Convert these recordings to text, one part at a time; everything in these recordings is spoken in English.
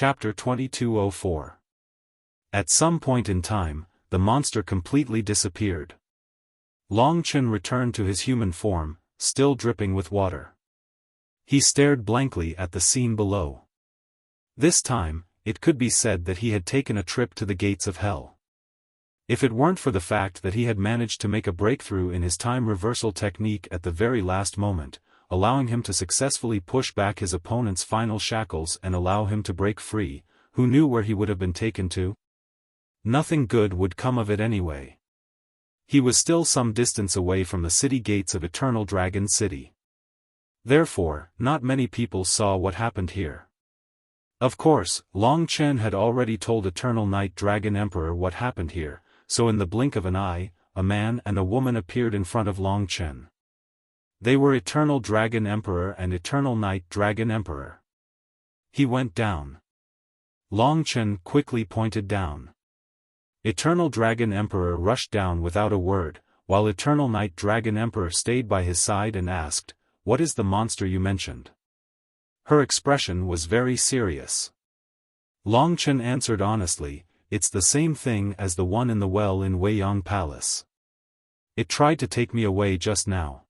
Chapter 2204. At some point in time, the monster completely disappeared. Long Chen returned to his human form, still dripping with water. He stared blankly at the scene below. This time, it could be said that he had taken a trip to the gates of hell. If it weren't for the fact that he had managed to make a breakthrough in his time reversal technique at the very last moment, allowing him to successfully push back his opponent's final shackles and allow him to break free, who knew where he would have been taken to? Nothing good would come of it anyway. He was still some distance away from the city gates of Eternal Dragon City. Therefore, not many people saw what happened here. Of course, Long Chen had already told Eternal Night Dragon Emperor what happened here, so in the blink of an eye, a man and a woman appeared in front of Long Chen. They were Eternal Dragon Emperor and Eternal Night Dragon Emperor. He went down. Long Chen quickly pointed down. Eternal Dragon Emperor rushed down without a word, while Eternal Night Dragon Emperor stayed by his side and asked, "What is the monster you mentioned?" Her expression was very serious. Long Chen answered honestly, "It's the same thing as the one in the well in Weiyang Palace. It tried to take me away just now."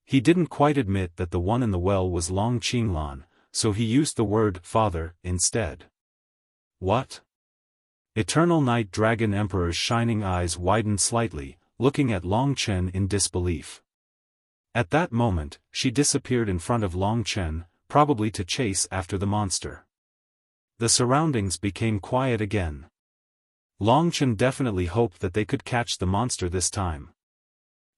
He didn't quite admit that the one in the well was Long Qinglan, so he used the word "father" instead. "What?" Eternal Night Dragon Emperor's shining eyes widened slightly, looking at Long Chen in disbelief. At that moment, she disappeared in front of Long Chen, probably to chase after the monster. The surroundings became quiet again. Long Chen definitely hoped that they could catch the monster this time.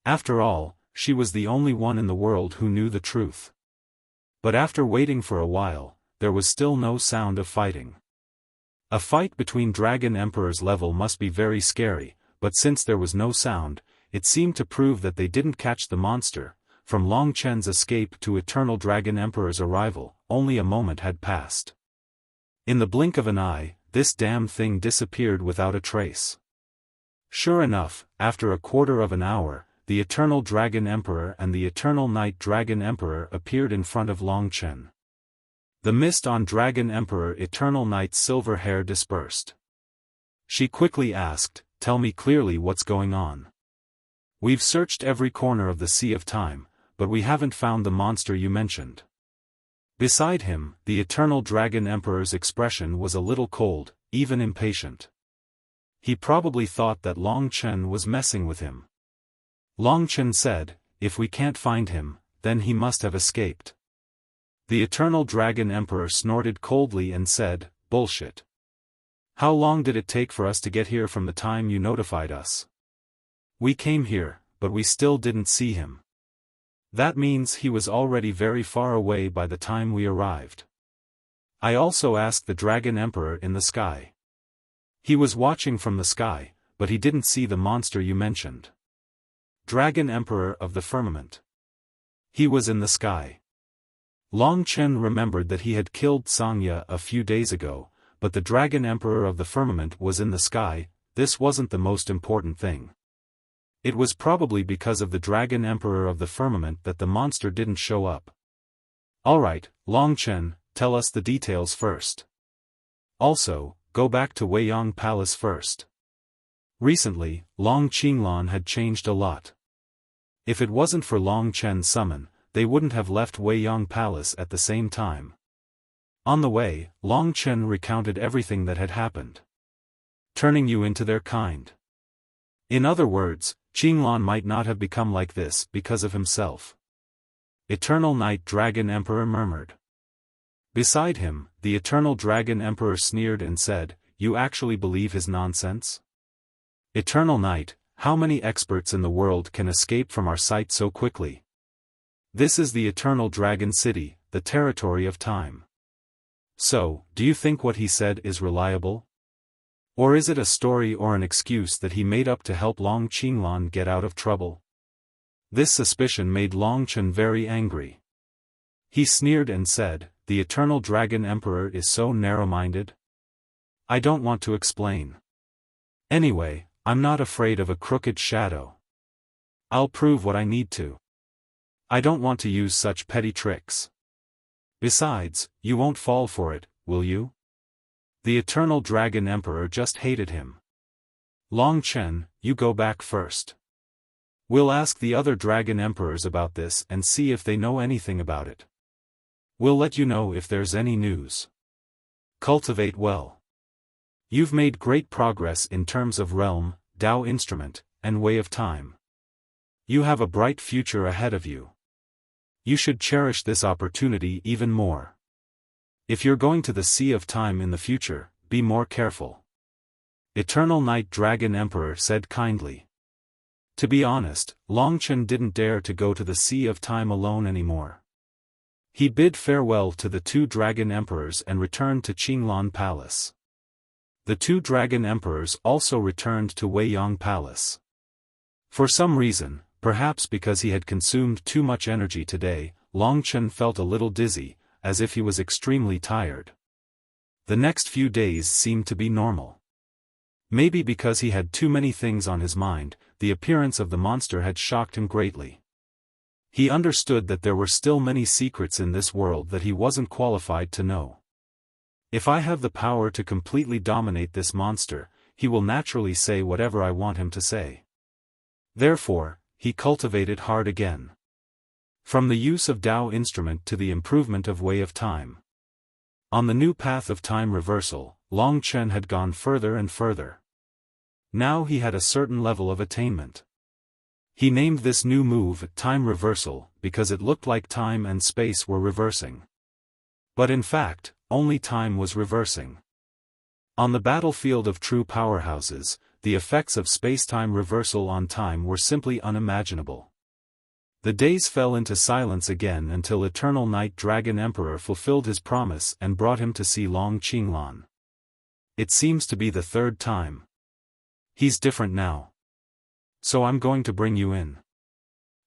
After all, she was the only one in the world who knew the truth. But after waiting for a while, there was still no sound of fighting. A fight between Dragon Emperor's level must be very scary, but since there was no sound, it seemed to prove that they didn't catch the monster. From Long Chen's escape to Eternal Dragon Emperor's arrival, only a moment had passed. In the blink of an eye, this damn thing disappeared without a trace. Sure enough, after a quarter of an hour, the Eternal Dragon Emperor and the Eternal Night Dragon Emperor appeared in front of Long Chen. The mist on Dragon Emperor Eternal Night's silver hair dispersed. She quickly asked, "Tell me clearly what's going on. We've searched every corner of the Sea of Time, but we haven't found the monster you mentioned." Beside him, the Eternal Dragon Emperor's expression was a little cold, even impatient. He probably thought that Long Chen was messing with him. Long Chen said, "If we can't find him, then he must have escaped." The Eternal Dragon Emperor snorted coldly and said, "Bullshit. How long did it take for us to get here from the time you notified us? We came here, but we still didn't see him. That means he was already very far away by the time we arrived. I also asked the Dragon Emperor in the sky. He was watching from the sky, but he didn't see the monster you mentioned. Dragon Emperor of the Firmament. He was in the sky." Long Chen remembered that he had killed Sangya a few days ago, but the Dragon Emperor of the Firmament was in the sky. This wasn't the most important thing. It was probably because of the Dragon Emperor of the Firmament that the monster didn't show up. "Alright, Long Chen, tell us the details first. Also, go back to Weiyang Palace first." Recently, Long Qinglan had changed a lot. If it wasn't for Long Chen's summon, they wouldn't have left Weiyang Palace at the same time. On the way, Long Chen recounted everything that had happened. "Turning you into their kind. In other words, Qinglan might not have become like this because of himself." Eternal Night Dragon Emperor murmured. Beside him, the Eternal Dragon Emperor sneered and said, "You actually believe his nonsense? Eternal Night, how many experts in the world can escape from our sight so quickly? This is the Eternal Dragon City, the territory of time. So, do you think what he said is reliable? Or is it a story or an excuse that he made up to help Long Qinglan get out of trouble?" This suspicion made Long Chen very angry. He sneered and said, "The Eternal Dragon Emperor is so narrow-minded? I don't want to explain. Anyway, I'm not afraid of a crooked shadow. I'll prove what I need to. I don't want to use such petty tricks. Besides, you won't fall for it, will you?" The Eternal Dragon Emperor just hated him. Long Chen, you go back first. We'll ask the other Dragon Emperors about this and see if they know anything about it. We'll let you know if there's any news. Cultivate well. You've made great progress in terms of realm, Tao instrument, and way of time. You have a bright future ahead of you. You should cherish this opportunity even more. If you're going to the Sea of Time in the future, be more careful. Eternal Night Dragon Emperor said kindly. To be honest, Long Chen didn't dare to go to the Sea of Time alone anymore. He bid farewell to the two Dragon Emperors and returned to Qinglan Palace. The two Dragon Emperors also returned to Weiyang Palace. For some reason, perhaps because he had consumed too much energy today, Long Chen felt a little dizzy, as if he was extremely tired. The next few days seemed to be normal. Maybe because he had too many things on his mind, the appearance of the monster had shocked him greatly. He understood that there were still many secrets in this world that he wasn't qualified to know. If I have the power to completely dominate this monster, he will naturally say whatever I want him to say. Therefore, he cultivated hard again. From the use of Tao instrument to the improvement of way of time. On the new path of time reversal, Long Chen had gone further and further. Now he had a certain level of attainment. He named this new move Time Reversal because it looked like time and space were reversing. But in fact, only time was reversing. On the battlefield of true powerhouses, the effects of space-time reversal on time were simply unimaginable. The days fell into silence again until Eternal Night Dragon Emperor fulfilled his promise and brought him to see Long Qinglan. It seems to be the third time. He's different now. So I'm going to bring you in.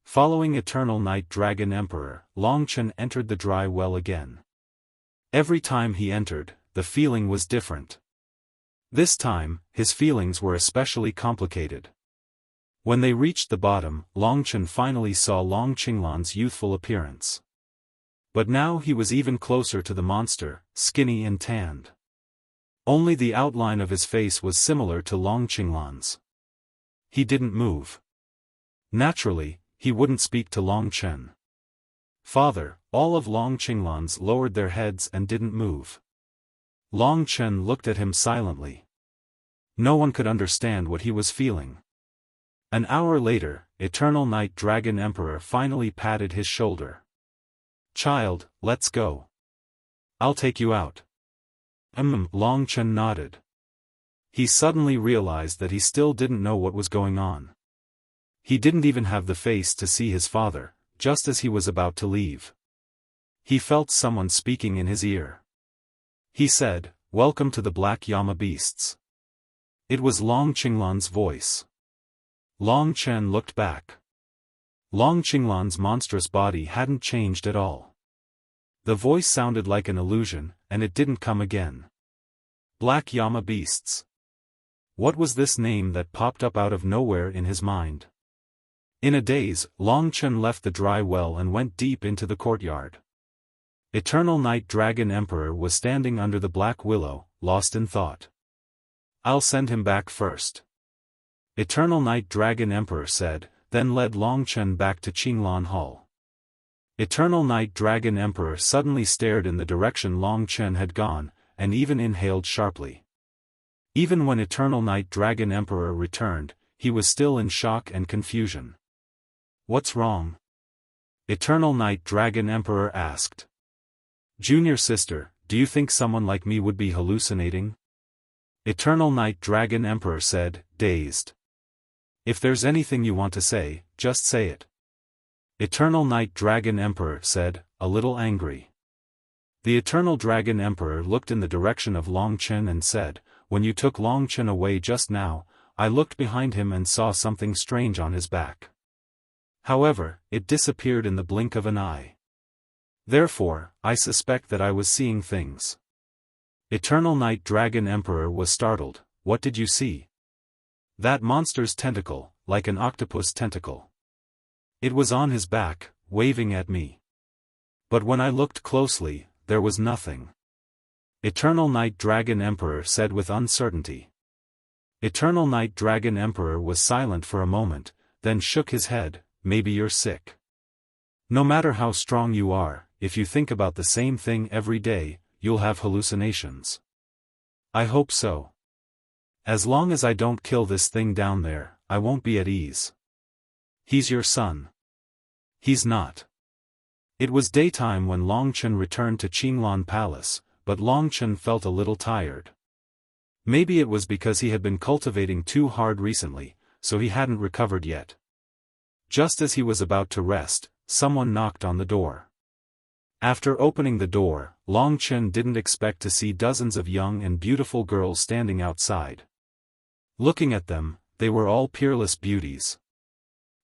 Following Eternal Night Dragon Emperor, Long Chen entered the dry well again. Every time he entered, the feeling was different. This time, his feelings were especially complicated. When they reached the bottom, Long Chen finally saw Long Qinglan's youthful appearance. But now he was even closer to the monster, skinny and tanned. Only the outline of his face was similar to Long Qinglan's. He didn't move. Naturally, he wouldn't speak to Long Chen. Father, all of Long Qinglan's lowered their heads and didn't move. Long Chen looked at him silently. No one could understand what he was feeling. An hour later, Eternal Night Dragon Emperor finally patted his shoulder. Child, let's go. I'll take you out. Long Chen nodded. He suddenly realized that he still didn't know what was going on. He didn't even have the face to see his father, just as he was about to leave. He felt someone speaking in his ear. He said, "Welcome to the Black Yama Beasts." It was Long Qinglan's voice. Long Chen looked back. Long Qinglan's monstrous body hadn't changed at all. The voice sounded like an illusion, and it didn't come again. Black Yama Beasts. What was this name that popped up out of nowhere in his mind? In a daze, Long Chen left the dry well and went deep into the courtyard. Eternal Night Dragon Emperor was standing under the black willow, lost in thought. I'll send him back first. Eternal Night Dragon Emperor said, then led Long Chen back to Qinglan Hall. Eternal Night Dragon Emperor suddenly stared in the direction Long Chen had gone, and even inhaled sharply. Even when Eternal Night Dragon Emperor returned, he was still in shock and confusion. What's wrong? Eternal Night Dragon Emperor asked. Junior sister, do you think someone like me would be hallucinating? Eternal Night Dragon Emperor said, dazed. If there's anything you want to say, just say it. Eternal Night Dragon Emperor said, a little angry. The Eternal Dragon Emperor looked in the direction of Long Chen and said, when you took Long Chen away just now, I looked behind him and saw something strange on his back. However, it disappeared in the blink of an eye. Therefore, I suspect that I was seeing things. Eternal Night Dragon Emperor was startled. What did you see? That monster's tentacle, like an octopus tentacle. It was on his back, waving at me. But when I looked closely, there was nothing. Eternal Night Dragon Emperor said with uncertainty. Eternal Night Dragon Emperor was silent for a moment, then shook his head. Maybe you're sick. No matter how strong you are, if you think about the same thing every day, you'll have hallucinations. I hope so. As long as I don't kill this thing down there, I won't be at ease. He's your son. He's not. It was daytime when Longchen returned to Qinglan Palace, but Longchen felt a little tired. Maybe it was because he had been cultivating too hard recently, so he hadn't recovered yet. Just as he was about to rest, someone knocked on the door. After opening the door, Longchen didn't expect to see dozens of young and beautiful girls standing outside. Looking at them, they were all peerless beauties.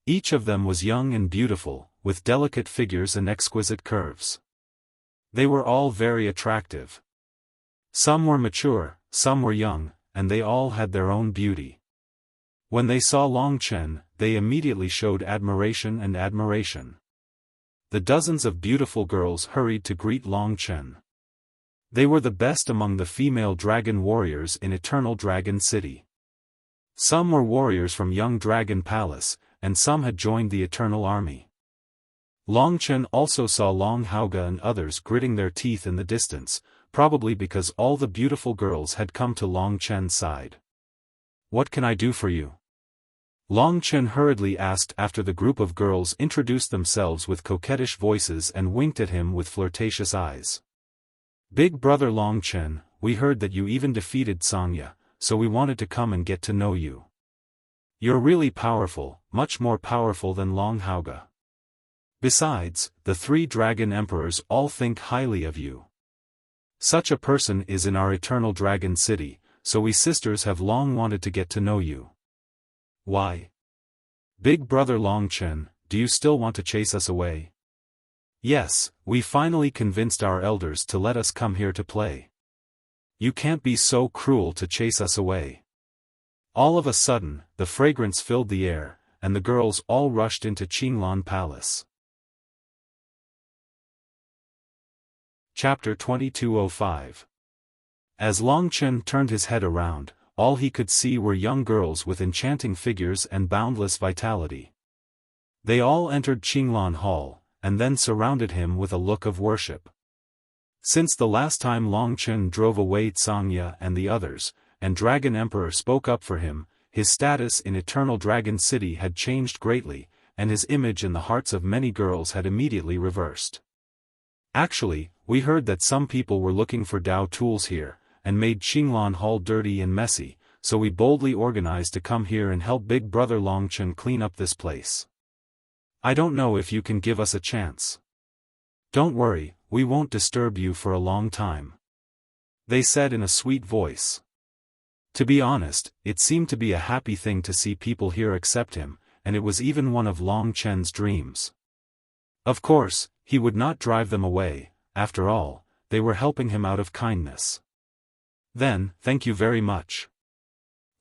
Each of them was young and beautiful, with delicate figures and exquisite curves. They were all very attractive. Some were mature, some were young, and they all had their own beauty. When they saw Longchen, they immediately showed admiration and admiration. The dozens of beautiful girls hurried to greet Longchen. They were the best among the female dragon warriors in Eternal Dragon City. Some were warriors from Young Dragon Palace, and some had joined the Eternal Army. Longchen also saw Long Hauge and others gritting their teeth in the distance, probably because all the beautiful girls had come to Longchen's side. What can I do for you? Longchen hurriedly asked after the group of girls introduced themselves with coquettish voices and winked at him with flirtatious eyes. Big brother Longchen, we heard that you even defeated Sangya, so we wanted to come and get to know you. You're really powerful, much more powerful than Long Hauge. Besides, the 3 dragon emperors all think highly of you. Such a person is in our Eternal Dragon City, so we sisters have long wanted to get to know you. Why? Big brother Longchen, do you still want to chase us away? Yes, we finally convinced our elders to let us come here to play. You can't be so cruel to chase us away. All of a sudden, the fragrance filled the air, and the girls all rushed into Qinglan Palace. Chapter 2205. As Longchen turned his head around, all he could see were young girls with enchanting figures and boundless vitality. They all entered Qinglan Hall, and then surrounded him with a look of worship. Since the last time Longchen drove away Sangya and the others, and Dragon Emperor spoke up for him, his status in Eternal Dragon City had changed greatly, and his image in the hearts of many girls had immediately reversed. Actually, we heard that some people were looking for Dao tools here, and made Qinglan Hall dirty and messy, so we boldly organized to come here and help Big Brother Longchen clean up this place. I don't know if you can give us a chance. Don't worry, we won't disturb you for a long time. They said in a sweet voice. To be honest, it seemed to be a happy thing to see people here accept him, and it was even one of Longchen's dreams. Of course, he would not drive them away, after all, they were helping him out of kindness. Then, thank you very much.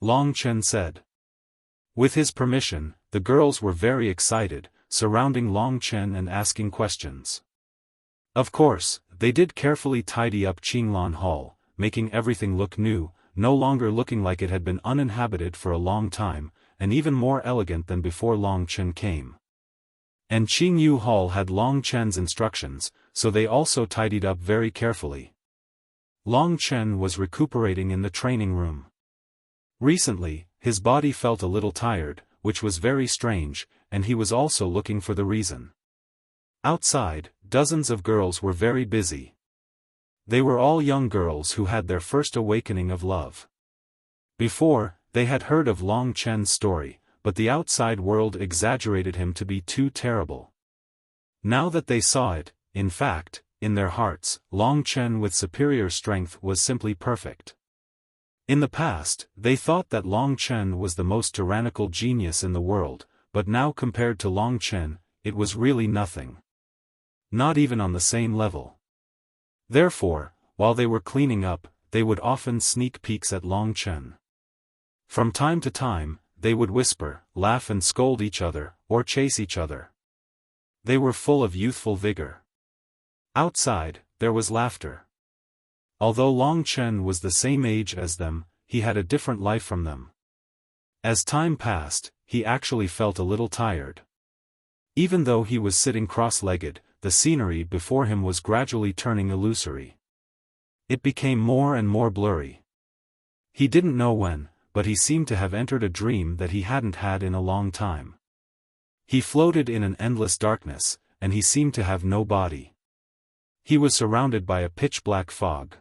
Longchen said. With his permission, the girls were very excited, surrounding Longchen and asking questions. Of course, they did carefully tidy up Qinglan Hall, making everything look new, no longer looking like it had been uninhabited for a long time, and even more elegant than before Longchen came. And Qingyu Hall had Longchen's instructions, so they also tidied up very carefully. Longchen was recuperating in the training room. Recently, his body felt a little tired, which was very strange, and he was also looking for the reason. Outside, dozens of girls were very busy. They were all young girls who had their first awakening of love. Before, they had heard of Longchen's story, but the outside world exaggerated him to be too terrible. Now that they saw it, in fact, in their hearts, Longchen with superior strength was simply perfect. In the past, they thought that Longchen was the most tyrannical genius in the world, but now compared to Longchen, it was really nothing. Not even on the same level. Therefore, while they were cleaning up, they would often sneak peeks at Longchen. From time to time, they would whisper, laugh and scold each other, or chase each other. They were full of youthful vigor. Outside, there was laughter. Although Long Chen was the same age as them, he had a different life from them. As time passed, he actually felt a little tired. Even though he was sitting cross-legged, the scenery before him was gradually turning illusory. It became more and more blurry. He didn't know when, but he seemed to have entered a dream that he hadn't had in a long time. He floated in an endless darkness, and he seemed to have no body. He was surrounded by a pitch-black fog.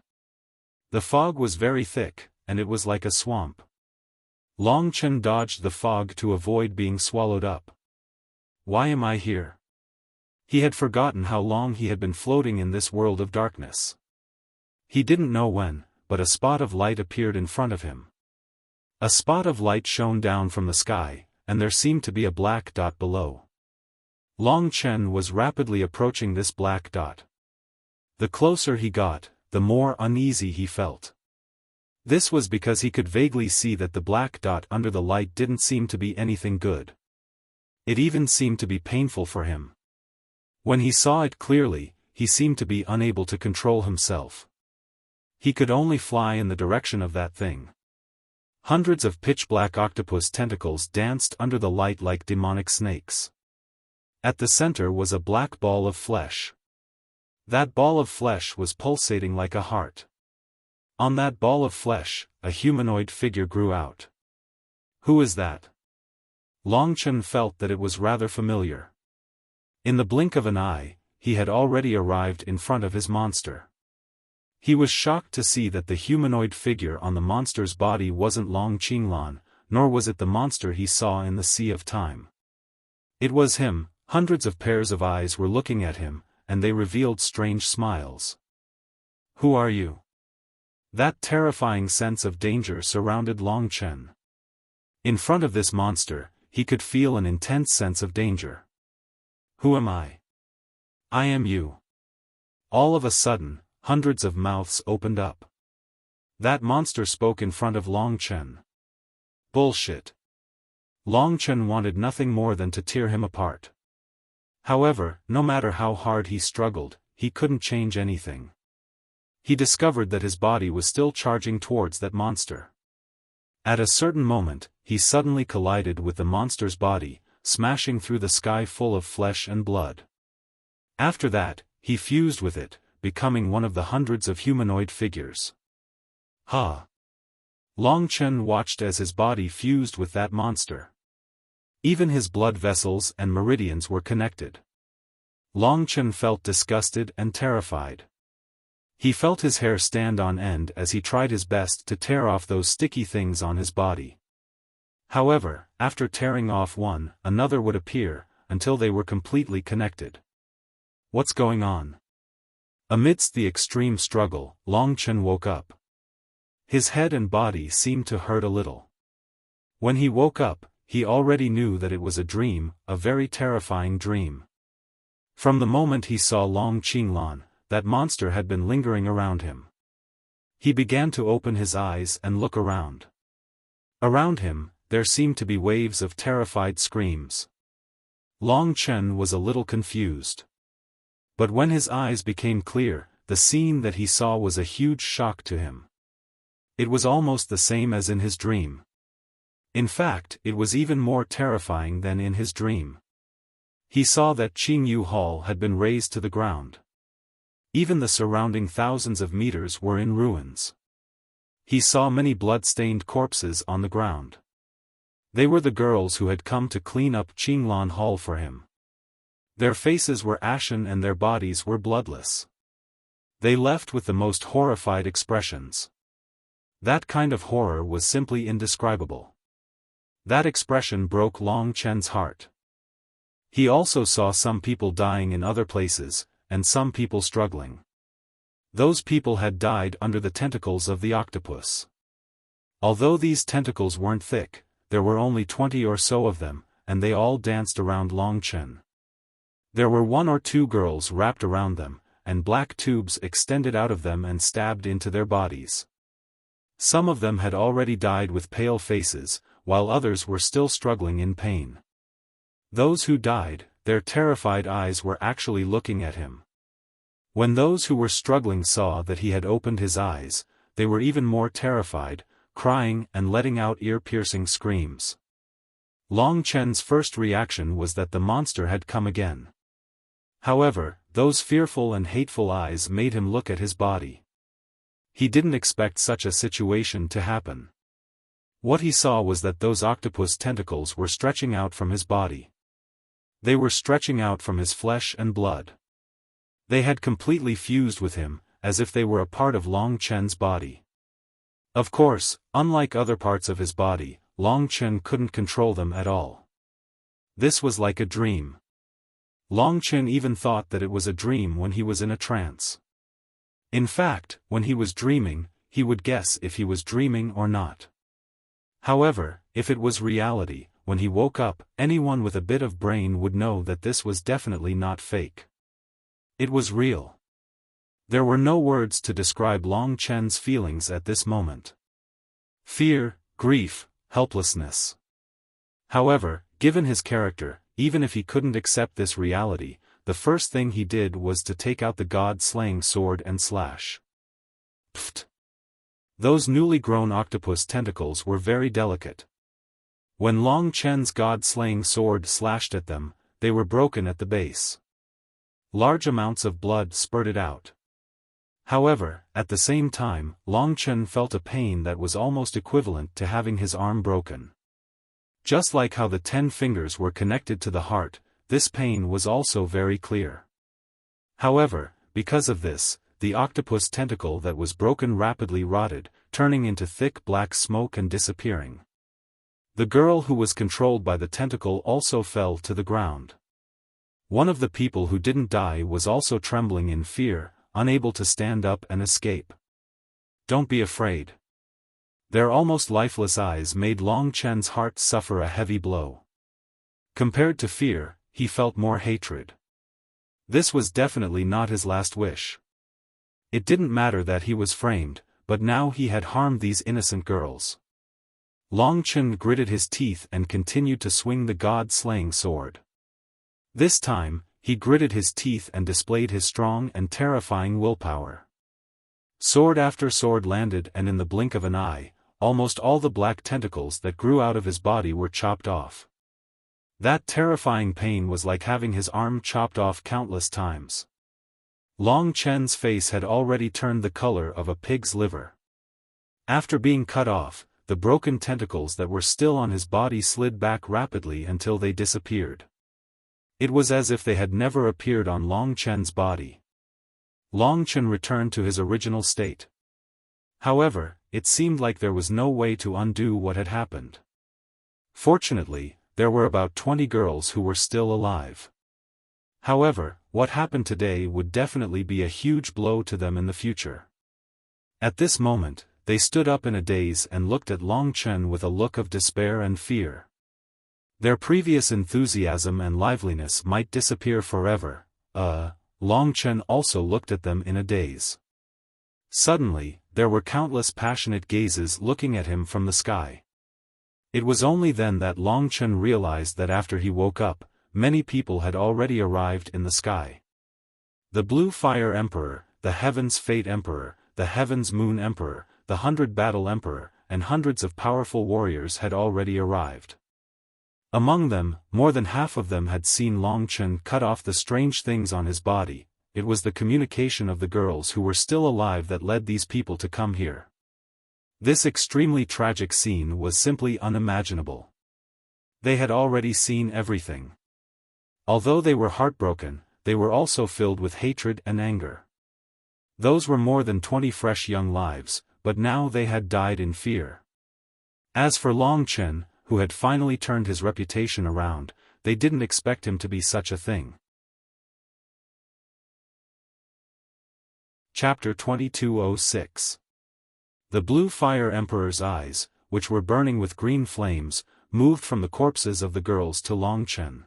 The fog was very thick, and it was like a swamp. Long Chen dodged the fog to avoid being swallowed up. Why am I here? He had forgotten how long he had been floating in this world of darkness. He didn't know when, but a spot of light appeared in front of him. A spot of light shone down from the sky, and there seemed to be a black dot below. Long Chen was rapidly approaching this black dot. The closer he got, the more uneasy he felt. This was because he could vaguely see that the black dot under the light didn't seem to be anything good. It even seemed to be painful for him. When he saw it clearly, he seemed to be unable to control himself. He could only fly in the direction of that thing. Hundreds of pitch-black octopus tentacles danced under the light like demonic snakes. At the center was a black ball of flesh. That ball of flesh was pulsating like a heart. On that ball of flesh, a humanoid figure grew out. Who is that? Long Chen felt that it was rather familiar. In the blink of an eye, he had already arrived in front of his monster. He was shocked to see that the humanoid figure on the monster's body wasn't Long Qinglan, nor was it the monster he saw in the Sea of Time. It was him. Hundreds of pairs of eyes were looking at him, and they revealed strange smiles. Who are you? That terrifying sense of danger surrounded Long Chen. In front of this monster, he could feel an intense sense of danger. Who am I? I am you. All of a sudden, hundreds of mouths opened up. That monster spoke in front of Long Chen. Bullshit. Long Chen wanted nothing more than to tear him apart. However, no matter how hard he struggled, he couldn't change anything. He discovered that his body was still charging towards that monster. At a certain moment, he suddenly collided with the monster's body, smashing through the sky full of flesh and blood. After that, he fused with it, becoming one of the hundreds of humanoid figures. Ha! Long Chen watched as his body fused with that monster. Even his blood vessels and meridians were connected. Long Chen felt disgusted and terrified. He felt his hair stand on end as he tried his best to tear off those sticky things on his body. However, after tearing off one, another would appear, until they were completely connected. What's going on? Amidst the extreme struggle, Long Chen woke up. His head and body seemed to hurt a little. When he woke up, he already knew that it was a dream, a very terrifying dream. From the moment he saw Long Qinglan, that monster had been lingering around him. He began to open his eyes and look around. Around him, there seemed to be waves of terrified screams. Long Chen was a little confused. But when his eyes became clear, the scene that he saw was a huge shock to him. It was almost the same as in his dream. In fact, it was even more terrifying than in his dream. He saw that Qingyu Hall had been razed to the ground. Even the surrounding thousands of meters were in ruins. He saw many blood-stained corpses on the ground. They were the girls who had come to clean up Qinglan Hall for him. Their faces were ashen and their bodies were bloodless. They left with the most horrified expressions. That kind of horror was simply indescribable. That expression broke Long Chen's heart. He also saw some people dying in other places, and some people struggling. Those people had died under the tentacles of the octopus. Although these tentacles weren't thick, there were only 20 or so of them, and they all danced around Long Chen. There were 1 or 2 girls wrapped around them, and black tubes extended out of them and stabbed into their bodies. Some of them had already died with pale faces, while others were still struggling in pain. Those who died, their terrified eyes were actually looking at him. When those who were struggling saw that he had opened his eyes, they were even more terrified, crying and letting out ear-piercing screams. Long Chen's first reaction was that the monster had come again. However, those fearful and hateful eyes made him look at his body. He didn't expect such a situation to happen. What he saw was that those octopus tentacles were stretching out from his body. They were stretching out from his flesh and blood. They had completely fused with him, as if they were a part of Long Chen's body. Of course, unlike other parts of his body, Long Chen couldn't control them at all. This was like a dream. Long Chen even thought that it was a dream when he was in a trance. In fact, when he was dreaming, he would guess if he was dreaming or not. However, if it was reality, when he woke up, anyone with a bit of brain would know that this was definitely not fake. It was real. There were no words to describe Long Chen's feelings at this moment. Fear, grief, helplessness. However, given his character, even if he couldn't accept this reality, the first thing he did was to take out the god-slaying sword and slash. Pfft! Those newly grown octopus tentacles were very delicate. When Long Chen's god-slaying sword slashed at them, they were broken at the base. Large amounts of blood spurted out. However, at the same time, Long Chen felt a pain that was almost equivalent to having his arm broken. Just like how the 10 fingers were connected to the heart, this pain was also very clear. However, because of this, the octopus tentacle that was broken rapidly rotted, turning into thick black smoke and disappearing. The girl who was controlled by the tentacle also fell to the ground. One of the people who didn't die was also trembling in fear, unable to stand up and escape. Don't be afraid. Their almost lifeless eyes made Long Chen's heart suffer a heavy blow. Compared to fear, he felt more hatred. This was definitely not his last wish. It didn't matter that he was framed, but now he had harmed these innocent girls. Long Chen gritted his teeth and continued to swing the god-slaying sword. This time, he gritted his teeth and displayed his strong and terrifying willpower. Sword after sword landed, and in the blink of an eye, almost all the black tentacles that grew out of his body were chopped off. That terrifying pain was like having his arm chopped off countless times. Long Chen's face had already turned the color of a pig's liver. After being cut off, the broken tentacles that were still on his body slid back rapidly until they disappeared. It was as if they had never appeared on Long Chen's body. Long Chen returned to his original state. However, it seemed like there was no way to undo what had happened. Fortunately, there were about 20 girls who were still alive. However, what happened today would definitely be a huge blow to them in the future. At this moment, they stood up in a daze and looked at Long Chen with a look of despair and fear. Their previous enthusiasm and liveliness might disappear forever. Long Chen also looked at them in a daze. Suddenly, there were countless passionate gazes looking at him from the sky. It was only then that Long Chen realized that after he woke up, many people had already arrived in the sky. The Blue Fire Emperor, the Heaven's Fate Emperor, the Heaven's Moon Emperor, the 100 Battle Emperor, and hundreds of powerful warriors had already arrived. Among them, more than half of them had seen Long Chen cut off the strange things on his body. It was the communication of the girls who were still alive that led these people to come here. This extremely tragic scene was simply unimaginable. They had already seen everything. Although they were heartbroken, they were also filled with hatred and anger. Those were more than 20 fresh young lives, but now they had died in fear. As for Long Chen, who had finally turned his reputation around, they didn't expect him to be such a thing. Chapter 2206. The Blue Fire Emperor's eyes, which were burning with green flames, moved from the corpses of the girls to Long Chen.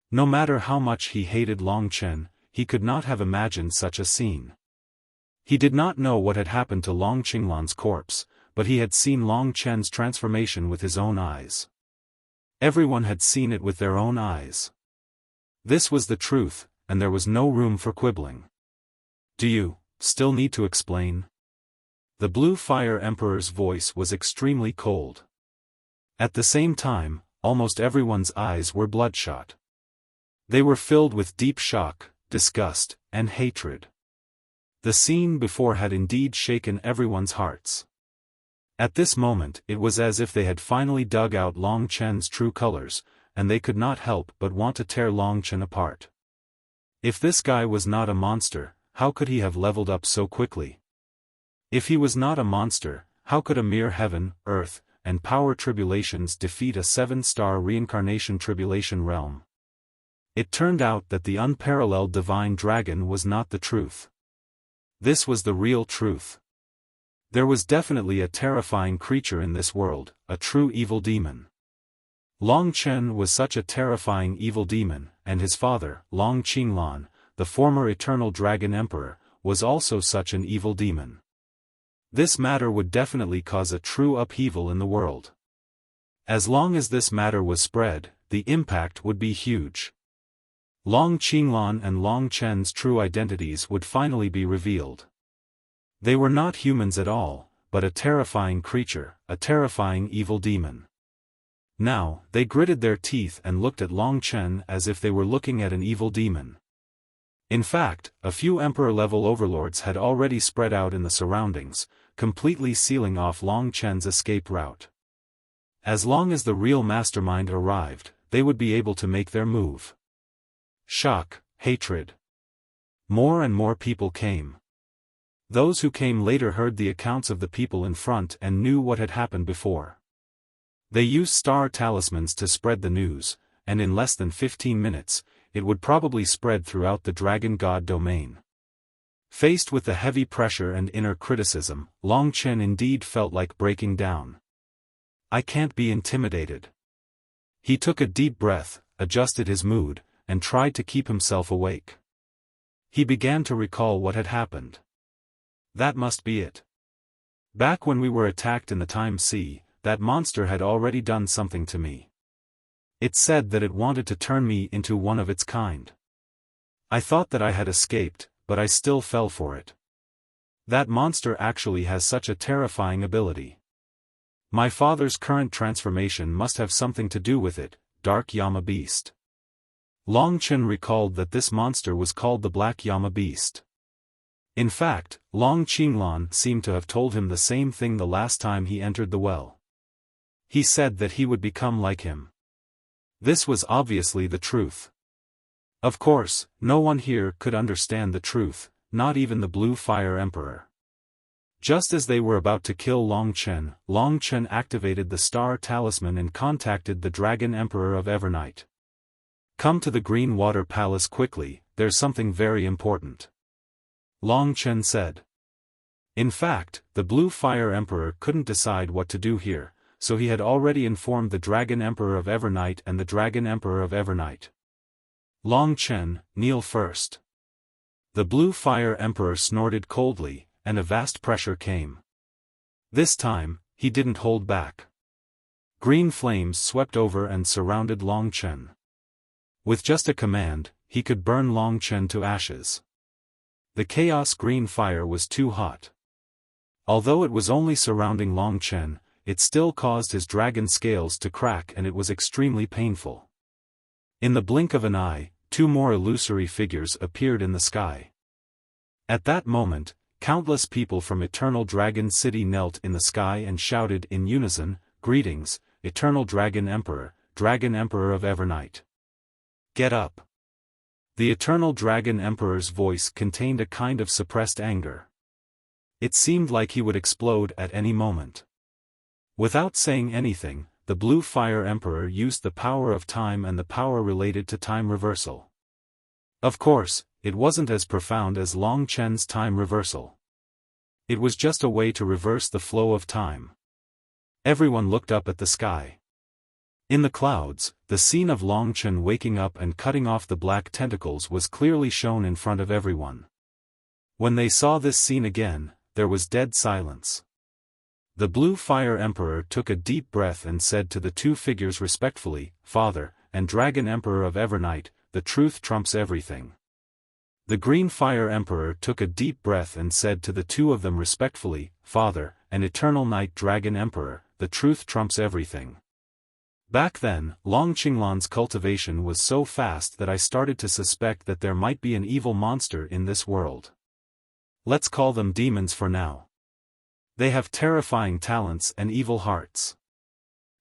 No matter how much he hated Long Chen, he could not have imagined such a scene. He did not know what had happened to Long Qinglan's corpse, but he had seen Long Chen's transformation with his own eyes. Everyone had seen it with their own eyes. This was the truth, and there was no room for quibbling. Do you still need to explain? The Blue Fire Emperor's voice was extremely cold. At the same time, almost everyone's eyes were bloodshot. They were filled with deep shock, disgust, and hatred. The scene before had indeed shaken everyone's hearts. At this moment it was as if they had finally dug out Long Chen's true colors, and they could not help but want to tear Long Chen apart. If this guy was not a monster, how could he have leveled up so quickly? If he was not a monster, how could a mere heaven, earth, and power tribulations defeat a 7-star reincarnation tribulation realm? It turned out that the unparalleled divine dragon was not the truth. This was the real truth. There was definitely a terrifying creature in this world, a true evil demon. Long Chen was such a terrifying evil demon, and his father, Long Qinglan, the former Eternal Dragon Emperor, was also such an evil demon. This matter would definitely cause a true upheaval in the world. As long as this matter was spread, the impact would be huge. Long Qinglan and Long Chen's true identities would finally be revealed. They were not humans at all, but a terrifying creature, a terrifying evil demon. Now, they gritted their teeth and looked at Long Chen as if they were looking at an evil demon. In fact, a few Emperor-level overlords had already spread out in the surroundings, completely sealing off Long Chen's escape route. As long as the real mastermind arrived, they would be able to make their move. Shock, hatred. More and more people came. Those who came later heard the accounts of the people in front and knew what had happened before. They used star talismans to spread the news, and in less than 15 minutes, it would probably spread throughout the Dragon God domain. Faced with the heavy pressure and inner criticism, Long Chen indeed felt like breaking down. I can't be intimidated. He took a deep breath, adjusted his mood, and tried to keep himself awake. He began to recall what had happened. That must be it. Back when we were attacked in the Time Sea, that monster had already done something to me. It said that it wanted to turn me into one of its kind. I thought that I had escaped, but I still fell for it. That monster actually has such a terrifying ability. My father's current transformation must have something to do with it, Dark Yama Beast. Long Chen recalled that this monster was called the Black Yama Beast. In fact, Long Qinglan seemed to have told him the same thing the last time he entered the well. He said that he would become like him. This was obviously the truth. Of course, no one here could understand the truth, not even the Blue Fire Emperor. Just as they were about to kill Long Chen activated the Star Talisman and contacted the Dragon Emperor of Evernight. Come to the Green Water Palace quickly, there's something very important. Long Chen said. In fact, the Blue Fire Emperor couldn't decide what to do here, so he had already informed the Dragon Emperor of Evernight and the Dragon Emperor of Evernight. Long Chen, kneel first. The Blue Fire Emperor snorted coldly, and a vast pressure came. This time, he didn't hold back. Green flames swept over and surrounded Long Chen. With just a command, he could burn Long Chen to ashes. The chaos green fire was too hot. Although it was only surrounding Long Chen, it still caused his dragon scales to crack and it was extremely painful. In the blink of an eye, two more illusory figures appeared in the sky. At that moment, countless people from Eternal Dragon City knelt in the sky and shouted in unison, "Greetings, Eternal Dragon Emperor of Evernight. Get up." The Eternal Dragon Emperor's voice contained a kind of suppressed anger. It seemed like he would explode at any moment. Without saying anything, the Blue Fire Emperor used the power of time and the power related to time reversal. Of course, it wasn't as profound as Long Chen's time reversal. It was just a way to reverse the flow of time. Everyone looked up at the sky. In the clouds, the scene of Long Chen waking up and cutting off the black tentacles was clearly shown in front of everyone. When they saw this scene again, there was dead silence. The Blue Fire Emperor took a deep breath and said to the two figures respectfully, "Father, and Dragon Emperor of Evernight, the truth trumps everything. The Green Fire Emperor took a deep breath and said to the two of them respectfully, "Father, and Eternal Night Dragon Emperor, the truth trumps everything." Back then, Long Qinglan's cultivation was so fast that I started to suspect that there might be an evil monster in this world. Let's call them demons for now. They have terrifying talents and evil hearts.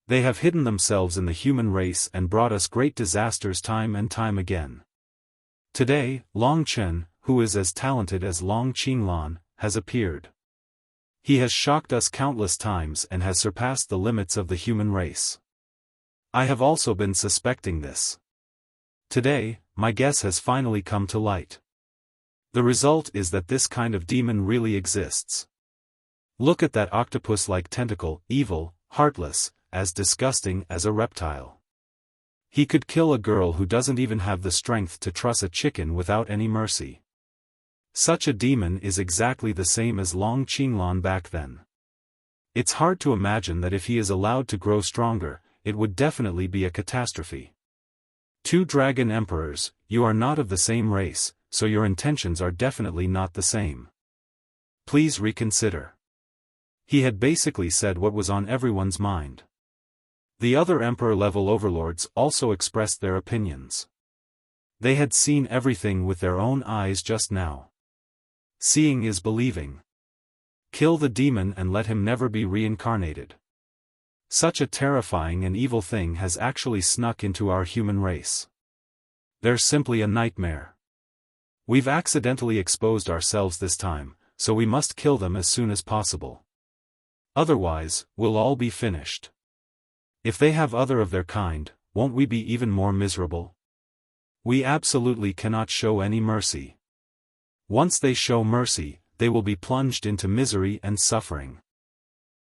They have hidden themselves in the human race and brought us great disasters time and time again. Today, Long Chen, who is as talented as Long Qinglan, has appeared. He has shocked us countless times and has surpassed the limits of the human race. I have also been suspecting this. Today, my guess has finally come to light. The result is that this kind of demon really exists. Look at that octopus-like tentacle, evil, heartless, as disgusting as a reptile. He could kill a girl who doesn't even have the strength to truss a chicken without any mercy. Such a demon is exactly the same as Long Qinglan back then. It's hard to imagine that if he is allowed to grow stronger, it would definitely be a catastrophe. Two dragon emperors, you are not of the same race, so your intentions are definitely not the same. Please reconsider. He had basically said what was on everyone's mind. The other emperor-level overlords also expressed their opinions. They had seen everything with their own eyes just now. Seeing is believing. Kill the demon and let him never be reincarnated. Such a terrifying and evil thing has actually snuck into our human race. They're simply a nightmare. We've accidentally exposed ourselves this time, so we must kill them as soon as possible. Otherwise, we'll all be finished. If they have other of their kind, won't we be even more miserable? We absolutely cannot show any mercy. Once they show mercy, they will be plunged into misery and suffering.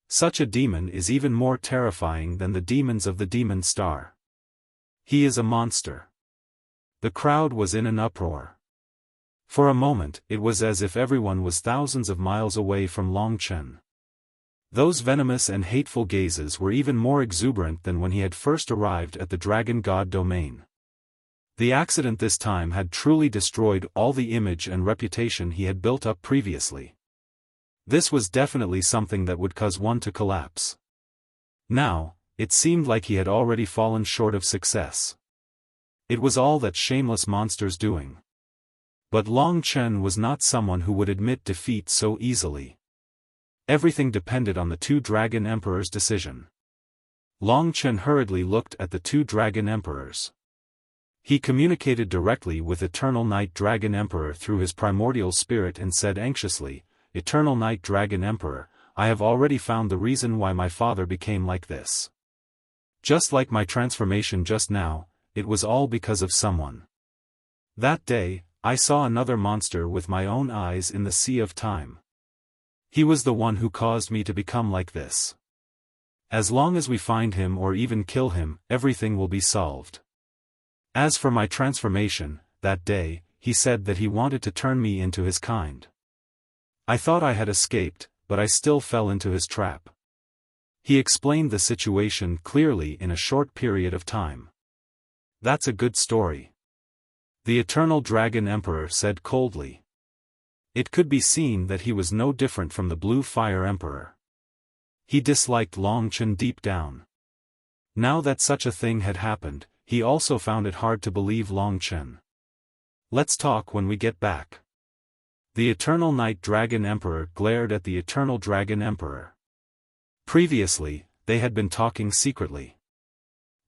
Such a demon is even more terrifying than the demons of the demon star. He is a monster. The crowd was in an uproar. For a moment, it was as if everyone was thousands of miles away from Long Chen. Those venomous and hateful gazes were even more exuberant than when he had first arrived at the Dragon God domain. The accident this time had truly destroyed all the image and reputation he had built up previously. This was definitely something that would cause one to collapse. Now, it seemed like he had already fallen short of success. It was all that shameless monster's doing. But Long Chen was not someone who would admit defeat so easily. Everything depended on the two Dragon Emperors' decision. Long Chen hurriedly looked at the two Dragon Emperors. He communicated directly with Eternal Night Dragon Emperor through his primordial spirit and said anxiously, "Eternal Night Dragon Emperor, I have already found the reason why my father became like this. Just like my transformation just now, it was all because of someone. That day, I saw another monster with my own eyes in the sea of time. He was the one who caused me to become like this. As long as we find him or even kill him, everything will be solved. As for my transformation, that day, he said that he wanted to turn me into his kind. I thought I had escaped, but I still fell into his trap." He explained the situation clearly in a short period of time. "That's a good story," the Eternal Dragon Emperor said coldly. It could be seen that he was no different from the Blue Fire Emperor. He disliked Long Chen deep down. Now that such a thing had happened, he also found it hard to believe Long Chen. "Let's talk when we get back." The Eternal Night Dragon Emperor glared at the Eternal Dragon Emperor. Previously, they had been talking secretly.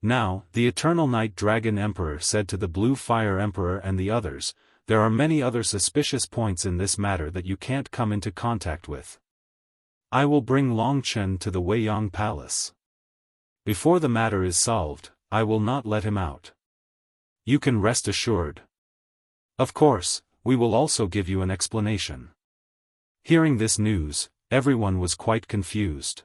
Now, the Eternal Night Dragon Emperor said to the Blue Fire Emperor and the others, "There are many other suspicious points in this matter that you can't come into contact with. I will bring Long Chen to the Weiyang Palace. Before the matter is solved, I will not let him out. You can rest assured. Of course, we will also give you an explanation." Hearing this news, everyone was quite confused.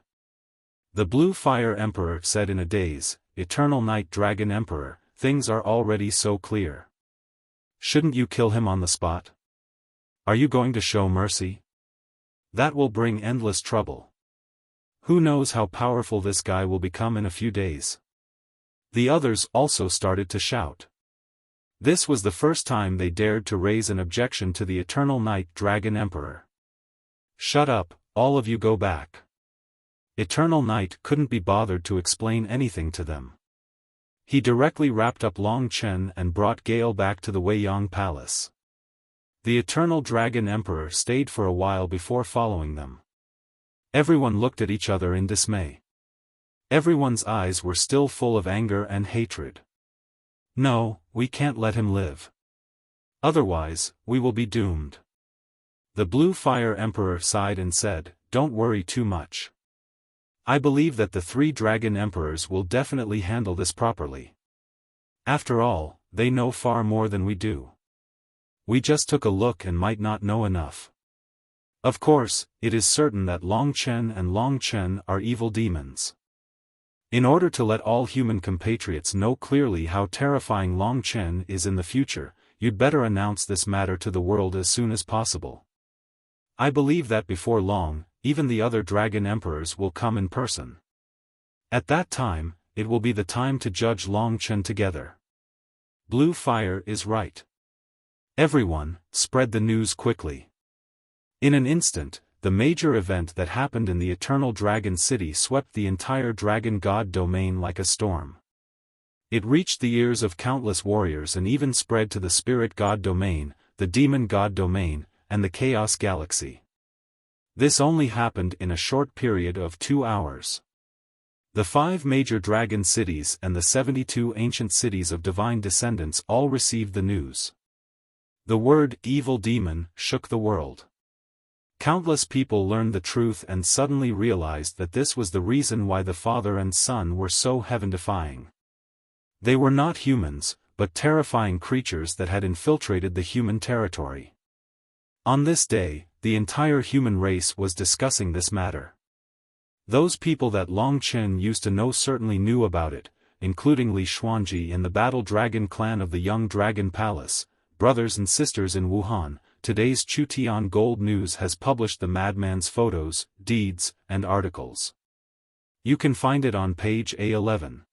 The Blue Fire Emperor said in a daze, "Eternal Night Dragon Emperor, things are already so clear. Shouldn't you kill him on the spot? Are you going to show mercy? That will bring endless trouble. Who knows how powerful this guy will become in a few days." The others also started to shout. This was the first time they dared to raise an objection to the Eternal Night Dragon Emperor. "Shut up, all of you, go back." Eternal Night couldn't be bothered to explain anything to them. He directly wrapped up Long Chen and brought Gale back to the Weiyang Palace. The Eternal Dragon Emperor stayed for a while before following them. Everyone looked at each other in dismay. Everyone's eyes were still full of anger and hatred. "No, we can't let him live. Otherwise, we will be doomed." The Blue Fire Emperor sighed and said, "Don't worry too much. I believe that the 3 Dragon Emperors will definitely handle this properly. After all, they know far more than we do. We just took a look and might not know enough. Of course, it is certain that Long Chen and Long Chen are evil demons. In order to let all human compatriots know clearly how terrifying Long Chen is in the future, you'd better announce this matter to the world as soon as possible. I believe that before long, even the other Dragon Emperors will come in person. At that time, it will be the time to judge Long Chen together. Blue Fire is right. Everyone, spread the news quickly." In an instant, the major event that happened in the Eternal Dragon City swept the entire Dragon God domain like a storm. It reached the ears of countless warriors and even spread to the Spirit God domain, the Demon God domain, and the Chaos Galaxy. This only happened in a short period of 2 hours. The 5 major dragon cities and the 72 ancient cities of divine descendants all received the news. The word "evil demon" shook the world. Countless people learned the truth and suddenly realized that this was the reason why the father and son were so heaven-defying. They were not humans, but terrifying creatures that had infiltrated the human territory. On this day, the entire human race was discussing this matter. Those people that Long Chen used to know certainly knew about it, including Li Xuanji and the Battle Dragon clan of the Young Dragon Palace, brothers and sisters in Wuhan. Today's Chutian Gold News has published the madman's photos, deeds, and articles. You can find it on page A11.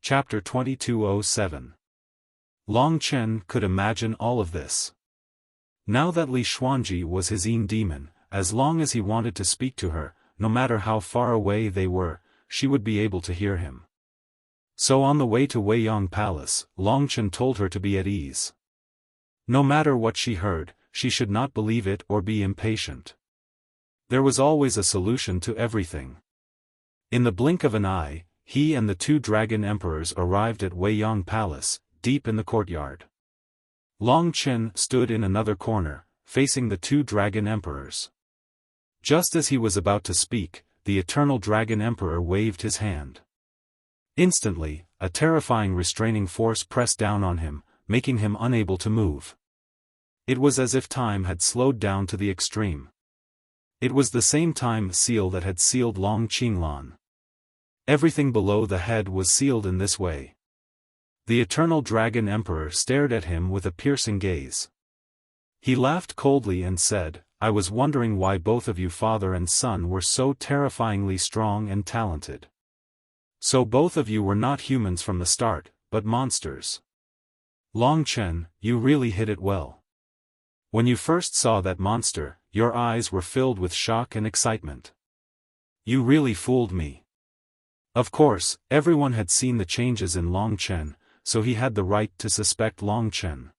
Chapter 2207. Long Chen could imagine all of this. Now that Li Xuanji was his own demon, as long as he wanted to speak to her, no matter how far away they were, she would be able to hear him. So on the way to Weiyang Palace, Long Chen told her to be at ease. No matter what she heard, she should not believe it or be impatient. There was always a solution to everything. In the blink of an eye, he and the 2 Dragon Emperors arrived at Weiyang Palace, deep in the courtyard. Long Chen stood in another corner, facing the 2 Dragon Emperors. Just as he was about to speak, the Eternal Dragon Emperor waved his hand. Instantly, a terrifying restraining force pressed down on him, making him unable to move. It was as if time had slowed down to the extreme. It was the same time seal that had sealed Long Qinglan. Everything below the head was sealed in this way. The Eternal Dragon Emperor stared at him with a piercing gaze. He laughed coldly and said, "I was wondering why both of you father and son were so terrifyingly strong and talented. So both of you were not humans from the start, but monsters. Long Chen, you really hit it well. When you first saw that monster, your eyes were filled with shock and excitement. You really fooled me." Of course, everyone had seen the changes in Long Chen, so he had the right to suspect Long Chen.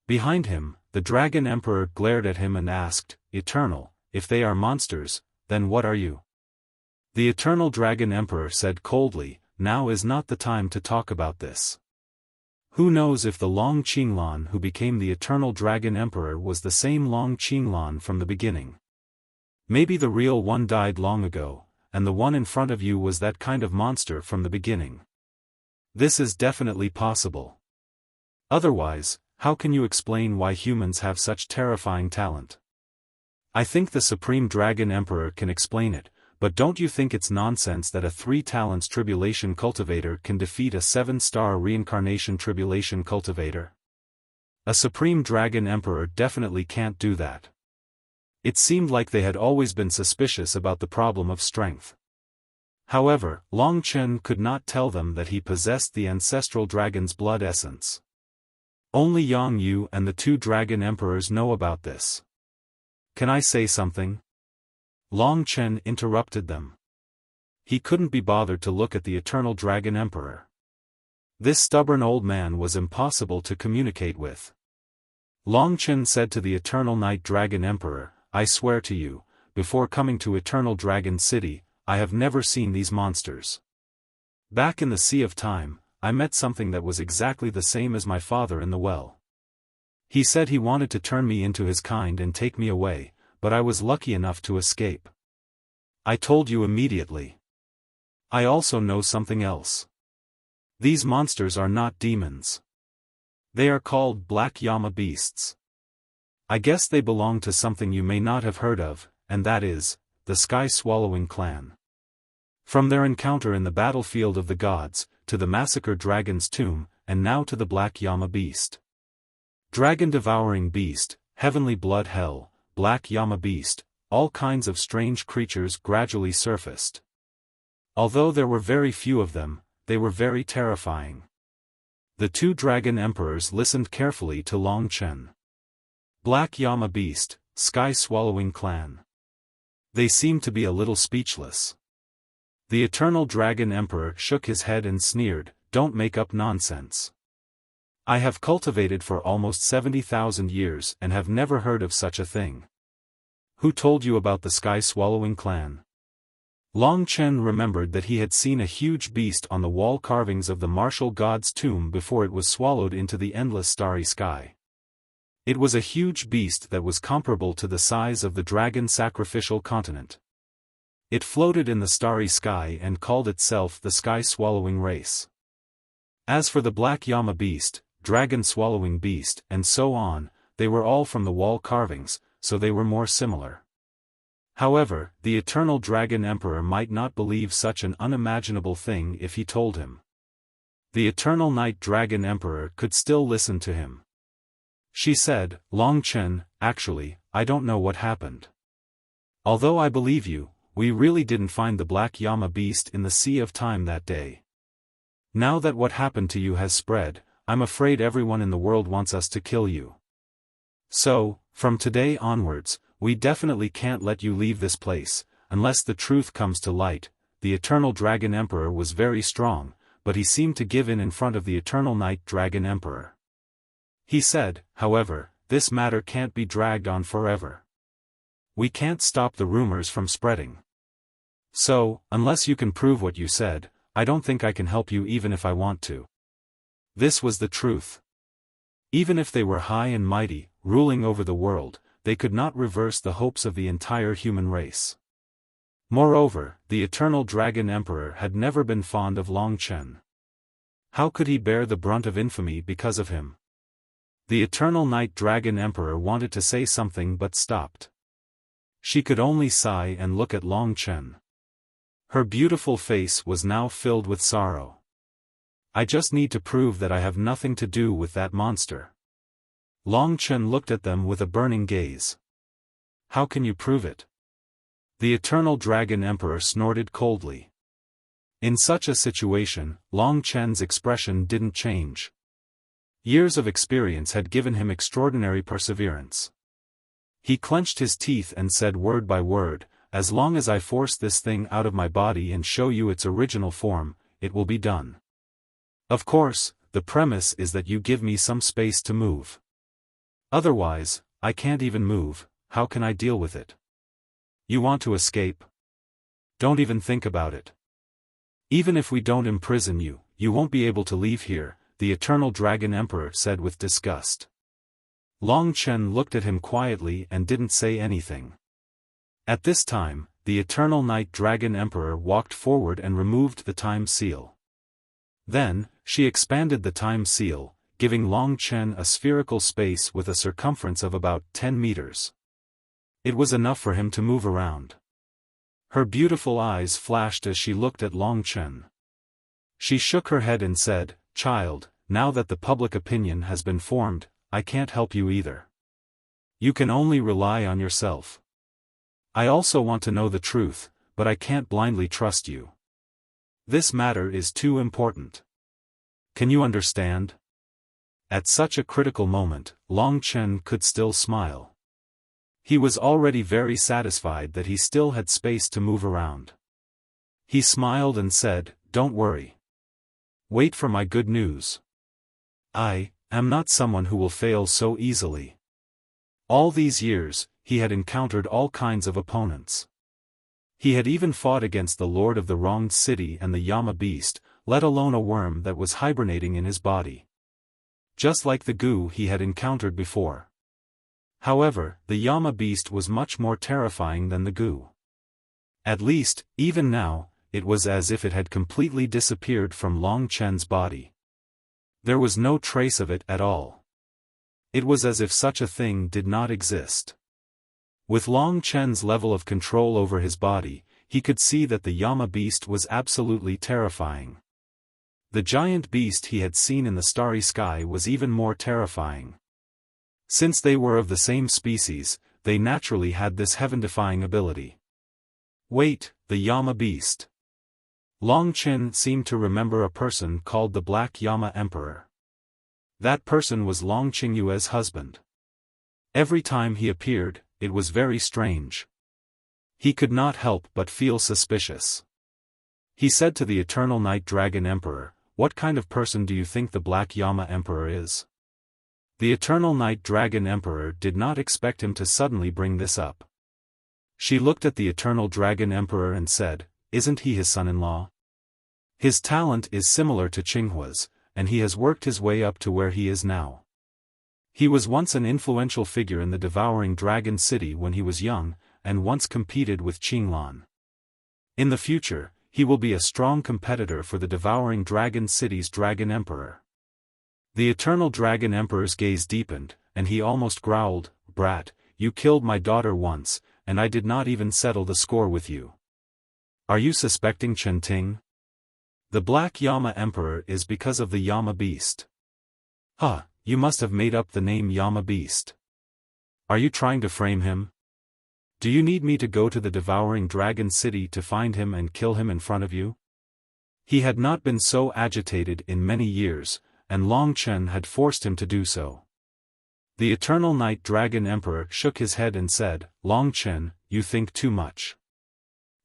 Behind him, the Dragon Emperor glared at him and asked, "Eternal, if they are monsters, then what are you?" The Eternal Dragon Emperor said coldly, "Now is not the time to talk about this. Who knows if the Long Qinglan who became the Eternal Dragon Emperor was the same Long Qinglan from the beginning. Maybe the real one died long ago, and the one in front of you was that kind of monster from the beginning. This is definitely possible. Otherwise, how can you explain why humans have such terrifying talent? I think the Supreme Dragon Emperor can explain it, but don't you think it's nonsense that a 3 talents tribulation cultivator can defeat a 7-star reincarnation tribulation cultivator? A Supreme Dragon Emperor definitely can't do that." It seemed like they had always been suspicious about the problem of strength. However, Long Chen could not tell them that he possessed the ancestral dragon's blood essence. Only Yang Yu and the two dragon emperors know about this. Can I say something? Long Chen interrupted them. He couldn't be bothered to look at the eternal dragon emperor. This stubborn old man was impossible to communicate with. Long Chen said to the eternal night dragon emperor, I swear to you, before coming to Eternal Dragon City, I have never seen these monsters. Back in the Sea of Time, I met something that was exactly the same as my father in the well. He said he wanted to turn me into his kind and take me away, but I was lucky enough to escape. I told you immediately. I also know something else. These monsters are not demons. They are called Black Llama beasts. I guess they belong to something you may not have heard of, and that is, the Sky-Swallowing clan. From their encounter in the battlefield of the gods, to the massacred dragon's tomb, and now to the Black Llama beast. Dragon-devouring beast, heavenly blood hell, Black Llama beast, all kinds of strange creatures gradually surfaced. Although there were very few of them, they were very terrifying. The two dragon emperors listened carefully to Long Chen. Black Llama beast, Sky-Swallowing clan. They seemed to be a little speechless. The eternal dragon emperor shook his head and sneered, don't make up nonsense. I have cultivated for almost 70,000 years and have never heard of such a thing. Who told you about the Sky-Swallowing clan? Long Chen remembered that he had seen a huge beast on the wall carvings of the martial god's tomb before it was swallowed into the endless starry sky. It was a huge beast that was comparable to the size of the dragon sacrificial continent. It floated in the starry sky and called itself the Sky-Swallowing race. As for the Black Llama beast, Dragon-Swallowing beast, and so on, they were all from the wall carvings, so they were more similar. However, the eternal dragon emperor might not believe such an unimaginable thing if he told him. The eternal night dragon emperor could still listen to him. She said, Long Chen, actually, I don't know what happened. Although I believe you, we really didn't find the Black Llama beast in the Sea of Time that day. Now that what happened to you has spread, I'm afraid everyone in the world wants us to kill you. So, from today onwards, we definitely can't let you leave this place, unless the truth comes to light. The eternal dragon emperor was very strong, but he seemed to give in front of the eternal night dragon emperor. He said, however, this matter can't be dragged on forever. We can't stop the rumors from spreading. So, unless you can prove what you said, I don't think I can help you even if I want to. This was the truth. Even if they were high and mighty, ruling over the world, they could not reverse the hopes of the entire human race. Moreover, the eternal dragon emperor had never been fond of Long Chen. How could he bear the brunt of infamy because of him? The eternal night dragon emperor wanted to say something but stopped. She could only sigh and look at Long Chen. Her beautiful face was now filled with sorrow. I just need to prove that I have nothing to do with that monster. Long Chen looked at them with a burning gaze. How can you prove it? The eternal dragon emperor snorted coldly. In such a situation, Long Chen's expression didn't change. Years of experience had given him extraordinary perseverance. He clenched his teeth and said word by word, as long as I force this thing out of my body and show you its original form, it will be done. Of course, the premise is that you give me some space to move. Otherwise, I can't even move. How can I deal with it? You want to escape? Don't even think about it. Even if we don't imprison you, you won't be able to leave here, the eternal dragon emperor said with disgust. Long Chen looked at him quietly and didn't say anything. At this time, the eternal night dragon emperor walked forward and removed the time seal. Then, she expanded the time seal, giving Long Chen a spherical space with a circumference of about 10 meters. It was enough for him to move around. Her beautiful eyes flashed as she looked at Long Chen. She shook her head and said, Child, now that the public opinion has been formed, I can't help you either. You can only rely on yourself. I also want to know the truth, but I can't blindly trust you. This matter is too important. Can you understand? At such a critical moment, Long Chen could still smile. He was already very satisfied that he still had space to move around. He smiled and said, "Don't worry. Wait for my good news. I am not someone who will fail so easily." All these years, he had encountered all kinds of opponents. He had even fought against the Lord of the Wronged City and the Yama beast, let alone a worm that was hibernating in his body. Just like the goo he had encountered before. However, the Yama beast was much more terrifying than the goo. At least, even now, it was as if it had completely disappeared from Long Chen's body. There was no trace of it at all. It was as if such a thing did not exist. With Long Chen's level of control over his body, he could see that the Yama beast was absolutely terrifying. The giant beast he had seen in the starry sky was even more terrifying. Since they were of the same species, they naturally had this heaven-defying ability. Wait, the Yama beast. Long Chen seemed to remember a person called the Black Yama Emperor. That person was Long Qingyue's husband. Every time he appeared, it was very strange. He could not help but feel suspicious. He said to the Eternal Night Dragon Emperor, "What kind of person do you think the Black Yama Emperor is?" The Eternal Night Dragon Emperor did not expect him to suddenly bring this up. She looked at the Eternal Dragon Emperor and said, "Isn't he his son-in-law? His talent is similar to Qinghua's, and he has worked his way up to where he is now. He was once an influential figure in the Devouring Dragon City when he was young, and once competed with Qinglan. In the future, he will be a strong competitor for the Devouring Dragon City's Dragon Emperor." The Eternal Dragon Emperor's gaze deepened, and he almost growled, "Brat, you killed my daughter once, and I did not even settle the score with you. Are you suspecting Chen Ting? The Black Yama Emperor is because of the Yama beast." "Huh, you must have made up the name Yama beast. Are you trying to frame him? Do you need me to go to the Devouring Dragon City to find him and kill him in front of you?" He had not been so agitated in many years, and Long Chen had forced him to do so. The Eternal Night Dragon Emperor shook his head and said, "Long Chen, you think too much.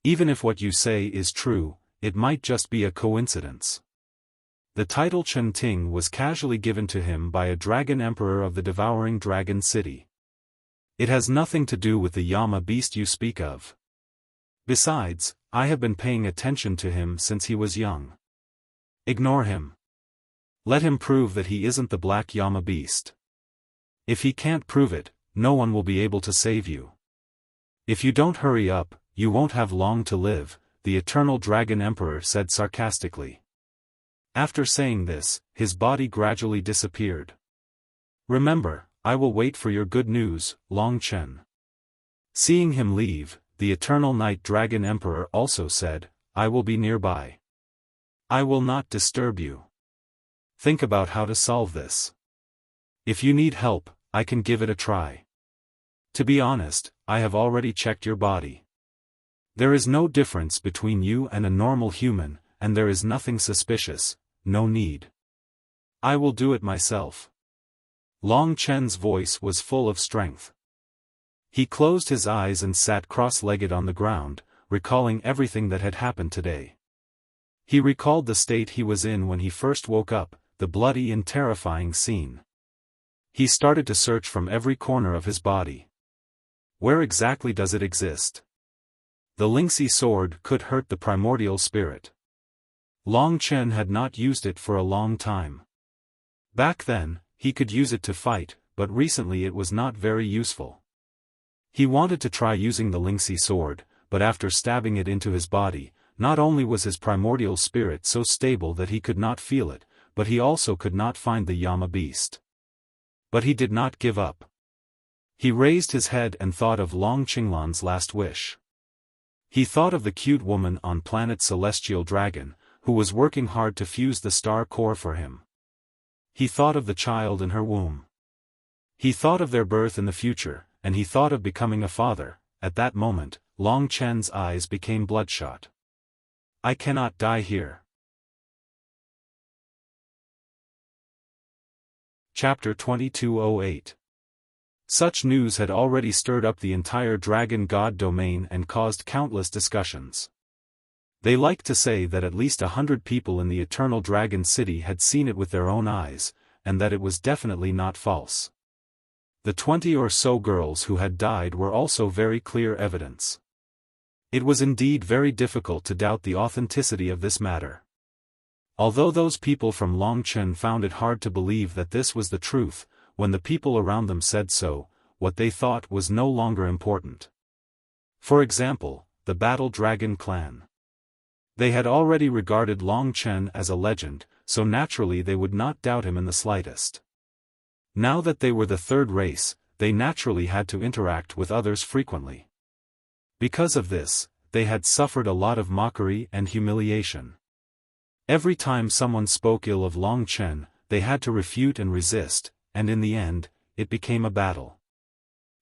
Even if what you say is true, it might just be a coincidence." The title Chen Ting was casually given to him by a Dragon Emperor of the Devouring Dragon City. It has nothing to do with the Yama beast you speak of. Besides, I have been paying attention to him since he was young. Ignore him. Let him prove that he isn't the Black Yama beast. If he can't prove it, no one will be able to save you. If you don't hurry up, you won't have long to live, the Eternal Dragon Emperor said sarcastically. After saying this, his body gradually disappeared. "Remember, I will wait for your good news, Long Chen." Seeing him leave, the Eternal Night Dragon Emperor also said, "I will be nearby. I will not disturb you. Think about how to solve this. If you need help, I can give it a try. To be honest, I have already checked your body. There is no difference between you and a normal human, and there is nothing suspicious, no need. I will do it myself." Long Chen's voice was full of strength. He closed his eyes and sat cross-legged on the ground, recalling everything that had happened today. He recalled the state he was in when he first woke up, the bloody and terrifying scene. He started to search from every corner of his body. Where exactly does it exist? The Lingxi sword could hurt the primordial spirit. Long Chen had not used it for a long time. Back then, he could use it to fight, but recently it was not very useful. He wanted to try using the Lingxi sword, but after stabbing it into his body, not only was his primordial spirit so stable that he could not feel it, but he also could not find the Yama beast. But he did not give up. He raised his head and thought of Long Qinglan's last wish. He thought of the cute woman on planet Celestial Dragon, who was working hard to fuse the star core for him. He thought of the child in her womb. He thought of their birth in the future, and he thought of becoming a father. At that moment, Long Chen's eyes became bloodshot. I cannot die here. Chapter 2208. Such news had already stirred up the entire dragon god domain and caused countless discussions. They liked to say that at least 100 people in the Eternal Dragon City had seen it with their own eyes, and that it was definitely not false. The 20 or so girls who had died were also very clear evidence. It was indeed very difficult to doubt the authenticity of this matter. Although those people from Longchen found it hard to believe that this was the truth, when the people around them said so, what they thought was no longer important. For example, the Battle Dragon clan. They had already regarded Longchen as a legend, so naturally they would not doubt him in the slightest. Now that they were the third race, they naturally had to interact with others frequently. Because of this, they had suffered a lot of mockery and humiliation. Every time someone spoke ill of Longchen, they had to refute and resist, and in the end, it became a battle.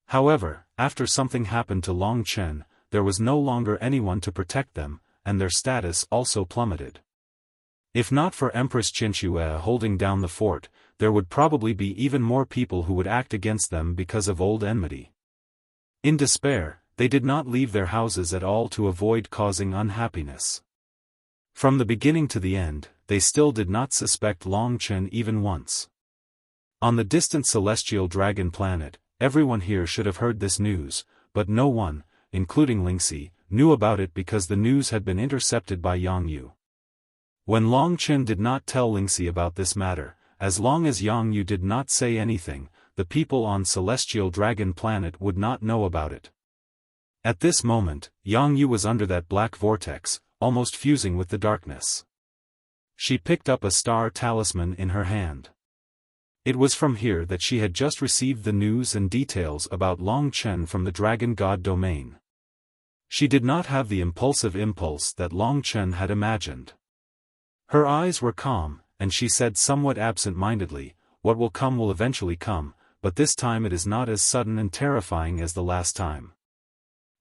However, after something happened to Longchen, there was no longer anyone to protect them, and their status also plummeted. If not for Empress Qinxue holding down the fort, there would probably be even more people who would act against them because of old enmity. In despair, they did not leave their houses at all to avoid causing unhappiness. From the beginning to the end, they still did not suspect Longchen even once. On the distant celestial dragon planet, everyone here should have heard this news, but no one, including Lingxi, knew about it because the news had been intercepted by Yang Yu. When Longchen did not tell Lingxi about this matter, as long as Yang Yu did not say anything, the people on Celestial Dragon Planet would not know about it. At this moment, Yang Yu was under that black vortex, almost fusing with the darkness. She picked up a star talisman in her hand. It was from here that she had just received the news and details about Longchen from the Dragon God domain. She did not have the impulsive impulse that Longchen had imagined. Her eyes were calm, and she said somewhat absent-mindedly, "What will come will eventually come, but this time it is not as sudden and terrifying as the last time.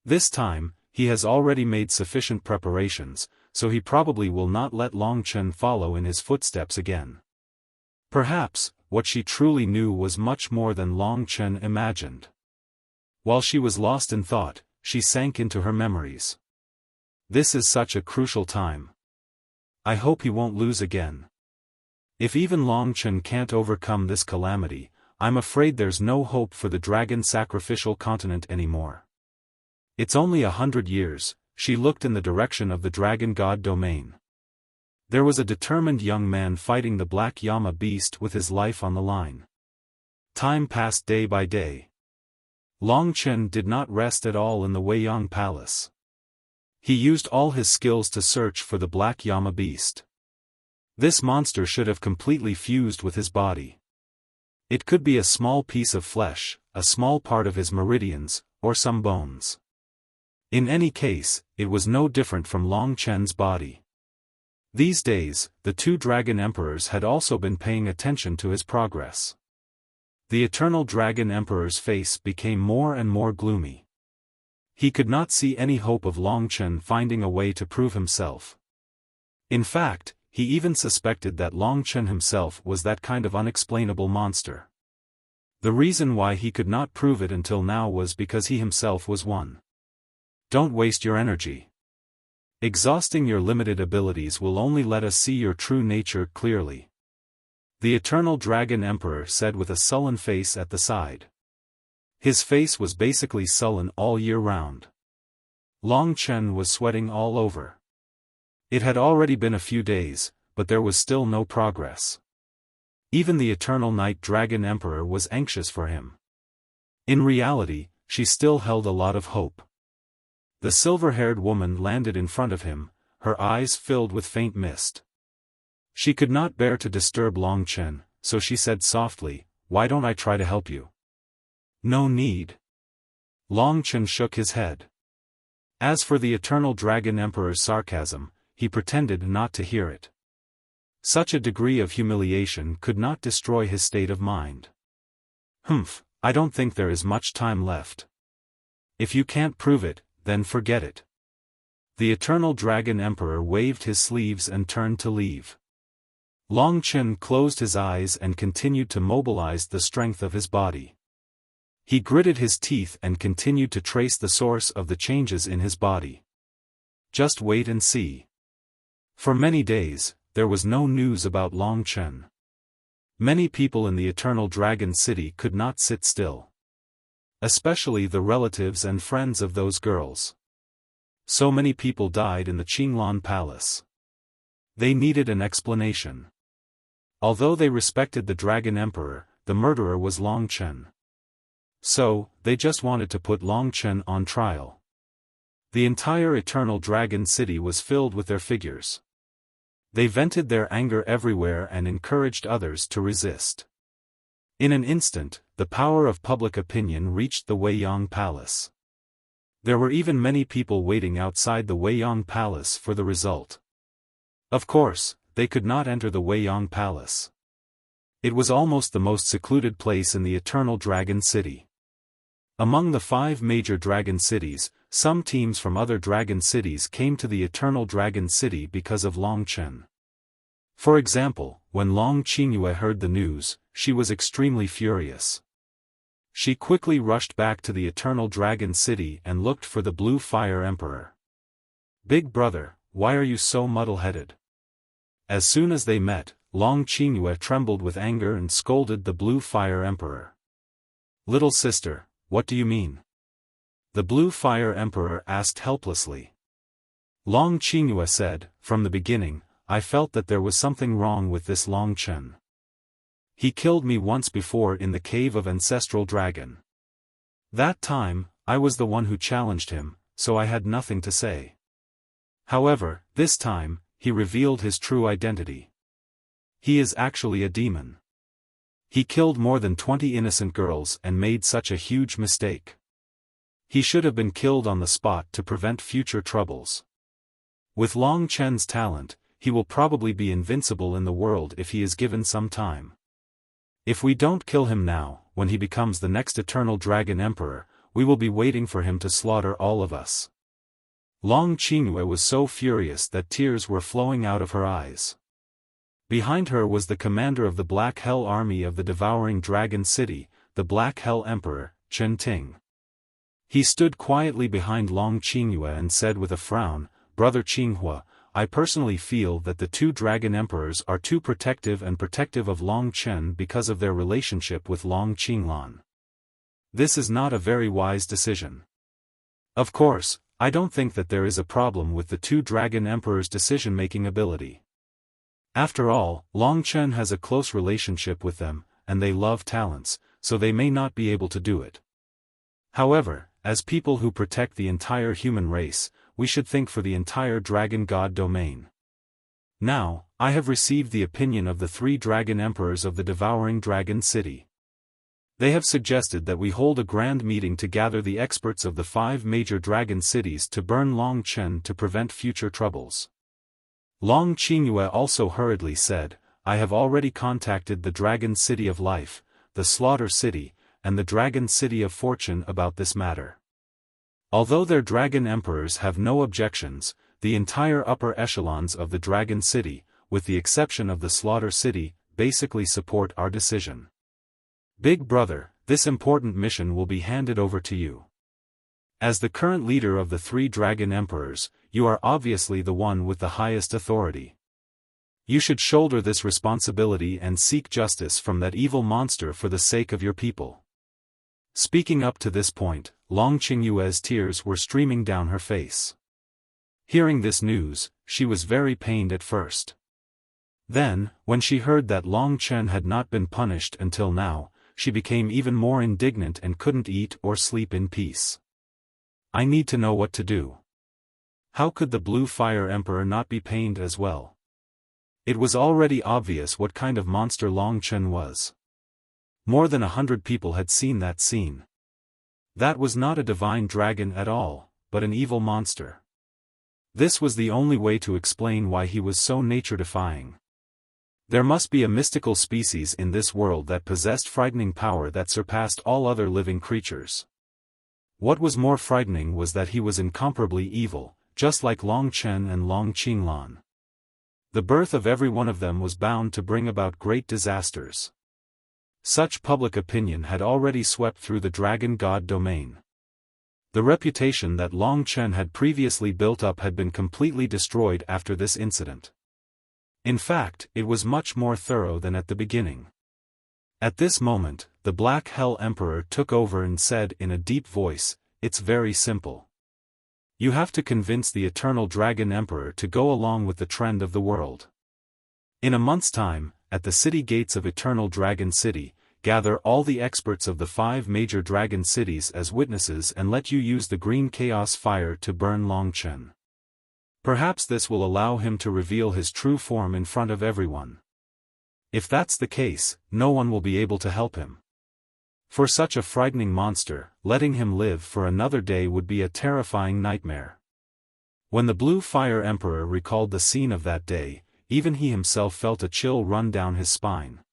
This time, he has already made sufficient preparations, so he probably will not let Longchen follow in his footsteps again." Perhaps, what she truly knew was much more than Longchen imagined. While she was lost in thought, she sank into her memories. This is such a crucial time. I hope he won't lose again. If even Longchen can't overcome this calamity, I'm afraid there's no hope for the dragon sacrificial continent anymore. It's only 100 years, she looked in the direction of the dragon god domain. There was a determined young man fighting the black llama beast with his life on the line. Time passed day by day. Longchen did not rest at all in the Weiyang Palace. He used all his skills to search for the black llama beast. This monster should have completely fused with his body. It could be a small piece of flesh, a small part of his meridians, or some bones. In any case, it was no different from Longchen's body. These days, the two dragon emperors had also been paying attention to his progress. The eternal dragon emperor's face became more and more gloomy. He could not see any hope of Longchen finding a way to prove himself. In fact, he even suspected that Longchen himself was that kind of unexplainable monster. The reason why he could not prove it until now was because he himself was one. Don't waste your energy. Exhausting your limited abilities will only let us see your true nature clearly. The Eternal Dragon Emperor said with a sullen face at the side. His face was basically sullen all year round. Longchen was sweating all over. It had already been a few days, but there was still no progress. Even the Eternal Night Dragon Emperor was anxious for him. In reality, she still held a lot of hope. The silver-haired woman landed in front of him, her eyes filled with faint mist. She could not bear to disturb Longchen, so she said softly, "Why don't I try to help you?" "No need." Longchen shook his head. As for the Eternal Dragon Emperor's sarcasm, he pretended not to hear it. Such a degree of humiliation could not destroy his state of mind. "Humph, I don't think there is much time left. If you can't prove it, then forget it." The Eternal Dragon Emperor waved his sleeves and turned to leave. Long Chen closed his eyes and continued to mobilize the strength of his body. He gritted his teeth and continued to trace the source of the changes in his body. Just wait and see. For many days, there was no news about Long Chen. Many people in the Eternal Dragon City could not sit still. Especially the relatives and friends of those girls. So many people died in the Qinglan Palace. They needed an explanation. Although they respected the Dragon Emperor, the murderer was Long Chen. So, they just wanted to put Long Chen on trial. The entire Eternal Dragon City was filled with their figures. They vented their anger everywhere and encouraged others to resist. In an instant, the power of public opinion reached the Weiyang Palace. There were even many people waiting outside the Weiyang Palace for the result. Of course, they could not enter the Weiyang Palace. It was almost the most secluded place in the Eternal Dragon City. Among the 5 major dragon cities, some teams from other dragon cities came to the Eternal Dragon City because of Long Chen. For example, when Long Qingyue heard the news, she was extremely furious. She quickly rushed back to the Eternal Dragon City and looked for the Blue Fire Emperor. "Big brother, why are you so muddle-headed?" As soon as they met, Long Qingyue trembled with anger and scolded the Blue Fire Emperor. "Little sister, what do you mean?" The Blue Fire Emperor asked helplessly. Long Qingyue said, "From the beginning, I felt that there was something wrong with this Long Chen. He killed me once before in the cave of Ancestral Dragon. That time, I was the one who challenged him, so I had nothing to say. However, this time, he revealed his true identity. He is actually a demon. He killed more than 20 innocent girls and made such a huge mistake. He should have been killed on the spot to prevent future troubles. With Long Chen's talent, he will probably be invincible in the world if he is given some time. If we don't kill him now, when he becomes the next Eternal Dragon Emperor, we will be waiting for him to slaughter all of us." Long Qingyue was so furious that tears were flowing out of her eyes. Behind her was the commander of the Black Hell Army of the Devouring Dragon City, the Black Hell Emperor, Chen Ting. He stood quietly behind Long Qingyue and said with a frown, "Brother Qinghua, I personally feel that the 2 Dragon Emperors are too protective of Long Chen because of their relationship with Long Qinglan. This is not a very wise decision. Of course, I don't think that there is a problem with the 2 Dragon Emperors' decision-making ability. After all, Long Chen has a close relationship with them, and they love talents, so they may not be able to do it. However, as people who protect the entire human race, we should think for the entire Dragon God domain. Now, I have received the opinion of the 3 Dragon Emperors of the Devouring Dragon City. They have suggested that we hold a grand meeting to gather the experts of the 5 major dragon cities to burn Long Chen to prevent future troubles." Long Qingyue also hurriedly said, "I have already contacted the Dragon City of Life, the Slaughter City, and the Dragon City of Fortune about this matter. Although their Dragon Emperors have no objections, the entire upper echelons of the Dragon City, with the exception of the Slaughter City, basically support our decision. Big brother, this important mission will be handed over to you. As the current leader of the 3 Dragon Emperors, you are obviously the one with the highest authority. You should shoulder this responsibility and seek justice from that evil monster for the sake of your people." Speaking up to this point, Long Qingyue's tears were streaming down her face. Hearing this news, she was very pained at first. Then, when she heard that Long Chen had not been punished until now, she became even more indignant and couldn't eat or sleep in peace. "I need to know what to do. How could the Blue Fire Emperor not be pained as well?" It was already obvious what kind of monster Long Chen was. More than 100 people had seen that scene. That was not a divine dragon at all, but an evil monster. This was the only way to explain why he was so nature-defying. There must be a mystical species in this world that possessed frightening power that surpassed all other living creatures. What was more frightening was that he was incomparably evil, just like Long Chen and Long Qinglan. The birth of every one of them was bound to bring about great disasters. Such public opinion had already swept through the dragon god domain. The reputation that Long Chen had previously built up had been completely destroyed after this incident. In fact, it was much more thorough than at the beginning. At this moment, the Black Hell Emperor took over and said in a deep voice, "It's very simple. You have to convince the Eternal Dragon Emperor to go along with the trend of the world. In a month's time, at the city gates of Eternal Dragon City, gather all the experts of the 5 major dragon cities as witnesses and let you use the green chaos fire to burn Long Chen. Perhaps this will allow him to reveal his true form in front of everyone. If that's the case, no one will be able to help him. For such a frightening monster, letting him live for another day would be a terrifying nightmare." When the Blue Fire Emperor recalled the scene of that day, even he himself felt a chill run down his spine.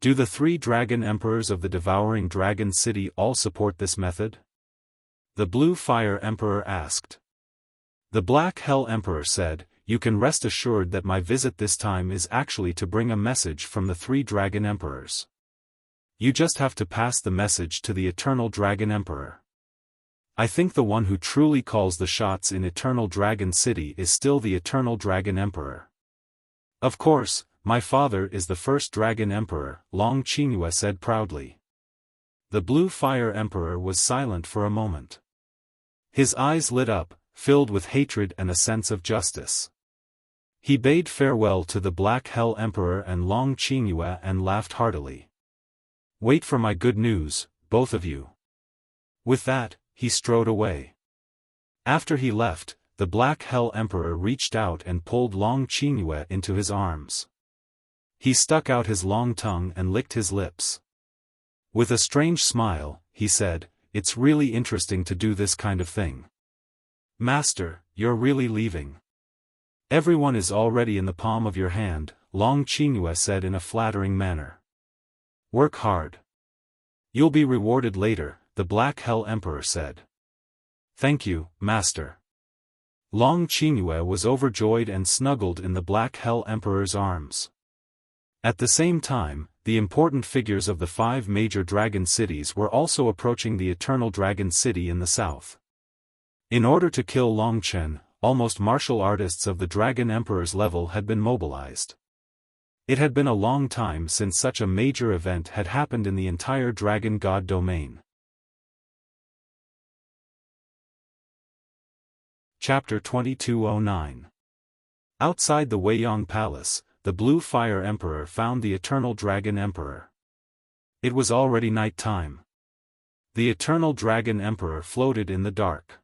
Do the 3 dragon emperors of the Devouring Dragon City all support this method? The Blue Fire Emperor asked. The Black Hell Emperor said, "You can rest assured that my visit this time is actually to bring a message from the 3 dragon emperors. You just have to pass the message to the Eternal Dragon Emperor. I think the one who truly calls the shots in Eternal Dragon City is still the Eternal Dragon Emperor." "Of course, my father is the first Dragon Emperor," Long Qingyue said proudly. The Blue Fire Emperor was silent for a moment. His eyes lit up, filled with hatred and a sense of justice. He bade farewell to the Black Hell Emperor and Long Qingyue and laughed heartily. "Wait for my good news, both of you." With that, he strode away. After he left, the Black Hell Emperor reached out and pulled Long Qingyue into his arms. He stuck out his long tongue and licked his lips. With a strange smile, he said, "It's really interesting to do this kind of thing." "Master, you're really leaving. Everyone is already in the palm of your hand," Long Qingyue said in a flattering manner. "Work hard. You'll be rewarded later," the Black Hell Emperor said. "Thank you, Master." Long Qingyue was overjoyed and snuggled in the Black Hell Emperor's arms. At the same time, the important figures of the 5 major dragon cities were also approaching the Eternal Dragon City in the south. In order to kill Long Chen, almost martial artists of the Dragon Emperor's level had been mobilized. It had been a long time since such a major event had happened in the entire Dragon God domain. Chapter 2209. Outside the Weiyang Palace, the Blue Fire Emperor found the Eternal Dragon Emperor. It was already night time. The Eternal Dragon Emperor floated in the dark.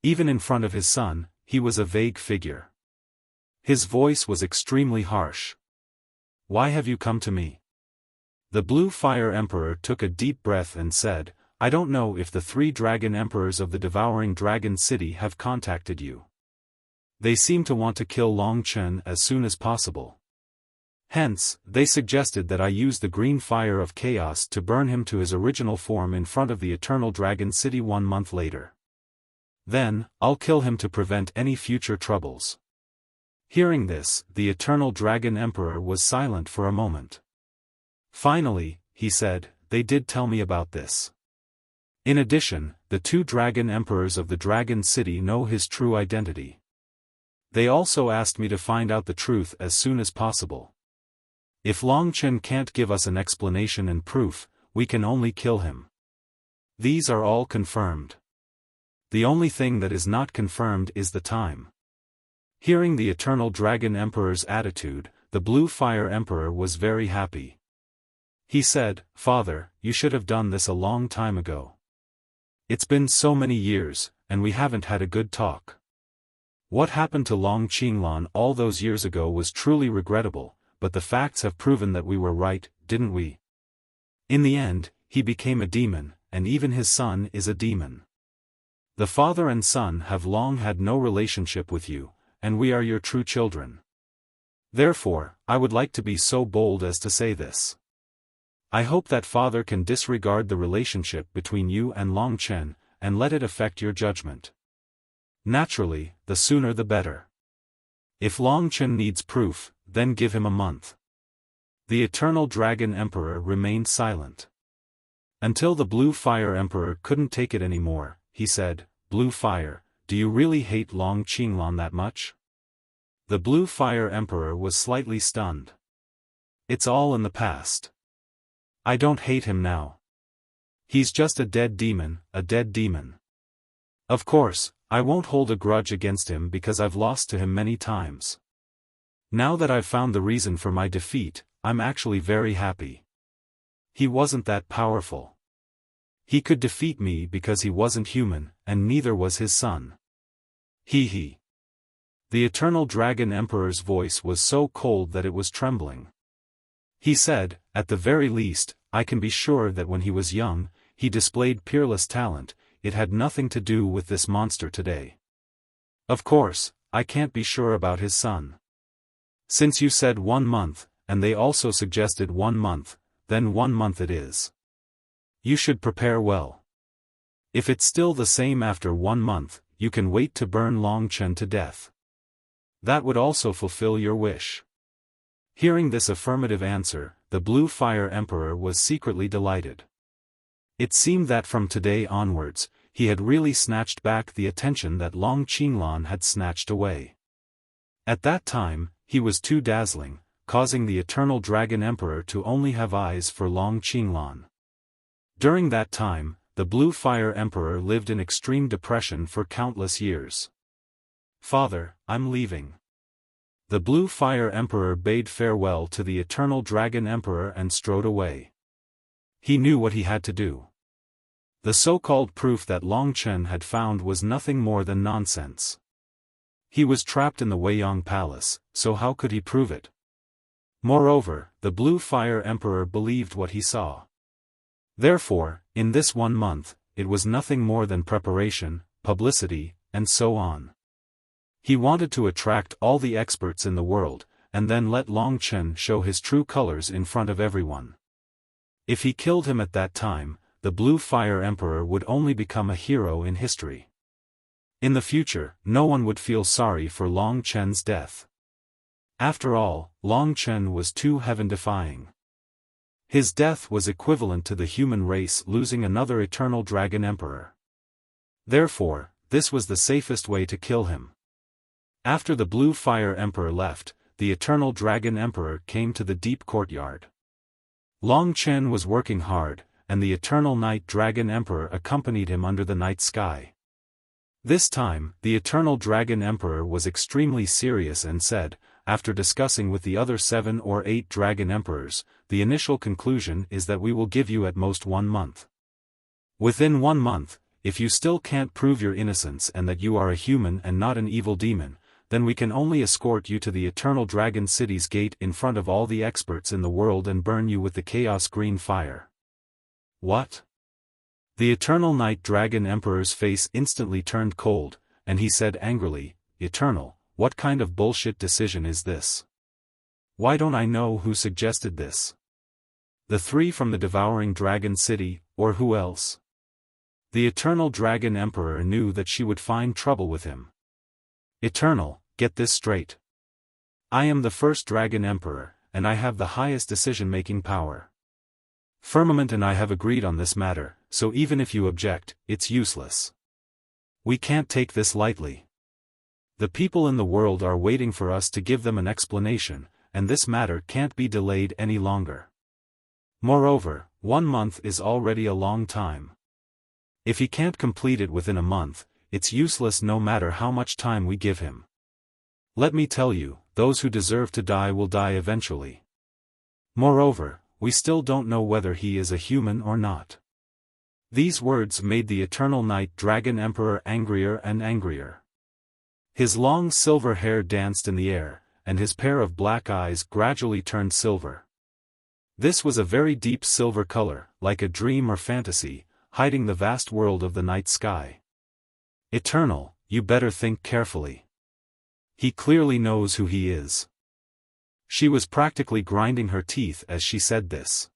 Even in front of his son, he was a vague figure. His voice was extremely harsh. "Why have you come to me?" The Blue Fire Emperor took a deep breath and said, "I don't know if the 3 dragon emperors of the Devouring Dragon City have contacted you. They seem to want to kill Long Chen as soon as possible. Hence, they suggested that I use the green fire of chaos to burn him to his original form in front of the Eternal Dragon City 1 month later. Then, I'll kill him to prevent any future troubles." Hearing this, the Eternal Dragon Emperor was silent for a moment. Finally, he said, "They did tell me about this. In addition, the 2 dragon emperors of the Dragon City know his true identity. They also asked me to find out the truth as soon as possible. If Long Chen can't give us an explanation and proof, we can only kill him. These are all confirmed. The only thing that is not confirmed is the time." Hearing the Eternal Dragon Emperor's attitude, the Blue Fire Emperor was very happy. He said, "Father, you should have done this a long time ago. It's been so many years, and we haven't had a good talk. What happened to Long Qinglan all those years ago was truly regrettable, but the facts have proven that we were right, didn't we? In the end, he became a demon, and even his son is a demon. The father and son have long had no relationship with you, and we are your true children. Therefore, I would like to be so bold as to say this. I hope that father can disregard the relationship between you and Long Chen, and let it affect your judgment. Naturally, the sooner the better. If Long Chen needs proof, then give him a month. The Eternal Dragon Emperor remained silent. Until the Blue Fire Emperor couldn't take it anymore, he said, "Blue Fire, do you really hate Long Qinglan that much?" The Blue Fire Emperor was slightly stunned. "It's all in the past. I don't hate him now. He's just a dead demon, a dead demon. Of course, I won't hold a grudge against him because I've lost to him many times. Now that I've found the reason for my defeat, I'm actually very happy. He wasn't that powerful. He could defeat me because he wasn't human, and neither was his son. He. The Eternal Dragon Emperor's voice was so cold that it was trembling. He said, "At the very least, I can be sure that when he was young, he displayed peerless talent. It had nothing to do with this monster today. Of course, I can't be sure about his son. Since you said 1 month, and they also suggested 1 month, then 1 month it is. You should prepare well. If it's still the same after 1 month, you can wait to burn Long Chen to death. That would also fulfill your wish." Hearing this affirmative answer, the Blue Fire Emperor was secretly delighted. It seemed that from today onwards, he had really snatched back the attention that Long Qinglan had snatched away. At that time, he was too dazzling, causing the Eternal Dragon Emperor to only have eyes for Long Qinglan. During that time, the Blue Fire Emperor lived in extreme depression for countless years. "Father, I'm leaving." The Blue Fire Emperor bade farewell to the Eternal Dragon Emperor and strode away. He knew what he had to do. The so-called proof that Long Chen had found was nothing more than nonsense. He was trapped in the Weiyang Palace, so how could he prove it? Moreover, the Blue Fire Emperor believed what he saw. Therefore, in this 1 month, it was nothing more than preparation, publicity, and so on. He wanted to attract all the experts in the world, and then let Long Chen show his true colors in front of everyone. If he killed him at that time, the Blue Fire Emperor would only become a hero in history. In the future, no one would feel sorry for Long Chen's death. After all, Long Chen was too heaven-defying. His death was equivalent to the human race losing another Eternal Dragon Emperor. Therefore, this was the safest way to kill him. After the Blue Fire Emperor left, the Eternal Dragon Emperor came to the deep courtyard. Long Chen was working hard, and the Eternal Night Dragon Emperor accompanied him under the night sky. This time, the Eternal Dragon Emperor was extremely serious and said, after discussing with the other 7 or 8 Dragon Emperors, "The initial conclusion is that we will give you at most 1 month. Within 1 month, if you still can't prove your innocence and that you are a human and not an evil demon, then we can only escort you to the Eternal Dragon City's gate in front of all the experts in the world and burn you with the Chaos Green Fire." What? The Eternal Night Dragon Emperor's face instantly turned cold, and he said angrily, "Eternal, what kind of bullshit decision is this? Why don't I know who suggested this? The 3 from the Devouring Dragon City, or who else?" The Eternal Dragon Emperor knew that she would find trouble with him. "Eternal, get this straight. I am the first Dragon Emperor, and I have the highest decision-making power. Firmament and I have agreed on this matter, so even if you object, it's useless. We can't take this lightly. The people in the world are waiting for us to give them an explanation, and this matter can't be delayed any longer. Moreover, 1 month is already a long time. If he can't complete it within a month, it's useless no matter how much time we give him. Let me tell you, those who deserve to die will die eventually. Moreover, we still don't know whether he is a human or not." These words made the Eternal Night Dragon Emperor angrier and angrier. His long silver hair danced in the air, and his pair of black eyes gradually turned silver. This was a very deep silver color, like a dream or fantasy, hiding the vast world of the night sky. "Eternal, you better think carefully. He clearly knows who he is." She was practically grinding her teeth as she said this.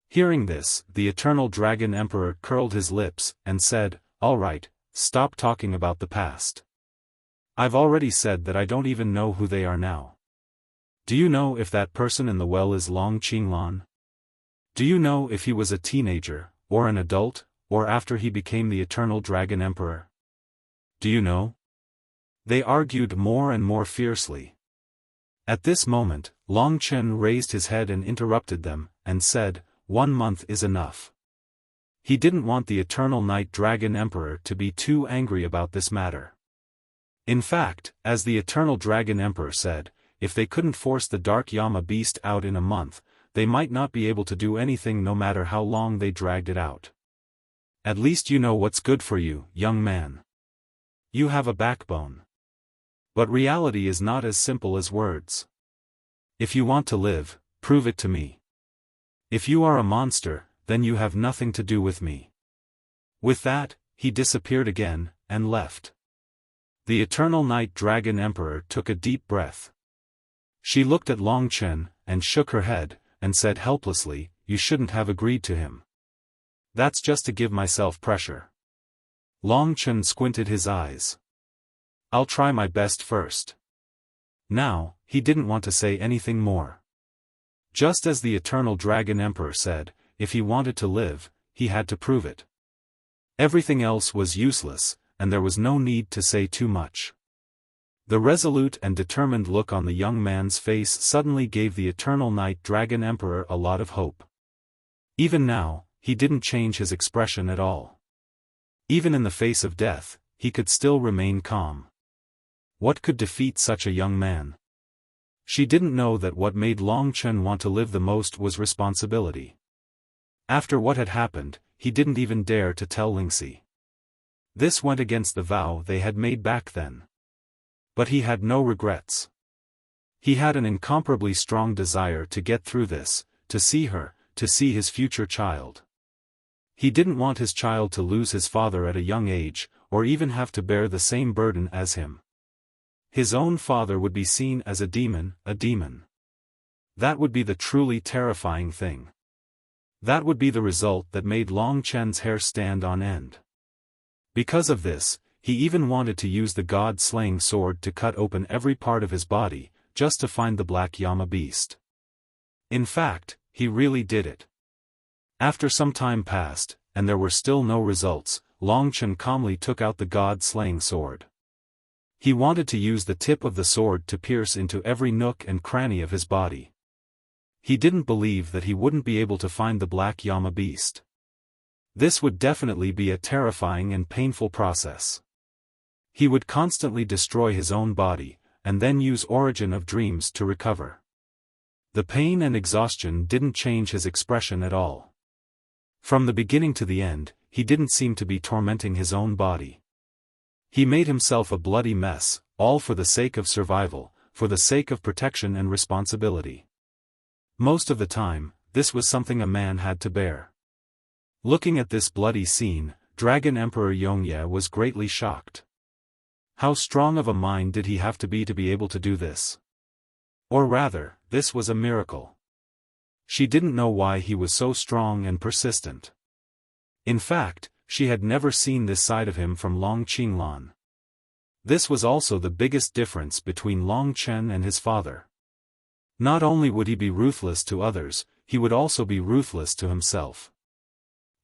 Hearing this, the Eternal Dragon Emperor curled his lips and said, "All right, stop talking about the past. I've already said that I don't even know who they are now. Do you know if that person in the well is Long Qinglan? Do you know if he was a teenager, or an adult, or after he became the Eternal Dragon Emperor? Do you know? They argued more and more fiercely. At this moment, Long Chen raised his head and interrupted them, and said, 1 month is enough. He didn't want the Eternal Night Dragon Emperor to be too angry about this matter. In fact, as the Eternal Dragon Emperor said, if they couldn't force the Dark Yama beast out in a month, they might not be able to do anything no matter how long they dragged it out. At least you know what's good for you, young man. You have a backbone. But reality is not as simple as words. If you want to live, prove it to me. If you are a monster, then you have nothing to do with me. With that, he disappeared again, and left. The Eternal Night Dragon Emperor took a deep breath. She looked at Long Chen, and shook her head, and said helplessly, you shouldn't have agreed to him. That's just to give myself pressure. Long Chen squinted his eyes. I'll try my best first. Now, he didn't want to say anything more. Just as the Eternal Dragon Emperor said, if he wanted to live, he had to prove it. Everything else was useless, and there was no need to say too much. The resolute and determined look on the young man's face suddenly gave the Eternal Night Dragon Emperor a lot of hope. Even now, he didn't change his expression at all. Even in the face of death, he could still remain calm. What could defeat such a young man? She didn't know that what made Long Chen want to live the most was responsibility. After what had happened, he didn't even dare to tell Lingxi. This went against the vow they had made back then. But he had no regrets. He had an incomparably strong desire to get through this, to see her, to see his future child. He didn't want his child to lose his father at a young age, or even have to bear the same burden as him. His own father would be seen as a demon. That would be the truly terrifying thing. That would be the result that made Long Chen's hair stand on end. Because of this, he even wanted to use the god-slaying sword to cut open every part of his body, just to find the Black Yama beast. In fact, he really did it. After some time passed, and there were still no results, Long Chen calmly took out the god-slaying sword. He wanted to use the tip of the sword to pierce into every nook and cranny of his body. He didn't believe that he wouldn't be able to find the Black Yama beast. This would definitely be a terrifying and painful process. He would constantly destroy his own body, and then use Origin of Dreams to recover. The pain and exhaustion didn't change his expression at all. From the beginning to the end, he didn't seem to be tormenting his own body. He made himself a bloody mess, all for the sake of survival, for the sake of protection and responsibility. Most of the time, this was something a man had to bear. Looking at this bloody scene, Dragon Emperor Yongye was greatly shocked. How strong of a mind did he have to be able to do this? Or rather, this was a miracle. She didn't know why he was so strong and persistent. In fact, she had never seen this side of him from Long Qinglan. This was also the biggest difference between Long Chen and his father. Not only would he be ruthless to others, he would also be ruthless to himself.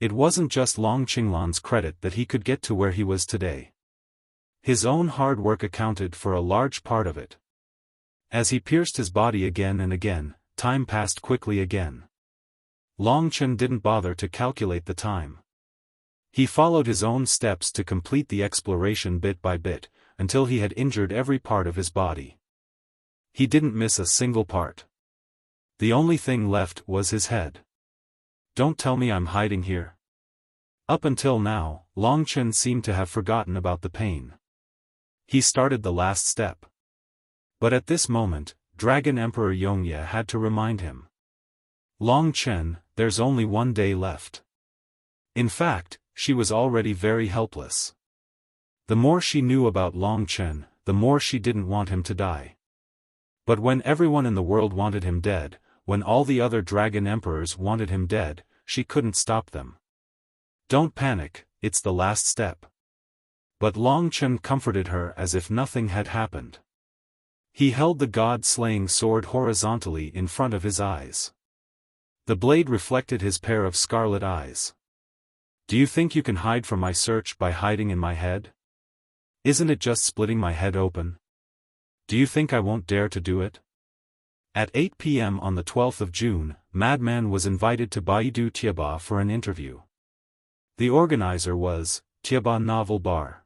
It wasn't just Long Qinglan's credit that he could get to where he was today. His own hard work accounted for a large part of it. As he pierced his body again and again, time passed quickly again. Long Chen didn't bother to calculate the time. He followed his own steps to complete the exploration bit by bit, until he had injured every part of his body. He didn't miss a single part. The only thing left was his head. Don't tell me I'm hiding here. Up until now, Long Chen seemed to have forgotten about the pain. He started the last step. But at this moment, Dragon Emperor Yongye had to remind him. Long Chen, there's only 1 day left. In fact, she was already very helpless. The more she knew about Long Chen, the more she didn't want him to die. But when everyone in the world wanted him dead, when all the other dragon emperors wanted him dead, she couldn't stop them. Don't panic, it's the last step. But Long Chen comforted her as if nothing had happened. He held the god-slaying sword horizontally in front of his eyes. The blade reflected his pair of scarlet eyes. "Do you think you can hide from my search by hiding in my head? Isn't it just splitting my head open? Do you think I won't dare to do it?" At 8 p.m. on the 12th of June, Madman was invited to Baidu Tieba for an interview. The organizer was Tieba Novel Bar.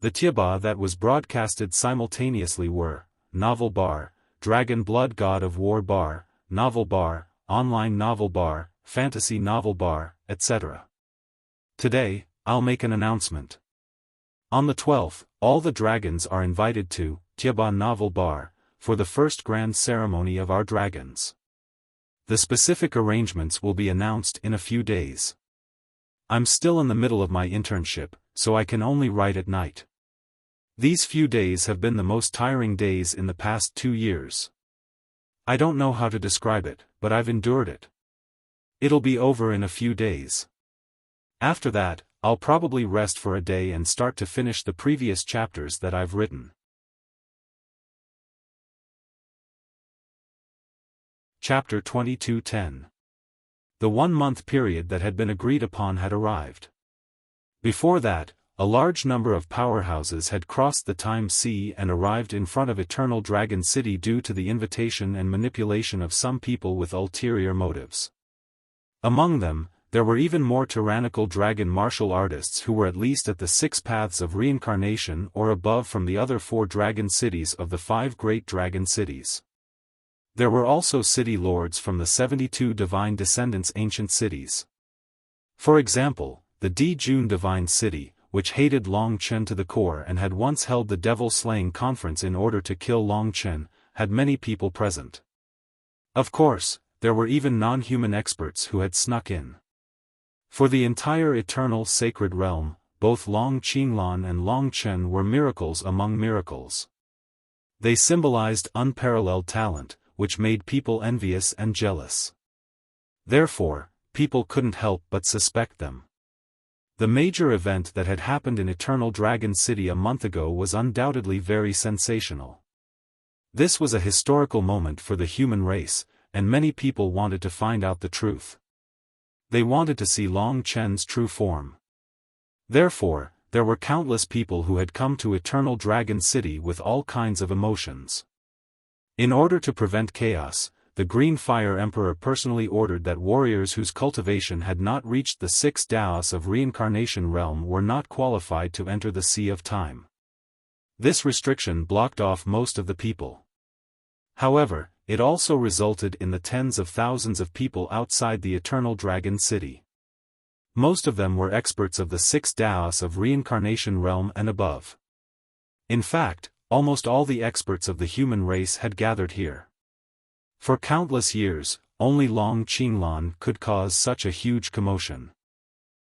The Tieba that was broadcasted simultaneously were Novel Bar, Dragon Blood God of War Bar, Novel Bar, Online Novel Bar, Fantasy Novel Bar, etc. Today, I'll make an announcement. On the 12th, all the dragons are invited to Tieba Novel Bar for the first grand ceremony of our dragons. The specific arrangements will be announced in a few days. I'm still in the middle of my internship, so I can only write at night. These few days have been the most tiring days in the past 2 years. I don't know how to describe it, but I've endured it. It'll be over in a few days. After that, I'll probably rest for a day and start to finish the previous chapters that I've written. Chapter 22:10. The 1-month period that had been agreed upon had arrived. Before that, a large number of powerhouses had crossed the time sea and arrived in front of Eternal Dragon City due to the invitation and manipulation of some people with ulterior motives. Among them, there were even more tyrannical dragon martial artists who were at least at the 6 paths of reincarnation or above from the other 4 dragon cities of the 5 great dragon cities. There were also city lords from the 72 divine descendants' ancient cities. For example, the Dijun divine city, which hated Long Chen to the core and had once held the devil-slaying conference in order to kill Long Chen, had many people present. Of course, there were even non-human experts who had snuck in. For the entire eternal sacred realm, both Long Qinglan and Long Chen were miracles among miracles. They symbolized unparalleled talent, which made people envious and jealous. Therefore, people couldn't help but suspect them. The major event that had happened in Eternal Dragon City a month ago was undoubtedly very sensational. This was a historical moment for the human race, and many people wanted to find out the truth. They wanted to see Long Chen's true form. Therefore, there were countless people who had come to Eternal Dragon City with all kinds of emotions. In order to prevent chaos, the Green Fire Emperor personally ordered that warriors whose cultivation had not reached the 6 Daos of Reincarnation Realm were not qualified to enter the Sea of Time. This restriction blocked off most of the people. However, it also resulted in the tens of thousands of people outside the Eternal Dragon City. Most of them were experts of the 6 Daos of Reincarnation Realm and above. In fact, almost all the experts of the human race had gathered here. For countless years, only Long Qinglan could cause such a huge commotion.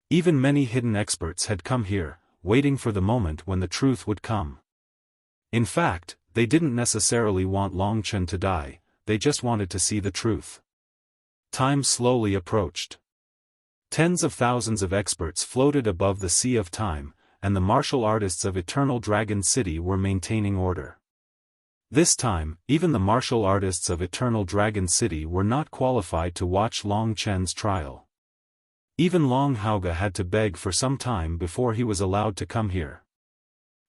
Even many hidden experts had come here, waiting for the moment when the truth would come. In fact, they didn't necessarily want Long Chen to die, they just wanted to see the truth. Time slowly approached. Tens of thousands of experts floated above the Sea of Time, and the martial artists of Eternal Dragon City were maintaining order. This time, even the martial artists of Eternal Dragon City were not qualified to watch Long Chen's trial. Even Long Haoge had to beg for some time before he was allowed to come here.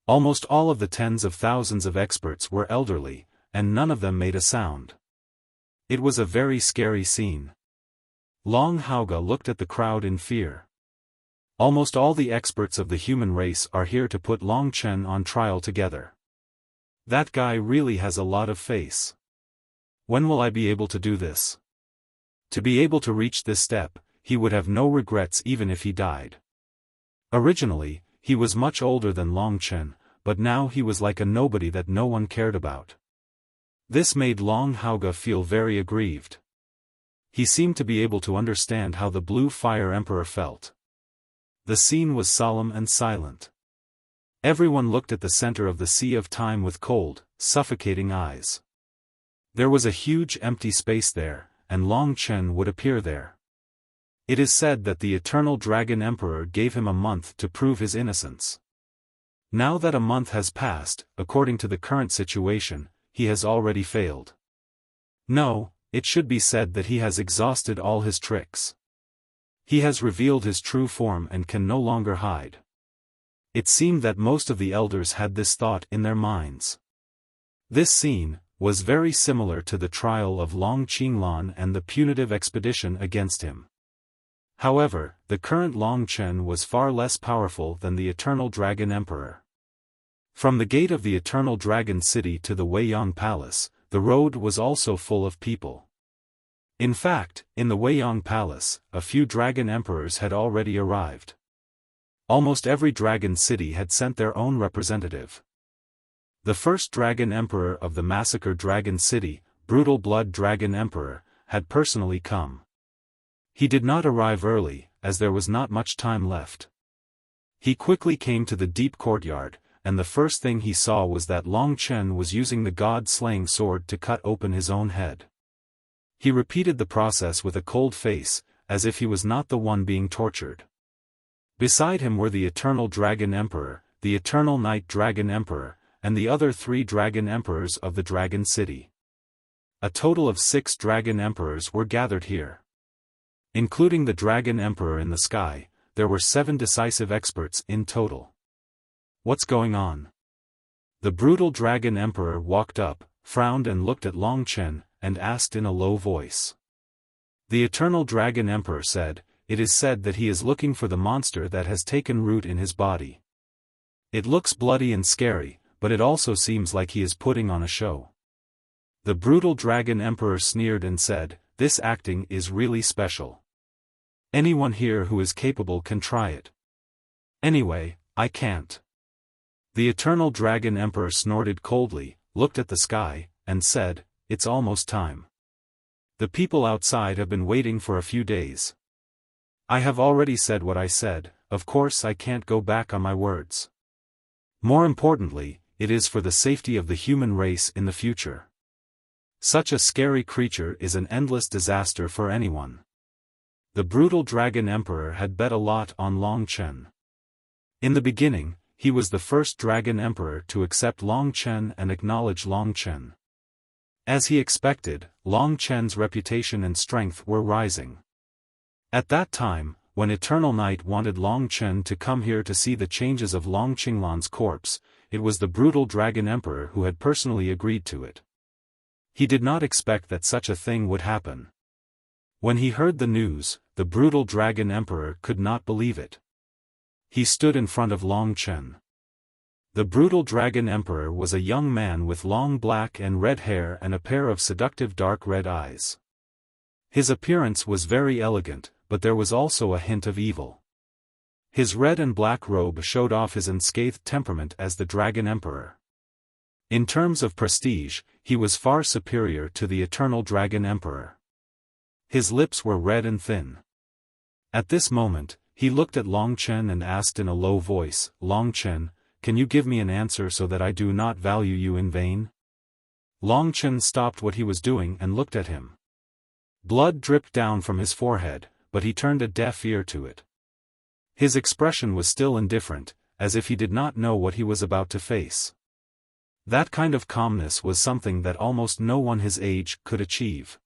Almost all of the tens of thousands of experts were elderly, and none of them made a sound. It was a very scary scene. Long Haoge looked at the crowd in fear. Almost all the experts of the human race are here to put Long Chen on trial together. That guy really has a lot of face. When will I be able to do this? To be able to reach this step, he would have no regrets even if he died. Originally, he was much older than Long Chen, but now he was like a nobody that no one cared about. This made Long Haoge feel very aggrieved. He seemed to be able to understand how the Blue Fire Emperor felt. The scene was solemn and silent. Everyone looked at the center of the Sea of Time with cold, suffocating eyes. There was a huge empty space there, and Long Chen would appear there. It is said that the Eternal Dragon Emperor gave him a month to prove his innocence. Now that a month has passed, according to the current situation, he has already failed. No, it should be said that he has exhausted all his tricks. He has revealed his true form and can no longer hide. It seemed that most of the elders had this thought in their minds. This scene was very similar to the trial of Long Qinglan and the punitive expedition against him. However, the current Long Chen was far less powerful than the Eternal Dragon Emperor. From the gate of the Eternal Dragon City to the Weiyang Palace, the road was also full of people. In fact, in the Weiyang Palace, a few dragon emperors had already arrived. Almost every dragon city had sent their own representative. The first dragon emperor of the massacred dragon city, Brutal Blood Dragon Emperor, had personally come. He did not arrive early, as there was not much time left. He quickly came to the deep courtyard, and the first thing he saw was that Long Chen was using the god-slaying sword to cut open his own head. He repeated the process with a cold face, as if he was not the one being tortured. Beside him were the Eternal Dragon Emperor, the Eternal Night Dragon Emperor, and the other 3 dragon emperors of the Dragon City. A total of 6 dragon emperors were gathered here. Including the Dragon Emperor in the sky, there were 7 decisive experts in total. What's going on? The Brutal Dragon Emperor walked up, frowned and looked at Long Chen, and asked in a low voice. The Eternal Dragon Emperor said, "It is said that he is looking for the monster that has taken root in his body. It looks bloody and scary, but it also seems like he is putting on a show." The Brutal Dragon Emperor sneered and said, "This acting is really special. Anyone here who is capable can try it. Anyway, I can't." The Eternal Dragon Emperor snorted coldly, looked at the sky, and said, "It's almost time. The people outside have been waiting for a few days. I have already said what I said, of course I can't go back on my words. More importantly, it is for the safety of the human race in the future. Such a scary creature is an endless disaster for anyone." The Brutal Dragon Emperor had bet a lot on Long Chen. In the beginning, he was the first Dragon Emperor to accept Long Chen and acknowledge Long Chen. As he expected, Long Chen's reputation and strength were rising. At that time, when Eternal Night wanted Long Chen to come here to see the changes of Long Qinglan's corpse, it was the Brutal Dragon Emperor who had personally agreed to it. He did not expect that such a thing would happen. When he heard the news, the Brutal Dragon Emperor could not believe it. He stood in front of Long Chen. The Brutal Dragon Emperor was a young man with long black and red hair and a pair of seductive dark red eyes. His appearance was very elegant, but there was also a hint of evil. His red and black robe showed off his unscathed temperament as the Dragon Emperor. In terms of prestige, he was far superior to the Eternal Dragon Emperor. His lips were red and thin. At this moment, he looked at Long Chen and asked in a low voice, "Long Chen, can you give me an answer so that I do not value you in vain?" Long Chen stopped what he was doing and looked at him. Blood dripped down from his forehead, but he turned a deaf ear to it. His expression was still indifferent, as if he did not know what he was about to face. That kind of calmness was something that almost no one his age could achieve.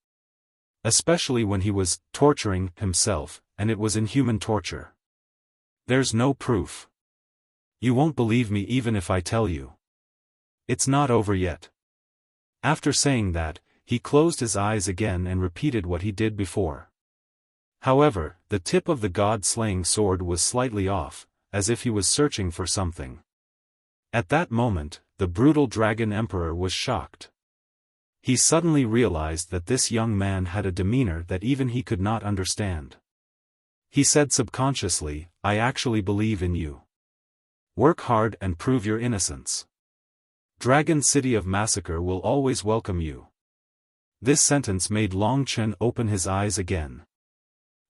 Especially when he was torturing himself, and it was inhuman torture. "There's no proof. You won't believe me even if I tell you. It's not over yet." After saying that, he closed his eyes again and repeated what he did before. However, the tip of the god-slaying sword was slightly off, as if he was searching for something. At that moment, the Brutal Dragon Emperor was shocked. He suddenly realized that this young man had a demeanor that even he could not understand. He said subconsciously, "I actually believe in you. Work hard and prove your innocence. Dragon City of Massacre will always welcome you." This sentence made Long Chen open his eyes again.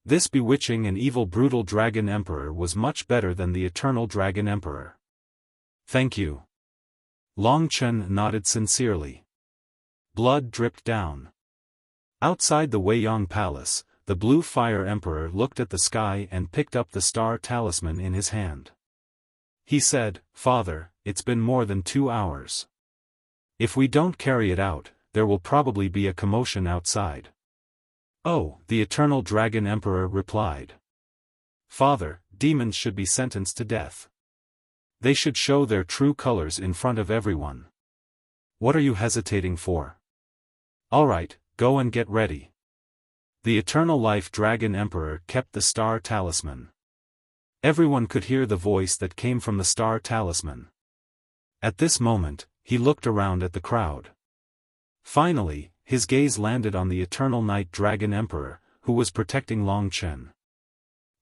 This bewitching and evil Brutal Dragon Emperor was much better than the Eternal Dragon Emperor. "Thank you." Long Chen nodded sincerely. Blood dripped down. Outside the Weiyang Palace, the Blue Fire Emperor looked at the sky and picked up the star talisman in his hand. He said, "Father, it's been more than 2 hours. If we don't carry it out, there will probably be a commotion outside." "Oh," the Eternal Dragon Emperor replied. "Father, demons should be sentenced to death. They should show their true colors in front of everyone. What are you hesitating for? Alright, go and get ready." The Eternal Life Dragon Emperor kept the star talisman. Everyone could hear the voice that came from the star talisman. At this moment, he looked around at the crowd. Finally, his gaze landed on the Eternal Night Dragon Emperor, who was protecting Long Chen.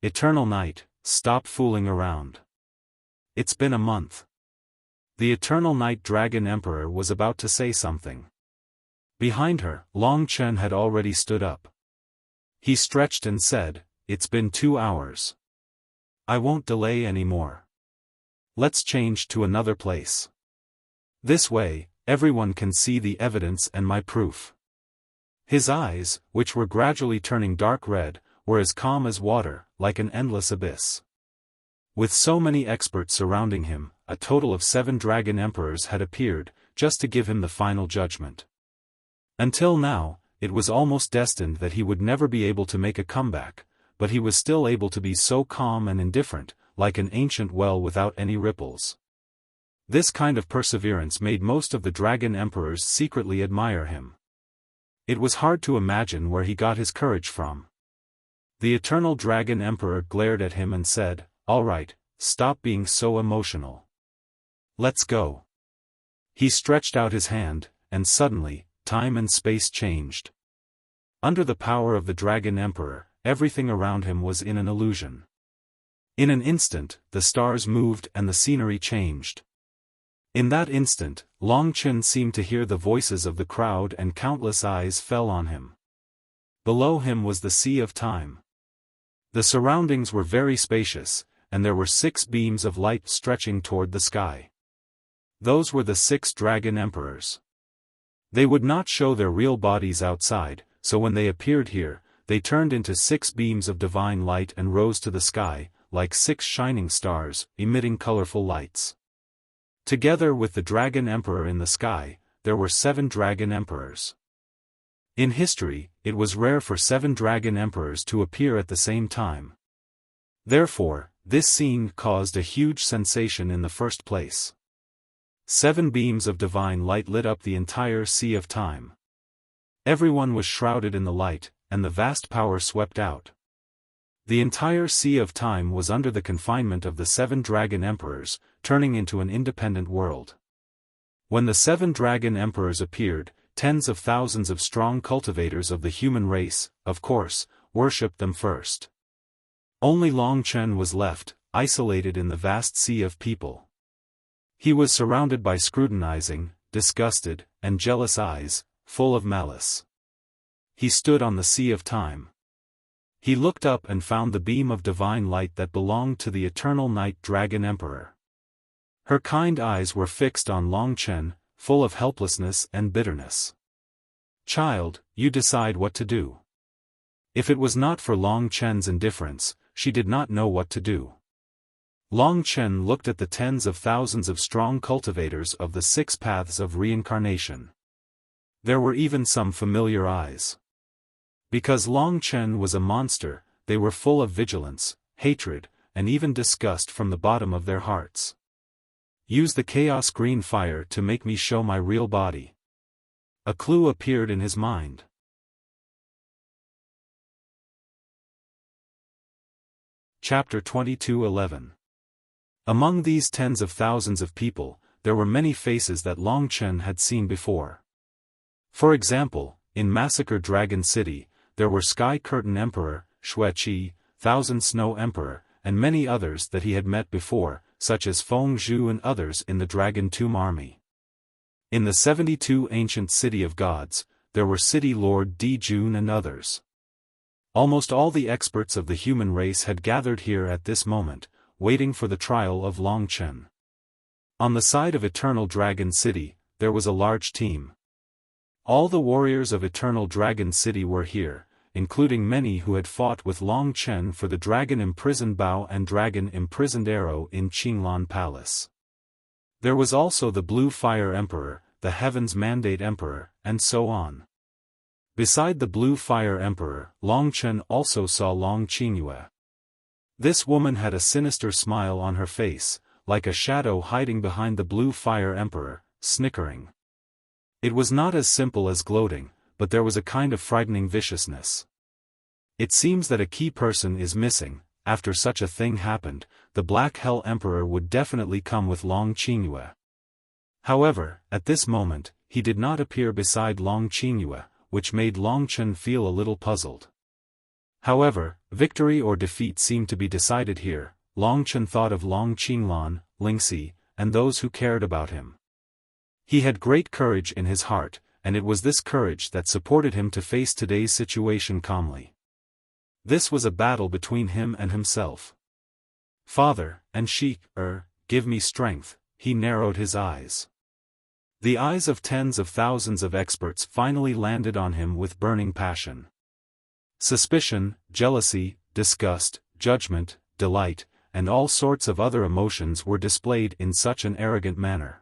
"Eternal Night, stop fooling around. It's been a month." The Eternal Night Dragon Emperor was about to say something. Behind her, Long Chen had already stood up. He stretched and said, "It's been 2 hours. I won't delay anymore. Let's change to another place. This way, everyone can see the evidence and my proof." His eyes, which were gradually turning dark red, were as calm as water, like an endless abyss. With so many experts surrounding him, a total of 7 Dragon Emperors had appeared, just to give him the final judgment. Until now, it was almost destined that he would never be able to make a comeback, but he was still able to be so calm and indifferent, like an ancient well without any ripples. This kind of perseverance made most of the Dragon Emperors secretly admire him. It was hard to imagine where he got his courage from. The Eternal Dragon Emperor glared at him and said, "Alright, stop being so emotional. Let's go." He stretched out his hand, and suddenly, time and space changed. Under the power of the Dragon Emperor, everything around him was in an illusion. In an instant, the stars moved and the scenery changed. In that instant, Long Chen seemed to hear the voices of the crowd and countless eyes fell on him. Below him was the Sea of Time. The surroundings were very spacious, and there were 6 beams of light stretching toward the sky. Those were the 6 Dragon Emperors. They would not show their real bodies outside, so when they appeared here, they turned into 6 beams of divine light and rose to the sky, like 6 shining stars, emitting colorful lights. Together with the Dragon Emperor in the sky, there were 7 Dragon Emperors. In history, it was rare for 7 Dragon Emperors to appear at the same time. Therefore, this scene caused a huge sensation in the first place. 7 beams of divine light lit up the entire Sea of Time. Everyone was shrouded in the light, and the vast power swept out. The entire Sea of Time was under the confinement of the 7 Dragon Emperors, turning into an independent world. When the 7 Dragon Emperors appeared, tens of thousands of strong cultivators of the human race, of course, worshipped them first. Only Long Chen was left, isolated in the vast sea of people. He was surrounded by scrutinizing, disgusted, and jealous eyes, full of malice. He stood on the Sea of Time. He looked up and found the beam of divine light that belonged to the Eternal Night Dragon Emperor. Her kind eyes were fixed on Long Chen, full of helplessness and bitterness. "Child, you decide what to do." If it was not for Long Chen's indifference, she did not know what to do. Long Chen looked at the tens of thousands of strong cultivators of the 6 paths of reincarnation. There were even some familiar eyes. Because Long Chen was a monster, they were full of vigilance, hatred, and even disgust from the bottom of their hearts. "Use the chaos green fire to make me show my real body." A clue appeared in his mind. Chapter 22:11. Among these tens of thousands of people, there were many faces that Long Chen had seen before. For example, in Massacre Dragon City, there were Sky Curtain Emperor, Xueqi, Thousand Snow Emperor, and many others that he had met before, such as Feng Zhu and others in the Dragon Tomb Army. In the 72 Ancient City of Gods, there were City Lord Di Jun and others. Almost all the experts of the human race had gathered here at this moment, waiting for the trial of Long Chen. On the side of Eternal Dragon City, there was a large team. All the warriors of Eternal Dragon City were here, including many who had fought with Long Chen for the dragon-imprisoned bow and dragon-imprisoned arrow in Qinglan Palace. There was also the Blue Fire Emperor, the Heaven's Mandate Emperor, and so on. Beside the Blue Fire Emperor, Long Chen also saw Long Qingyue. This woman had a sinister smile on her face, like a shadow hiding behind the Blue Fire Emperor, snickering. It was not as simple as gloating, but there was a kind of frightening viciousness. It seems that a key person is missing. After such a thing happened, the Black Hell Emperor would definitely come with Long Qingyue. However, at this moment, he did not appear beside Long Qingyue, which made Long Chen feel a little puzzled. However, victory or defeat seemed to be decided here. Long Chen thought of Long Qinglan, Lingxi, and those who cared about him. He had great courage in his heart, and it was this courage that supported him to face today's situation calmly. This was a battle between him and himself. Father, and give me strength, he narrowed his eyes. The eyes of tens of thousands of experts finally landed on him with burning passion. Suspicion, jealousy, disgust, judgment, delight, and all sorts of other emotions were displayed in such an arrogant manner.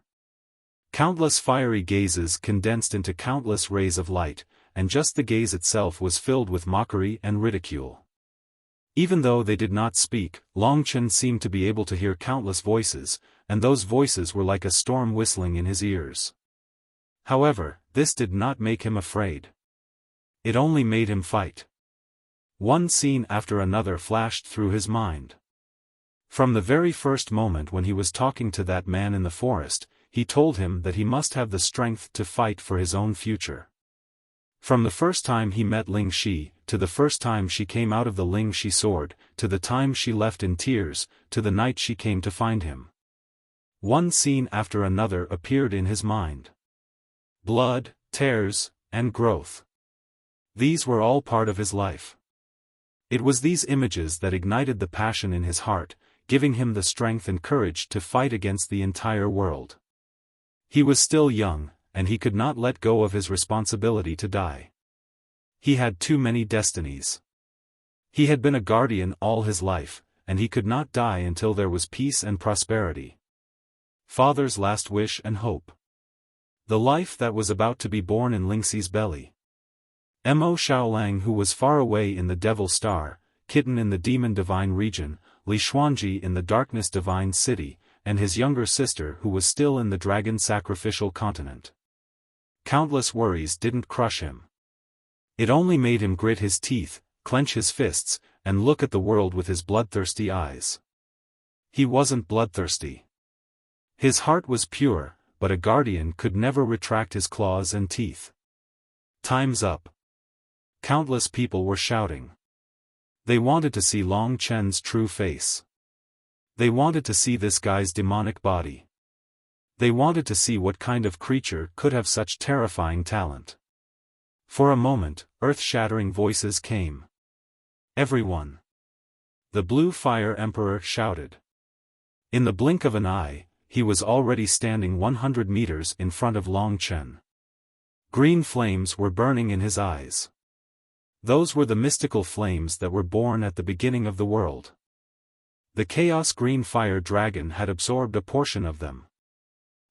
Countless fiery gazes condensed into countless rays of light, and just the gaze itself was filled with mockery and ridicule. Even though they did not speak, Long Chen seemed to be able to hear countless voices, and those voices were like a storm whistling in his ears. However, this did not make him afraid. It only made him fight. One scene after another flashed through his mind. From the very first moment when he was talking to that man in the forest, he told him that he must have the strength to fight for his own future. From the first time he met Ling Shi, to the first time she came out of the Ling Shi sword, to the time she left in tears, to the night she came to find him. One scene after another appeared in his mind. Blood, tears, and growth. These were all part of his life. It was these images that ignited the passion in his heart, giving him the strength and courage to fight against the entire world. He was still young, and he could not let go of his responsibility to die. He had too many destinies. He had been a guardian all his life, and he could not die until there was peace and prosperity. Father's last wish and hope. The life that was about to be born in Lingxi's belly. Mo Xiaolang, who was far away in the Devil Star, Kitten in the Demon Divine region, Li Xuanji in the Darkness Divine City, and his younger sister who was still in the Dragon Sacrificial Continent. Countless worries didn't crush him. It only made him grit his teeth, clench his fists, and look at the world with his bloodthirsty eyes. He wasn't bloodthirsty. His heart was pure, but a guardian could never retract his claws and teeth. Time's up. Countless people were shouting. They wanted to see Long Chen's true face. They wanted to see this guy's demonic body. They wanted to see what kind of creature could have such terrifying talent. For a moment, earth-shattering voices came. Everyone. The Blue Fire Emperor shouted. In the blink of an eye, he was already standing 100 meters in front of Long Chen. Green flames were burning in his eyes. Those were the mystical flames that were born at the beginning of the world. The Chaos Green Fire Dragon had absorbed a portion of them.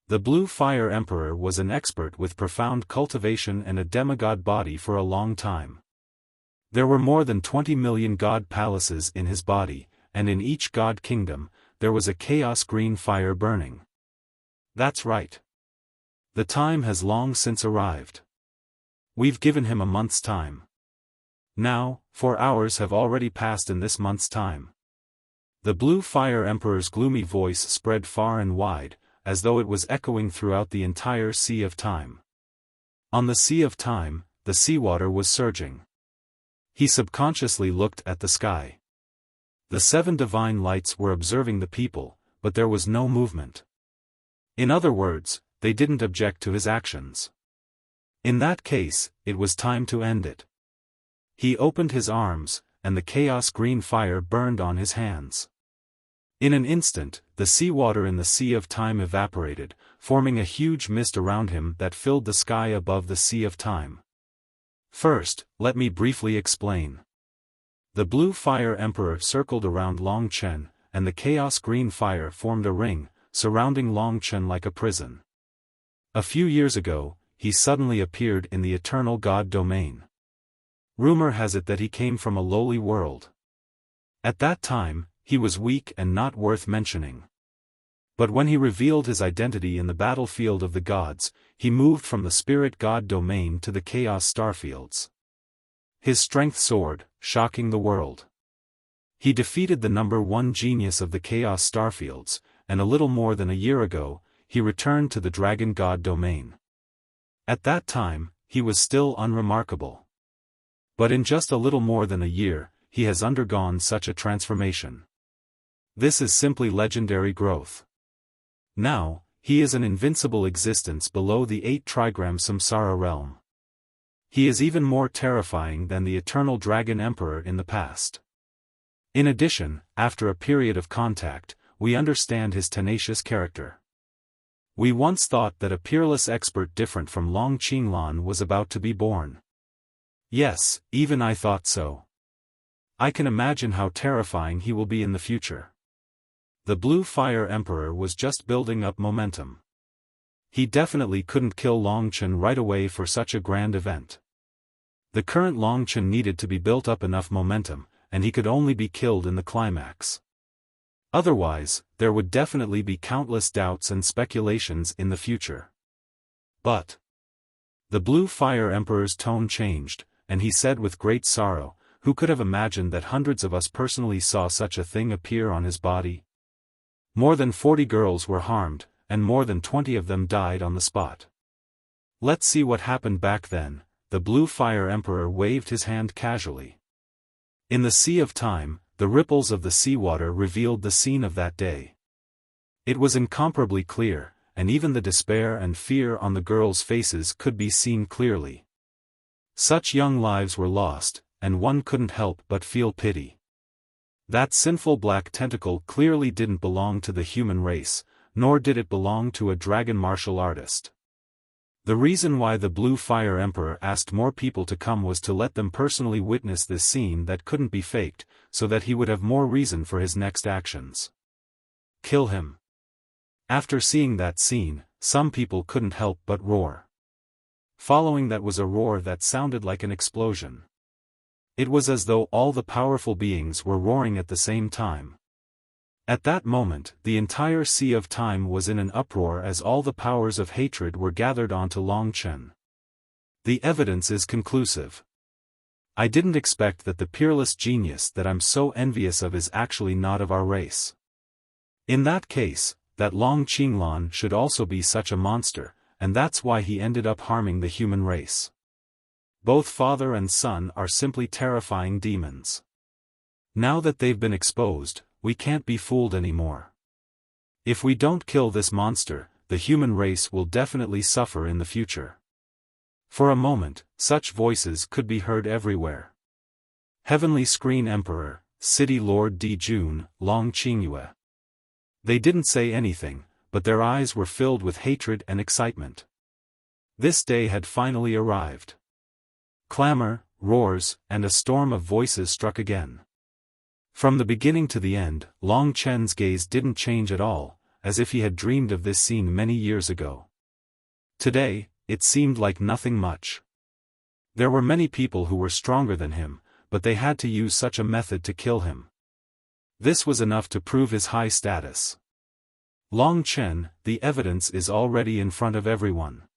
The Blue Fire Emperor was an expert with profound cultivation and a demigod body for a long time. There were more than 20 million god palaces in his body, and in each god kingdom, there was a chaos green fire burning. That's right. The time has long since arrived. We've given him a month's time. Now, 4 hours have already passed in this month's time. The Blue Fire Emperor's gloomy voice spread far and wide, as though it was echoing throughout the entire Sea of Time. On the Sea of Time, the seawater was surging. He subconsciously looked at the sky. The 7 divine lights were observing the people, but there was no movement. In other words, they didn't object to his actions. In that case, it was time to end it. He opened his arms, and the chaos green fire burned on his hands. In an instant, the seawater in the Sea of Time evaporated, forming a huge mist around him that filled the sky above the Sea of Time. First, let me briefly explain. The blue fire emperor circled around Long Chen, and the chaos green fire formed a ring, surrounding Long Chen like a prison. A few years ago, he suddenly appeared in the eternal god domain. Rumor has it that he came from a lowly world. At that time, he was weak and not worth mentioning. But when he revealed his identity in the battlefield of the gods, he moved from the spirit god domain to the chaos starfields. His strength soared, shocking the world. He defeated the number one genius of the chaos starfields, and a little more than a year ago, he returned to the dragon god domain. At that time, he was still unremarkable. But in just a little more than a year, he has undergone such a transformation. This is simply legendary growth. Now, he is an invincible existence below the 8 trigram samsara realm. He is even more terrifying than the eternal dragon emperor in the past. In addition, after a period of contact, we understand his tenacious character. We once thought that a peerless expert different from Long Qinglan was about to be born. Yes, even I thought so. I can imagine how terrifying he will be in the future. The Blue Fire Emperor was just building up momentum. He definitely couldn't kill Long Chen right away for such a grand event. The current Long Chen needed to be built up enough momentum, and he could only be killed in the climax. Otherwise, there would definitely be countless doubts and speculations in the future. But the Blue Fire Emperor's tone changed, and he said with great sorrow, "Who could have imagined that hundreds of us personally saw such a thing appear on his body? More than 40 girls were harmed, and more than 20 of them died on the spot. Let's see what happened back then." The Blue Fire Emperor waved his hand casually. In the Sea of Time, the ripples of the seawater revealed the scene of that day. It was incomparably clear, and even the despair and fear on the girls' faces could be seen clearly. Such young lives were lost, and one couldn't help but feel pity. That sinful black tentacle clearly didn't belong to the human race, nor did it belong to a dragon martial artist. The reason why the Blue Fire Emperor asked more people to come was to let them personally witness this scene that couldn't be faked, so that he would have more reason for his next actions. Kill him. After seeing that scene, some people couldn't help but roar. Following that was a roar that sounded like an explosion. It was as though all the powerful beings were roaring at the same time. At that moment, the entire Sea of Time was in an uproar as all the powers of hatred were gathered onto Long Chen. The evidence is conclusive. I didn't expect that the peerless genius that I'm so envious of is actually not of our race. In that case, that Long Qinglan should also be such a monster, and that's why he ended up harming the human race. Both father and son are simply terrifying demons. Now that they've been exposed, we can't be fooled anymore. If we don't kill this monster, the human race will definitely suffer in the future. For a moment, such voices could be heard everywhere. Heavenly Screen Emperor, City Lord Di Jun, Long Qingyue. They didn't say anything, but their eyes were filled with hatred and excitement. This day had finally arrived. Clamor, roars, and a storm of voices struck again. From the beginning to the end, Long Chen's gaze didn't change at all, as if he had dreamed of this scene many years ago. Today, it seemed like nothing much. There were many people who were stronger than him, but they had to use such a method to kill him. This was enough to prove his high status. Long Chen, the evidence is already in front of everyone.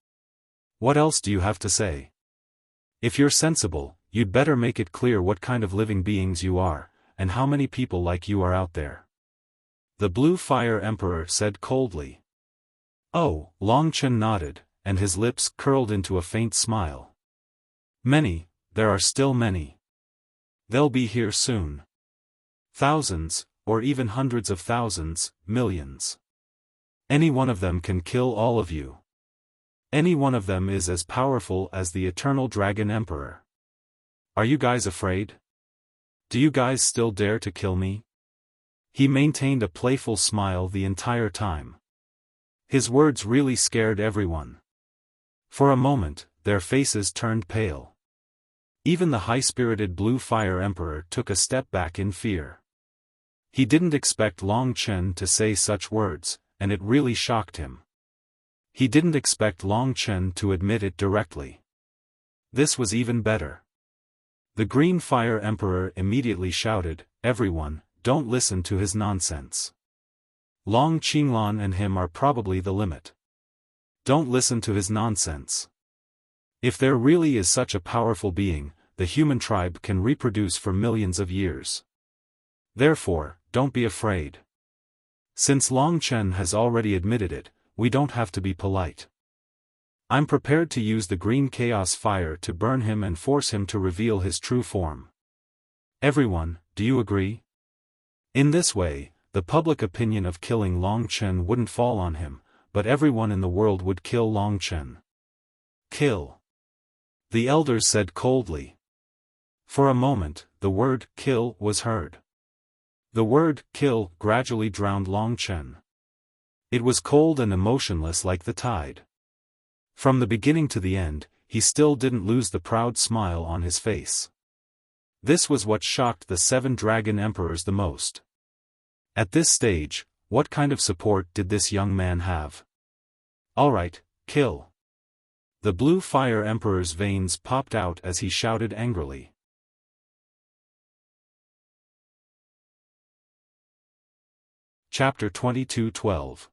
What else do you have to say? If you're sensible, you'd better make it clear what kind of living beings you are, and how many people like you are out there. The Blue Fire Emperor said coldly. Oh, Long Chen nodded, and his lips curled into a faint smile. Many, there are still many. They'll be here soon. Thousands, or even hundreds of thousands, millions. Any one of them can kill all of you. Any one of them is as powerful as the Eternal Dragon Emperor. Are you guys afraid? Do you guys still dare to kill me? He maintained a playful smile the entire time. His words really scared everyone. For a moment, their faces turned pale. Even the high-spirited Blue Fire Emperor took a step back in fear. He didn't expect Long Chen to say such words, and it really shocked him. He didn't expect Long Chen to admit it directly. This was even better. The Green Fire Emperor immediately shouted, "Everyone, don't listen to his nonsense. Long Qinglan and him are probably the limit. Don't listen to his nonsense. If there really is such a powerful being, the human tribe can reproduce for millions of years. Therefore, don't be afraid. Since Long Chen has already admitted it, we don't have to be polite. I'm prepared to use the green chaos fire to burn him and force him to reveal his true form. Everyone, do you agree?" In this way, the public opinion of killing Long Chen wouldn't fall on him, but everyone in the world would kill Long Chen. "Kill," the elders said coldly. For a moment, the word "kill" was heard. The word "kill" gradually drowned Long Chen. It was cold and emotionless like the tide. From the beginning to the end, he still didn't lose the proud smile on his face. This was what shocked the 7 Dragon Emperors the most. At this stage, what kind of support did this young man have? "Alright, kill." The Blue Fire Emperor's veins popped out as he shouted angrily. Chapter 22:12.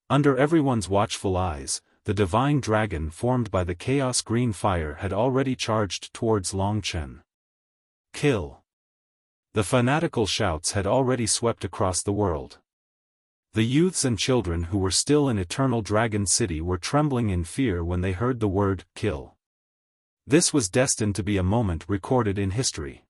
Under everyone's watchful eyes, the divine dragon formed by the chaos green fire had already charged towards Long Chen. "Kill." The fanatical shouts had already swept across the world. The youths and children who were still in Eternal Dragon City were trembling in fear when they heard the word "kill." This was destined to be a moment recorded in history.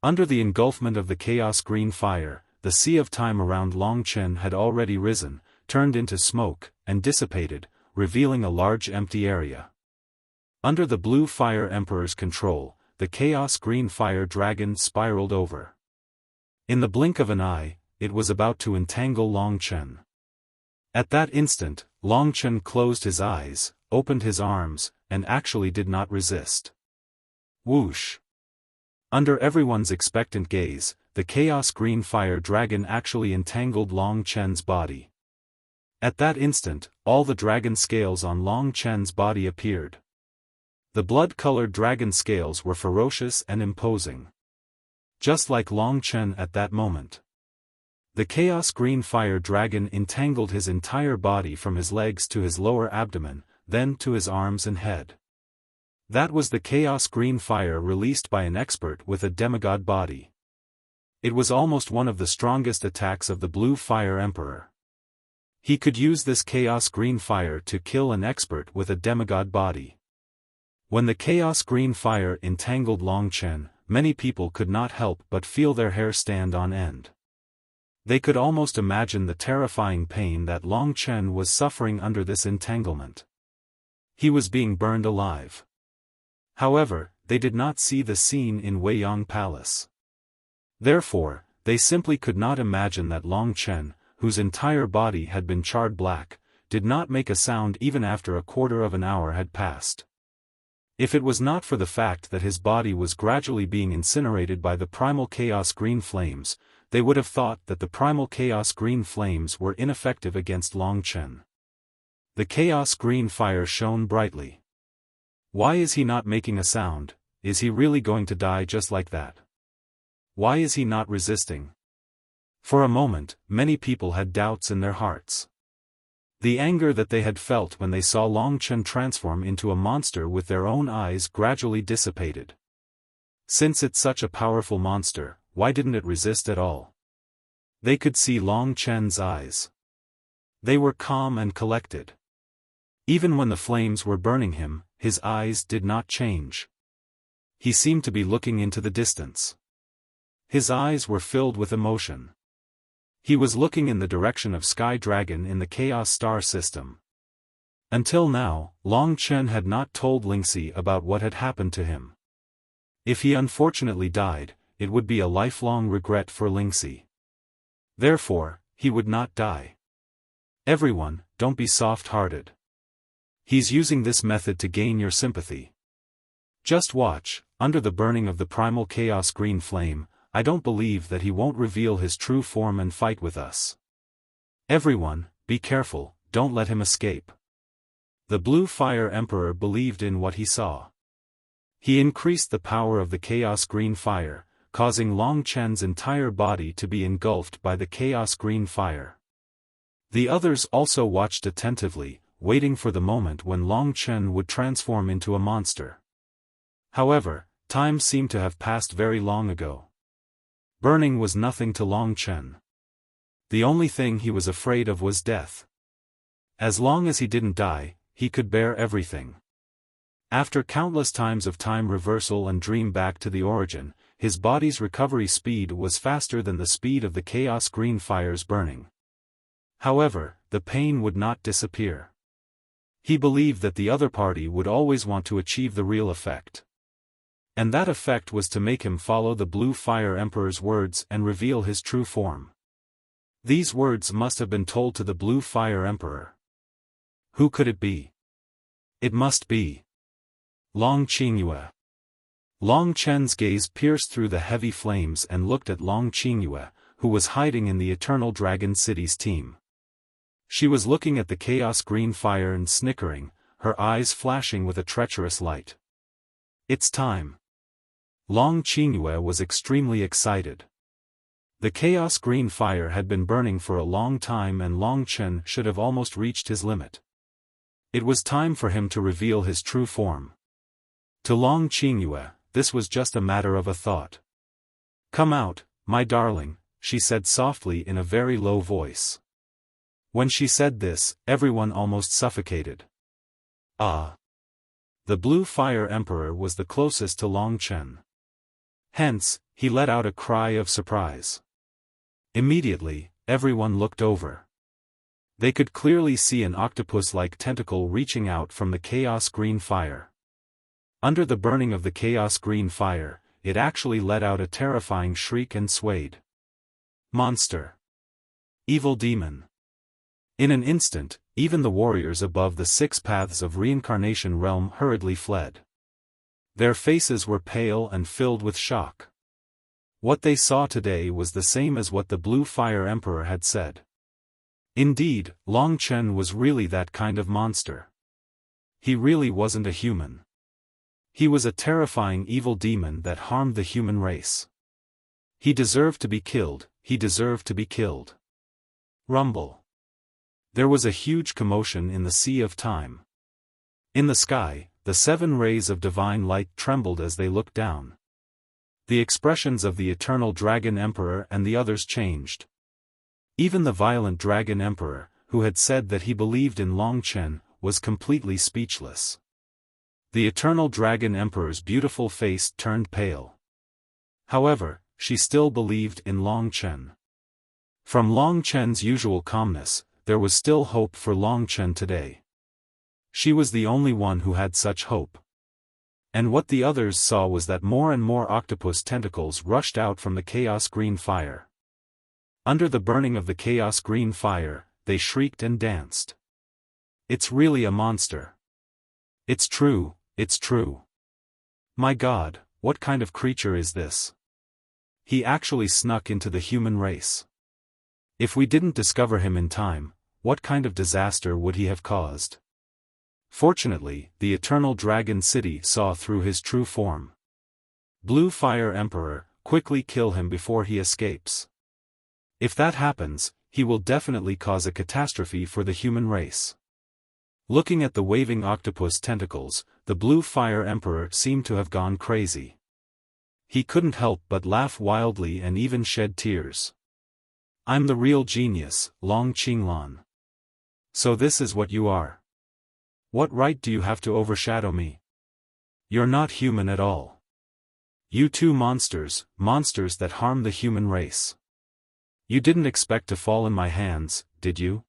Under the engulfment of the chaos green fire, the sea of time around Long Chen had already risen, turned into smoke, and dissipated, revealing a large empty area. Under the Blue Fire Emperor's control, the chaos green fire dragon spiraled over. In the blink of an eye, it was about to entangle Long Chen. At that instant, Long Chen closed his eyes, opened his arms, and actually did not resist. Whoosh! Under everyone's expectant gaze, the chaos green fire dragon actually entangled Long Chen's body. At that instant, all the dragon scales on Long Chen's body appeared. The blood-colored dragon scales were ferocious and imposing. Just like Long Chen at that moment. The chaos green fire dragon entangled his entire body from his legs to his lower abdomen, then to his arms and head. That was the chaos green fire released by an expert with a demigod body. It was almost one of the strongest attacks of the Blue Fire Emperor. He could use this chaos green fire to kill an expert with a demigod body. When the chaos green fire entangled Long Chen, many people could not help but feel their hair stand on end. They could almost imagine the terrifying pain that Long Chen was suffering under this entanglement. He was being burned alive. However, they did not see the scene in Weiyang Palace. Therefore, they simply could not imagine that Long Chen, whose entire body had been charred black, did not make a sound even after a quarter of an hour had passed. If it was not for the fact that his body was gradually being incinerated by the primal chaos green flames, they would have thought that the primal chaos green flames were ineffective against Long Chen. The chaos green fire shone brightly. Why is he not making a sound? Is he really going to die just like that? Why is he not resisting? For a moment, many people had doubts in their hearts. The anger that they had felt when they saw Long Chen transform into a monster with their own eyes gradually dissipated. Since it's such a powerful monster, why didn't it resist at all? They could see Long Chen's eyes. They were calm and collected. Even when the flames were burning him, his eyes did not change. He seemed to be looking into the distance. His eyes were filled with emotion. He was looking in the direction of Sky Dragon in the Chaos Star System. Until now, Long Chen had not told Lingxi about what had happened to him. If he unfortunately died, it would be a lifelong regret for Lingxi. Therefore, he would not die. Everyone, don't be soft-hearted. He's using this method to gain your sympathy. Just watch, under the burning of the primal chaos green flame, I don't believe that he won't reveal his true form and fight with us. Everyone, be careful, don't let him escape. The Blue Fire Emperor believed in what he saw. He increased the power of the chaos green fire, causing Long Chen's entire body to be engulfed by the chaos green fire. The others also watched attentively, waiting for the moment when Long Chen would transform into a monster. However, time seemed to have passed very long ago. Burning was nothing to Long Chen. The only thing he was afraid of was death. As long as he didn't die, he could bear everything. After countless times of time reversal and dream back to the origin, his body's recovery speed was faster than the speed of the chaos green fire's burning. However, the pain would not disappear. He believed that the other party would always want to achieve the real effect. And that effect was to make him follow the Blue Fire Emperor's words and reveal his true form. These words must have been told to the Blue Fire Emperor. Who could it be? It must be Long Qingyue. Long Chen's gaze pierced through the heavy flames and looked at Long Qingyue, who was hiding in the Eternal Dragon City's team. She was looking at the chaos green fire and snickering, her eyes flashing with a treacherous light. It's time. Long Qingyue was extremely excited. The chaos green fire had been burning for a long time and Long Chen should have almost reached his limit. It was time for him to reveal his true form. To Long Qingyue, this was just a matter of a thought. Come out, my darling, she said softly in a very low voice. When she said this, everyone almost suffocated. Ah! The Blue Fire Emperor was the closest to Long Chen. Hence, he let out a cry of surprise. Immediately, everyone looked over. They could clearly see an octopus-like tentacle reaching out from the chaos green fire. Under the burning of the chaos green fire, it actually let out a terrifying shriek and swayed. Monster! Evil demon! In an instant, even the warriors above the 6 paths of reincarnation realm hurriedly fled. Their faces were pale and filled with shock. What they saw today was the same as what the Blue Fire Emperor had said. Indeed, Long Chen was really that kind of monster. He really wasn't a human. He was a terrifying evil demon that harmed the human race. He deserved to be killed, he deserved to be killed. Rumble. There was a huge commotion in the sea of time. In the sky, the 7 rays of divine light trembled as they looked down. The expressions of the Eternal Dragon Emperor and the others changed. Even the violent Dragon Emperor, who had said that he believed in Long Chen, was completely speechless. The Eternal Dragon Emperor's beautiful face turned pale. However, she still believed in Long Chen. From Long Chen's usual calmness, there was still hope for Long Chen today. She was the only one who had such hope. And what the others saw was that more and more octopus tentacles rushed out from the chaos green fire. Under the burning of the chaos green fire, they shrieked and danced. It's really a monster. It's true, it's true. My God, what kind of creature is this? He actually snuck into the human race. If we didn't discover him in time, what kind of disaster would he have caused? Fortunately, the Eternal Dragon City saw through his true form. Blue Fire Emperor, quickly kill him before he escapes. If that happens, he will definitely cause a catastrophe for the human race. Looking at the waving octopus tentacles, the Blue Fire Emperor seemed to have gone crazy. He couldn't help but laugh wildly and even shed tears. I'm the real genius, Long Qinglan. So this is what you are. What right do you have to overshadow me? You're not human at all. You two monsters, monsters that harm the human race. You didn't expect to fall in my hands, did you?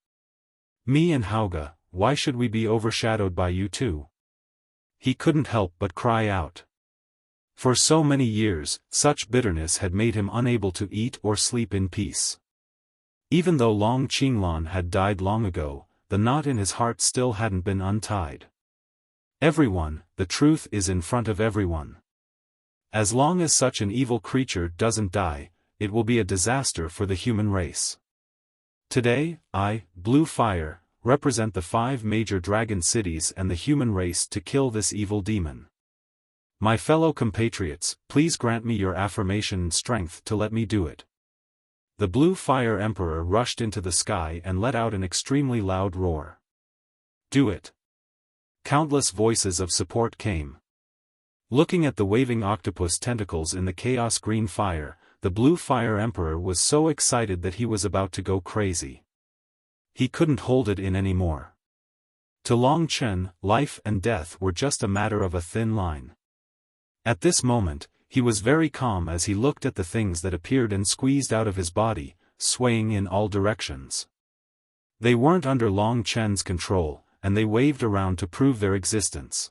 Me and Hauge, why should we be overshadowed by you two? He couldn't help but cry out. For so many years, such bitterness had made him unable to eat or sleep in peace. Even though Long Qinglan had died long ago, the knot in his heart still hadn't been untied. Everyone, the truth is in front of everyone. As long as such an evil creature doesn't die, it will be a disaster for the human race. Today, I, Blue Fire, represent the 5 major dragon cities and the human race to kill this evil demon. My fellow compatriots, please grant me your affirmation and strength to let me do it. The Blue Fire Emperor rushed into the sky and let out an extremely loud roar. Do it. Countless voices of support came. Looking at the waving octopus tentacles in the chaos green fire, the Blue Fire Emperor was so excited that he was about to go crazy. He couldn't hold it in anymore. To Long Chen, life and death were just a matter of a thin line. At this moment, he was very calm as he looked at the things that appeared and squeezed out of his body, swaying in all directions. They weren't under Long Chen's control, and they waved around to prove their existence.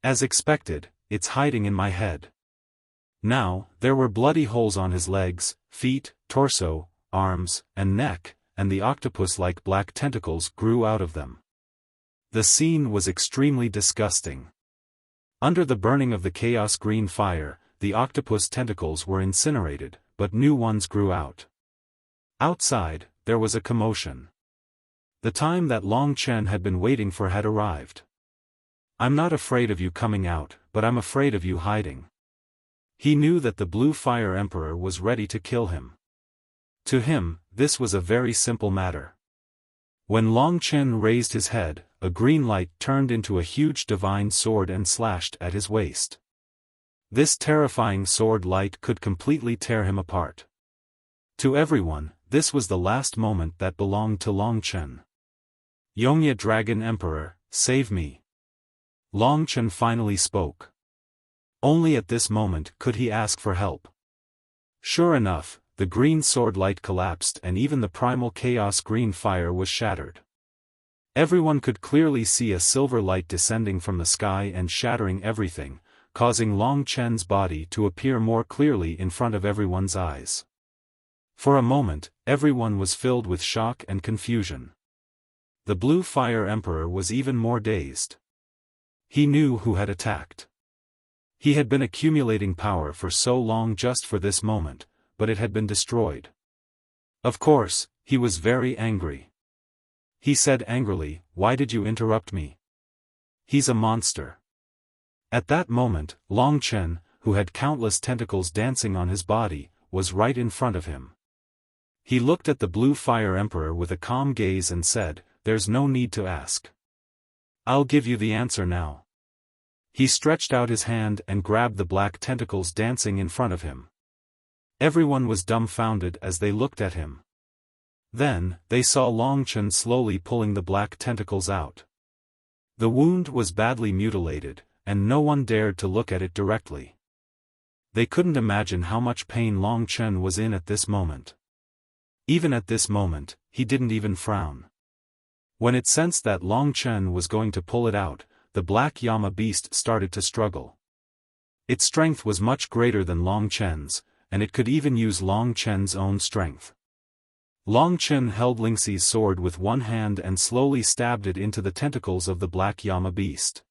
As expected, it's hiding in my head. Now, there were bloody holes on his legs, feet, torso, arms, and neck, and the octopus-like black tentacles grew out of them. The scene was extremely disgusting. Under the burning of the chaos green fire, the octopus tentacles were incinerated, but new ones grew out. Outside, there was a commotion. The time that Long Chen had been waiting for had arrived. I'm not afraid of you coming out, but I'm afraid of you hiding. He knew that the Blue Fire Emperor was ready to kill him. To him, this was a very simple matter. When Long Chen raised his head, a green light turned into a huge divine sword and slashed at his waist. This terrifying sword light could completely tear him apart. To everyone, this was the last moment that belonged to Long Chen. Yongya Dragon Emperor, save me. Long Chen finally spoke. Only at this moment could he ask for help. Sure enough, the green sword light collapsed and even the primal chaos green fire was shattered. Everyone could clearly see a silver light descending from the sky and shattering everything, causing Long Chen's body to appear more clearly in front of everyone's eyes. For a moment, everyone was filled with shock and confusion. The Blue Fire Emperor was even more dazed. He knew who had attacked. He had been accumulating power for so long just for this moment, but it had been destroyed. Of course, he was very angry. He said angrily, "Why did you interrupt me? He's a monster." At that moment, Long Chen, who had countless tentacles dancing on his body, was right in front of him. He looked at the Blue Fire Emperor with a calm gaze and said, "There's no need to ask. I'll give you the answer now." He stretched out his hand and grabbed the black tentacles dancing in front of him. Everyone was dumbfounded as they looked at him. Then, they saw Long Chen slowly pulling the black tentacles out. The wound was badly mutilated, and no one dared to look at it directly. They couldn't imagine how much pain Long Chen was in at this moment. Even at this moment, he didn't even frown. When it sensed that Long Chen was going to pull it out, the black Yama beast started to struggle. Its strength was much greater than Long Chen's, and it could even use Long Chen's own strength. Long Chen held Lingxi's sword with one hand and slowly stabbed it into the tentacles of the black Yama beast.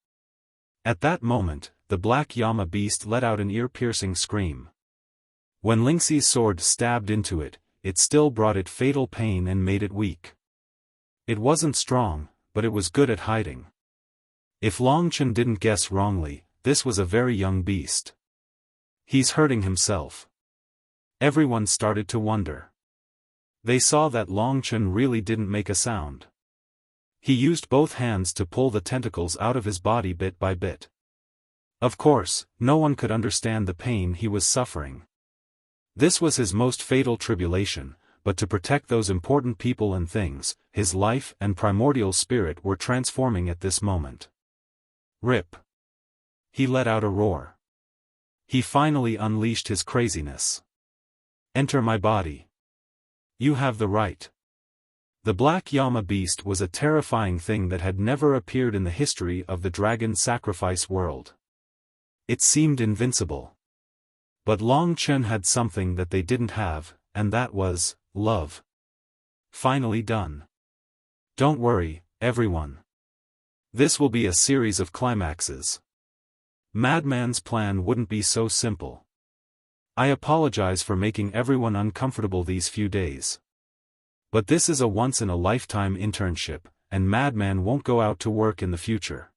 At that moment, the black Yama beast let out an ear-piercing scream. When Lingxi's sword stabbed into it, it still brought it fatal pain and made it weak. It wasn't strong, but it was good at hiding. If Long Chen didn't guess wrongly, this was a very young beast. He's hurting himself. Everyone started to wonder. They saw that Long Chen really didn't make a sound. He used both hands to pull the tentacles out of his body bit by bit. Of course, no one could understand the pain he was suffering. This was his most fatal tribulation, but to protect those important people and things, his life and primordial spirit were transforming at this moment. Rip! He let out a roar. He finally unleashed his craziness. Enter my body. You have the right. The black Yama beast was a terrifying thing that had never appeared in the history of the dragon sacrifice world. It seemed invincible. But Long Chen had something that they didn't have, and that was love. Finally done. Don't worry, everyone. This will be a series of climaxes. Madman's plan wouldn't be so simple. I apologize for making everyone uncomfortable these few days. But this is a once-in-a-lifetime internship, and Madman won't go out to work in the future.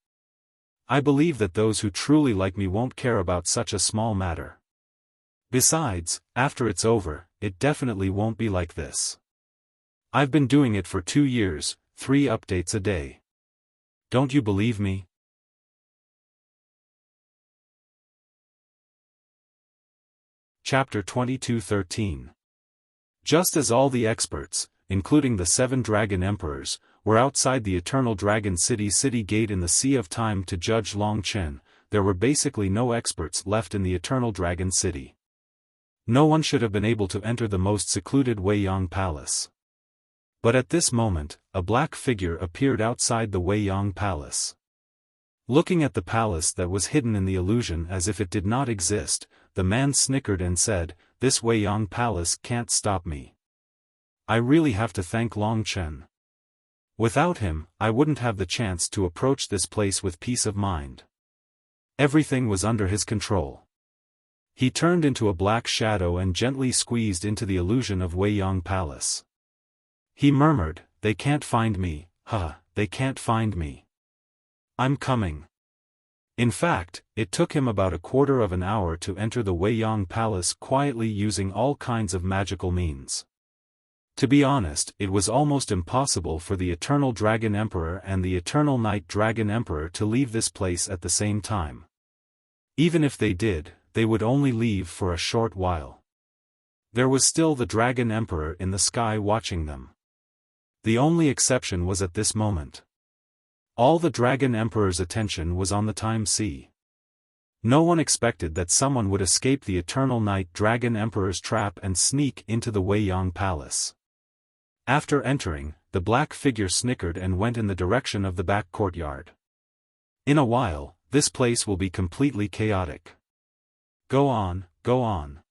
I believe that those who truly like me won't care about such a small matter. Besides, after it's over, it definitely won't be like this. I've been doing it for 2 years, 3 updates a day. Don't you believe me? Chapter 22:13. Just as all the experts, including the 7 Dragon Emperors, were outside the Eternal Dragon City gate in the Sea of Time to judge Long Chen, there were basically no experts left in the Eternal Dragon City. No one should have been able to enter the most secluded Weiyang Palace. But at this moment, a black figure appeared outside the Weiyang Palace. Looking at the palace that was hidden in the illusion as if it did not exist, the man snickered and said, "This Weiyang Palace can't stop me. I really have to thank Long Chen. Without him, I wouldn't have the chance to approach this place with peace of mind." Everything was under his control. He turned into a black shadow and gently squeezed into the illusion of Weiyang Palace. He murmured, "They can't find me, they can't find me. I'm coming." In fact, it took him about a quarter of an hour to enter the Weiyang Palace quietly using all kinds of magical means. To be honest, it was almost impossible for the Eternal Dragon Emperor and the Eternal Night Dragon Emperor to leave this place at the same time. Even if they did, they would only leave for a short while. There was still the Dragon Emperor in the sky watching them. The only exception was at this moment. All the Dragon Emperor's attention was on the Time Sea. No one expected that someone would escape the Eternal Night Dragon Emperor's trap and sneak into the Weiyang Palace. After entering, the black figure snickered and went in the direction of the back courtyard. In a while, this place will be completely chaotic. Go on, go on.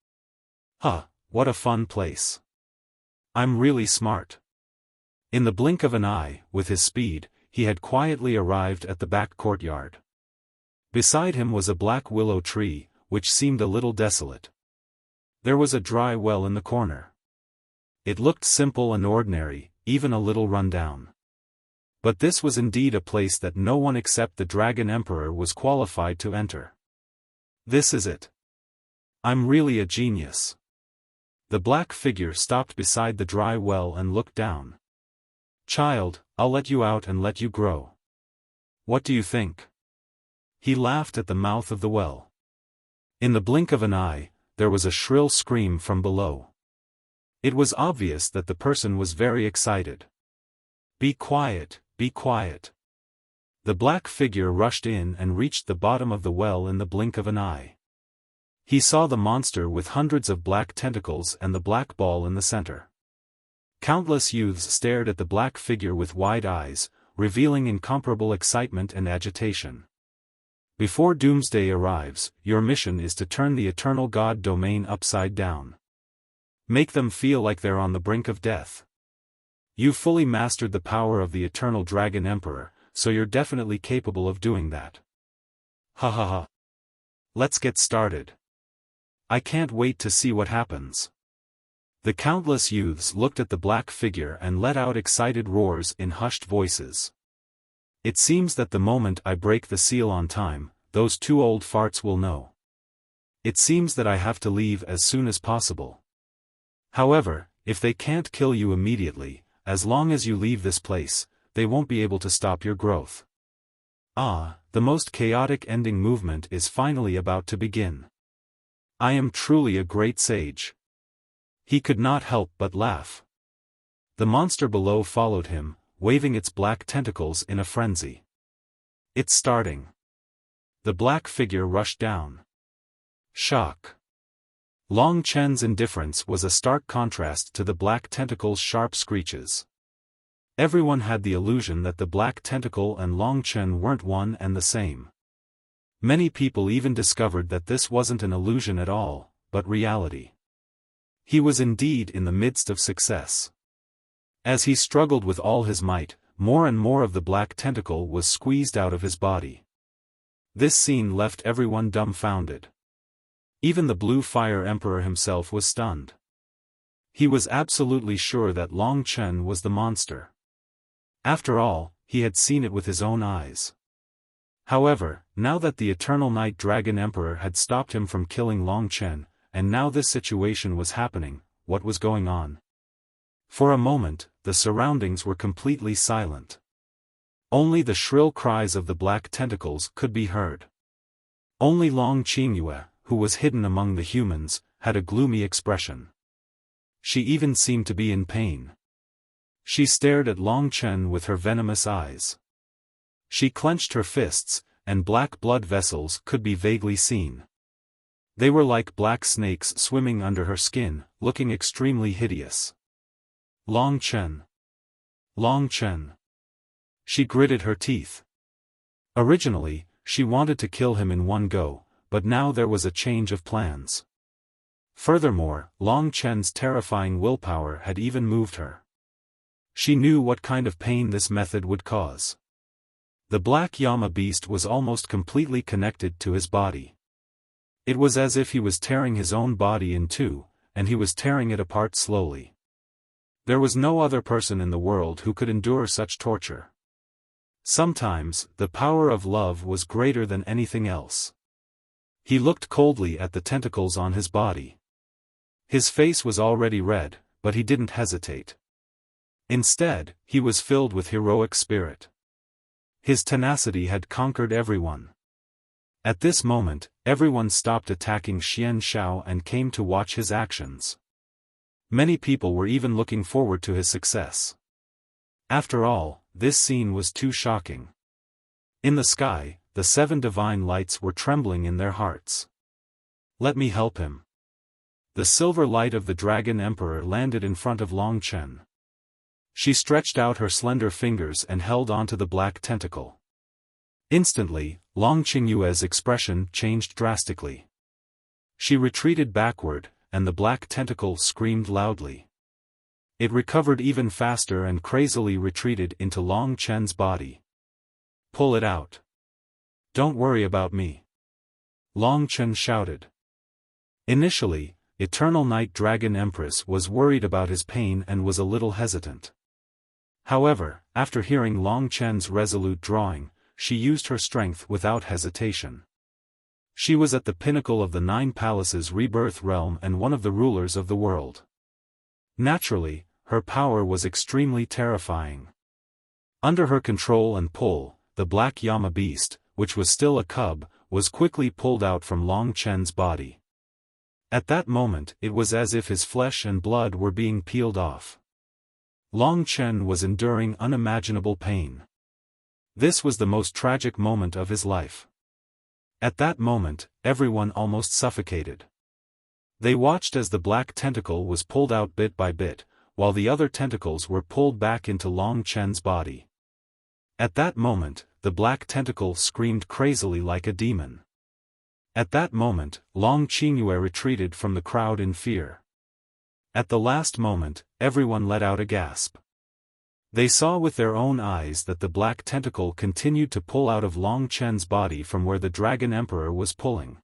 What a fun place. I'm really smart. In the blink of an eye, with his speed, he had quietly arrived at the back courtyard. Beside him was a black willow tree, which seemed a little desolate. There was a dry well in the corner. It looked simple and ordinary, even a little run down. But this was indeed a place that no one except the Dragon Emperor was qualified to enter. This is it. I'm really a genius. The black figure stopped beside the dry well and looked down. Child, I'll let you out and let you grow. What do you think? He laughed at the mouth of the well. In the blink of an eye, there was a shrill scream from below. It was obvious that the person was very excited. Be quiet, be quiet. The black figure rushed in and reached the bottom of the well in the blink of an eye. He saw the monster with hundreds of black tentacles and the black ball in the center. Countless youths stared at the black figure with wide eyes, revealing incomparable excitement and agitation. Before Doomsday arrives, your mission is to turn the Eternal God domain upside down. Make them feel like they're on the brink of death. You fully mastered the power of the Eternal Dragon Emperor, so you're definitely capable of doing that. Let's get started. I can't wait to see what happens. The countless youths looked at the black figure and let out excited roars in hushed voices. It seems that the moment I break the seal on time, those 2 old farts will know. It seems that I have to leave as soon as possible. However, if they can't kill you immediately, as long as you leave this place, they won't be able to stop your growth. The most chaotic ending movement is finally about to begin. I am truly a great sage. He could not help but laugh. The monster below followed him, waving its black tentacles in a frenzy. It's starting. The black figure rushed down. Shock. Long Chen's indifference was a stark contrast to the black tentacle's sharp screeches. Everyone had the illusion that the black tentacle and Long Chen weren't one and the same. Many people even discovered that this wasn't an illusion at all, but reality. He was indeed in the midst of success. As he struggled with all his might, more and more of the black tentacle was squeezed out of his body. This scene left everyone dumbfounded. Even the Blue Fire Emperor himself was stunned. He was absolutely sure that Long Chen was the monster. After all, he had seen it with his own eyes. However, now that the Eternal Night Dragon Emperor had stopped him from killing Long Chen, and now this situation was happening, what was going on? For a moment, the surroundings were completely silent. Only the shrill cries of the black tentacles could be heard. Only Long Qingyue, who was hidden among the humans, had a gloomy expression. She even seemed to be in pain. She stared at Long Chen with her venomous eyes. She clenched her fists, and black blood vessels could be vaguely seen. They were like black snakes swimming under her skin, looking extremely hideous. Long Chen. Long Chen. She gritted her teeth. Originally, she wanted to kill him in one go, but now there was a change of plans. Furthermore, Long Chen's terrifying willpower had even moved her. She knew what kind of pain this method would cause. The Black Llama beast was almost completely connected to his body. It was as if he was tearing his own body in two, and he was tearing it apart slowly. There was no other person in the world who could endure such torture. Sometimes, the power of love was greater than anything else. He looked coldly at the tentacles on his body. His face was already red, but he didn't hesitate. Instead, he was filled with heroic spirit. His tenacity had conquered everyone. At this moment, everyone stopped attacking Xian Xiao and came to watch his actions. Many people were even looking forward to his success. After all, this scene was too shocking. In the sky, the 7 divine lights were trembling in their hearts. Let me help him. The silver light of the Dragon Emperor landed in front of Long Chen. She stretched out her slender fingers and held onto the black tentacle. Instantly, Long Qingyue's expression changed drastically. She retreated backward, and the black tentacle screamed loudly. It recovered even faster and crazily retreated into Long Chen's body. Pull it out. Don't worry about me. Long Chen shouted. Initially, Eternal Night Dragon Empress was worried about his pain and was a little hesitant. However, after hearing Long Chen's resolute drawing, she used her strength without hesitation. She was at the pinnacle of the 9 Palaces rebirth realm and one of the rulers of the world. Naturally, her power was extremely terrifying. Under her control and pull, the Black Llama beast, which was still a cub, was quickly pulled out from Long Chen's body. At that moment, it was as if his flesh and blood were being peeled off. Long Chen was enduring unimaginable pain. This was the most tragic moment of his life. At that moment, everyone almost suffocated. They watched as the black tentacle was pulled out bit by bit, while the other tentacles were pulled back into Long Chen's body. At that moment, the black tentacle screamed crazily like a demon. At that moment, Long Qingyue retreated from the crowd in fear. At the last moment, everyone let out a gasp. They saw with their own eyes that the black tentacle continued to pull out of Long Chen's body from where the Dragon Emperor was pulling.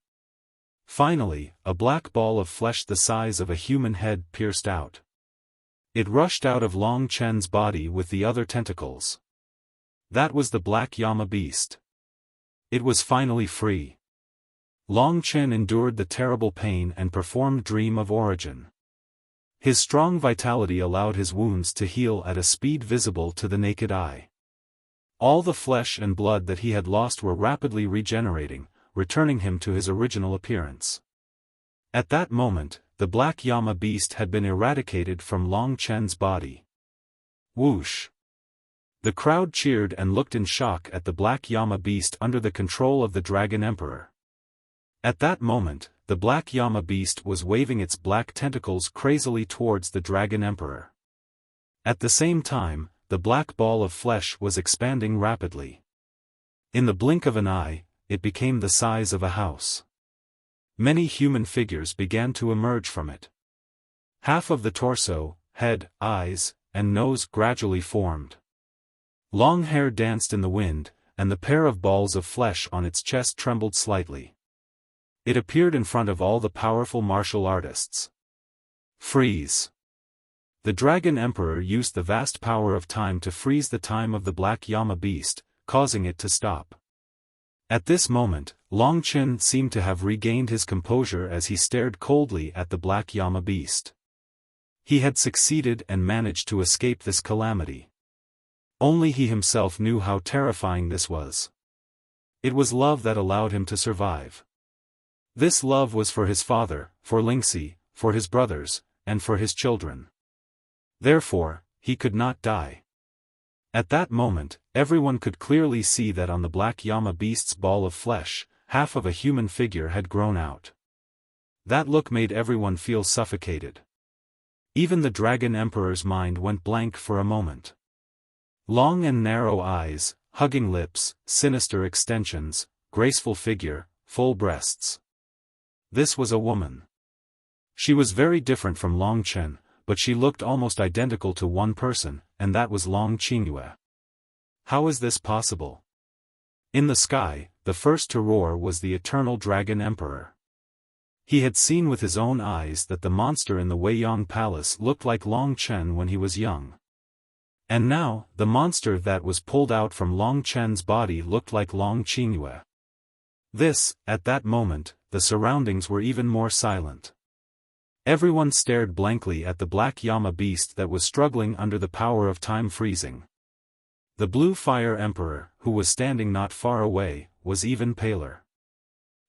Finally, a black ball of flesh the size of a human head pierced out. It rushed out of Long Chen's body with the other tentacles. That was the Black Llama beast. It was finally free. Long Chen endured the terrible pain and performed Dream of Origin. His strong vitality allowed his wounds to heal at a speed visible to the naked eye. All the flesh and blood that he had lost were rapidly regenerating, returning him to his original appearance. At that moment, the Black Llama beast had been eradicated from Long Chen's body. Whoosh! The crowd cheered and looked in shock at the Black Llama beast under the control of the Dragon Emperor. At that moment, the Black Llama beast was waving its black tentacles crazily towards the Dragon Emperor. At the same time, the black ball of flesh was expanding rapidly. In the blink of an eye, it became the size of a house. Many human figures began to emerge from it. Half of the torso, head, eyes, and nose gradually formed. Long hair danced in the wind, and the pair of balls of flesh on its chest trembled slightly. It appeared in front of all the powerful martial artists. Freeze! The Dragon Emperor used the vast power of time to freeze the time of the Black Llama beast, causing it to stop. At this moment, Long Chen seemed to have regained his composure as he stared coldly at the Black Llama beast. He had succeeded and managed to escape this calamity. Only he himself knew how terrifying this was. It was love that allowed him to survive. This love was for his father, for Lingxi, for his brothers, and for his children. Therefore, he could not die. At that moment, everyone could clearly see that on the Black Llama beast's ball of flesh, half of a human figure had grown out. That look made everyone feel suffocated. Even the Dragon Emperor's mind went blank for a moment. Long and narrow eyes, hugging lips, sinister extensions, graceful figure, full breasts. This was a woman. She was very different from Long Chen, but she looked almost identical to one person, and that was Long Qingyue. How is this possible? In the sky, the first to roar was the eternal Dragon Emperor. He had seen with his own eyes that the monster in the Weiyang Palace looked like Long Chen when he was young. And now, the monster that was pulled out from Long Chen's body looked like Long Qingyue. At that moment, the surroundings were even more silent. Everyone stared blankly at the Black Llama beast that was struggling under the power of time freezing. The Blue Fire Emperor, who was standing not far away, was even paler.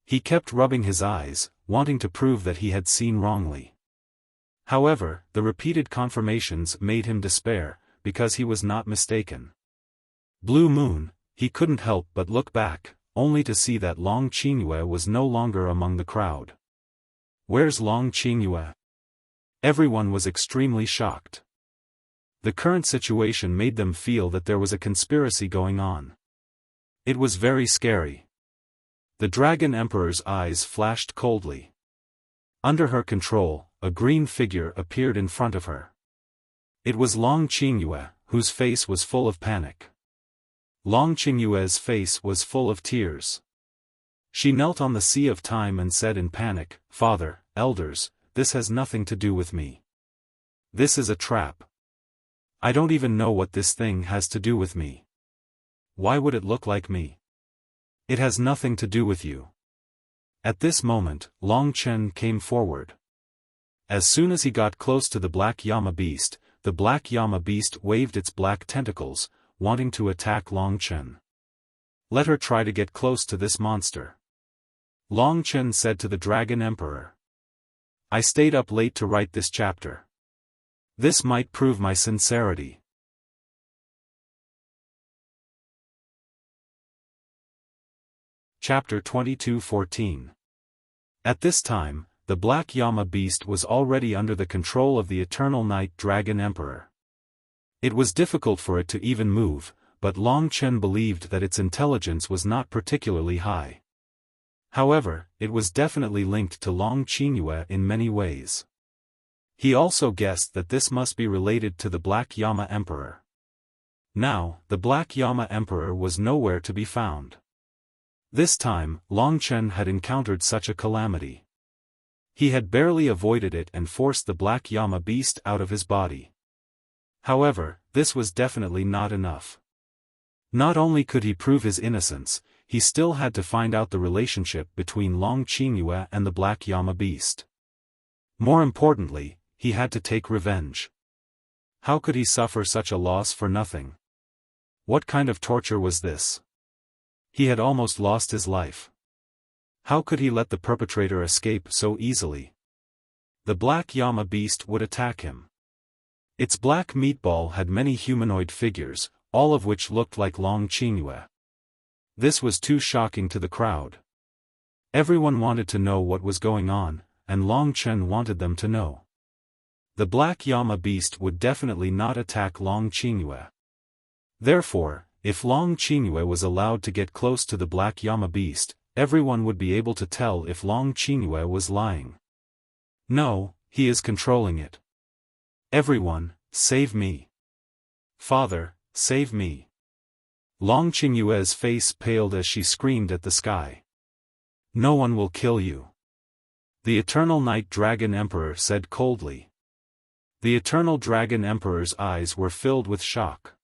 He kept rubbing his eyes, wanting to prove that he had seen wrongly. However, the repeated confirmations made him despair, because he was not mistaken. Blue Moon, he couldn't help but look back, only to see that Long Qingyue was no longer among the crowd. Where's Long Qingyue? Everyone was extremely shocked. The current situation made them feel that there was a conspiracy going on. It was very scary. The Dragon Emperor's eyes flashed coldly. Under her control, a green figure appeared in front of her. It was Long Qingyue, whose face was full of panic. Long Qingyue's face was full of tears. She knelt on the sea of time and said in panic, "Father, elders, this has nothing to do with me. This is a trap. I don't even know what this thing has to do with me. Why would it look like me? It has nothing to do with you." At this moment, Long Chen came forward. As soon as he got close to the Black Llama beast, the Black Llama beast waved its black tentacles, wanting to attack Long Chen. "Let her try to get close to this monster," Long Chen said to the Dragon Emperor. "I stayed up late to write this chapter. This might prove my sincerity." Chapter 22:14. At this time, the Black Llama beast was already under the control of the Eternal Night Dragon Emperor. It was difficult for it to even move, but Long Chen believed that its intelligence was not particularly high. However, it was definitely linked to Long Qingyue in many ways. He also guessed that this must be related to the Black Llama Emperor. Now, the Black Llama Emperor was nowhere to be found. This time, Long Chen had encountered such a calamity. He had barely avoided it and forced the Black Llama beast out of his body. However, this was definitely not enough. Not only could he prove his innocence, he still had to find out the relationship between Long Qingyue and the Black Llama beast. More importantly, he had to take revenge. How could he suffer such a loss for nothing? What kind of torture was this? He had almost lost his life. How could he let the perpetrator escape so easily? The Black Llama beast would attack him. Its black meatball had many humanoid figures, all of which looked like Long Qingyue. This was too shocking to the crowd. Everyone wanted to know what was going on, and Long Chen wanted them to know. The Black Llama beast would definitely not attack Long Qingyue. Therefore, if Long Qingyue was allowed to get close to the Black Llama beast, everyone would be able to tell if Long Qingyue was lying. No, he is controlling it. Everyone, save me. Father, save me. Long Qingyue's face paled as she screamed at the sky. "No one will kill you," the Eternal Night Dragon Emperor said coldly. The Eternal Dragon Emperor's eyes were filled with shock.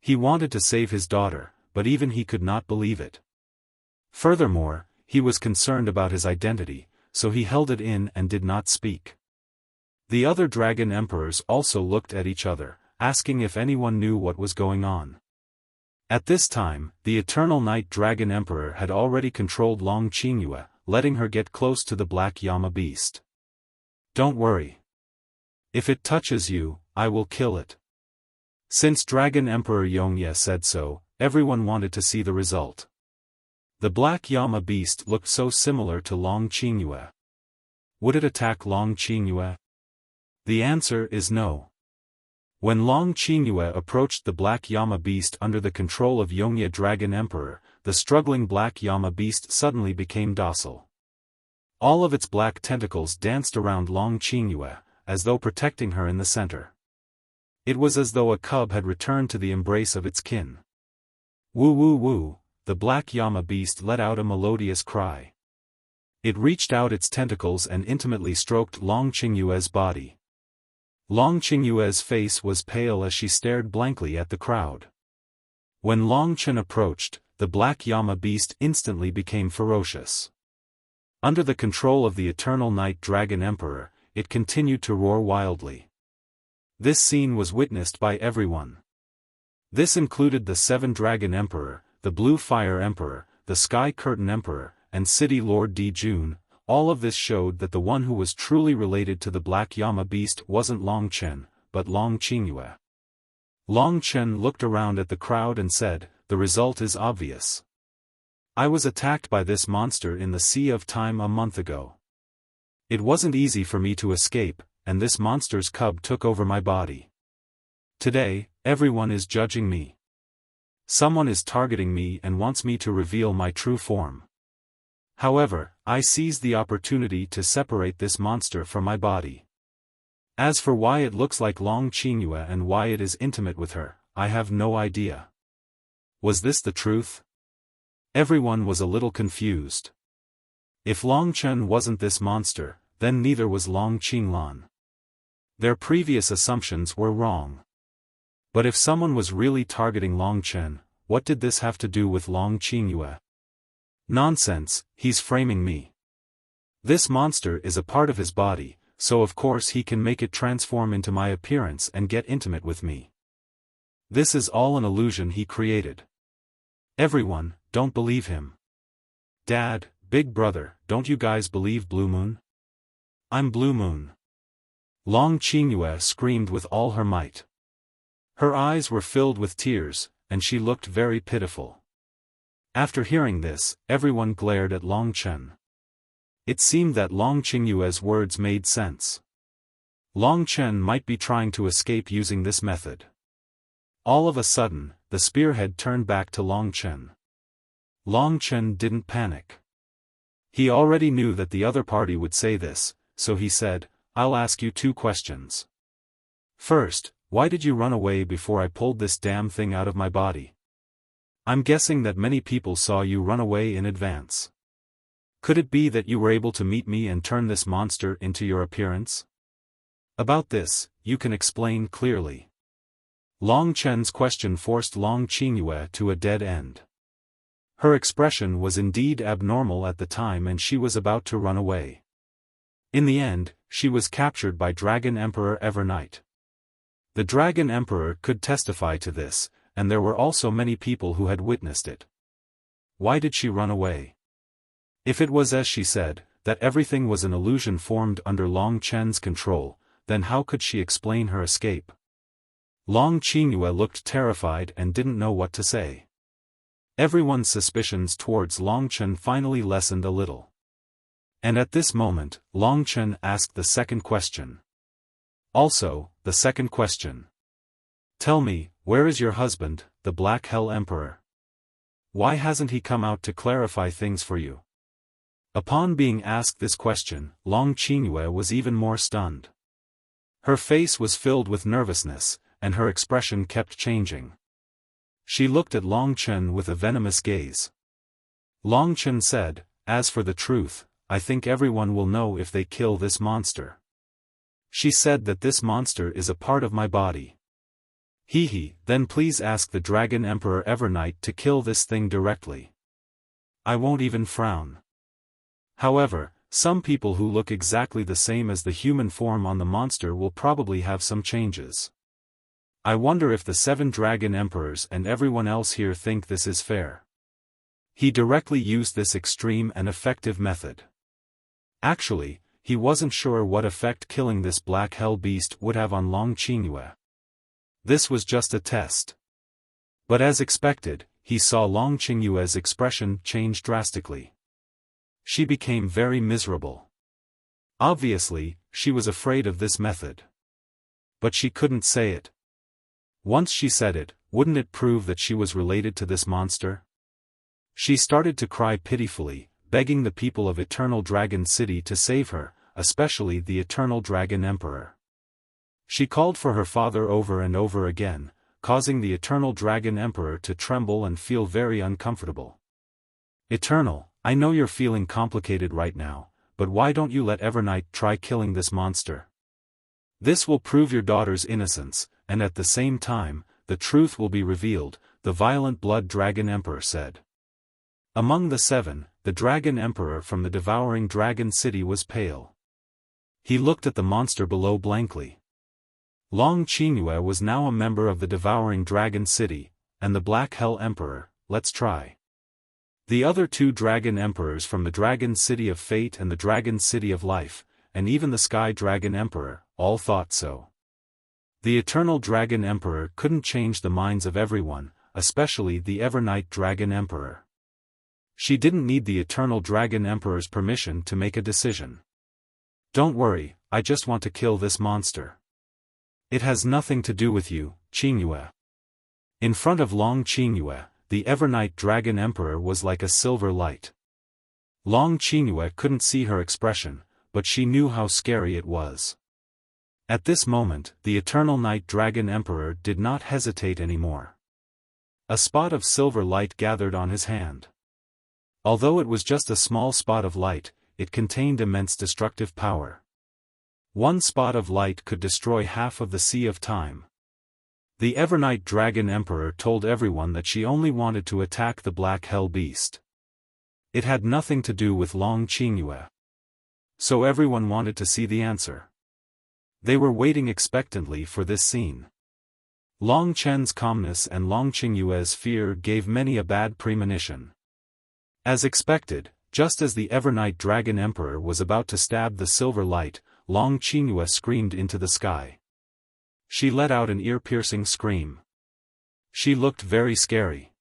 He wanted to save his daughter, but even he could not believe it. Furthermore, he was concerned about his identity, so he held it in and did not speak. The other dragon emperors also looked at each other, asking if anyone knew what was going on. At this time, the Eternal Night Dragon Emperor had already controlled Long Qingyue, letting her get close to the Black Llama beast. "Don't worry. If it touches you, I will kill it." Since Dragon Emperor Yongye said so, everyone wanted to see the result. The Black Llama beast looked so similar to Long Qingyue. Would it attack Long Qingyue? The answer is no. When Long Qingyue approached the Black Llama beast under the control of Yongye Dragon Emperor, the struggling Black Llama beast suddenly became docile. All of its black tentacles danced around Long Qingyue, as though protecting her in the center. It was as though a cub had returned to the embrace of its kin. Woo woo woo, the Black Llama beast let out a melodious cry. It reached out its tentacles and intimately stroked Long Qingyue's body. Long Qingyue's face was pale as she stared blankly at the crowd. When Long Qin approached, the Black Llama beast instantly became ferocious. Under the control of the Eternal Night Dragon Emperor, it continued to roar wildly. This scene was witnessed by everyone. This included the Seven Dragon Emperor, the Blue Fire Emperor, the Sky Curtain Emperor, and City Lord Di Jun. All of this showed that the one who was truly related to the Black Llama beast wasn't Long Qin, but Long Qingyue. Long Qin looked around at the crowd and said, "The result is obvious. I was attacked by this monster in the Sea of Time a month ago. It wasn't easy for me to escape, and this monster's cub took over my body. Today, everyone is judging me. Someone is targeting me and wants me to reveal my true form. However, I seized the opportunity to separate this monster from my body. As for why it looks like Long Qingyue and why it is intimate with her, I have no idea." Was this the truth? Everyone was a little confused. If Long Qin wasn't this monster, then neither was Long Qinglan. Their previous assumptions were wrong. But if someone was really targeting Long Qin, what did this have to do with Long Qingyue? Nonsense, he's framing me. This monster is a part of his body, so of course he can make it transform into my appearance and get intimate with me. This is all an illusion he created. Everyone, don't believe him. Dad, Big Brother, don't you guys believe Blue Moon? I'm Blue Moon. Long Qingyue screamed with all her might. Her eyes were filled with tears, and she looked very pitiful. After hearing this, everyone glared at Long Qin. It seemed that Long Qingyue's words made sense. Long Qin might be trying to escape using this method. All of a sudden, the spearhead turned back to Long Qin. Long Qin didn't panic. He already knew that the other party would say this, so he said, "I'll ask you 2 questions. First, why did you run away before I pulled this damn thing out of my body? I'm guessing that many people saw you run away in advance. Could it be that you were able to meet me and turn this monster into your appearance? About this, you can explain clearly." Long Qin's question forced Long Qingyue to a dead end. Her expression was indeed abnormal at the time and she was about to run away. In the end, she was captured by Dragon Emperor Evernight. The Dragon Emperor could testify to this, and there were also many people who had witnessed it. Why did she run away? If it was as she said, that everything was an illusion formed under Long Qin's control, then how could she explain her escape? Long Qingyue looked terrified and didn't know what to say. Everyone's suspicions towards Long Qin finally lessened a little. And at this moment, Long Qin asked the second question. Also, the second question. "Tell me, where is your husband, the Black Hell Emperor? Why hasn't he come out to clarify things for you?" Upon being asked this question, Long Qingyue was even more stunned. Her face was filled with nervousness, and her expression kept changing. She looked at Long Chen with a venomous gaze. Long Chen said, "As for the truth, I think everyone will know if they kill this monster. She said that this monster is a part of my body. Then please ask the Dragon Emperor Evernight to kill this thing directly. I won't even frown. However, some people who look exactly the same as the human form on the monster will probably have some changes. I wonder if the 7 Dragon Emperors and everyone else here think this is fair." He directly used this extreme and effective method. Actually, he wasn't sure what effect killing this black hell beast would have on Long Qingyue. This was just a test. But as expected, he saw Long Qingyue's expression change drastically. She became very miserable. Obviously, she was afraid of this method. But she couldn't say it. Once she said it, wouldn't it prove that she was related to this monster? She started to cry pitifully, begging the people of Eternal Dragon City to save her, especially the Eternal Dragon Emperor. She called for her father over and over again, causing the Eternal Dragon Emperor to tremble and feel very uncomfortable. "Eternal, I know you're feeling complicated right now, but why don't you let Evernight try killing this monster? This will prove your daughter's innocence, and at the same time, the truth will be revealed," the violent Blood Dragon Emperor said. Among the 7, the Dragon Emperor from the Devouring Dragon City was pale. He looked at the monster below blankly. Long Qingyue was now a member of the Devouring Dragon City, and the Black Hell Emperor. Let's try. The other 2 Dragon Emperors from the Dragon City of Fate and the Dragon City of Life, and even the Sky Dragon Emperor, all thought so. The Eternal Dragon Emperor couldn't change the minds of everyone, especially the Evernight Dragon Emperor. She didn't need the Eternal Dragon Emperor's permission to make a decision. "Don't worry, I just want to kill this monster. It has nothing to do with you, Qingyue." In front of Long Qingyue, the Evernight Dragon Emperor was like a silver light. Long Qingyue couldn't see her expression, but she knew how scary it was. At this moment, the Eternal Night Dragon Emperor did not hesitate anymore. A spot of silver light gathered on his hand. Although it was just a small spot of light, it contained immense destructive power. One spot of light could destroy half of the Sea of Time. The Evernight Dragon Emperor told everyone that she only wanted to attack the Black Hell Beast. It had nothing to do with Long Qingyue. So everyone wanted to see the answer. They were waiting expectantly for this scene. Long Chen's calmness and Long Qingyue's fear gave many a bad premonition. As expected, just as the Evernight Dragon Emperor was about to stab the silver light, Long Qingyue screamed into the sky. She let out an ear-piercing scream. She looked very scary.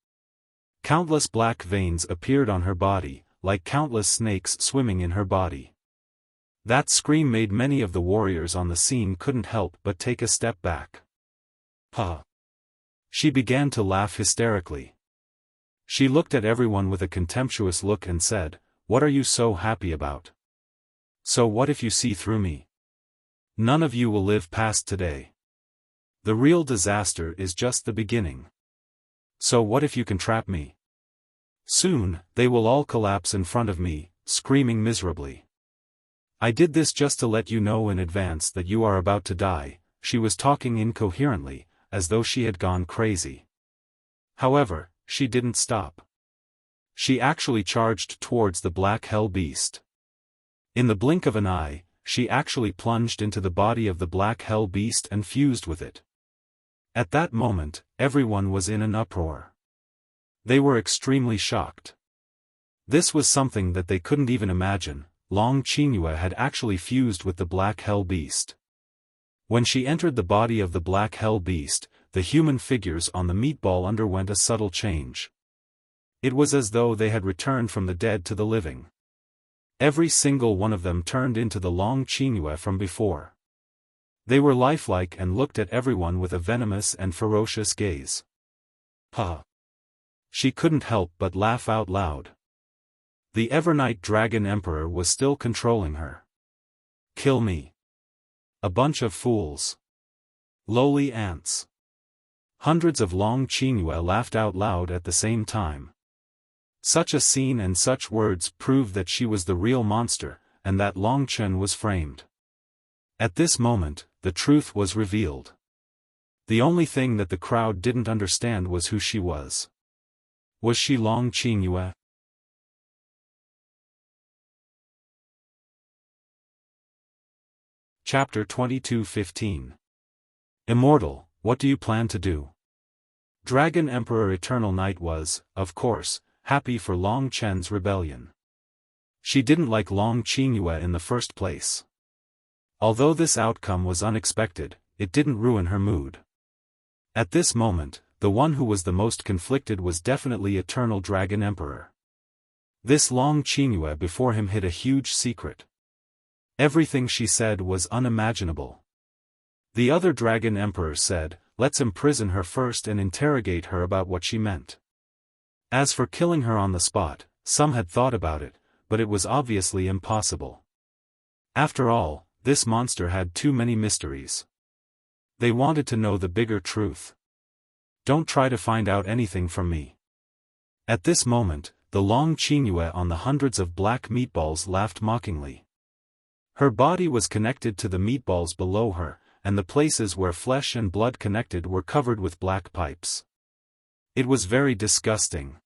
Countless black veins appeared on her body, like countless snakes swimming in her body. That scream made many of the warriors on the scene couldn't help but take a step back. "Huh!" She began to laugh hysterically. She looked at everyone with a contemptuous look and said, "What are you so happy about? So what if you see through me? None of you will live past today. The real disaster is just the beginning. So what if you can trap me? Soon, they will all collapse in front of me, screaming miserably. I did this just to let you know in advance that you are about to die." She was talking incoherently, as though she had gone crazy. However, she didn't stop. She actually charged towards the Black Hell Beast. In the blink of an eye, she actually plunged into the body of the Black Hell Beast and fused with it. At that moment, everyone was in an uproar. They were extremely shocked. This was something that they couldn't even imagine. Long Qingyue had actually fused with the Black Hell Beast. When she entered the body of the Black Hell Beast, the human figures on the meatball underwent a subtle change. It was as though they had returned from the dead to the living. Every single one of them turned into the Long Qingyue from before. They were lifelike and looked at everyone with a venomous and ferocious gaze. "Huh!" She couldn't help but laugh out loud. The Evernight Dragon Emperor was still controlling her. "Kill me. A bunch of fools. Lowly ants. Hundreds of Long Qingyue laughed out loud at the same time. Such a scene and such words proved that she was the real monster, and that Long Chen was framed. At this moment, the truth was revealed. The only thing that the crowd didn't understand was who she was. Was she Long Qingyue? Chapter 22:15. Immortal, what do you plan to do? Dragon Emperor Eternal Night was, of course, happy for Long Chen's rebellion. She didn't like Long Qingyue in the first place. Although this outcome was unexpected, it didn't ruin her mood. At this moment, the one who was the most conflicted was definitely Eternal Dragon Emperor. This Long Qingyue before him hid a huge secret. Everything she said was unimaginable. The other Dragon Emperor said, "Let's imprison her first and interrogate her about what she meant." As for killing her on the spot, some had thought about it, but it was obviously impossible. After all, this monster had too many mysteries. They wanted to know the bigger truth. Don't try to find out anything from me. At this moment, the Long Qingyue on the hundreds of black meatballs laughed mockingly. Her body was connected to the meatballs below her, and the places where flesh and blood connected were covered with black pipes. It was very disgusting.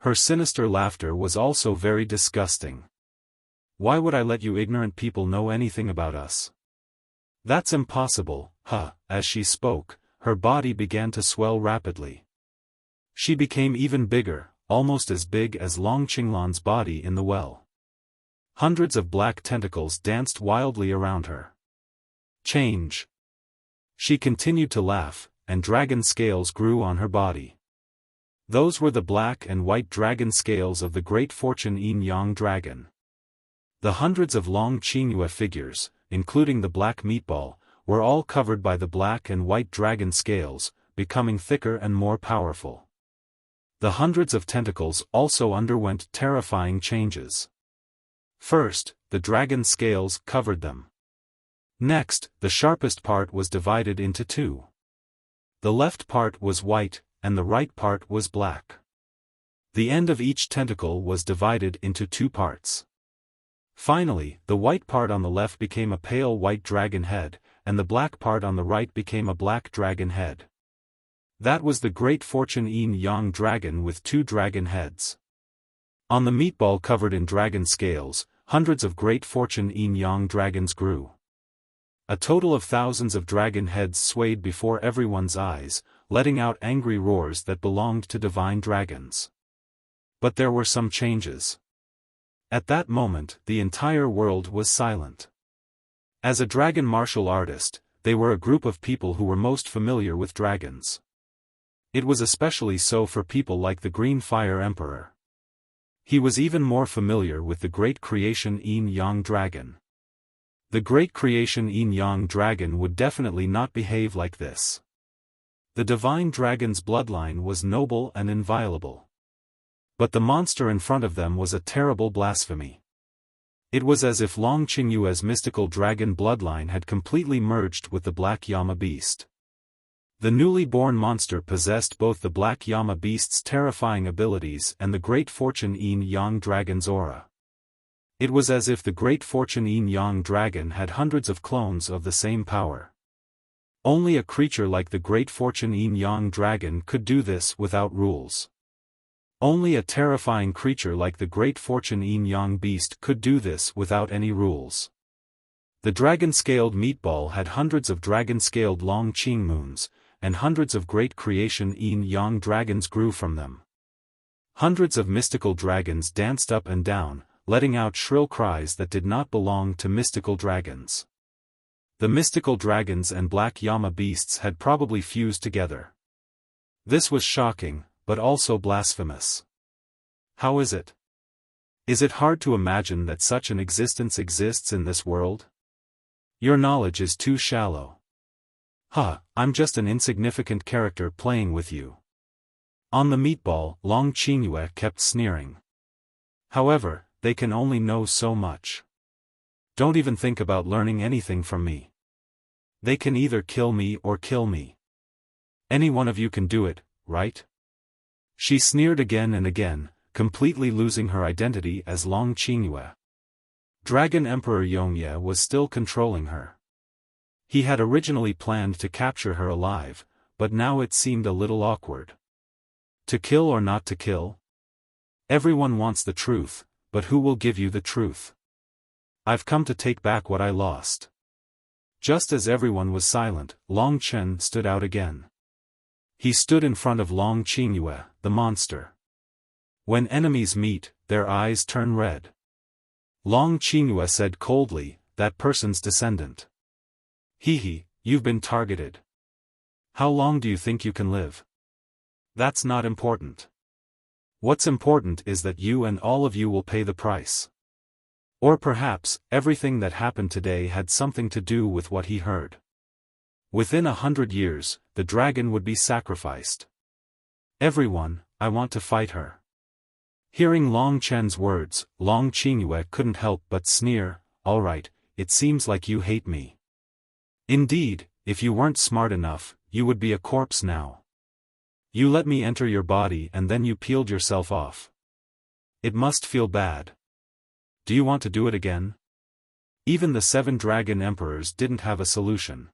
Her sinister laughter was also very disgusting. Why would I let you ignorant people know anything about us? That's impossible, huh? As she spoke, her body began to swell rapidly. She became even bigger, almost as big as Long Qinglan's body in the well. Hundreds of black tentacles danced wildly around her. Change. She continued to laugh, and dragon scales grew on her body. Those were the black and white dragon scales of the great fortune Yin-Yang dragon. The hundreds of Long Qingyue figures, including the black meatball, were all covered by the black and white dragon scales, becoming thicker and more powerful. The hundreds of tentacles also underwent terrifying changes. First, the dragon scales covered them. Next, the sharpest part was divided into two. The left part was white, and the right part was black. The end of each tentacle was divided into two parts. Finally, the white part on the left became a pale white dragon head, and the black part on the right became a black dragon head. That was the great fortune Yin-Yang dragon with two dragon heads. On the meatball covered in dragon scales, hundreds of great fortune Yin-Yang dragons grew. A total of thousands of dragon heads swayed before everyone's eyes, letting out angry roars that belonged to divine dragons. But there were some changes. At that moment, the entire world was silent. As a dragon martial artist, they were a group of people who were most familiar with dragons. It was especially so for people like the Green Fire Emperor. He was even more familiar with the great creation Yin-Yang dragon. The great creation Yin-Yang dragon would definitely not behave like this. The divine dragon's bloodline was noble and inviolable. But the monster in front of them was a terrible blasphemy. It was as if Long Qingyue's mystical dragon bloodline had completely merged with the Black Yama beast. The newly born monster possessed both the Black Yama beast's terrifying abilities and the great fortune Yin-Yang dragon's aura. It was as if the great fortune Yin-Yang dragon had hundreds of clones of the same power. Only a creature like the great fortune Yin-Yang dragon could do this without rules. Only a terrifying creature like the great fortune Yin-Yang beast could do this without any rules. The dragon-scaled meatball had hundreds of dragon-scaled Long Qing moons, and hundreds of great creation Yin-Yang dragons grew from them. Hundreds of mystical dragons danced up and down, letting out shrill cries that did not belong to mystical dragons. The mystical dragons and Black Yama beasts had probably fused together. This was shocking, but also blasphemous. How is it? Is it hard to imagine that such an existence exists in this world? Your knowledge is too shallow. I'm just an insignificant character playing with you. On the meatball, Long Qingyue kept sneering. However, they can only know so much. Don't even think about learning anything from me. They can either kill me or kill me. Any one of you can do it, right? She sneered again and again, completely losing her identity as Long Qingyue. Dragon Emperor Yongye was still controlling her. He had originally planned to capture her alive, but now it seemed a little awkward. To kill or not to kill? Everyone wants the truth, but who will give you the truth? I've come to take back what I lost. Just as everyone was silent, Long Chen stood out again. He stood in front of Long Qingyue, the monster. When enemies meet, their eyes turn red. Long Qingyue said coldly, that person's descendant. Hehe, you've been targeted. How long do you think you can live? That's not important. What's important is that you and all of you will pay the price. Or perhaps, everything that happened today had something to do with what he heard. Within 100 years, the dragon would be sacrificed. Everyone, I want to fight her. Hearing Long Chen's words, Long Qingyue couldn't help but sneer, all right, it seems like you hate me. Indeed, if you weren't smart enough, you would be a corpse now. You let me enter your body and then you peeled yourself off. It must feel bad. Do you want to do it again? Even the 7 dragon emperors didn't have a solution.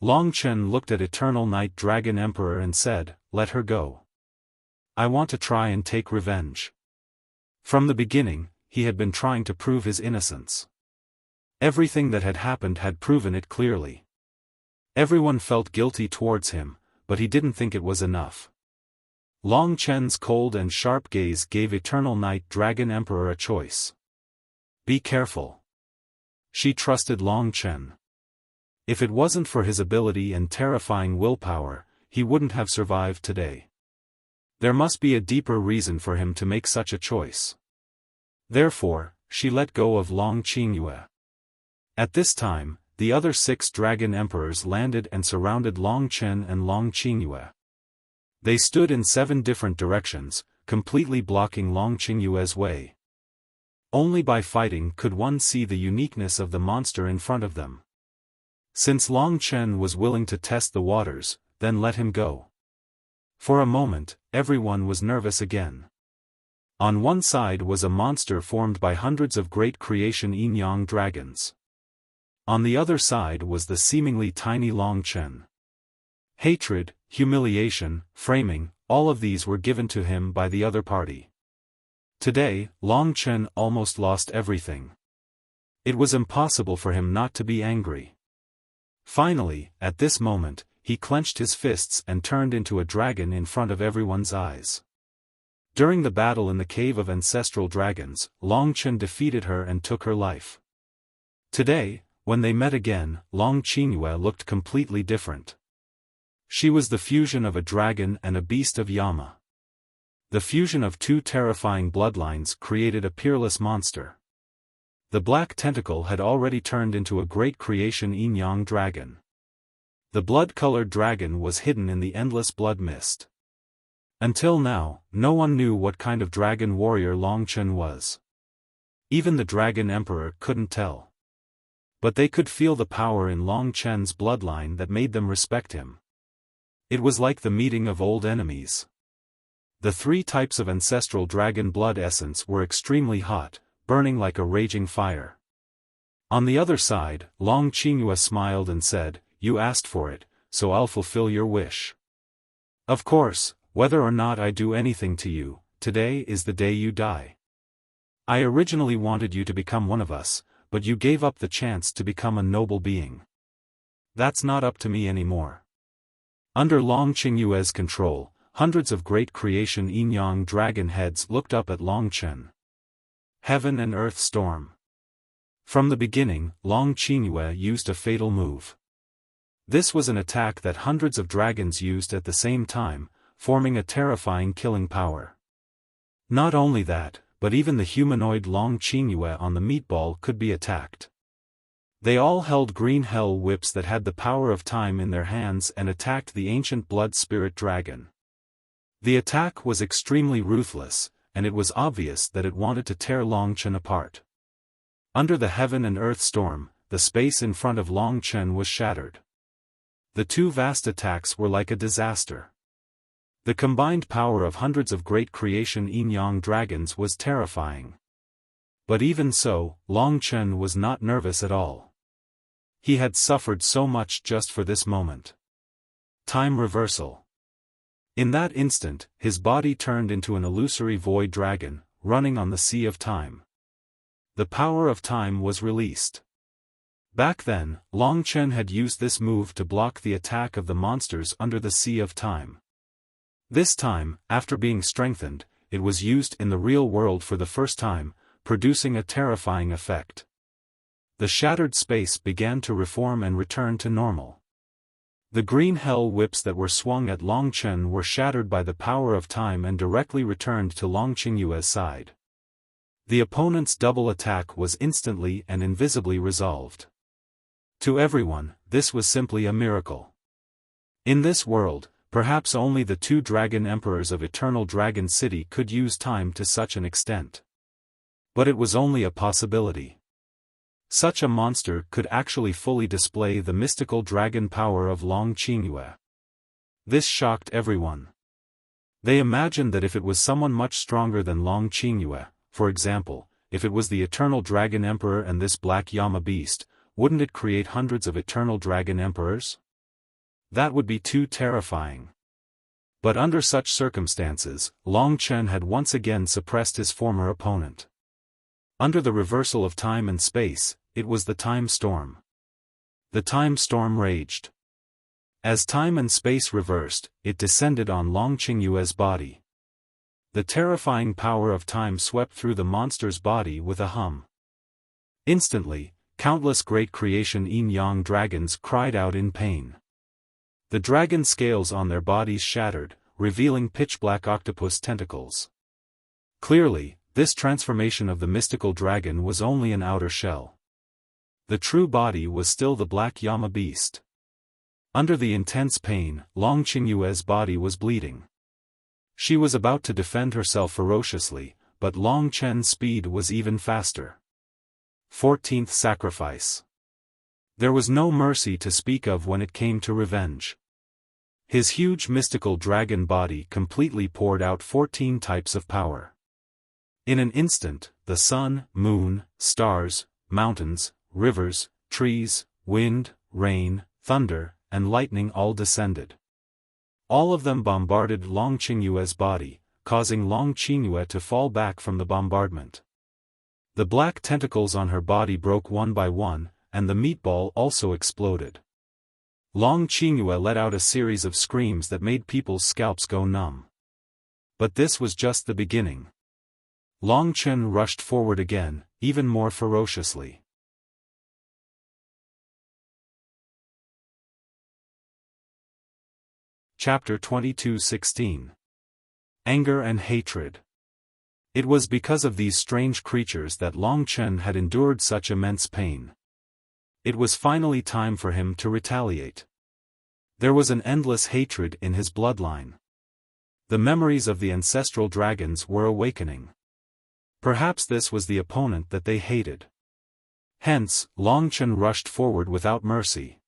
Long Chen looked at Eternal Night Dragon Emperor and said, let her go. I want to try and take revenge. From the beginning, he had been trying to prove his innocence. Everything that had happened had proven it clearly. Everyone felt guilty towards him, but he didn't think it was enough. Long Chen's cold and sharp gaze gave Eternal Night Dragon Emperor a choice. Be careful. She trusted Long Chen. If it wasn't for his ability and terrifying willpower, he wouldn't have survived today. There must be a deeper reason for him to make such a choice. Therefore, she let go of Long Qingyue. At this time, the other 6 dragon emperors landed and surrounded Long Chen and Long Qingyue. They stood in 7 different directions, completely blocking Long Qingyue's way. Only by fighting could one see the uniqueness of the monster in front of them. Since Long Chen was willing to test the waters, then let him go. For a moment, everyone was nervous again. On one side was a monster formed by hundreds of great creation yin-yang dragons. On the other side was the seemingly tiny Long Chen. Hatred, humiliation, framing, all of these were given to him by the other party. Today, Long Chen almost lost everything. It was impossible for him not to be angry. Finally, at this moment, he clenched his fists and turned into a dragon in front of everyone's eyes. During the battle in the Cave of Ancestral Dragons, Long Chen defeated her and took her life. Today, when they met again, Long Qingyue looked completely different. She was the fusion of a dragon and a beast of Yama. The fusion of 2 terrifying bloodlines created a peerless monster. The black tentacle had already turned into a great creation yin-yang dragon. The blood-colored dragon was hidden in the endless blood mist. Until now, no one knew what kind of dragon warrior Long Chen was. Even the dragon emperor couldn't tell. But they could feel the power in Long Chen's bloodline that made them respect him. It was like the meeting of old enemies. The 3 types of ancestral dragon blood essence were extremely hot, burning like a raging fire. On the other side, Long Qingyue smiled and said, you asked for it, so I'll fulfill your wish. Of course, whether or not I do anything to you, today is the day you die. I originally wanted you to become one of us, but you gave up the chance to become a noble being. That's not up to me anymore. Under Long Qingyue's control, hundreds of great creation yin-yang dragon heads looked up at Long Chen. Heaven and Earth Storm. From the beginning, Long Qingyue used a fatal move. This was an attack that hundreds of dragons used at the same time, forming a terrifying killing power. Not only that, but even the humanoid Long Qingyue on the meatball could be attacked. They all held green hell whips that had the power of time in their hands and attacked the ancient blood spirit dragon. The attack was extremely ruthless, and it was obvious that it wanted to tear Long Chen apart. Under the heaven and earth storm, the space in front of Long Chen was shattered. The two vast attacks were like a disaster. The combined power of hundreds of great creation yin-yang dragons was terrifying. But even so, Long Chen was not nervous at all. He had suffered so much just for this moment. Time reversal. In that instant, his body turned into an illusory void dragon, running on the sea of time. The power of time was released. Back then, Long Chen had used this move to block the attack of the monsters under the sea of time. This time, after being strengthened, it was used in the real world for the first time, producing a terrifying effect. The shattered space began to reform and return to normal. The green hell whips that were swung at Long Chen were shattered by the power of time and directly returned to Long Qingyue's side. The opponent's double attack was instantly and invisibly resolved. To everyone, this was simply a miracle. In this world, perhaps only the two dragon emperors of Eternal Dragon City could use time to such an extent. But it was only a possibility. Such a monster could actually fully display the mystical dragon power of Long Qingyue. This shocked everyone. They imagined that if it was someone much stronger than Long Qingyue, for example, if it was the Eternal Dragon Emperor and this Black Llama Beast, wouldn't it create hundreds of Eternal Dragon Emperors? That would be too terrifying. But under such circumstances, Long Chen had once again suppressed his former opponent. Under the reversal of time and space, it was the time storm. The time storm raged. As time and space reversed, it descended on Long Qingyue's body. The terrifying power of time swept through the monster's body with a hum. Instantly, countless great creation yin-yang dragons cried out in pain. The dragon scales on their bodies shattered, revealing pitch-black octopus tentacles. Clearly, this transformation of the mystical dragon was only an outer shell. The true body was still the Black Llama Beast. Under the intense pain, Long Qingyue's body was bleeding. She was about to defend herself ferociously, but Long Chen's speed was even faster. 14th Sacrifice. There was no mercy to speak of when it came to revenge. His huge mystical dragon body completely poured out 14 types of power. In an instant, the sun, moon, stars, mountains, rivers, trees, wind, rain, thunder, and lightning all descended. All of them bombarded Long Qingyue's body, causing Long Qingyue to fall back from the bombardment. The black tentacles on her body broke one by one, and the meatball also exploded. Long Qingyue let out a series of screams that made people's scalps go numb. But this was just the beginning. Long Chen rushed forward again, even more ferociously. Chapter 22:16. Anger and Hatred. It was because of these strange creatures that Long Chen had endured such immense pain. It was finally time for him to retaliate. There was an endless hatred in his bloodline. The memories of the ancestral dragons were awakening. Perhaps this was the opponent that they hated. Hence, Long Chen rushed forward without mercy.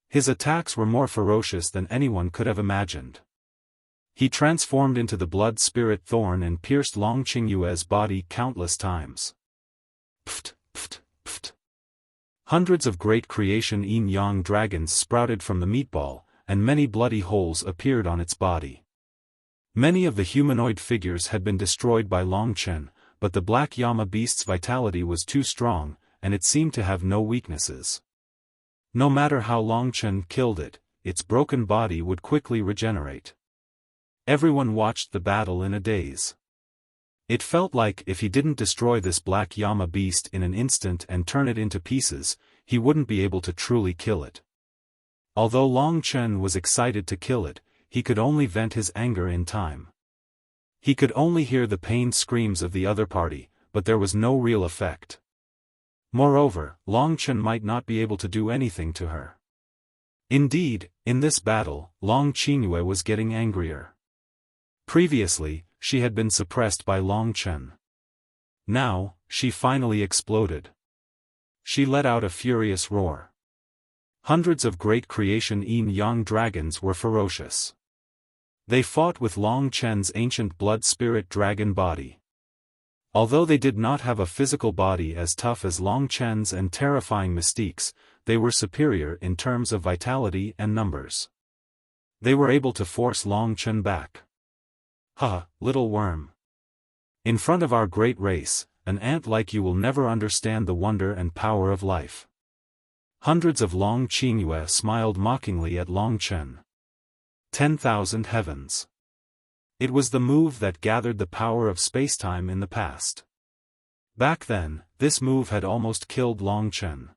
His attacks were more ferocious than anyone could have imagined. He transformed into the blood spirit thorn and pierced Long Qingyue's body countless times. Pft, pft, pft. Hundreds of great creation yin-yang dragons sprouted from the meatball, and many bloody holes appeared on its body. Many of the humanoid figures had been destroyed by Long Chen, but the Black Llama Beast's vitality was too strong, and it seemed to have no weaknesses. No matter how Long Chen killed it, its broken body would quickly regenerate. Everyone watched the battle in a daze. It felt like if he didn't destroy this Black Llama Beast in an instant and turn it into pieces, he wouldn't be able to truly kill it. Although Long Chen was excited to kill it, he could only vent his anger in time. He could only hear the pained screams of the other party, but there was no real effect. Moreover, Long Chen might not be able to do anything to her. Indeed, in this battle, Long Qingyue was getting angrier. Previously, she had been suppressed by Long Chen. Now, she finally exploded. She let out a furious roar. Hundreds of great creation yin-yang dragons were ferocious. They fought with Long Chen's ancient blood spirit dragon body. Although they did not have a physical body as tough as Long Chen's and terrifying mystiques, they were superior in terms of vitality and numbers. They were able to force Long Chen back. "Ha, little worm. In front of our great race, an ant like you will never understand the wonder and power of life." Hundreds of Long Qingyue smiled mockingly at Long Chen. 10,000 heavens. It was the move that gathered the power of spacetime in the past. Back then, this move had almost killed Long Chen.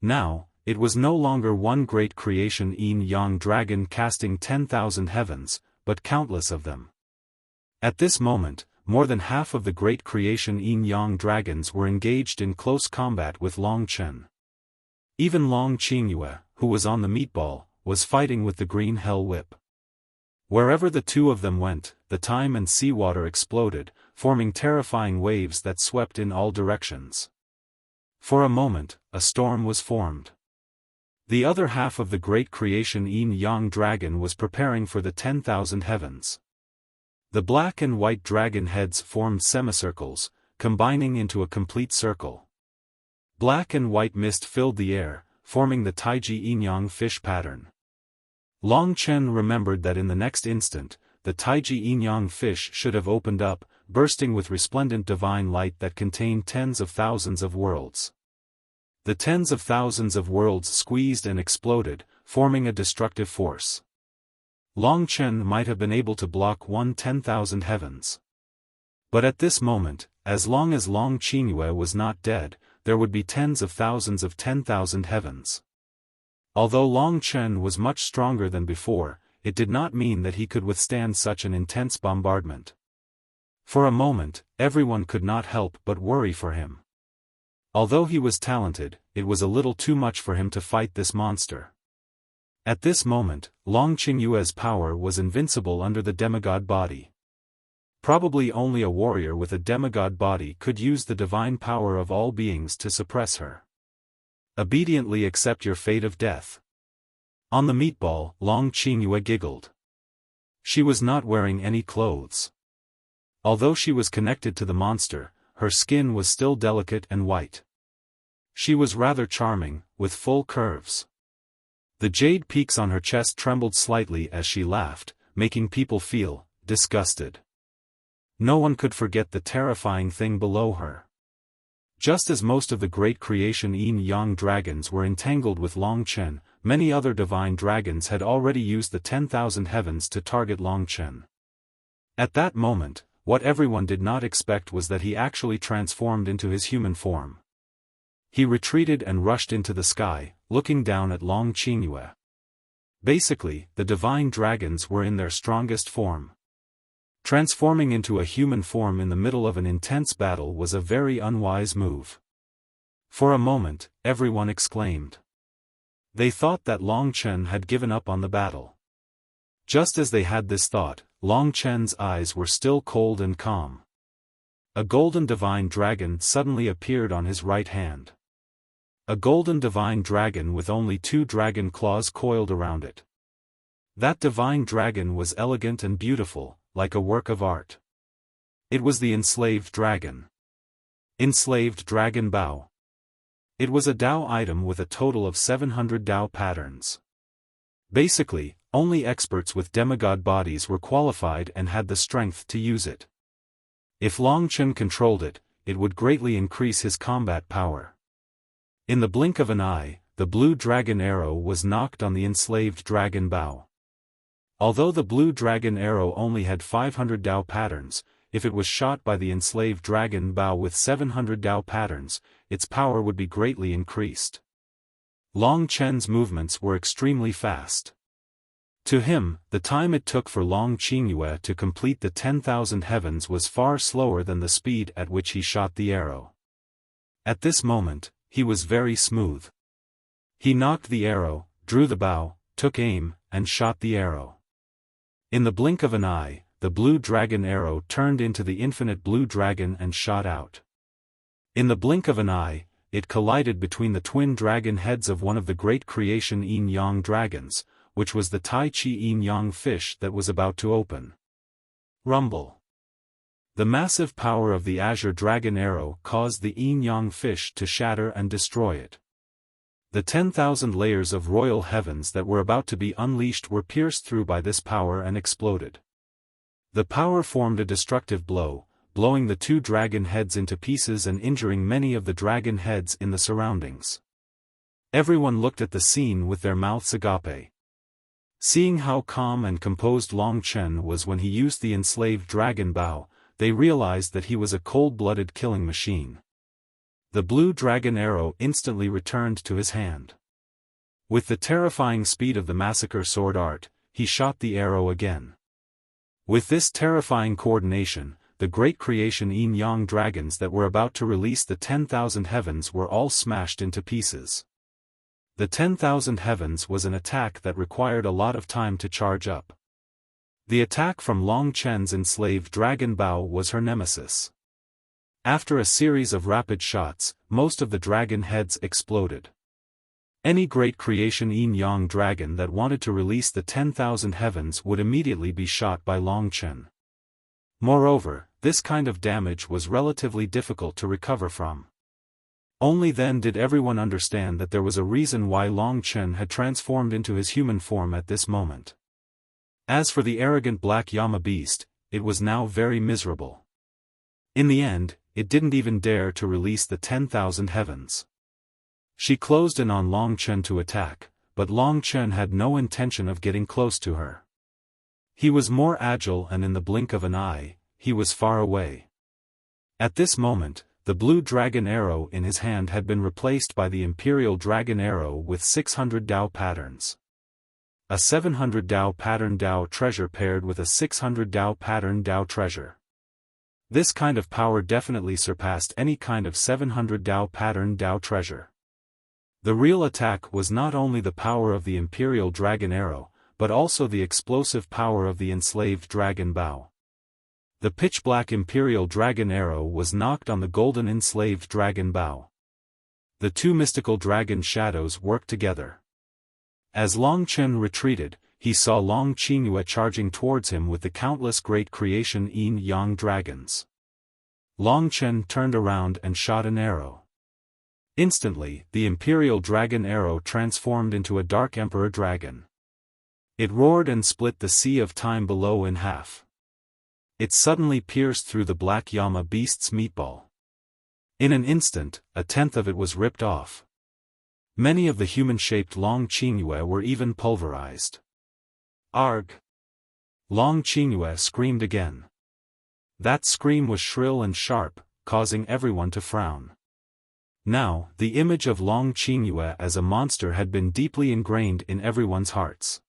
Now, it was no longer one great creation yin-yang dragon casting 10,000 heavens, but countless of them. At this moment, more than half of the great creation yin-yang dragons were engaged in close combat with Long Chen. Even Long Qingyue, who was on the meatball, was fighting with the green hell whip. Wherever the two of them went, the time and seawater exploded, forming terrifying waves that swept in all directions. For a moment, a storm was formed. The other half of the great creation yin-yang dragon was preparing for the 10,000 heavens. The black and white dragon heads formed semicircles, combining into a complete circle. Black and white mist filled the air, forming the Taiji yin-yang fish pattern. Long Chen remembered that in the next instant, the Taiji yin-yang fish should have opened up, bursting with resplendent divine light that contained tens of thousands of worlds. The tens of thousands of worlds squeezed and exploded, forming a destructive force. Long Chen might have been able to block 10,000 heavens. But at this moment, as long as Long Qingyue was not dead, there would be tens of thousands of 10,000 heavens. Although Long Chen was much stronger than before, it did not mean that he could withstand such an intense bombardment. For a moment, everyone could not help but worry for him. Although he was talented, it was a little too much for him to fight this monster. At this moment, Long Qingyue's power was invincible under the demigod body. Probably only a warrior with a demigod body could use the divine power of all beings to suppress her. Obediently accept your fate of death. On the meatball, Long Qingyue giggled. She was not wearing any clothes. Although she was connected to the monster, her skin was still delicate and white. She was rather charming, with full curves. The jade peaks on her chest trembled slightly as she laughed, making people feel disgusted. No one could forget the terrifying thing below her. Just as most of the great creation yin-yang dragons were entangled with Long Chen, many other divine dragons had already used the 10,000 heavens to target Long Chen. At that moment, what everyone did not expect was that he actually transformed into his human form. He retreated and rushed into the sky, looking down at Long Qingyue. Basically, the divine dragons were in their strongest form. Transforming into a human form in the middle of an intense battle was a very unwise move. For a moment, everyone exclaimed. They thought that Long Chen had given up on the battle. Just as they had this thought, Long Chen's eyes were still cold and calm. A golden divine dragon suddenly appeared on his right hand. A golden divine dragon with only 2 dragon claws coiled around it. That divine dragon was elegant and beautiful, like a work of art. It was the enslaved dragon. Enslaved dragon Bao. It was a Dao item with a total of 700 Dao patterns. Basically, only experts with demigod bodies were qualified and had the strength to use it. If Long Chen controlled it, it would greatly increase his combat power. In the blink of an eye, the blue dragon arrow was knocked on the enslaved dragon Bao. Although the blue dragon arrow only had 500 Dao patterns, if it was shot by the enslaved dragon Bao with 700 Dao patterns, its power would be greatly increased. Long Chen's movements were extremely fast. To him, the time it took for Long Qingyue to complete the 10,000 heavens was far slower than the speed at which he shot the arrow. At this moment, he was very smooth. He knocked the arrow, drew the bow, took aim, and shot the arrow. In the blink of an eye, the blue dragon arrow turned into the infinite blue dragon and shot out. In the blink of an eye, it collided between the twin dragon heads of one of the great creation yin-yang dragons, which was the Tai Chi yin-yang fish that was about to open. Rumble. The massive power of the azure dragon arrow caused the yin-yang fish to shatter and destroy it. The 10,000 layers of royal heavens that were about to be unleashed were pierced through by this power and exploded. The power formed a destructive blow, blowing the two dragon heads into pieces and injuring many of the dragon heads in the surroundings. Everyone looked at the scene with their mouths agape. Seeing how calm and composed Long Chen was when he used the enslaved dragon bow, they realized that he was a cold-blooded killing machine. The blue dragon arrow instantly returned to his hand. With the terrifying speed of the massacre sword art, he shot the arrow again. With this terrifying coordination, the great creation yin-yang dragons that were about to release the 10,000 heavens were all smashed into pieces. The 10,000 heavens was an attack that required a lot of time to charge up. The attack from Long Chen's enslaved dragon bow was her nemesis. After a series of rapid shots, most of the dragon heads exploded. Any great creation yin-yang dragon that wanted to release the 10,000 heavens would immediately be shot by Long Chen. Moreover, this kind of damage was relatively difficult to recover from. Only then did everyone understand that there was a reason why Long Chen had transformed into his human form at this moment. As for the arrogant black llama beast, it was now very miserable. In the end, it didn't even dare to release the 10,000 heavens. She closed in on Long Chen to attack, but Long Chen had no intention of getting close to her. He was more agile and in the blink of an eye, he was far away. At this moment, the blue dragon arrow in his hand had been replaced by the imperial dragon arrow with 600 Dao patterns. A 700 Dao pattern Dao treasure paired with a 600 Dao pattern Dao treasure. This kind of power definitely surpassed any kind of 700 Dao pattern Dao treasure. The real attack was not only the power of the imperial dragon arrow, but also the explosive power of the enslaved dragon bow. The pitch-black imperial dragon arrow was knocked on the golden enslaved dragon bow. The two mystical dragon shadows worked together. As Long Chen retreated, he saw Long Qingyue charging towards him with the countless great creation yin-yang dragons. Long Chen turned around and shot an arrow. Instantly, the imperial dragon arrow transformed into a dark emperor dragon. It roared and split the sea of time below in half. It suddenly pierced through the black llama beast's meatball. In an instant, a tenth of it was ripped off. Many of the human-shaped Long Qingyue were even pulverized. Arg! Long Qingyue screamed again. That scream was shrill and sharp, causing everyone to frown. Now, the image of Long Qingyue as a monster had been deeply ingrained in everyone's hearts.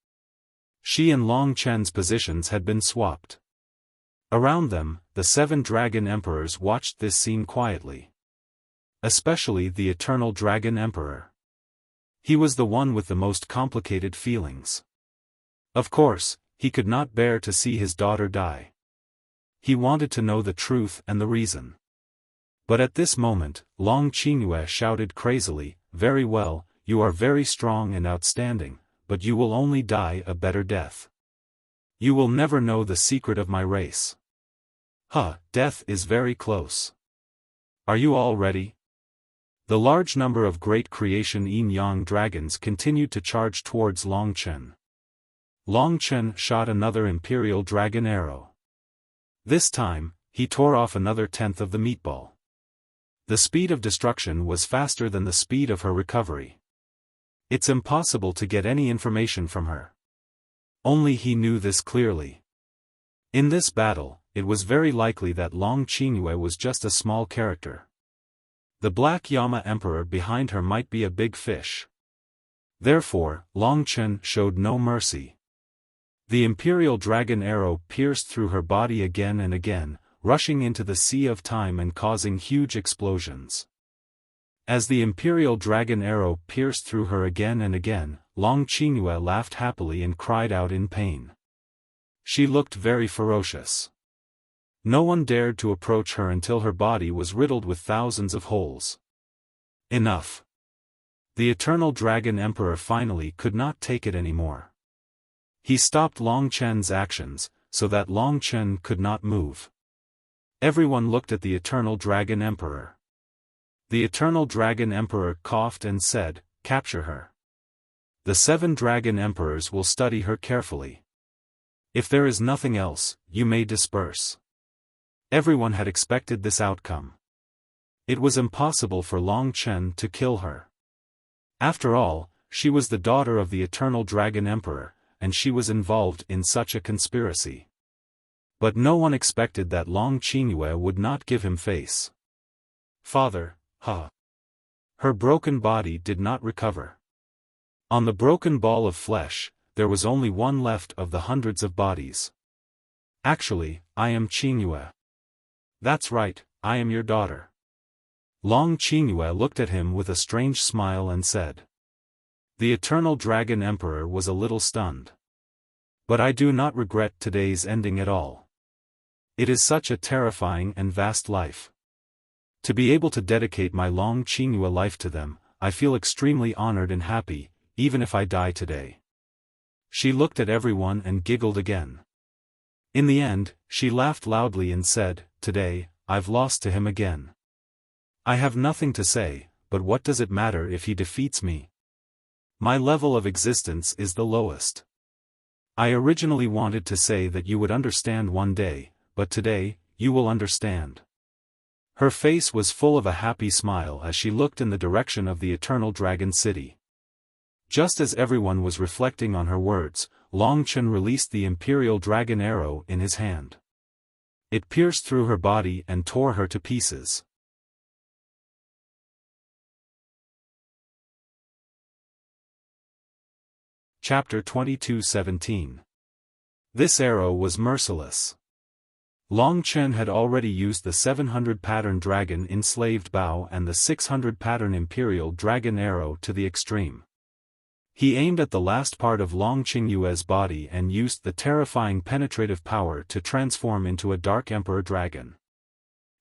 She and Long Chen's positions had been swapped. Around them, the 7 dragon emperors watched this scene quietly. Especially the eternal dragon emperor. He was the one with the most complicated feelings. Of course, he could not bear to see his daughter die. He wanted to know the truth and the reason. But at this moment, Long Qingyue shouted crazily, "Very well, you are very strong and outstanding, but you will only die a better death. You will never know the secret of my race. Death is very close. Are you all ready?" The large number of great creation yin-yang dragons continued to charge towards Long Chen. Long Chen shot another imperial dragon arrow. This time, he tore off another tenth of the meatball. The speed of destruction was faster than the speed of her recovery. It's impossible to get any information from her. Only he knew this clearly. In this battle, it was very likely that Long Qingyue was just a small character. The Black Llama Emperor behind her might be a big fish. Therefore, Long Chen showed no mercy. The imperial dragon arrow pierced through her body again and again, rushing into the sea of time and causing huge explosions. As the imperial dragon arrow pierced through her again and again, Long Qingyue laughed happily and cried out in pain. She looked very ferocious. No one dared to approach her until her body was riddled with thousands of holes. Enough. The Eternal Dragon Emperor finally could not take it anymore. He stopped Long Chen's actions, so that Long Chen could not move. Everyone looked at the Eternal Dragon Emperor. The Eternal Dragon Emperor coughed and said, "Capture her. The 7 Dragon Emperors will study her carefully. If there is nothing else, you may disperse." Everyone had expected this outcome. It was impossible for Long Chen to kill her. After all, she was the daughter of the Eternal Dragon Emperor, and she was involved in such a conspiracy. But no one expected that Long Qingyue would not give him face. "Father, huh?" Her broken body did not recover. On the broken ball of flesh, there was only one left of the hundreds of bodies. "Actually, I am Qingyue." "That's right, I am your daughter." Long Qingyue looked at him with a strange smile and said. The Eternal Dragon Emperor was a little stunned. "But I do not regret today's ending at all. It is such a terrifying and vast life. To be able to dedicate my Long Qingyue life to them, I feel extremely honored and happy, even if I die today." She looked at everyone and giggled again. In the end, she laughed loudly and said, "Today, I've lost to him again. I have nothing to say, but what does it matter if he defeats me? My level of existence is the lowest. I originally wanted to say that you would understand one day, but today, you will understand." Her face was full of a happy smile as she looked in the direction of the Eternal Dragon City. Just as everyone was reflecting on her words, Long Chen released the Imperial Dragon Arrow in his hand. It pierced through her body and tore her to pieces. Chapter 22:17. This arrow was merciless. Long Chen had already used the 700 pattern dragon enslaved bow and the 600 pattern imperial dragon arrow to the extreme. He aimed at the last part of Long Qingyue's body and used the terrifying penetrative power to transform into a dark emperor dragon.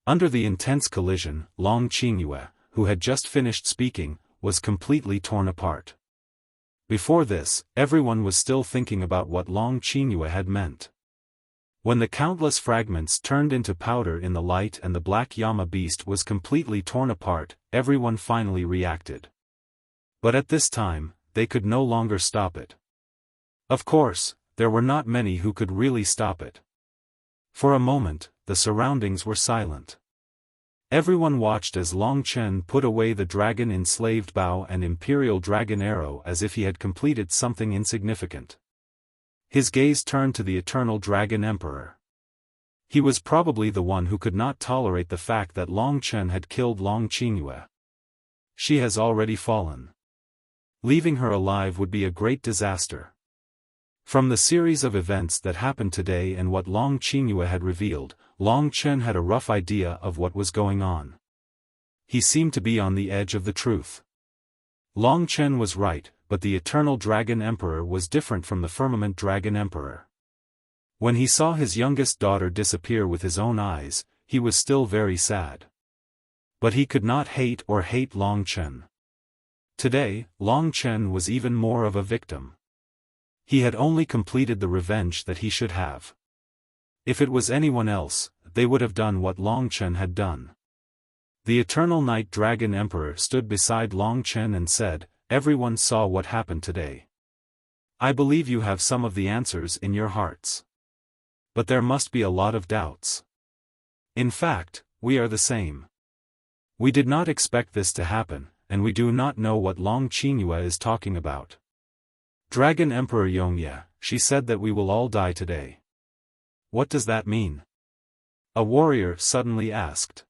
Under the intense collision, Long Qingyue, who had just finished speaking, was completely torn apart. Before this, everyone was still thinking about what Long Qingyue had meant. When the countless fragments turned into powder in the light and the black llama beast was completely torn apart, everyone finally reacted. But at this time, they could no longer stop it. Of course, there were not many who could really stop it. For a moment, the surroundings were silent. Everyone watched as Long Chen put away the dragon-enslaved bow and imperial dragon arrow as if he had completed something insignificant. His gaze turned to the Eternal Dragon Emperor. He was probably the one who could not tolerate the fact that Long Chen had killed Long Qingyue. She has already fallen. Leaving her alive would be a great disaster. From the series of events that happened today and what Long Qingyue had revealed, Long Chen had a rough idea of what was going on. He seemed to be on the edge of the truth. Long Chen was right, but the Eternal Dragon Emperor was different from the Firmament Dragon Emperor. When he saw his youngest daughter disappear with his own eyes, he was still very sad. But he could not hate Long Chen. Today, Long Chen was even more of a victim. He had only completed the revenge that he should have. If it was anyone else, they would have done what Long Chen had done. The Eternal Night Dragon Emperor stood beside Long Chen and said, "Everyone saw what happened today. I believe you have some of the answers in your hearts. But there must be a lot of doubts. In fact, we are the same. We did not expect this to happen, and we do not know what Long Qingyue is talking about. Dragon Emperor Yongye, she said that we will all die today. What does that mean?" A warrior suddenly asked.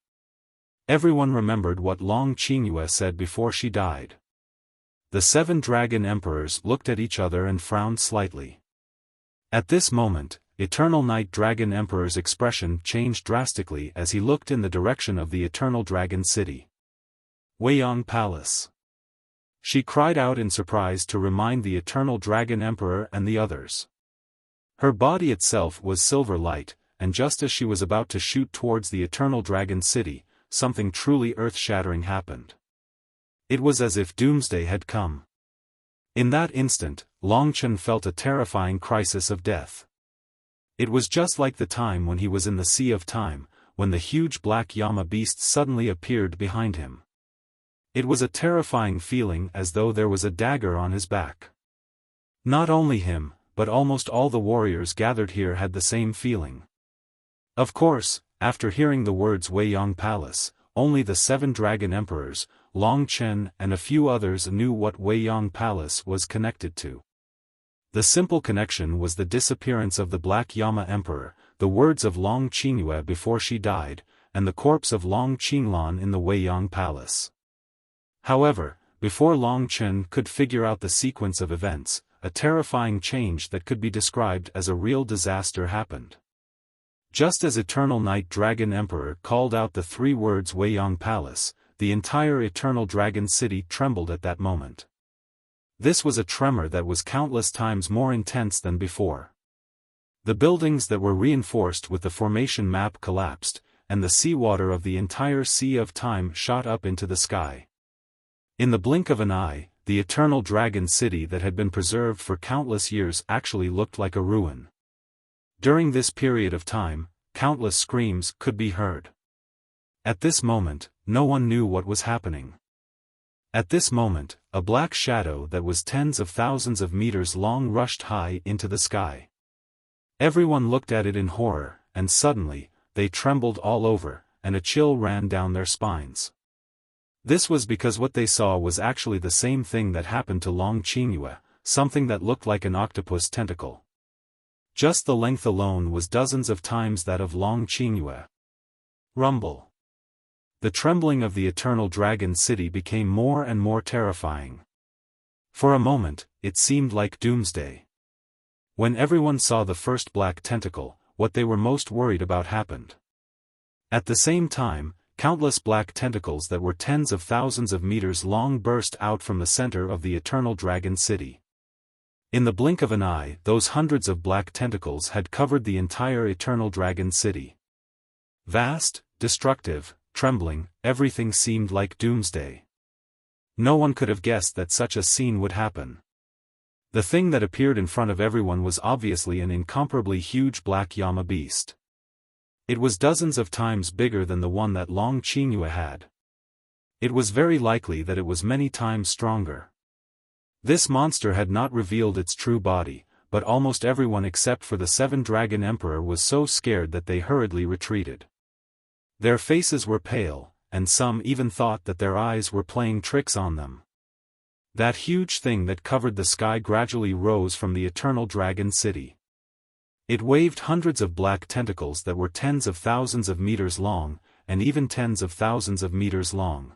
Everyone remembered what Long Qingyue said before she died. The 7 Dragon Emperors looked at each other and frowned slightly. At this moment, Eternal Night Dragon Emperor's expression changed drastically as he looked in the direction of the Eternal Dragon City. Weiyang Palace. She cried out in surprise to remind the Eternal Dragon Emperor and the others. Her body itself was silver light, and just as she was about to shoot towards the Eternal Dragon City, something truly earth-shattering happened. It was as if doomsday had come. In that instant, Longchen felt a terrifying crisis of death. It was just like the time when he was in the Sea of Time, when the huge black llama beast suddenly appeared behind him. It was a terrifying feeling, as though there was a dagger on his back. Not only him, but almost all the warriors gathered here had the same feeling. Of course, after hearing the words Weiyang Palace, only the 7 Dragon Emperors, Long Chen and a few others knew what Weiyang Palace was connected to. The simple connection was the disappearance of the Black Llama Emperor, the words of Long Qingyue before she died, and the corpse of Long Qinglan in the Weiyang Palace. However, before Long Chen could figure out the sequence of events, a terrifying change that could be described as a real disaster happened. Just as Eternal Night Dragon Emperor called out the 3 words Weiyang Palace, the entire Eternal Dragon City trembled at that moment. This was a tremor that was countless times more intense than before. The buildings that were reinforced with the formation map collapsed, and the seawater of the entire Sea of Time shot up into the sky. In the blink of an eye, the Eternal Dragon City that had been preserved for countless years actually looked like a ruin. During this period of time, countless screams could be heard. At this moment, no one knew what was happening. At this moment, a black shadow that was tens of thousands of meters long rushed high into the sky. Everyone looked at it in horror, and suddenly, they trembled all over, and a chill ran down their spines. This was because what they saw was actually the same thing that happened to Long Qingyue, something that looked like an octopus tentacle. Just the length alone was dozens of times that of Long Qingyue. Rumble. The trembling of the Eternal Dragon City became more and more terrifying. For a moment, it seemed like doomsday. When everyone saw the first black tentacle, what they were most worried about happened. At the same time, countless black tentacles that were tens of thousands of meters long burst out from the center of the Eternal Dragon City. In the blink of an eye, those hundreds of black tentacles had covered the entire Eternal Dragon City. Vast, destructive, trembling, everything seemed like doomsday. No one could have guessed that such a scene would happen. The thing that appeared in front of everyone was obviously an incomparably huge black llama beast. It was dozens of times bigger than the one that Long Qingyue had. It was very likely that it was many times stronger. This monster had not revealed its true body, but almost everyone except for the 7 Dragon Emperor was so scared that they hurriedly retreated. Their faces were pale, and some even thought that their eyes were playing tricks on them. That huge thing that covered the sky gradually rose from the Eternal Dragon City. It waved hundreds of black tentacles that were tens of thousands of meters long, and even tens of thousands of meters long.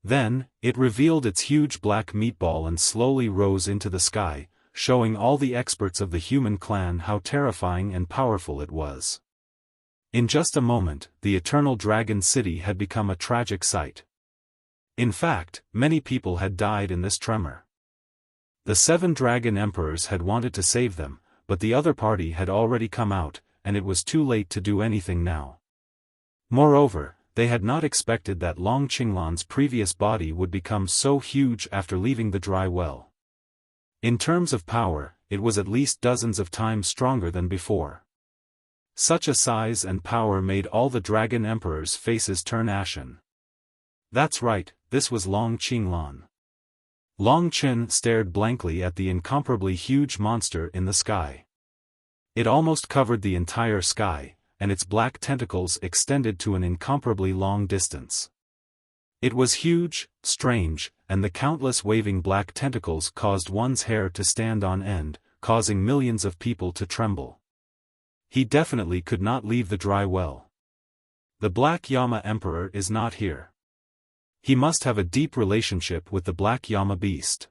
Then, it revealed its huge black meatball and slowly rose into the sky, showing all the experts of the human clan how terrifying and powerful it was. In just a moment, the Eternal Dragon City had become a tragic sight. In fact, many people had died in this tremor. The 7 Dragon Emperors had wanted to save them, but the other party had already come out, and it was too late to do anything now. Moreover, they had not expected that Long Qinglan's previous body would become so huge after leaving the dry well. In terms of power, it was at least dozens of times stronger than before. Such a size and power made all the Dragon Emperors' faces turn ashen. That's right, this was Long Qinglan. Long Qin stared blankly at the incomparably huge monster in the sky. It almost covered the entire sky, and its black tentacles extended to an incomparably long distance. It was huge, strange, and the countless waving black tentacles caused one's hair to stand on end, causing millions of people to tremble. He definitely could not leave the dry well. The Black Llama Emperor is not here. He must have a deep relationship with the Black Llama Beast.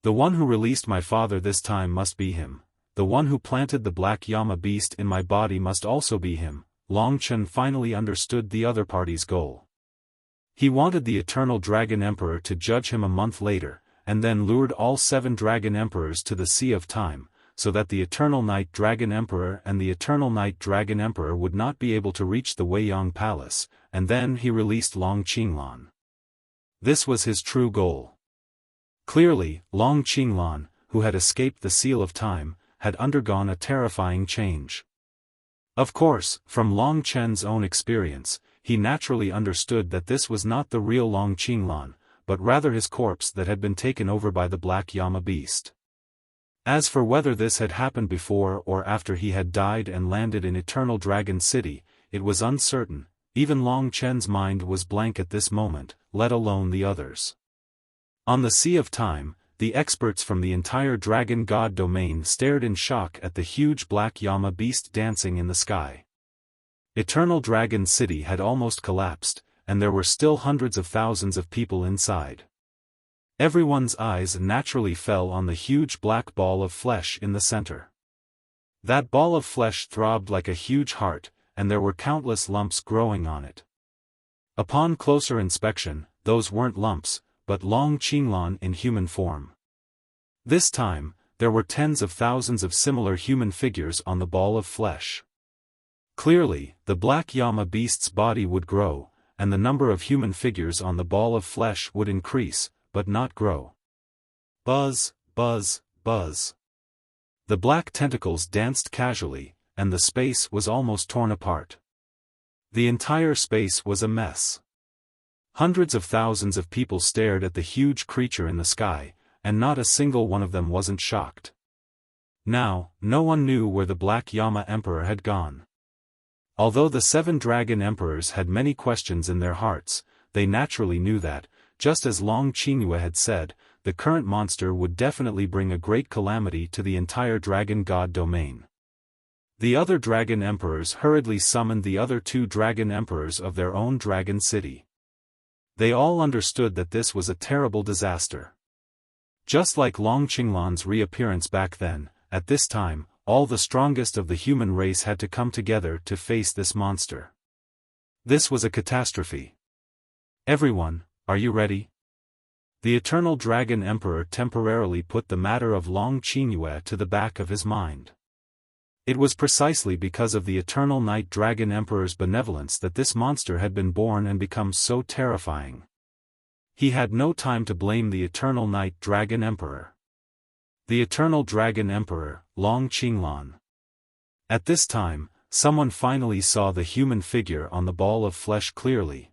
The one who released my father this time must be him. The one who planted the Black Llama Beast in my body must also be him. Long Chen finally understood the other party's goal. He wanted the Eternal Dragon Emperor to judge him a month later, and then lured all 7 Dragon Emperors to the Sea of Time, so that the Eternal Night Dragon Emperor and the Eternal Night Dragon Emperor would not be able to reach the Weiyang Palace, and then he released Long Qinglan. This was his true goal. Clearly, Long Qinglan, who had escaped the seal of time, had undergone a terrifying change. Of course, from Long Chen's own experience, he naturally understood that this was not the real Long Qinglan, but rather his corpse that had been taken over by the Black Llama beast. As for whether this had happened before or after he had died and landed in Eternal Dragon City, it was uncertain. Even Long Chen's mind was blank at this moment, let alone the others. On the Sea of Time, the experts from the entire Dragon God domain stared in shock at the huge Black Llama beast dancing in the sky. Eternal Dragon City had almost collapsed, and there were still hundreds of thousands of people inside. Everyone's eyes naturally fell on the huge black ball of flesh in the center. That ball of flesh throbbed like a huge heart, and there were countless lumps growing on it. Upon closer inspection, those weren't lumps, but Long Qinglan in human form. This time, there were tens of thousands of similar human figures on the ball of flesh. Clearly, the Black Llama beast's body would grow, and the number of human figures on the ball of flesh would increase, but not grow. Buzz, buzz, buzz. The black tentacles danced casually, and the space was almost torn apart. The entire space was a mess. Hundreds of thousands of people stared at the huge creature in the sky, and not a single one of them wasn't shocked. Now, no one knew where the Black Llama Emperor had gone. Although the 7 Dragon Emperors had many questions in their hearts, they naturally knew that, just as Long Qingyue had said, the current monster would definitely bring a great calamity to the entire Dragon God domain. The other Dragon Emperors hurriedly summoned the other 2 Dragon Emperors of their own Dragon City. They all understood that this was a terrible disaster. Just like Long Qinglan's reappearance back then, at this time, all the strongest of the human race had to come together to face this monster. This was a catastrophe. Everyone, are you ready? The Eternal Dragon Emperor temporarily put the matter of Long Qingyue to the back of his mind. It was precisely because of the Eternal Night Dragon Emperor's benevolence that this monster had been born and become so terrifying. He had no time to blame the Eternal Night Dragon Emperor. The Eternal Dragon Emperor, Long Qinglan. At this time, someone finally saw the human figure on the ball of flesh clearly.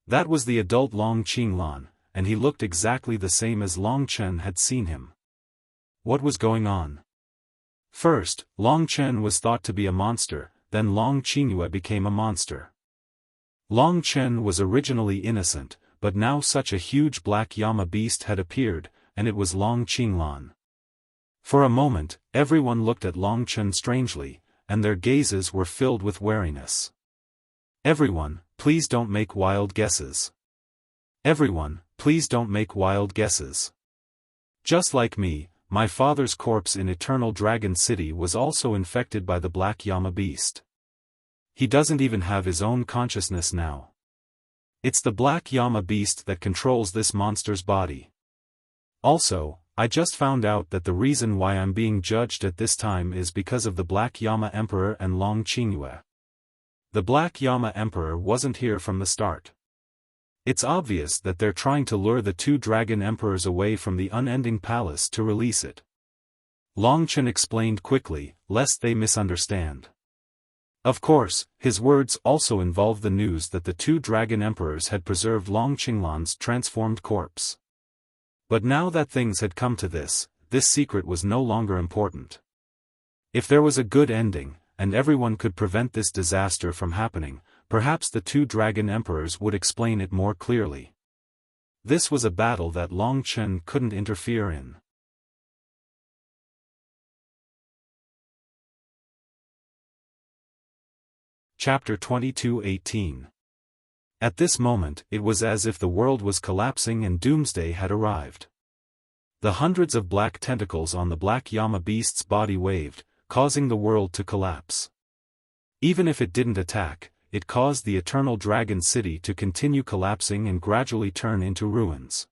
That was the adult Long Qinglan, and he looked exactly the same as Long Chen had seen him. What was going on? First, Long Chen was thought to be a monster, then Long Qingyue became a monster. Long Chen was originally innocent, but now such a huge Black Llama beast had appeared, and it was Long Qinglan. For a moment, everyone looked at Long Chen strangely, and their gazes were filled with wariness. Everyone, please don't make wild guesses. Everyone, please don't make wild guesses. Just like me, my father's corpse in Eternal Dragon City was also infected by the Black Llama beast. He doesn't even have his own consciousness now. It's the Black Llama beast that controls this monster's body. Also, I just found out that the reason why I'm being judged at this time is because of the Black Llama Emperor and Long Qingyue. The Black Llama Emperor wasn't here from the start. It's obvious that they're trying to lure the 2 Dragon Emperors away from the unending palace to release it. Long Chen explained quickly, lest they misunderstand. Of course, his words also involved the news that the 2 Dragon Emperors had preserved Long Qinglan's transformed corpse. But now that things had come to this secret was no longer important. If there was a good ending, and everyone could prevent this disaster from happening, perhaps the 2 Dragon Emperors would explain it more clearly. This was a battle that Long Chen couldn't interfere in. Chapter 22:18. At this moment, it was as if the world was collapsing and doomsday had arrived. The hundreds of black tentacles on the Black Llama beast's body waved, causing the world to collapse. Even if it didn't attack, it caused the Eternal Dragon City to continue collapsing and gradually turn into ruins.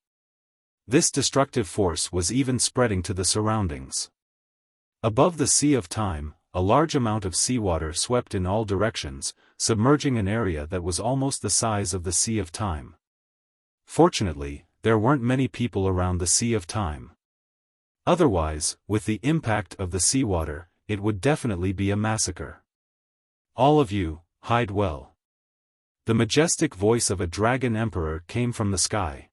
This destructive force was even spreading to the surroundings. Above the Sea of Time, a large amount of seawater swept in all directions, submerging an area that was almost the size of the Sea of Time. Fortunately, there weren't many people around the Sea of Time. Otherwise, with the impact of the seawater, it would definitely be a massacre. All of you, hide well. The majestic voice of a dragon emperor came from the sky.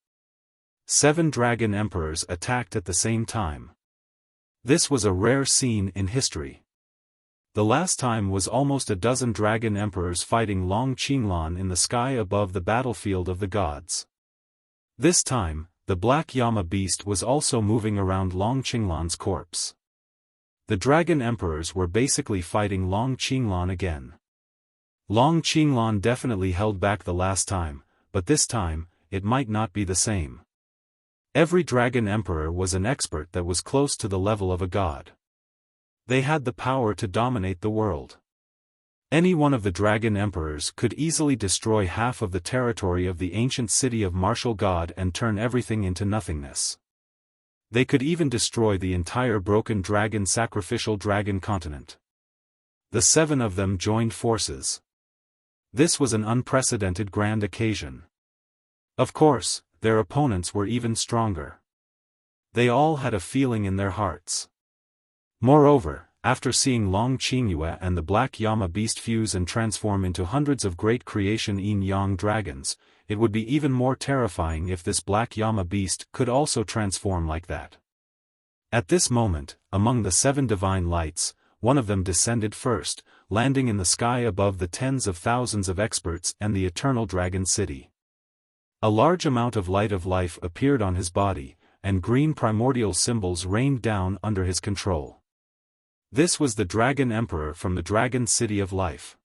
7 dragon emperors attacked at the same time. This was a rare scene in history. The last time was almost a dozen dragon emperors fighting Long Qinglan in the sky above the battlefield of the gods. This time, the Black Llama beast was also moving around Long Qinglan's corpse. The dragon emperors were basically fighting Long Qinglan again. Long Qinglan definitely held back the last time, but this time, it might not be the same. Every dragon emperor was an expert that was close to the level of a god. They had the power to dominate the world. Any one of the dragon emperors could easily destroy half of the territory of the ancient city of Martial God and turn everything into nothingness. They could even destroy the entire broken dragon sacrificial dragon continent. The 7 of them joined forces. This was an unprecedented grand occasion. Of course, their opponents were even stronger. They all had a feeling in their hearts. Moreover, after seeing Long Qingyue and the Black Llama beast fuse and transform into hundreds of great creation yin-yang dragons, it would be even more terrifying if this Black Llama beast could also transform like that. At this moment, among the 7 divine lights, one of them descended first, landing in the sky above the tens of thousands of experts and the eternal dragon city. A large amount of light of life appeared on his body, and green primordial symbols rained down under his control. This was the Dragon Emperor from the Dragon City of Life.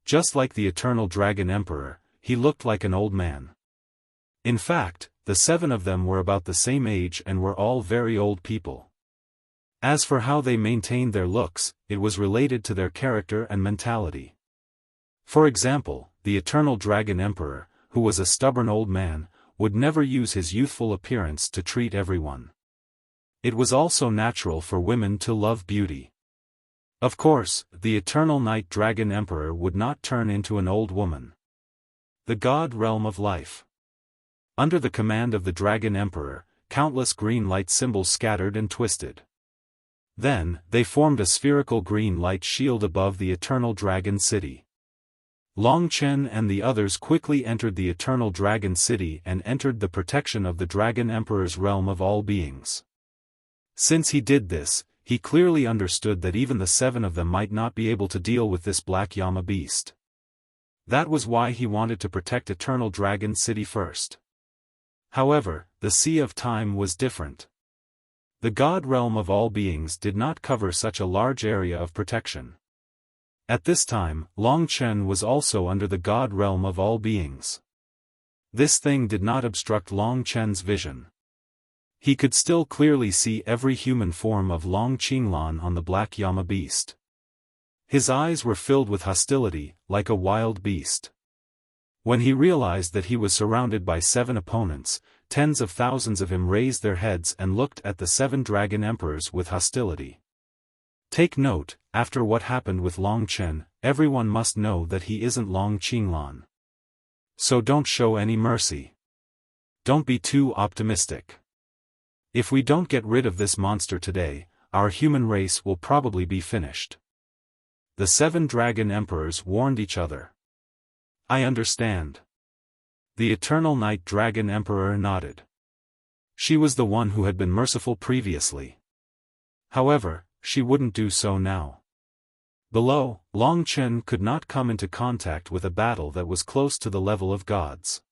Just like the Eternal Dragon Emperor, he looked like an old man. In fact, the 7 of them were about the same age and were all very old people. As for how they maintained their looks, it was related to their character and mentality. For example, the Eternal Dragon Emperor, who was a stubborn old man, would never use his youthful appearance to treat everyone. It was also natural for women to love beauty. Of course, the Eternal Night Dragon Emperor would not turn into an old woman. The God Realm of Life. Under the command of the Dragon Emperor, countless green light symbols scattered and twisted. Then, they formed a spherical green light shield above the Eternal Dragon City. Long Chen and the others quickly entered the Eternal Dragon City and entered the protection of the Dragon Emperor's realm of all beings. Since he did this, he clearly understood that even the 7 of them might not be able to deal with this Black Llama beast. That was why he wanted to protect Eternal Dragon City first. However, the Sea of Time was different. The God Realm of all beings did not cover such a large area of protection. At this time, Long Chen was also under the God Realm of all beings. This thing did not obstruct Long Chen's vision. He could still clearly see every human form of Long Qinglan on the Black Llama beast. His eyes were filled with hostility, like a wild beast. When he realized that he was surrounded by 7 opponents, tens of thousands of him raised their heads and looked at the 7 dragon emperors with hostility. Take note, after what happened with Long Chen, everyone must know that he isn't Long Qinglan. So don't show any mercy. Don't be too optimistic. If we don't get rid of this monster today, our human race will probably be finished. The 7 dragon emperors warned each other. I understand. The Eternal Night Dragon Emperor nodded. She was the one who had been merciful previously. However, she wouldn't do so now. Below, Long Chen could not come into contact with a battle that was close to the level of gods.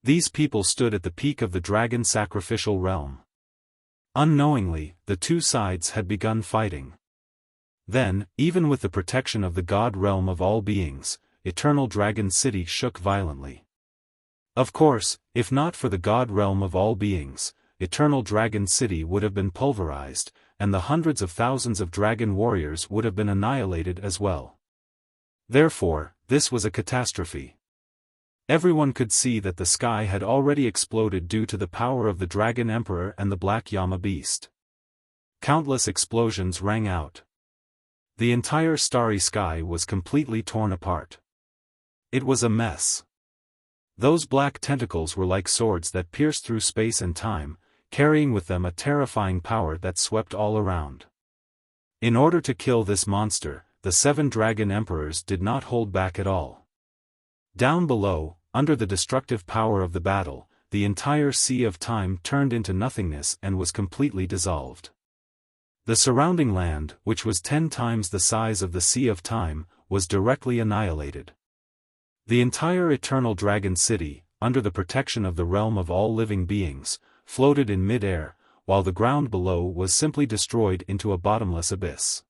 These people stood at the peak of the dragon sacrificial realm. Unknowingly, the 2 sides had begun fighting. Then, even with the protection of the God Realm of all beings, Eternal Dragon City shook violently. Of course, if not for the God Realm of all beings, Eternal Dragon City would have been pulverized, and the hundreds of thousands of dragon warriors would have been annihilated as well. Therefore, this was a catastrophe. Everyone could see that the sky had already exploded due to the power of the Dragon Emperor and the Black Llama beast. Countless explosions rang out. The entire starry sky was completely torn apart. It was a mess. Those black tentacles were like swords that pierced through space and time, carrying with them a terrifying power that swept all around. In order to kill this monster, the 7 dragon emperors did not hold back at all. Down below, under the destructive power of the battle, the entire Sea of Time turned into nothingness and was completely dissolved. The surrounding land, which was 10 times the size of the Sea of Time, was directly annihilated. The entire Eternal Dragon City, under the protection of the realm of all living beings, floated in mid-air, while the ground below was simply destroyed into a bottomless abyss.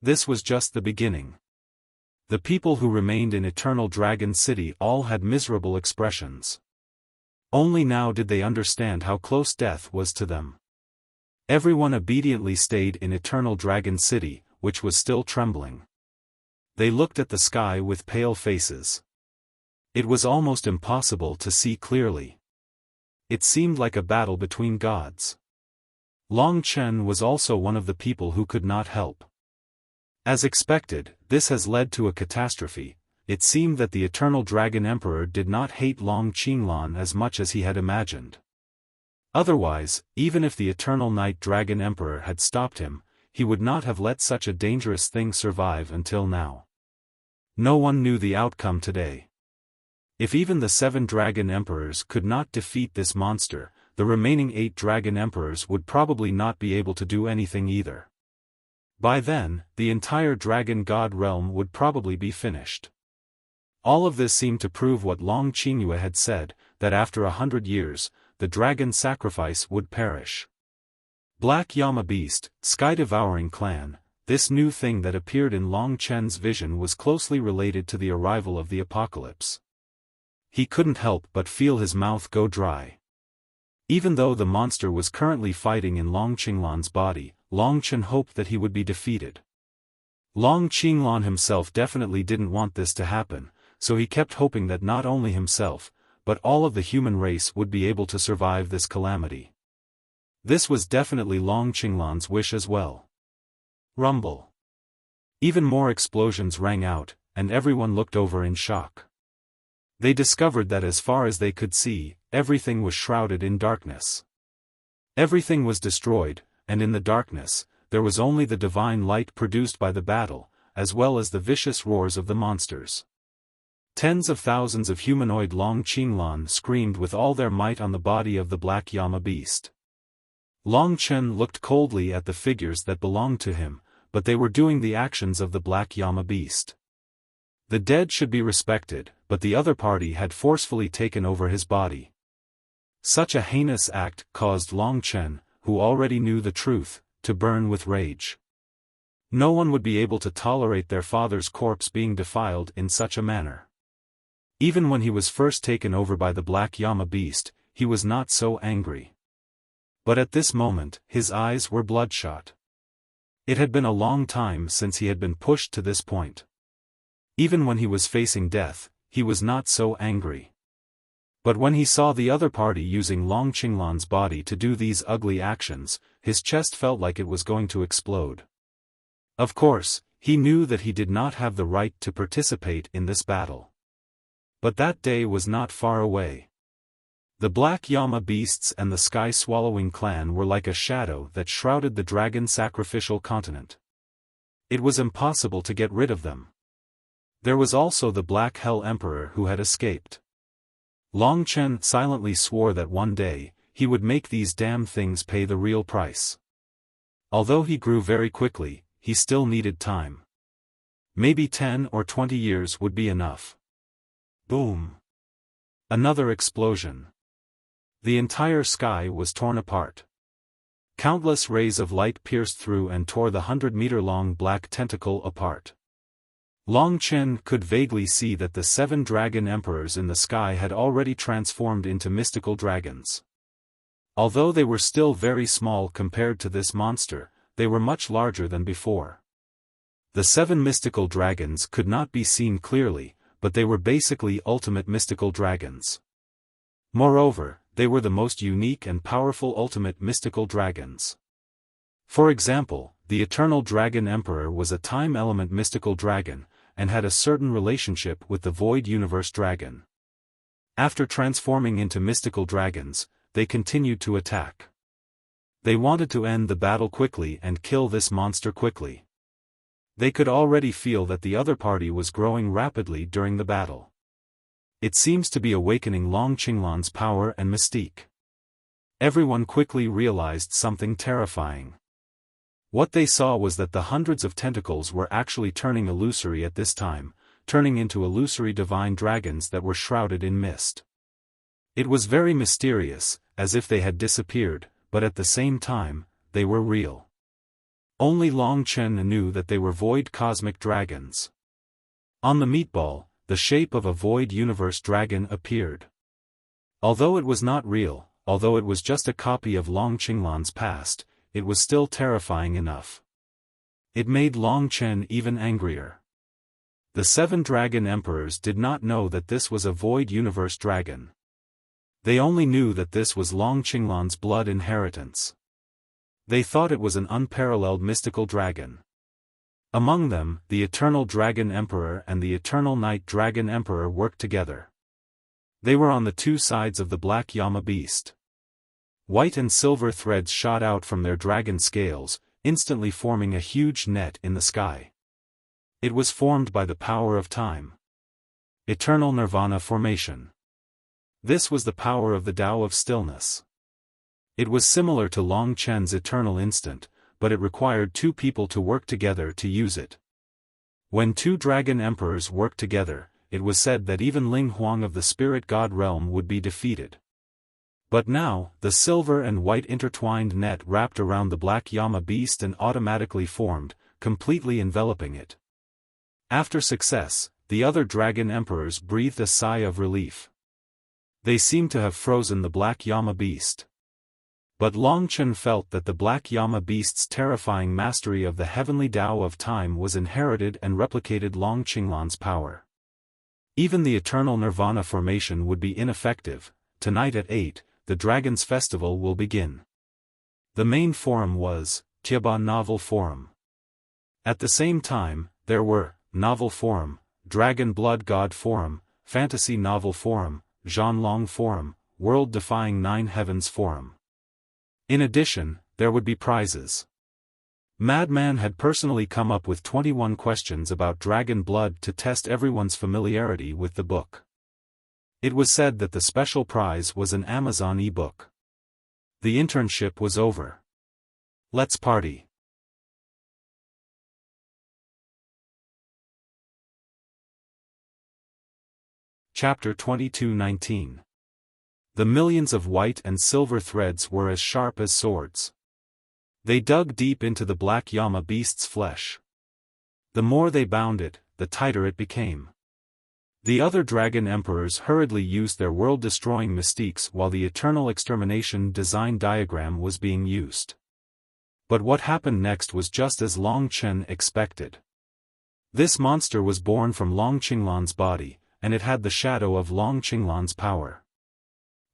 This was just the beginning. The people who remained in Eternal Dragon City all had miserable expressions. Only now did they understand how close death was to them. Everyone obediently stayed in Eternal Dragon City, which was still trembling. They looked at the sky with pale faces. It was almost impossible to see clearly. It seemed like a battle between gods. Long Chen was also one of the people who could not help. As expected, this has led to a catastrophe. It seemed that the Eternal Dragon Emperor did not hate Long Qinglan as much as he had imagined. Otherwise, even if the Eternal Night Dragon Emperor had stopped him, he would not have let such a dangerous thing survive until now. No one knew the outcome today. If even the 7 Dragon Emperors could not defeat this monster, the remaining 8 Dragon Emperors would probably not be able to do anything either. By then, the entire Dragon God realm would probably be finished. All of this seemed to prove what Long Qingyue had said, that after 100 years, the dragon sacrifice would perish. Black Yama Beast, Sky-Devouring Clan, this new thing that appeared in Long Chen's vision was closely related to the arrival of the apocalypse. He couldn't help but feel his mouth go dry. Even though the monster was currently fighting in Long Qinglan's body, Long Chen hoped that he would be defeated. Long Qinglan himself definitely didn't want this to happen, so he kept hoping that not only himself, but all of the human race would be able to survive this calamity. This was definitely Long Qinglan's wish as well. Rumble. Even more explosions rang out, and everyone looked over in shock. They discovered that as far as they could see, everything was shrouded in darkness. Everything was destroyed, and in the darkness, there was only the divine light produced by the battle, as well as the vicious roars of the monsters. Tens of thousands of humanoid Long Qinglan screamed with all their might on the body of the Black Yama Beast. Long Chen looked coldly at the figures that belonged to him, but they were doing the actions of the Black Yama Beast. The dead should be respected, but the other party had forcefully taken over his body. Such a heinous act caused Long Chen, who already knew the truth, to burn with rage. No one would be able to tolerate their father's corpse being defiled in such a manner. Even when he was first taken over by the Black Yama Beast, he was not so angry. But at this moment, his eyes were bloodshot. It had been a long time since he had been pushed to this point. Even when he was facing death, he was not so angry. But when he saw the other party using Long Qinglan's body to do these ugly actions, his chest felt like it was going to explode. Of course, he knew that he did not have the right to participate in this battle. But that day was not far away. The Black Yama Beasts and the Sky-Swallowing Clan were like a shadow that shrouded the dragon sacrificial continent. It was impossible to get rid of them. There was also the Black Hell Emperor who had escaped. Long Chen silently swore that one day, he would make these damn things pay the real price. Although he grew very quickly, he still needed time. Maybe 10 or 20 years would be enough. Boom! Another explosion. The entire sky was torn apart. Countless rays of light pierced through and tore the 100-meter-long black tentacle apart. Long Chen could vaguely see that the 7 dragon emperors in the sky had already transformed into mystical dragons. Although they were still very small compared to this monster, they were much larger than before. The 7 mystical dragons could not be seen clearly, but they were basically ultimate mystical dragons. Moreover, they were the most unique and powerful ultimate mystical dragons. For example, the Eternal Dragon Emperor was a time element mystical dragon, and had a certain relationship with the Void Universe Dragon. After transforming into mystical dragons, they continued to attack. They wanted to end the battle quickly and kill this monster quickly. They could already feel that the other party was growing rapidly during the battle. It seems to be awakening Long Qinglan's power and mystique. Everyone quickly realized something terrifying. What they saw was that the hundreds of tentacles were actually turning illusory at this time, turning into illusory divine dragons that were shrouded in mist. It was very mysterious, as if they had disappeared, but at the same time, they were real. Only Long Chen knew that they were void cosmic dragons. On the meatball, the shape of a void universe dragon appeared. Although it was not real, although it was just a copy of Long Qinglan's past, it was still terrifying enough. It made Long Chen even angrier. The 7 dragon emperors did not know that this was a void universe dragon. They only knew that this was Long Qinglan's blood inheritance. They thought it was an unparalleled mystical dragon. Among them, the Eternal Dragon Emperor and the Eternal Night Dragon Emperor worked together. They were on the 2 sides of the Black Yama beast. White and silver threads shot out from their dragon scales, instantly forming a huge net in the sky. It was formed by the power of time. Eternal Nirvana formation. This was the power of the Tao of stillness. It was similar to Long Chen's eternal instant, but it required 2 people to work together to use it. When 2 dragon emperors worked together, it was said that even Ling Huang of the spirit god realm would be defeated. But now, the silver and white intertwined net wrapped around the Black Yama beast and automatically formed, completely enveloping it. After success, the other dragon emperors breathed a sigh of relief. They seemed to have frozen the Black Yama beast. But Long Chen felt that the Black Yama beast's terrifying mastery of the heavenly Tao of time was inherited and replicated Long Qinglan's power. Even the eternal Nirvana formation would be ineffective. Tonight at 8, the Dragon's Festival will begin. The main forum was Tieba Novel Forum. At the same time, there were Novel Forum, Dragon Blood God Forum, Fantasy Novel Forum, Zhanlong Forum, World-Defying 9 Heavens Forum. In addition, there would be prizes. Madman had personally come up with 21 questions about dragon blood to test everyone's familiarity with the book. It was said that the special prize was an Amazon e-book. The internship was over. Let's party. Chapter 22:19. The millions of white and silver threads were as sharp as swords. They dug deep into the Black Yama beast's flesh. The more they bound it, the tighter it became. The other dragon emperors hurriedly used their world-destroying mystiques while the eternal extermination design diagram was being used. But what happened next was just as Long Chen expected. This monster was born from Long Qinglan's body, and it had the shadow of Long Qinglan's power.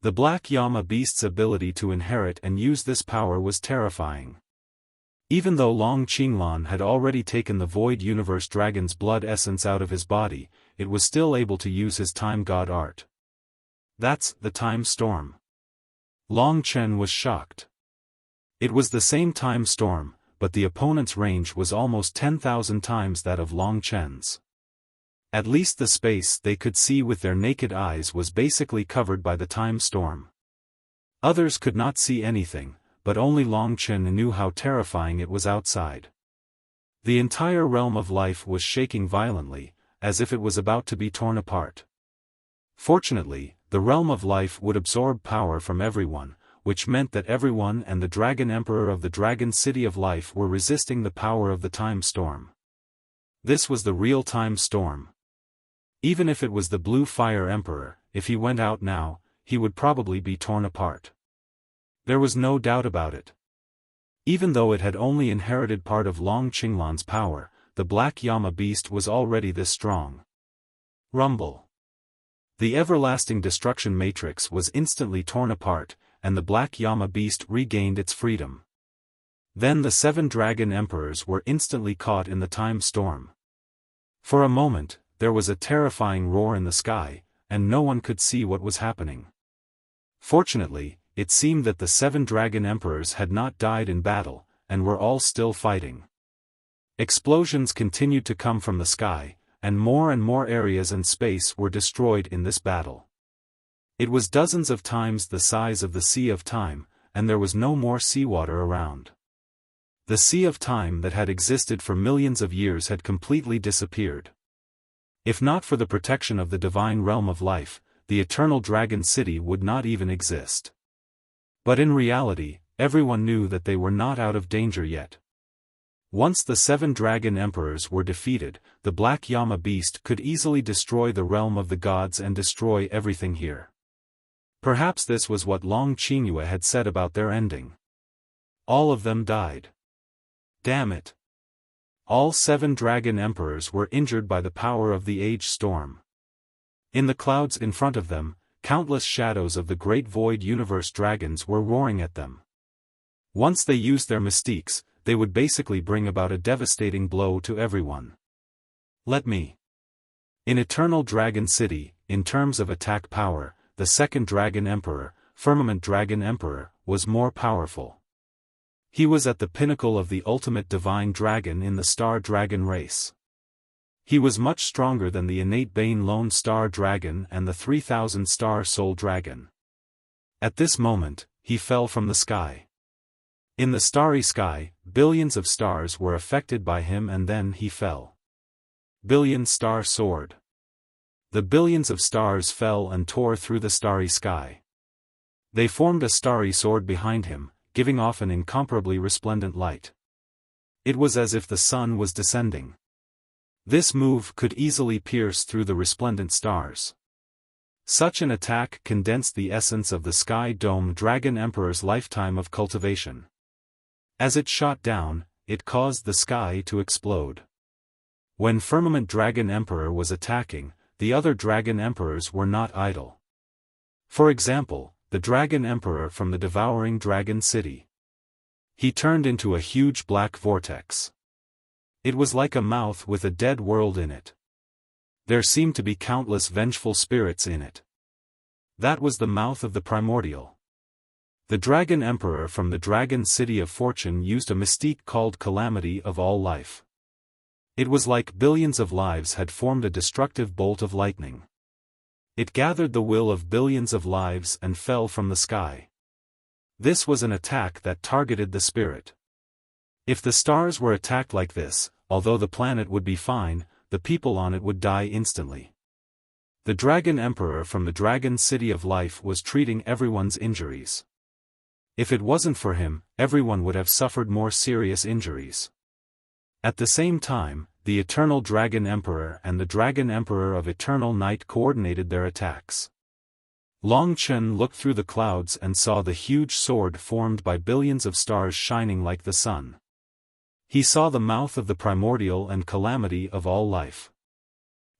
The Black Yama beast's ability to inherit and use this power was terrifying. Even though Long Qinglan had already taken the Void Universe Dragon's blood essence out of his body, it was still able to use his Time God art. That's the Time Storm. Long Chen was shocked. It was the same Time Storm, but the opponent's range was almost 10,000 times that of Long Chen's. At least the space they could see with their naked eyes was basically covered by the Time Storm. Others could not see anything, but only Long Chen knew how terrifying it was outside. The entire realm of life was shaking violently, as if it was about to be torn apart. Fortunately, the realm of life would absorb power from everyone, which meant that everyone and the Dragon Emperor of the Dragon City of Life were resisting the power of the Time Storm. This was the real Time Storm. Even if it was the Blue Fire Emperor, if he went out now, he would probably be torn apart. There was no doubt about it. Even though it had only inherited part of Long Qinglan's power, the Black Yama beast was already this strong. Rumble. The everlasting destruction matrix was instantly torn apart, and the Black Yama beast regained its freedom. Then the 7 dragon emperors were instantly caught in the Time Storm. For a moment, there was a terrifying roar in the sky, and no one could see what was happening. Fortunately, it seemed that the 7 dragon emperors had not died in battle, and were all still fighting. Explosions continued to come from the sky, and more areas and space were destroyed in this battle. It was dozens of times the size of the Sea of Time, and there was no more seawater around. The Sea of Time that had existed for millions of years had completely disappeared. If not for the protection of the divine realm of life, the eternal dragon city would not even exist. But in reality, everyone knew that they were not out of danger yet. Once the 7 dragon emperors were defeated, the Black Llama beast could easily destroy the realm of the gods and destroy everything here. Perhaps this was what Long Qingyue had said about their ending. All of them died. Damn it. All 7 dragon emperors were injured by the power of the age storm. In the clouds in front of them, countless shadows of the great void universe dragons were roaring at them. Once they used their mystiques, they would basically bring about a devastating blow to everyone. Let me. In Eternal Dragon City, in terms of attack power, the 2nd Dragon Emperor, Firmament Dragon Emperor, was more powerful. He was at the pinnacle of the ultimate divine dragon in the Star Dragon race. He was much stronger than the innate Bane Lone Star Dragon and the 3000 Star Soul Dragon. At this moment, he fell from the sky. In the starry sky, billions of stars were affected by him and then he fell. Billion Star Sword. The billions of stars fell and tore through the starry sky. They formed a starry sword behind him, giving off an incomparably resplendent light. It was as if the sun was descending. This move could easily pierce through the resplendent stars. Such an attack condensed the essence of the Sky Dome Dragon Emperor's lifetime of cultivation. As it shot down, it caused the sky to explode. When Firmament Dragon Emperor was attacking, the other Dragon Emperors were not idle. For example, the Dragon Emperor from the Devouring Dragon City. He turned into a huge black vortex. It was like a mouth with a dead world in it. There seemed to be countless vengeful spirits in it. That was the mouth of the primordial. The Dragon Emperor from the Dragon City of Fortune used a mystique called Calamity of All Life. It was like billions of lives had formed a destructive bolt of lightning. It gathered the will of billions of lives and fell from the sky. This was an attack that targeted the spirit. If the stars were attacked like this, although the planet would be fine, the people on it would die instantly. The Dragon Emperor from the Dragon City of Life was treating everyone's injuries. If it wasn't for him, everyone would have suffered more serious injuries. At the same time, the Eternal Dragon Emperor and the Dragon Emperor of Eternal Night coordinated their attacks. Long Chen looked through the clouds and saw the huge sword formed by billions of stars shining like the sun. He saw the mouth of the primordial and calamity of all life.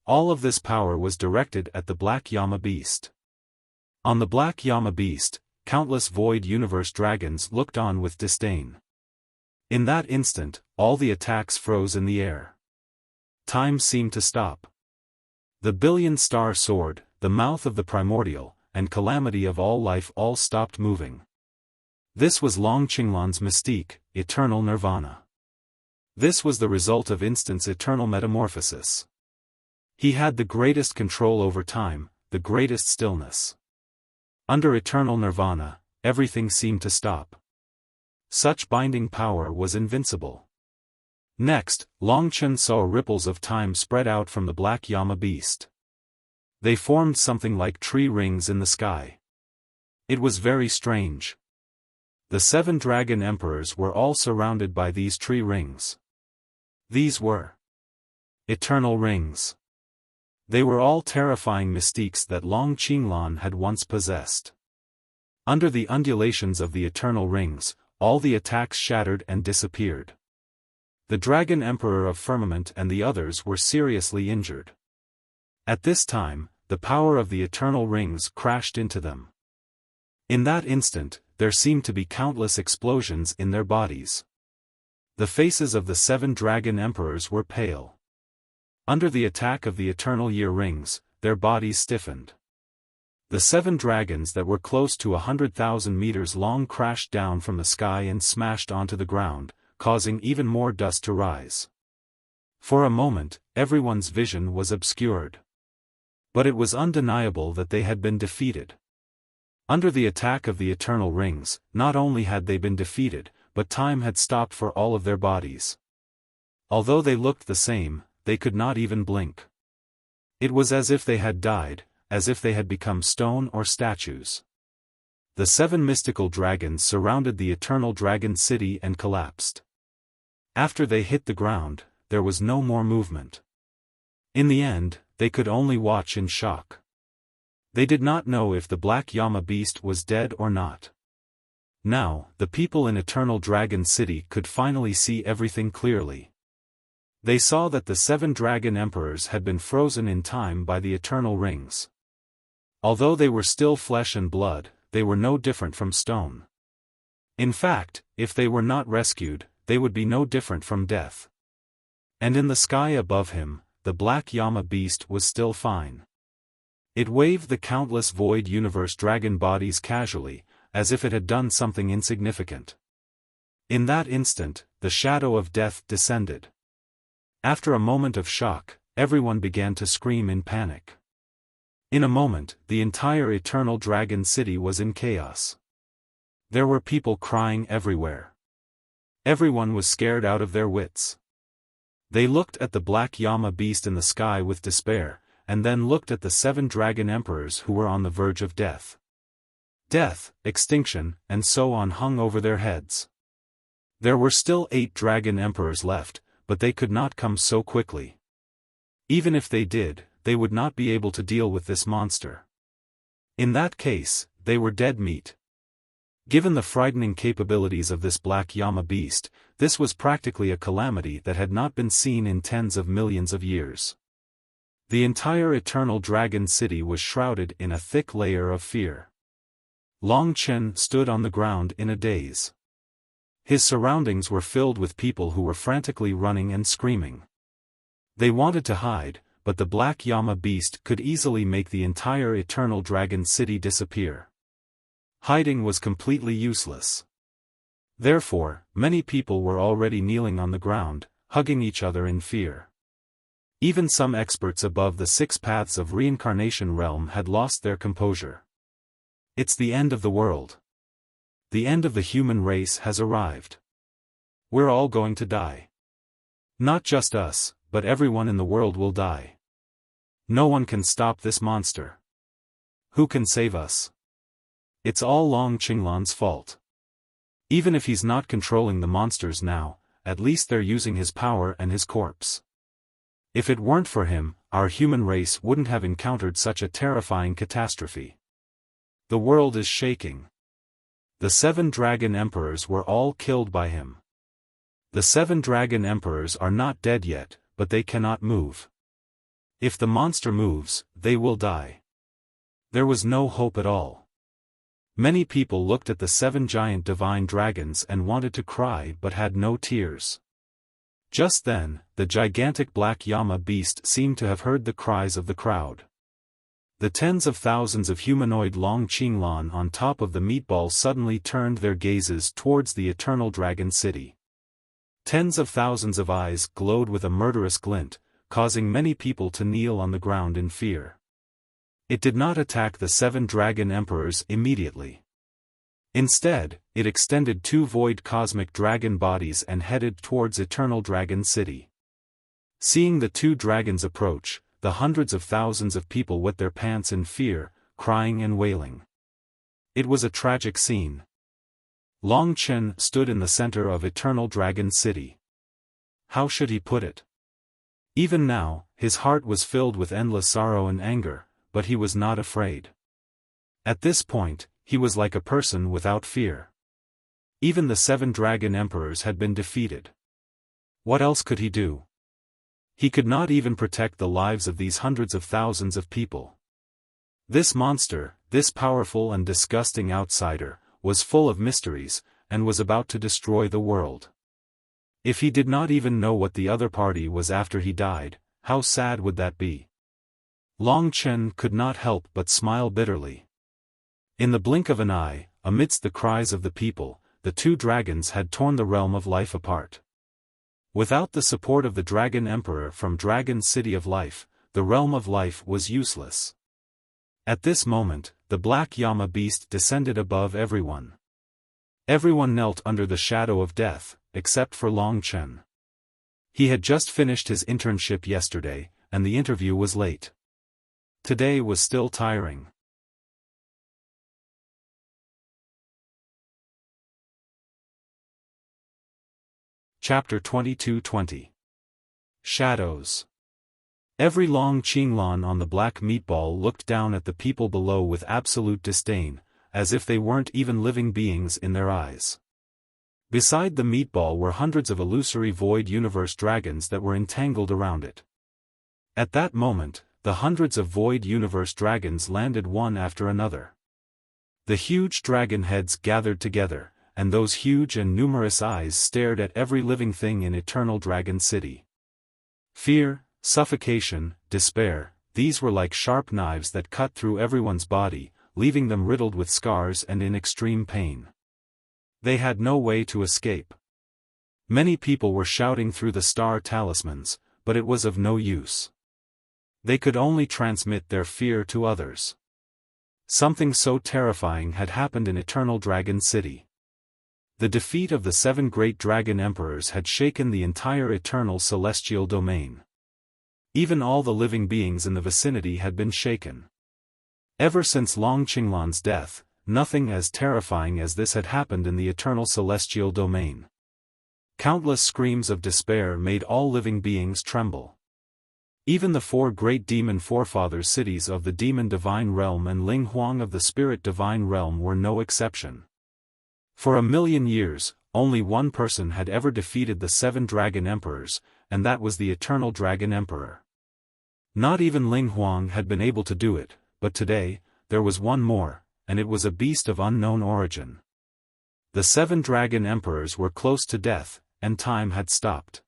All of this power was directed at the Black Llama beast. On the Black Llama beast, countless void universe dragons looked on with disdain. In that instant, all the attacks froze in the air. Time seemed to stop. The Billion Star Sword, the mouth of the primordial, and calamity of all life all stopped moving. This was Long Qinglan's mystique, eternal nirvana. This was the result of instant's eternal metamorphosis. He had the greatest control over time, the greatest stillness. Under eternal nirvana, everything seemed to stop. Such binding power was invincible. Next, Long Chen saw ripples of time spread out from the Black Llama beast. They formed something like tree rings in the sky. It was very strange. The 7 dragon emperors were all surrounded by these tree rings. These were eternal rings. They were all terrifying mystiques that Long Qinglan had once possessed. Under the undulations of the eternal rings, all the attacks shattered and disappeared. The Dragon Emperor of Firmament and the others were seriously injured. At this time, the power of the eternal rings crashed into them. In that instant, there seemed to be countless explosions in their bodies. The faces of the 7 dragon emperors were pale. Under the attack of the eternal year rings, their bodies stiffened. The 7 dragons that were close to 100,000 meters long crashed down from the sky and smashed onto the ground, causing even more dust to rise. For a moment, everyone's vision was obscured. But it was undeniable that they had been defeated. Under the attack of the eternal rings, not only had they been defeated, but time had stopped for all of their bodies. Although they looked the same, they could not even blink. It was as if they had died, as if they had become stone or statues. The 7 mystical dragons surrounded the eternal dragon city and collapsed. After they hit the ground, there was no more movement. In the end, they could only watch in shock. They did not know if the Black Llama beast was dead or not. Now, the people in Eternal Dragon City could finally see everything clearly. They saw that the 7 dragon emperors had been frozen in time by the eternal rings. Although they were still flesh and blood, they were no different from stone. In fact, if they were not rescued, they would be no different from death. And in the sky above him, the Black Llama beast was still fine. It waved the countless void universe dragon bodies casually, as if it had done something insignificant. In that instant, the shadow of death descended. After a moment of shock, everyone began to scream in panic. In a moment, the entire Eternal Dragon City was in chaos. There were people crying everywhere. Everyone was scared out of their wits. They looked at the Black Llama beast in the sky with despair, and then looked at the 7 dragon emperors who were on the verge of death. Death, extinction, and so on hung over their heads. There were still 8 dragon emperors left, but they could not come so quickly. Even if they did, they would not be able to deal with this monster. In that case, they were dead meat. Given the frightening capabilities of this Black Llama beast, this was practically a calamity that had not been seen in tens of millions of years. The entire Eternal Dragon City was shrouded in a thick layer of fear. Long Chen stood on the ground in a daze. His surroundings were filled with people who were frantically running and screaming. They wanted to hide, but the Black Llama beast could easily make the entire Eternal Dragon City disappear. Hiding was completely useless. Therefore, many people were already kneeling on the ground, hugging each other in fear. Even some experts above the 6 paths of reincarnation realm had lost their composure. It's the end of the world. The end of the human race has arrived. We're all going to die. Not just us, but everyone in the world will die. No one can stop this monster. Who can save us? It's all Long Qinglan's fault. Even if he's not controlling the monsters now, at least they're using his power and his corpse. If it weren't for him, our human race wouldn't have encountered such a terrifying catastrophe. The world is shaking. The 7 dragon emperors were all killed by him. The 7 dragon emperors are not dead yet, but they cannot move. If the monster moves, they will die. There was no hope at all. Many people looked at the 7 giant divine dragons and wanted to cry but had no tears. Just then, the gigantic Black Llama beast seemed to have heard the cries of the crowd. The tens of thousands of humanoid Long Qinglan on top of the meatball suddenly turned their gazes towards the Eternal Dragon City. Tens of thousands of eyes glowed with a murderous glint, causing many people to kneel on the ground in fear. It did not attack the 7 dragon emperors immediately. Instead, it extended 2 void cosmic dragon bodies and headed towards Eternal Dragon City. Seeing the 2 dragons approach, the hundreds of thousands of people wet their pants in fear, crying and wailing. It was a tragic scene. Long Chen stood in the center of Eternal Dragon City. How should he put it? Even now, his heart was filled with endless sorrow and anger, but he was not afraid. At this point, he was like a person without fear. Even the 7 dragon emperors had been defeated. What else could he do? He could not even protect the lives of these hundreds of thousands of people. This monster, this powerful and disgusting outsider, was full of mysteries, and was about to destroy the world. If he did not even know what the other party was after he died, how sad would that be? Long Chen could not help but smile bitterly. In the blink of an eye, amidst the cries of the people, the two dragons had torn the realm of life apart. Without the support of the Dragon Emperor from Dragon City of Life, the realm of life was useless. At this moment, the Black Llama Beast descended above everyone. Everyone knelt under the shadow of death, except for Long Chen. He had just finished his internship yesterday, and the interview was late. Today was still tiring. Chapter 22-20. Shadows. Every Long Qinglan on the black meatball looked down at the people below with absolute disdain, as if they weren't even living beings in their eyes. Beside the meatball were hundreds of illusory void universe dragons that were entangled around it. At that moment, the hundreds of void universe dragons landed one after another. The huge dragon heads gathered together, and those huge and numerous eyes stared at every living thing in Eternal Dragon City. Fear, suffocation, despair, these were like sharp knives that cut through everyone's body, leaving them riddled with scars and in extreme pain. They had no way to escape. Many people were shouting through the star talismans, but it was of no use. They could only transmit their fear to others. Something so terrifying had happened in Eternal Dragon City. The defeat of the 7 great dragon emperors had shaken the entire eternal celestial domain. Even all the living beings in the vicinity had been shaken. Ever since Long Qinglan's death, nothing as terrifying as this had happened in the eternal celestial domain. Countless screams of despair made all living beings tremble. Even the 4 great demon forefathers cities of the Demon Divine Realm and Ling Huang of the Spirit Divine Realm were no exception. For 1,000,000 years, only one person had ever defeated the 7 dragon emperors, and that was the Eternal Dragon Emperor. Not even Ling Huang had been able to do it, but today, there was one more, and it was a beast of unknown origin. The 7 dragon emperors were close to death, and time had stopped.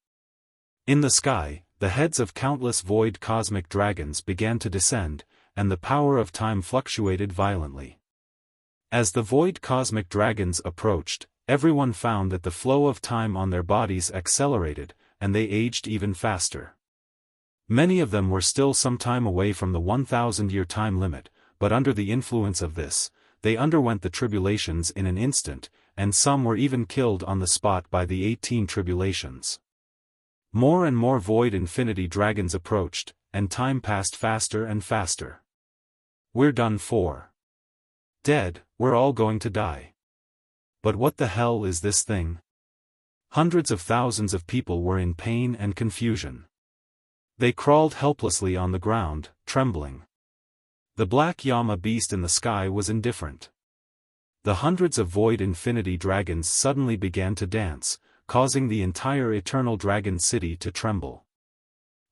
In the sky, the heads of countless void cosmic dragons began to descend, and the power of time fluctuated violently. As the void cosmic dragons approached, everyone found that the flow of time on their bodies accelerated, and they aged even faster. Many of them were still some time away from the 1,000-year time limit, but under the influence of this, they underwent the tribulations in an instant, and some were even killed on the spot by the 18 tribulations. More and more void infinity dragons approached, and time passed faster and faster. We're done for. Dead, we're all going to die. But what the hell is this thing? Hundreds of thousands of people were in pain and confusion. They crawled helplessly on the ground, trembling. The Black Llama Beast in the sky was indifferent. The hundreds of void infinity dragons suddenly began to dance, causing the entire Eternal Dragon City to tremble.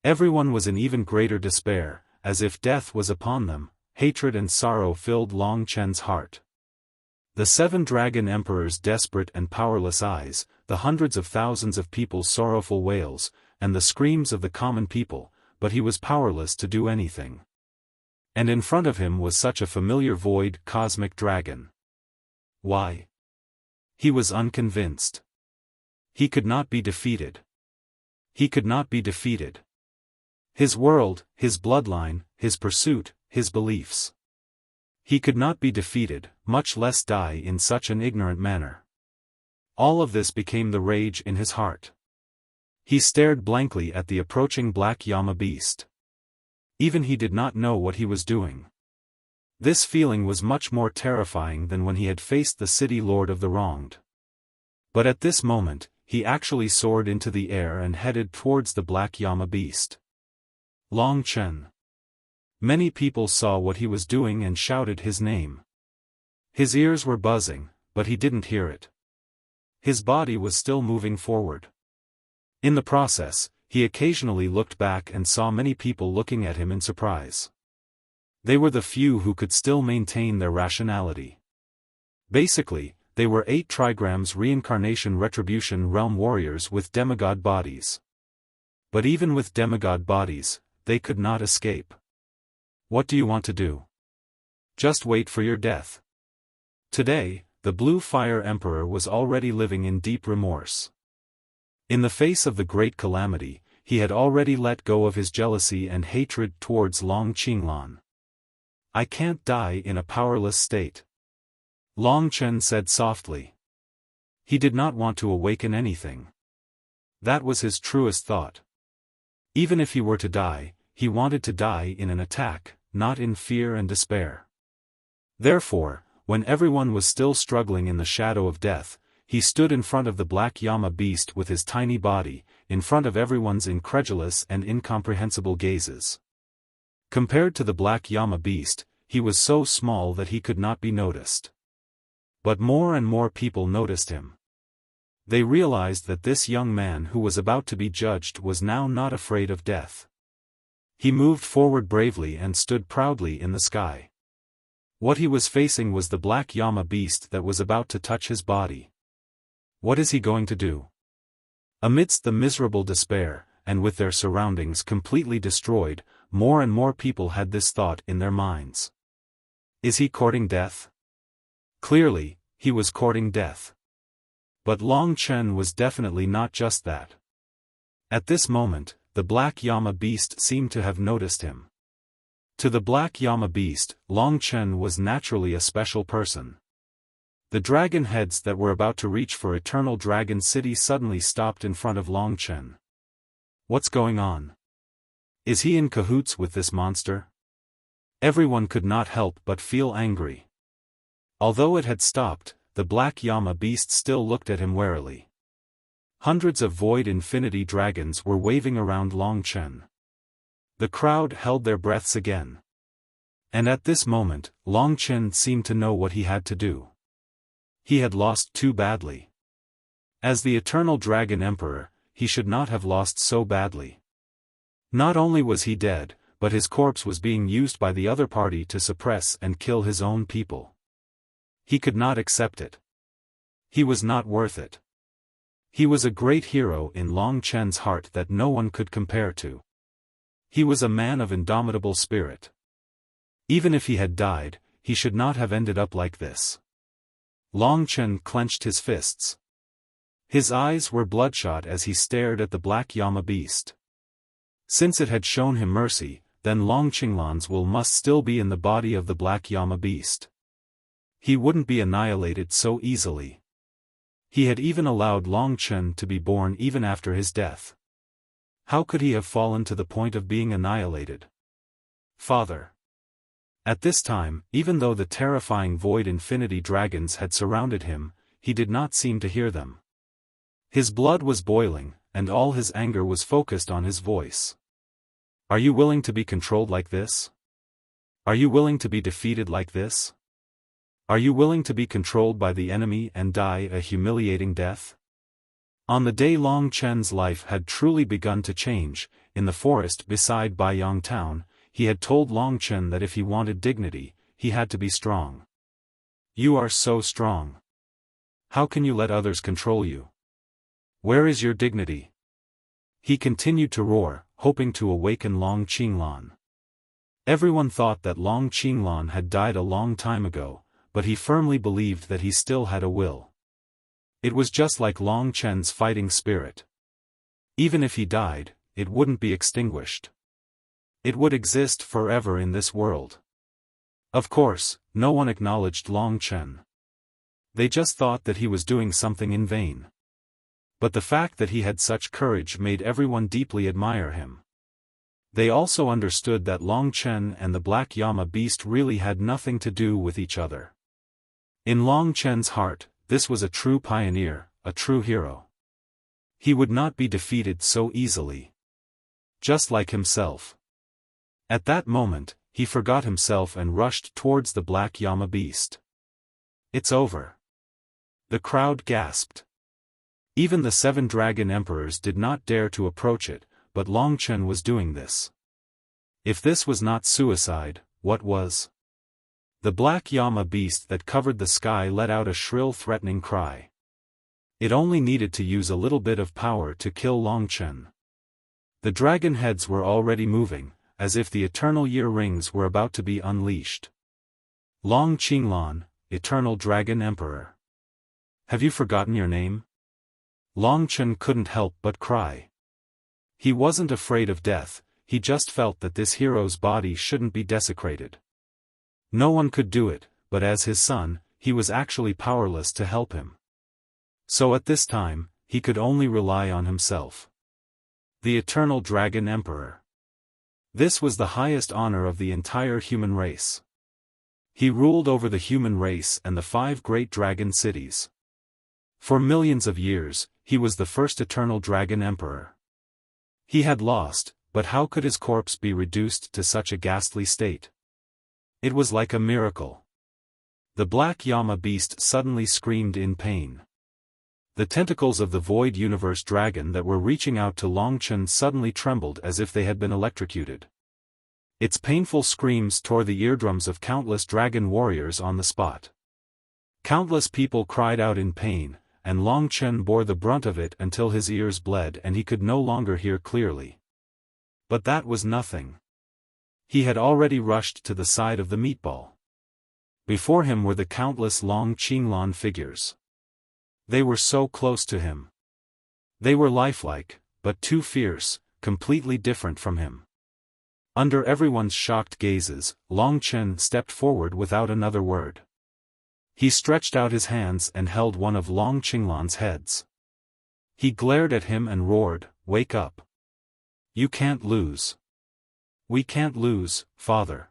Everyone was in even greater despair, as if death was upon them. Hatred and sorrow filled Long Chen's heart. The 7 dragon emperors' desperate and powerless eyes, the hundreds of thousands of people's sorrowful wails, and the screams of the common people, but he was powerless to do anything. And in front of him was such a familiar void cosmic dragon. Why? He was unconvinced. He could not be defeated. He could not be defeated. His world, his bloodline, his pursuit, his beliefs. He could not be defeated, much less die in such an ignorant manner. All of this became the rage in his heart. He stared blankly at the approaching Black Llama Beast. Even he did not know what he was doing. This feeling was much more terrifying than when he had faced the city lord of the wronged. But at this moment, he actually soared into the air and headed towards the Black Llama Beast. Long Chen. Many people saw what he was doing and shouted his name. His ears were buzzing, but he didn't hear it. His body was still moving forward. In the process, he occasionally looked back and saw many people looking at him in surprise. They were the few who could still maintain their rationality. Basically, they were 8 trigrams reincarnation retribution realm warriors with demigod bodies. But even with demigod bodies, they could not escape. What do you want to do? Just wait for your death. Today, the Blue Fire Emperor was already living in deep remorse. In the face of the great calamity, he had already let go of his jealousy and hatred towards Long Qinglan. I can't die in a powerless state. Long Chen said softly. He did not want to awaken anything. That was his truest thought. Even if he were to die, he wanted to die in an attack, not in fear and despair. Therefore, when everyone was still struggling in the shadow of death, he stood in front of the black llama beast with his tiny body, in front of everyone's incredulous and incomprehensible gazes. Compared to the black llama beast, he was so small that he could not be noticed. But more and more people noticed him. They realized that this young man who was about to be judged was now not afraid of death. He moved forward bravely and stood proudly in the sky. What he was facing was the black llama beast that was about to touch his body. What is he going to do? Amidst the miserable despair, and with their surroundings completely destroyed, more and more people had this thought in their minds. Is he courting death? Clearly, he was courting death. But Long Chen was definitely not just that. At this moment, the black llama beast seemed to have noticed him. To the black llama beast, Long Chen was naturally a special person. The dragon heads that were about to reach for Eternal Dragon City suddenly stopped in front of Long Chen. What's going on? Is he in cahoots with this monster? Everyone could not help but feel angry. Although it had stopped, the black llama beast still looked at him warily. Hundreds of void infinity dragons were waving around Long Chen. The crowd held their breaths again. And at this moment, Long Chen seemed to know what he had to do. He had lost too badly. As the Eternal Dragon Emperor, he should not have lost so badly. Not only was he dead, but his corpse was being used by the other party to suppress and kill his own people. He could not accept it. He was not worth it. He was a great hero in Long Chen's heart that no one could compare to. He was a man of indomitable spirit. Even if he had died, he should not have ended up like this. Long Chen clenched his fists. His eyes were bloodshot as he stared at the black llama beast. Since it had shown him mercy, then Long Qinglan's will must still be in the body of the black llama beast. He wouldn't be annihilated so easily. He had even allowed Long Chen to be born even after his death. How could he have fallen to the point of being annihilated? Father. At this time, even though the terrifying void infinity dragons had surrounded him, he did not seem to hear them. His blood was boiling, and all his anger was focused on his voice. Are you willing to be controlled like this? Are you willing to be defeated like this? Are you willing to be controlled by the enemy and die a humiliating death? On the day Long Chen's life had truly begun to change, in the forest beside Baiyang Town, he had told Long Chen that if he wanted dignity, he had to be strong. You are so strong. How can you let others control you? Where is your dignity? He continued to roar, hoping to awaken Long Qinglan. Everyone thought that Long Qinglan had died a long time ago, but he firmly believed that he still had a will. It was just like Long Chen's fighting spirit. Even if he died, it wouldn't be extinguished. It would exist forever in this world. Of course, no one acknowledged Long Chen. They just thought that he was doing something in vain. But the fact that he had such courage made everyone deeply admire him. They also understood that Long Chen and the Black Llama Beast really had nothing to do with each other. In Long Chen's heart, this was a true pioneer, a true hero. He would not be defeated so easily. Just like himself. At that moment, he forgot himself and rushed towards the Black Llama Beast. It's over. The crowd gasped. Even the 7 Dragon Emperors did not dare to approach it, but Long Chen was doing this. If this was not suicide, what was? The Black Llama Beast that covered the sky let out a shrill threatening cry. It only needed to use a little bit of power to kill Long Chen. The dragon heads were already moving, as if the eternal year rings were about to be unleashed. Long Qinglan, Eternal Dragon Emperor. Have you forgotten your name? Long Chen couldn't help but cry. He wasn't afraid of death, he just felt that this hero's body shouldn't be desecrated. No one could do it, but as his son, he was actually powerless to help him. So at this time, he could only rely on himself. The Eternal Dragon Emperor. This was the highest honor of the entire human race. He ruled over the human race and the 5 great dragon cities. For millions of years, he was the first Eternal Dragon Emperor. He had lost, but how could his corpse be reduced to such a ghastly state? It was like a miracle. The black llama beast suddenly screamed in pain. The tentacles of the void universe dragon that were reaching out to Long Chen suddenly trembled as if they had been electrocuted. Its painful screams tore the eardrums of countless dragon warriors on the spot. Countless people cried out in pain, and Long Chen bore the brunt of it until his ears bled and he could no longer hear clearly. But that was nothing. He had already rushed to the side of the meatball. Before him were the countless Long Qinglan figures. They were so close to him. They were lifelike, but too fierce, completely different from him. Under everyone's shocked gazes, Long Chen stepped forward without another word. He stretched out his hands and held one of Long Qinglan's heads. He glared at him and roared, "Wake up! You can't lose. We can't lose, father."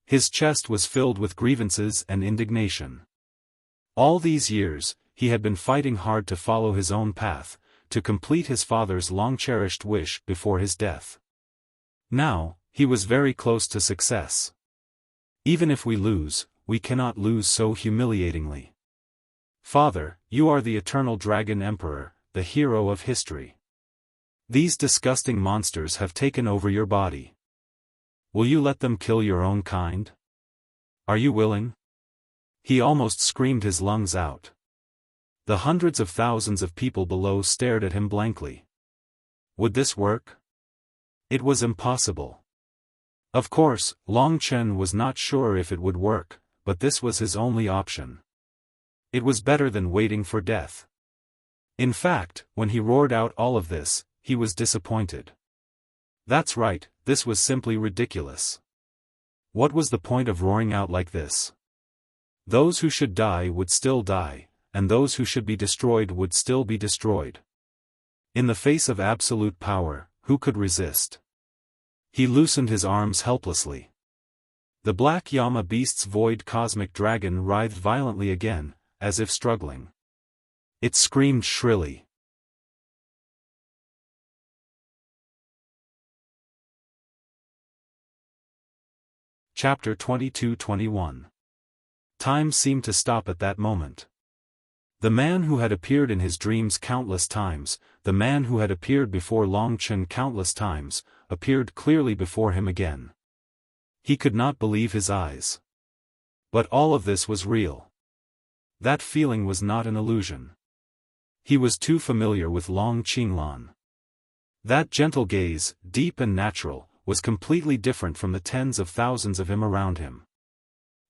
His chest was filled with grievances and indignation. All these years, he had been fighting hard to follow his own path, to complete his father's long-cherished wish before his death. Now, he was very close to success. Even if we lose, we cannot lose so humiliatingly. Father, you are the Eternal Dragon Emperor, the hero of history. These disgusting monsters have taken over your body. Will you let them kill your own kind? Are you willing? He almost screamed his lungs out. The hundreds of thousands of people below stared at him blankly. Would this work? It was impossible. Of course, Long Chen was not sure if it would work, but this was his only option. It was better than waiting for death. In fact, when he roared out all of this, he was disappointed. That's right, this was simply ridiculous. What was the point of roaring out like this? Those who should die would still die, and those who should be destroyed would still be destroyed. In the face of absolute power, who could resist? He loosened his arms helplessly. The black llama beast's void cosmic dragon writhed violently again, as if struggling. It screamed shrilly. Chapter 22-21. Time seemed to stop at that moment. The man who had appeared in his dreams countless times, the man who had appeared before Long Chen countless times, appeared clearly before him again. He could not believe his eyes. But all of this was real. That feeling was not an illusion. He was too familiar with Long Qinglan. That gentle gaze, deep and natural, was completely different from the tens of thousands of him around him.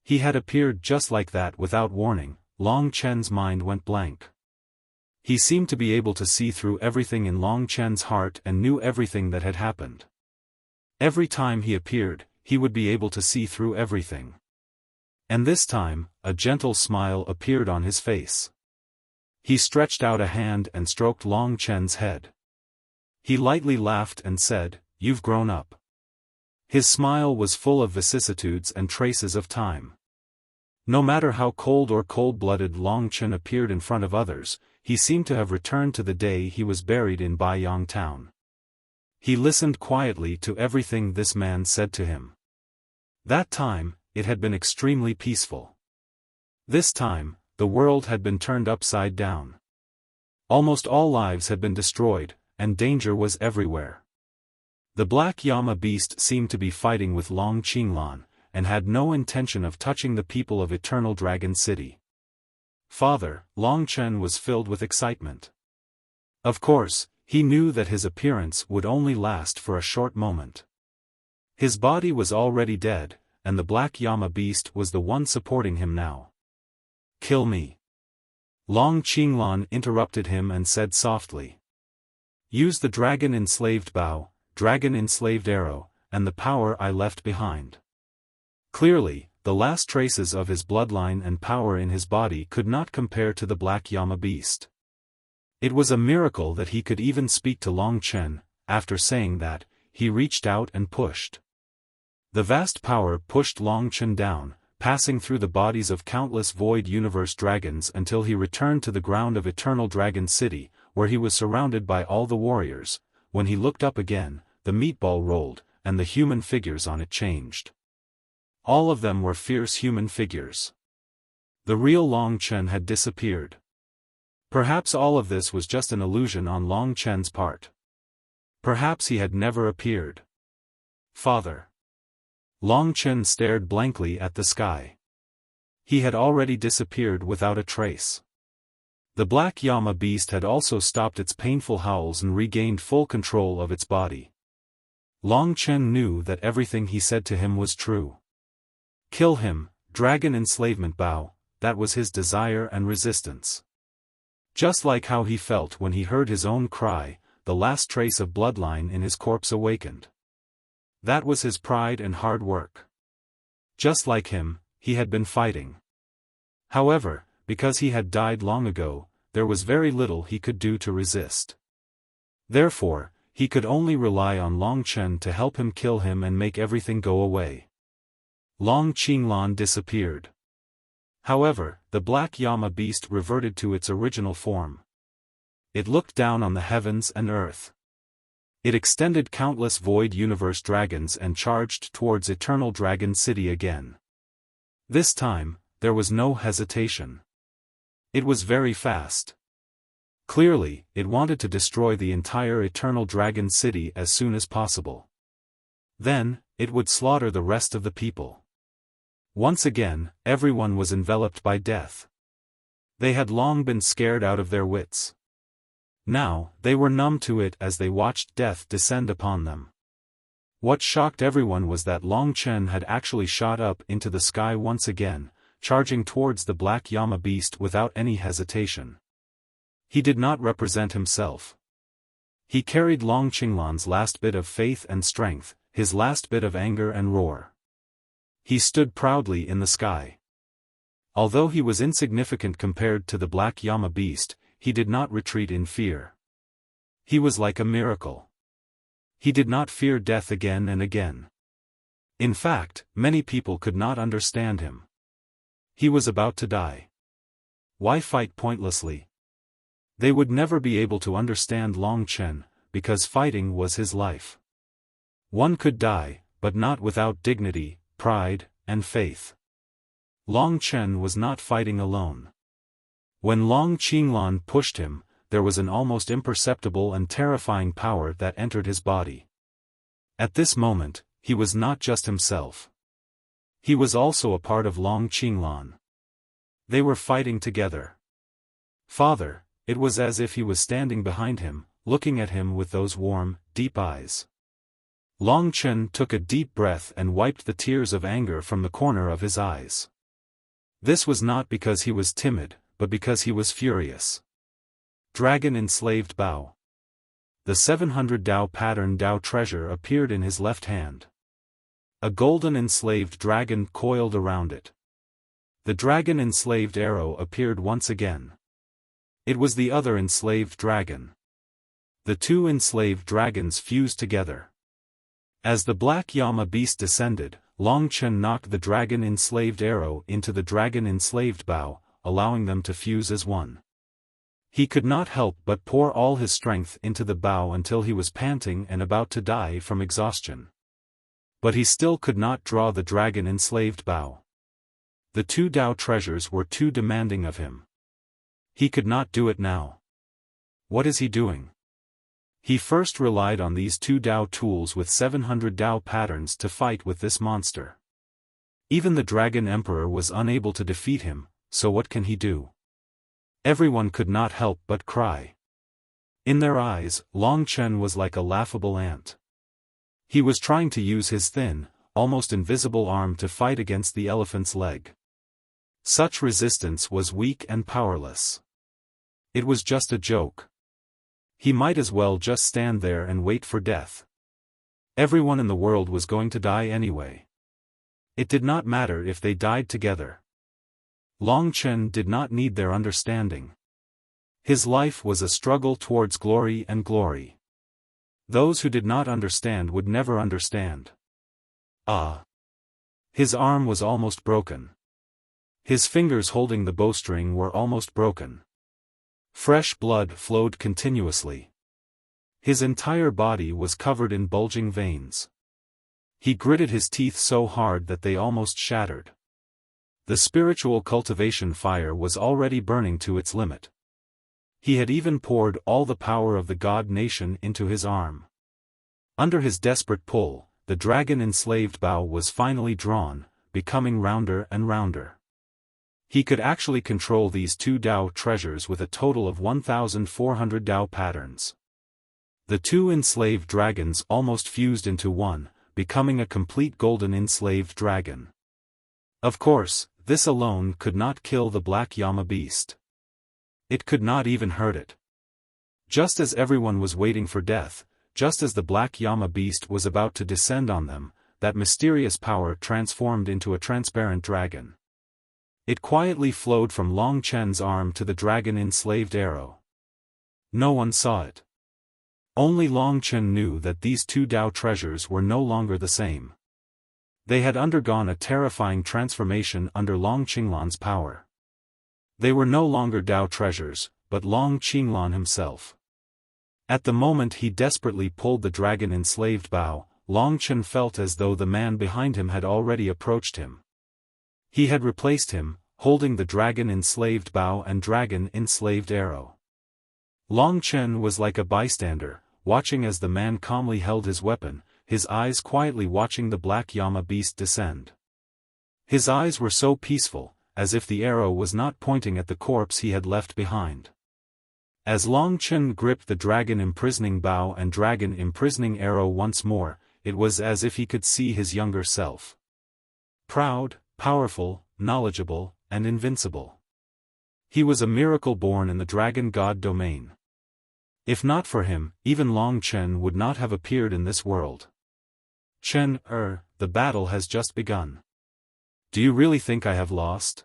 He had appeared just like that without warning. Long Chen's mind went blank. He seemed to be able to see through everything in Long Chen's heart and knew everything that had happened. Every time he appeared, he would be able to see through everything. And this time, a gentle smile appeared on his face. He stretched out a hand and stroked Long Chen's head. He lightly laughed and said, "You've grown up." His smile was full of vicissitudes and traces of time. No matter how cold or cold-blooded Long Chen appeared in front of others, he seemed to have returned to the day he was buried in Baiyang town. He listened quietly to everything this man said to him. That time, it had been extremely peaceful. This time, the world had been turned upside down. Almost all lives had been destroyed, and danger was everywhere. The black llama beast seemed to be fighting with Long Qinglan, and had no intention of touching the people of Eternal Dragon City. Father, Long Chen was filled with excitement. Of course, he knew that his appearance would only last for a short moment. His body was already dead, and the black llama beast was the one supporting him now. "Kill me." Long Qinglan interrupted him and said softly. "Use the dragon-enslaved bow, dragon-enslaved arrow, and the power I left behind." Clearly, the last traces of his bloodline and power in his body could not compare to the black llama beast. It was a miracle that he could even speak to Long Chen. After saying that, he reached out and pushed. The vast power pushed Long Chen down, passing through the bodies of countless void universe dragons until he returned to the ground of Eternal Dragon City, where he was surrounded by all the warriors. When he looked up again, the meatball rolled, and the human figures on it changed. All of them were fierce human figures. The real Long Chen had disappeared. Perhaps all of this was just an illusion on Long Chen's part. Perhaps he had never appeared. "Father." Long Chen stared blankly at the sky. He had already disappeared without a trace. The black llama beast had also stopped its painful howls and regained full control of its body. Long Chen knew that everything he said to him was true. Kill him, dragon enslavement bow, that was his desire and resistance. Just like how he felt when he heard his own cry, the last trace of bloodline in his corpse awakened. That was his pride and hard work. Just like him, he had been fighting. However, because he had died long ago, there was very little he could do to resist. Therefore, he could only rely on Long Chen to help him kill him and make everything go away. Long Qinglan disappeared. However, the black llama beast reverted to its original form. It looked down on the heavens and earth. It extended countless void universe dragons and charged towards Eternal Dragon City again. This time, there was no hesitation. It was very fast. Clearly, it wanted to destroy the entire Eternal Dragon City as soon as possible. Then, it would slaughter the rest of the people. Once again, everyone was enveloped by death. They had long been scared out of their wits. Now, they were numb to it as they watched death descend upon them. What shocked everyone was that Long Chen had actually shot up into the sky once again, charging towards the black llama beast without any hesitation. He did not represent himself. He carried Long Qinglan's last bit of faith and strength, his last bit of anger and roar. He stood proudly in the sky. Although he was insignificant compared to the black llama beast, he did not retreat in fear. He was like a miracle. He did not fear death again and again. In fact, many people could not understand him. He was about to die. Why fight pointlessly? They would never be able to understand Long Chen, because fighting was his life. One could die, but not without dignity, pride, and faith. Long Chen was not fighting alone. When Long Qinglan pushed him, there was an almost imperceptible and terrifying power that entered his body. At this moment, he was not just himself. He was also a part of Long Qinglan. They were fighting together. "Father," it was as if he was standing behind him, looking at him with those warm, deep eyes. Long Chen took a deep breath and wiped the tears of anger from the corner of his eyes. This was not because he was timid, but because he was furious. Dragon-enslaved bow. The 700 Dao pattern Dao treasure appeared in his left hand. A golden enslaved dragon coiled around it. The dragon-enslaved arrow appeared once again. It was the other enslaved dragon. The two enslaved dragons fused together. As the black llama beast descended, Long Chen knocked the dragon-enslaved arrow into the dragon-enslaved bow, allowing them to fuse as one. He could not help but pour all his strength into the bow until he was panting and about to die from exhaustion. But he still could not draw the dragon-enslaved bow. The two Dao treasures were too demanding of him. He could not do it now. What is he doing? He first relied on these two Dao tools with 700 Dao patterns to fight with this monster. Even the Dragon Emperor was unable to defeat him, so what can he do? Everyone could not help but cry. In their eyes, Long Chen was like a laughable ant. He was trying to use his thin, almost invisible arm to fight against the elephant's leg. Such resistance was weak and powerless. It was just a joke. He might as well just stand there and wait for death. Everyone in the world was going to die anyway. It did not matter if they died together. Long Chen did not need their understanding. His life was a struggle towards glory and glory. Those who did not understand would never understand. Ah! His arm was almost broken. His fingers holding the bowstring were almost broken. Fresh blood flowed continuously. His entire body was covered in bulging veins. He gritted his teeth so hard that they almost shattered. The spiritual cultivation fire was already burning to its limit. He had even poured all the power of the god nation into his arm. Under his desperate pull, the dragon-enslaved bow was finally drawn, becoming rounder and rounder. He could actually control these 2 Dao treasures with a total of 1,400 Dao patterns. The 2 enslaved dragons almost fused into one, becoming a complete golden enslaved dragon. Of course, this alone could not kill the black llama beast. It could not even hurt it. Just as everyone was waiting for death, just as the black llama beast was about to descend on them, that mysterious power transformed into a transparent dragon. It quietly flowed from Long Chen's arm to the dragon-enslaved arrow. No one saw it. Only Long Chen knew that these 2 Dao treasures were no longer the same. They had undergone a terrifying transformation under Long Qinglan's power. They were no longer Dao treasures, but Long Qinglan himself. At the moment he desperately pulled the dragon-enslaved bow, Long Chen felt as though the man behind him had already approached him. He had replaced him, holding the dragon-enslaved bow and dragon-enslaved arrow. Long Chen was like a bystander, watching as the man calmly held his weapon, his eyes quietly watching the black llama beast descend. His eyes were so peaceful, as if the arrow was not pointing at the corpse he had left behind. As Long Chen gripped the dragon-imprisoning bow and dragon-imprisoning arrow once more, it was as if he could see his younger self. Proud, powerful, knowledgeable, and invincible. He was a miracle born in the dragon god domain. If not for him, even Long Chen would not have appeared in this world. Chen, the battle has just begun. Do you really think I have lost?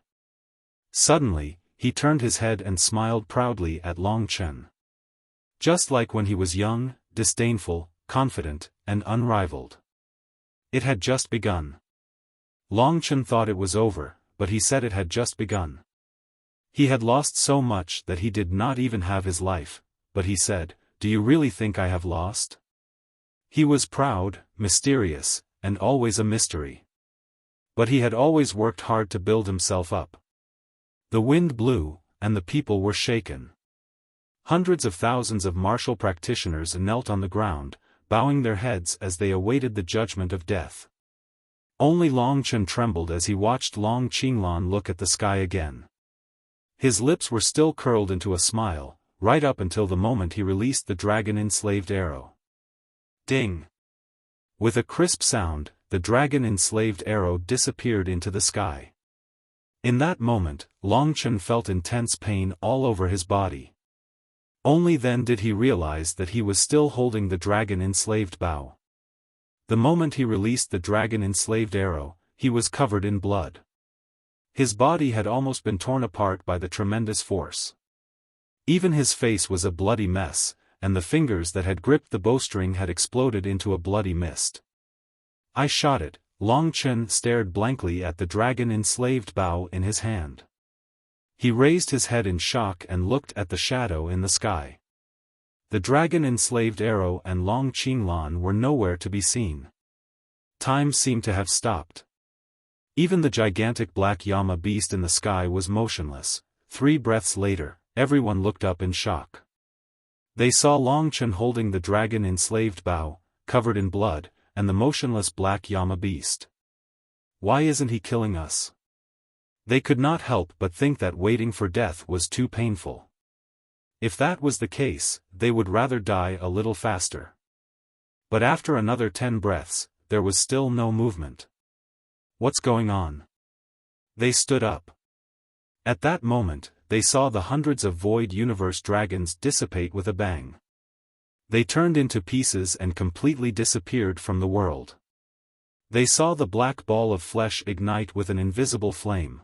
Suddenly, he turned his head and smiled proudly at Long Chen. Just like when he was young, disdainful, confident, and unrivaled. It had just begun. Long Chen thought it was over, but he said it had just begun. He had lost so much that he did not even have his life, but he said, "Do you really think I have lost?" He was proud, mysterious, and always a mystery. But he had always worked hard to build himself up. The wind blew, and the people were shaken. Hundreds of thousands of martial practitioners knelt on the ground, bowing their heads as they awaited the judgment of death. Only Long Chen trembled as he watched Long Qinglan look at the sky again. His lips were still curled into a smile, right up until the moment he released the dragon-enslaved arrow. Ding! With a crisp sound, the dragon-enslaved arrow disappeared into the sky. In that moment, Long Chen felt intense pain all over his body. Only then did he realize that he was still holding the dragon-enslaved bow. The moment he released the dragon-enslaved arrow, he was covered in blood. His body had almost been torn apart by the tremendous force. Even his face was a bloody mess, and the fingers that had gripped the bowstring had exploded into a bloody mist. I shot it. Long Chen stared blankly at the dragon-enslaved bow in his hand. He raised his head in shock and looked at the shadow in the sky. The dragon-enslaved arrow and Long Qinglan were nowhere to be seen. Time seemed to have stopped. Even the gigantic black llama beast in the sky was motionless. 3 breaths later, everyone looked up in shock. They saw Long Chen holding the dragon-enslaved bow, covered in blood, and the motionless black llama beast. Why isn't he killing us? They could not help but think that waiting for death was too painful. If that was the case, they would rather die a little faster. But after another 10 breaths, there was still no movement. What's going on? They stood up. At that moment, they saw the hundreds of void universe dragons dissipate with a bang. They turned into pieces and completely disappeared from the world. They saw the black ball of flesh ignite with an invisible flame.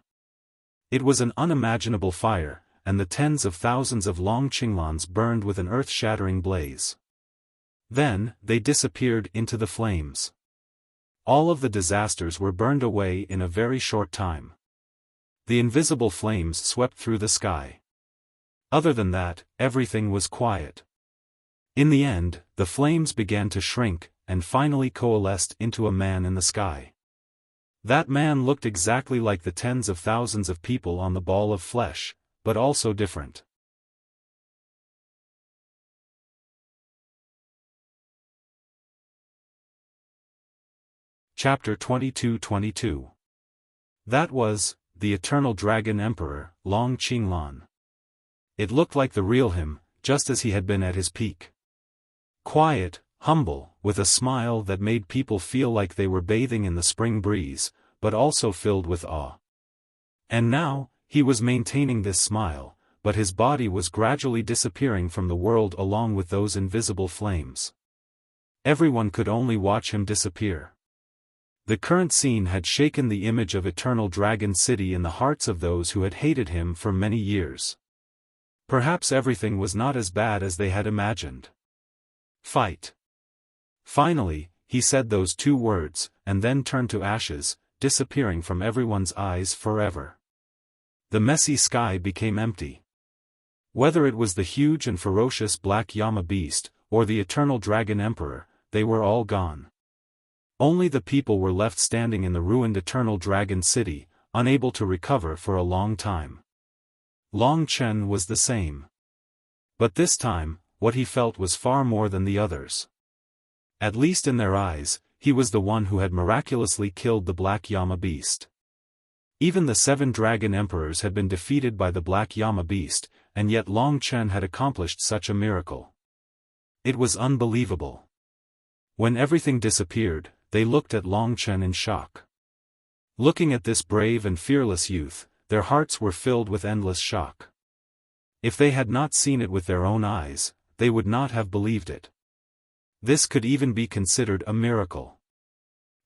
It was an unimaginable fire, and the tens of thousands of long Qinglans burned with an earth-shattering blaze. Then, they disappeared into the flames. All of the disasters were burned away in a very short time. The invisible flames swept through the sky. Other than that, everything was quiet. In the end, the flames began to shrink, and finally coalesced into a man in the sky. That man looked exactly like the tens of thousands of people on the ball of flesh, but also different. Chapter 22-22. That was the Eternal Dragon Emperor, Long Qinglan. It looked like the real him, just as he had been at his peak. Quiet, humble, with a smile that made people feel like they were bathing in the spring breeze, but also filled with awe. And now, he was maintaining this smile, but his body was gradually disappearing from the world along with those invisible flames. Everyone could only watch him disappear. The current scene had shaken the image of Eternal Dragon City in the hearts of those who had hated him for many years. Perhaps everything was not as bad as they had imagined. Fight. Finally, he said those 2 words, and then turned to ashes, disappearing from everyone's eyes forever. The messy sky became empty. Whether it was the huge and ferocious Black Yama beast, or the Eternal Dragon Emperor, they were all gone. Only the people were left standing in the ruined Eternal Dragon City, unable to recover for a long time. Long Chen was the same. But this time, what he felt was far more than the others. At least in their eyes, he was the one who had miraculously killed the Black Yama beast. Even the 7 Dragon Emperors had been defeated by the Black Yama beast, and yet Long Chen had accomplished such a miracle. It was unbelievable. When everything disappeared, they looked at Long Chen in shock. Looking at this brave and fearless youth, their hearts were filled with endless shock. If they had not seen it with their own eyes, they would not have believed it. This could even be considered a miracle.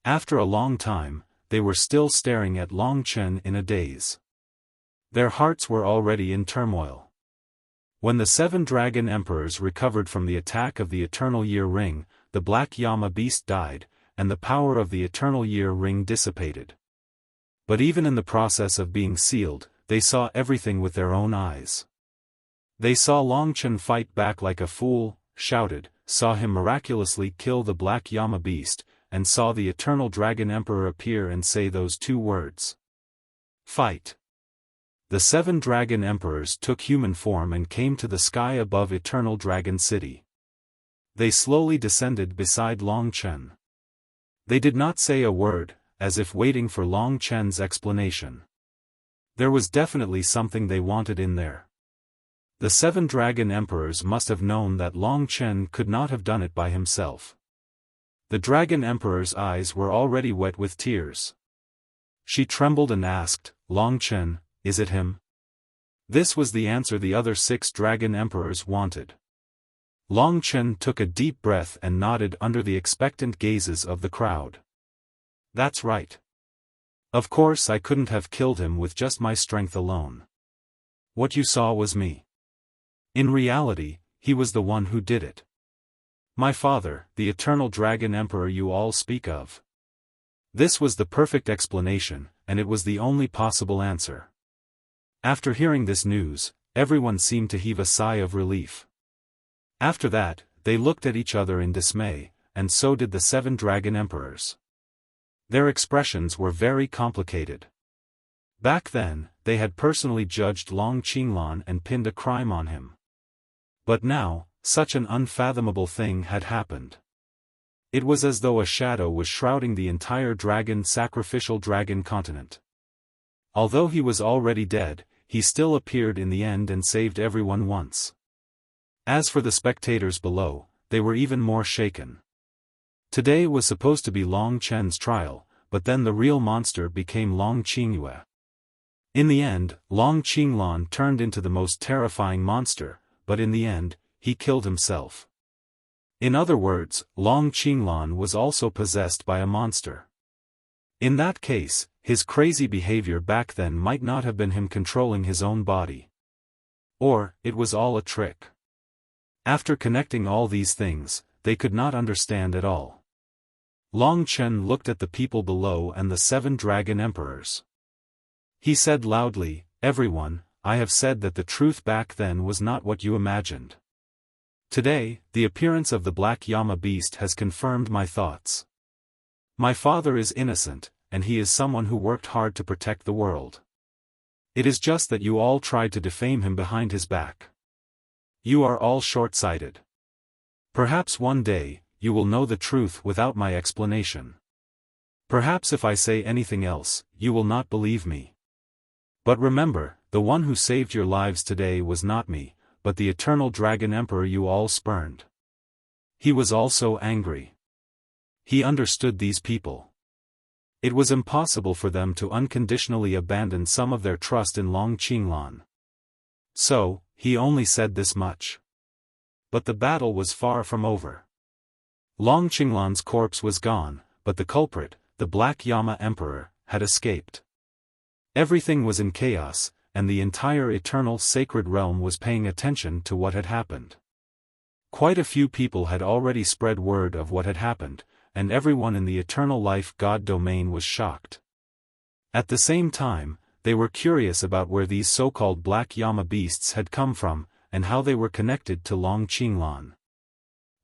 After a long time, they were still staring at Long Chen in a daze. Their hearts were already in turmoil. When the 7 Dragon Emperors recovered from the attack of the Eternal Year Ring, the Black Yama beast died, and the power of the Eternal Year Ring dissipated. But even in the process of being sealed, they saw everything with their own eyes. They saw Long Chen fight back like a fool, shouted, saw him miraculously kill the Black Yama beast, and saw the Eternal Dragon Emperor appear and say those 2 words. Fight. The 7 Dragon Emperors took human form and came to the sky above Eternal Dragon City. They slowly descended beside Long Chen. They did not say a word, as if waiting for Long Chen's explanation. There was definitely something they wanted in there. The 7 Dragon Emperors must have known that Long Chen could not have done it by himself. The Dragon Emperor's eyes were already wet with tears. She trembled and asked, "Long Chen, is it him?" This was the answer the other 6 Dragon Emperors wanted. Long Chen took a deep breath and nodded under the expectant gazes of the crowd. That's right. Of course I couldn't have killed him with just my strength alone. What you saw was me. In reality, he was the one who did it. My father, the Eternal Dragon Emperor you all speak of. This was the perfect explanation, and it was the only possible answer. After hearing this news, everyone seemed to heave a sigh of relief. After that, they looked at each other in dismay, and so did the 7 Dragon Emperors. Their expressions were very complicated. Back then, they had personally judged Long Qinglan and pinned a crime on him. But now, such an unfathomable thing had happened. It was as though a shadow was shrouding the entire sacrificial dragon continent. Although he was already dead, he still appeared in the end and saved everyone once. As for the spectators below, they were even more shaken. Today was supposed to be Long Chen's trial, but then the real monster became Long Qingyue. In the end, Long Qinglan turned into the most terrifying monster, but in the end, he killed himself. In other words, Long Qinglan was also possessed by a monster. In that case, his crazy behavior back then might not have been him controlling his own body. Or, it was all a trick. After connecting all these things, they could not understand at all. Long Chen looked at the people below and the 7 dragon emperors. He said loudly, "Everyone, I have said that the truth back then was not what you imagined. Today, the appearance of the Black Llama beast has confirmed my thoughts. My father is innocent, and he is someone who worked hard to protect the world. It is just that you all tried to defame him behind his back. You are all short-sighted. Perhaps one day, you will know the truth without my explanation. Perhaps if I say anything else, you will not believe me. But remember, the one who saved your lives today was not me, but the eternal dragon emperor you all spurned." He was also angry. He understood these people. It was impossible for them to unconditionally abandon some of their trust in Long Qinglan. So, he only said this much. But the battle was far from over. Long Qinglan's corpse was gone, but the culprit, the Black Llama Emperor, had escaped. Everything was in chaos, and the entire eternal sacred realm was paying attention to what had happened. Quite a few people had already spread word of what had happened, and everyone in the eternal life god domain was shocked. At the same time, they were curious about where these so-called Black Llama beasts had come from, and how they were connected to Long Qinglan.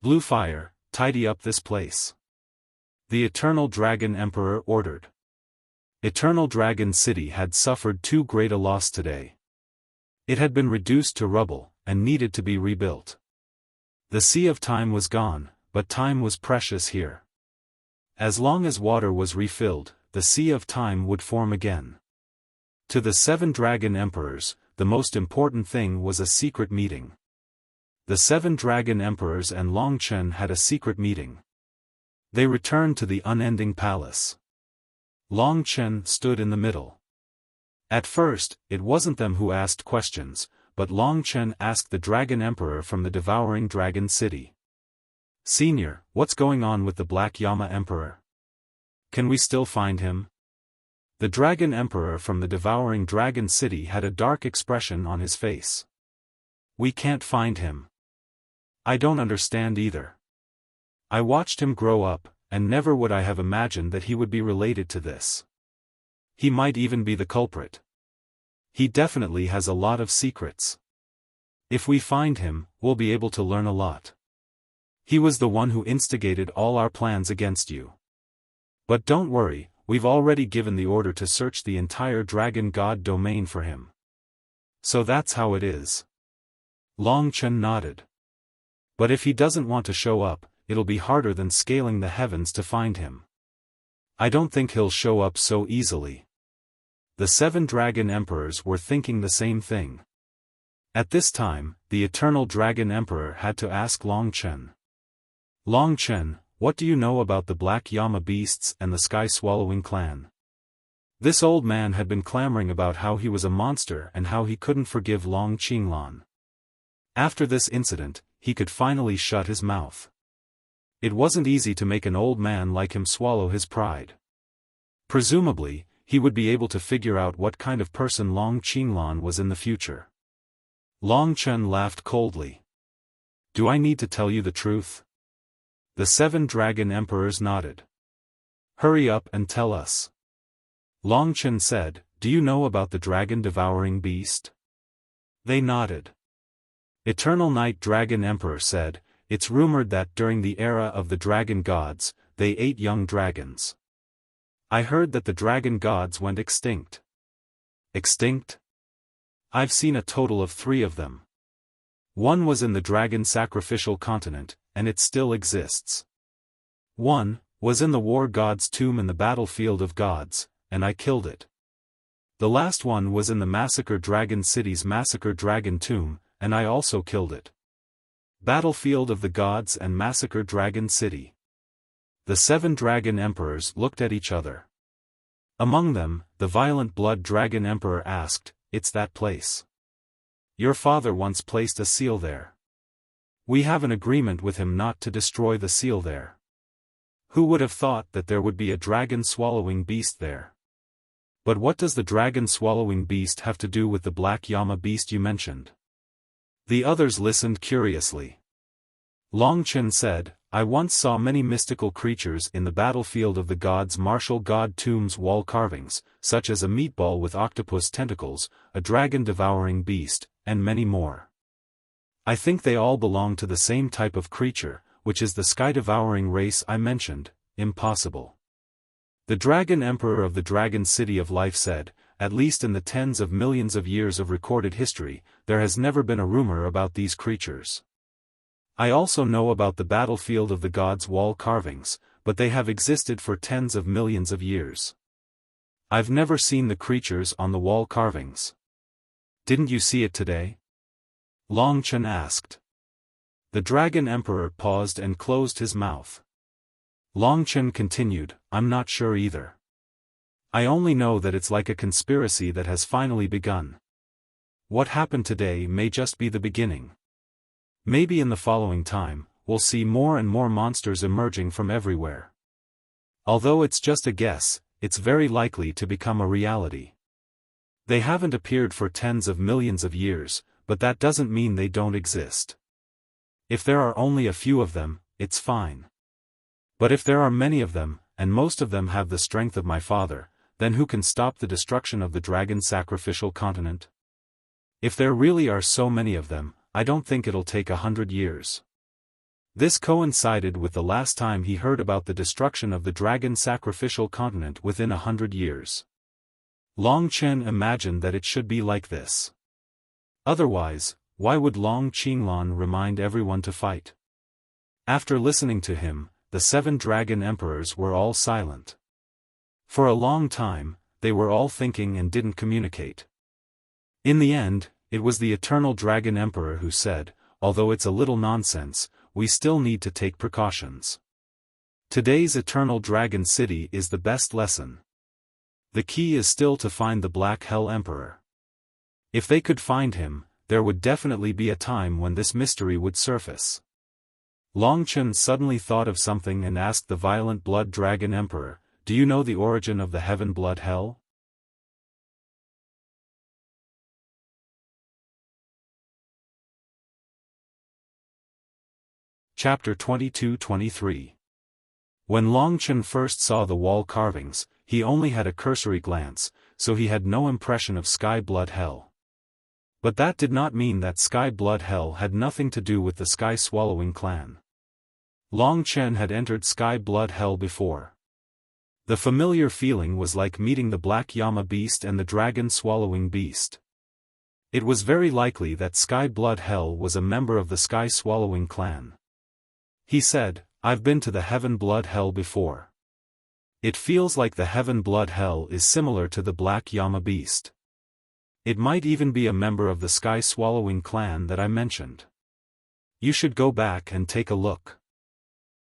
"Blue fire, tidy up this place," the Eternal Dragon Emperor ordered. Eternal Dragon City had suffered too great a loss today. It had been reduced to rubble, and needed to be rebuilt. The Sea of Time was gone, but time was precious here. As long as water was refilled, the Sea of Time would form again. To the 7 Dragon Emperors, the most important thing was a secret meeting. The 7 Dragon Emperors and Long Chen had a secret meeting. They returned to the unending palace. Long Chen stood in the middle. At first, it wasn't them who asked questions, but Long Chen asked the Dragon Emperor from the Devouring Dragon City. "Senior, what's going on with the Black Llama Emperor? Can we still find him?" The Dragon Emperor from the Devouring Dragon City had a dark expression on his face. "We can't find him. I don't understand either. I watched him grow up, and never would I have imagined that he would be related to this. He might even be the culprit. He definitely has a lot of secrets. If we find him, we'll be able to learn a lot. He was the one who instigated all our plans against you. But don't worry, we've already given the order to search the entire Dragon God domain for him. So that's how it is." Long Chen nodded. "But if he doesn't want to show up, it'll be harder than scaling the heavens to find him. I don't think he'll show up so easily." The 7 Dragon Emperors were thinking the same thing. At this time, the Eternal Dragon Emperor had to ask Long Chen. "Long Chen, what do you know about the Black Llama beasts and the Sky-Swallowing clan?" This old man had been clamoring about how he was a monster and how he couldn't forgive Long Qinglan. After this incident, he could finally shut his mouth. It wasn't easy to make an old man like him swallow his pride. Presumably, he would be able to figure out what kind of person Long Qinglan was in the future. Long Chen laughed coldly. "Do I need to tell you the truth?" The 7 Dragon Emperors nodded. "Hurry up and tell us." Long Chen said, "Do you know about the dragon-devouring beast?" They nodded. Eternal Night Dragon Emperor said, "It's rumored that during the era of the dragon gods, they ate young dragons. I heard that the dragon gods went extinct." "Extinct?" "I've seen a total of 3 of them. One was in the dragon sacrificial continent, and it still exists. One was in the war god's tomb in the battlefield of gods, and I killed it. The last one was in the Massacre Dragon City's Massacre Dragon Tomb, and I also killed it. Battlefield of the Gods and Massacre Dragon City." The 7 dragon emperors looked at each other. Among them, the violent blood dragon emperor asked, "It's that place. Your father once placed a seal there. We have an agreement with him not to destroy the seal there. Who would have thought that there would be a dragon-swallowing beast there? But what does the dragon-swallowing beast have to do with the black llama beast you mentioned?" The others listened curiously. Long Chen said, "I once saw many mystical creatures in the battlefield of the gods' martial god tombs wall carvings, such as a meatball with octopus tentacles, a dragon-devouring beast, and many more. I think they all belong to the same type of creature, which is the sky-devouring race I mentioned." Impossible. The Dragon Emperor of the Dragon City of Life said, "At least in the tens of millions of years of recorded history, there has never been a rumor about these creatures. I also know about the battlefield of the gods' wall carvings, but they have existed for tens of millions of years. I've never seen the creatures on the wall carvings." "Didn't you see it today?" Long Chen asked. The Dragon Emperor paused and closed his mouth. Long Chen continued, "I'm not sure either. I only know that it's like a conspiracy that has finally begun. What happened today may just be the beginning. Maybe in the following time, we'll see more and more monsters emerging from everywhere. Although it's just a guess, it's very likely to become a reality. They haven't appeared for tens of millions of years, but that doesn't mean they don't exist. If there are only a few of them, it's fine. But if there are many of them, and most of them have the strength of my father, then who can stop the destruction of the dragon sacrificial continent? If there really are so many of them, I don't think it'll take 100 years." This coincided with the last time he heard about the destruction of the dragon sacrificial continent within 100 years. Long Chen imagined that it should be like this. Otherwise, why would Long Qinglan remind everyone to fight? After listening to him, the 7 dragon emperors were all silent. For a long time, they were all thinking and didn't communicate. In the end, it was the Eternal Dragon Emperor who said, "Although it's a little nonsense, we still need to take precautions. Today's Eternal Dragon City is the best lesson. The key is still to find the Black Hell Emperor. If they could find him, there would definitely be a time when this mystery would surface." Long Chen suddenly thought of something and asked the Violent Blood Dragon Emperor, "Do you know the origin of the Heaven Blood Hell?" Chapter 22-23. When Long Chen first saw the wall carvings, he only had a cursory glance, so he had no impression of Sky Blood Hell. But that did not mean that Sky Blood Hell had nothing to do with the Sky Swallowing clan. Long Chen had entered Sky Blood Hell before. The familiar feeling was like meeting the Black Llama Beast and the Dragon Swallowing Beast. It was very likely that Sky Blood Hell was a member of the Sky Swallowing clan. He said, "I've been to the Heaven Blood Hell before. It feels like the Heaven Blood Hell is similar to the Black Llama Beast. It might even be a member of the Sky Swallowing clan that I mentioned. You should go back and take a look."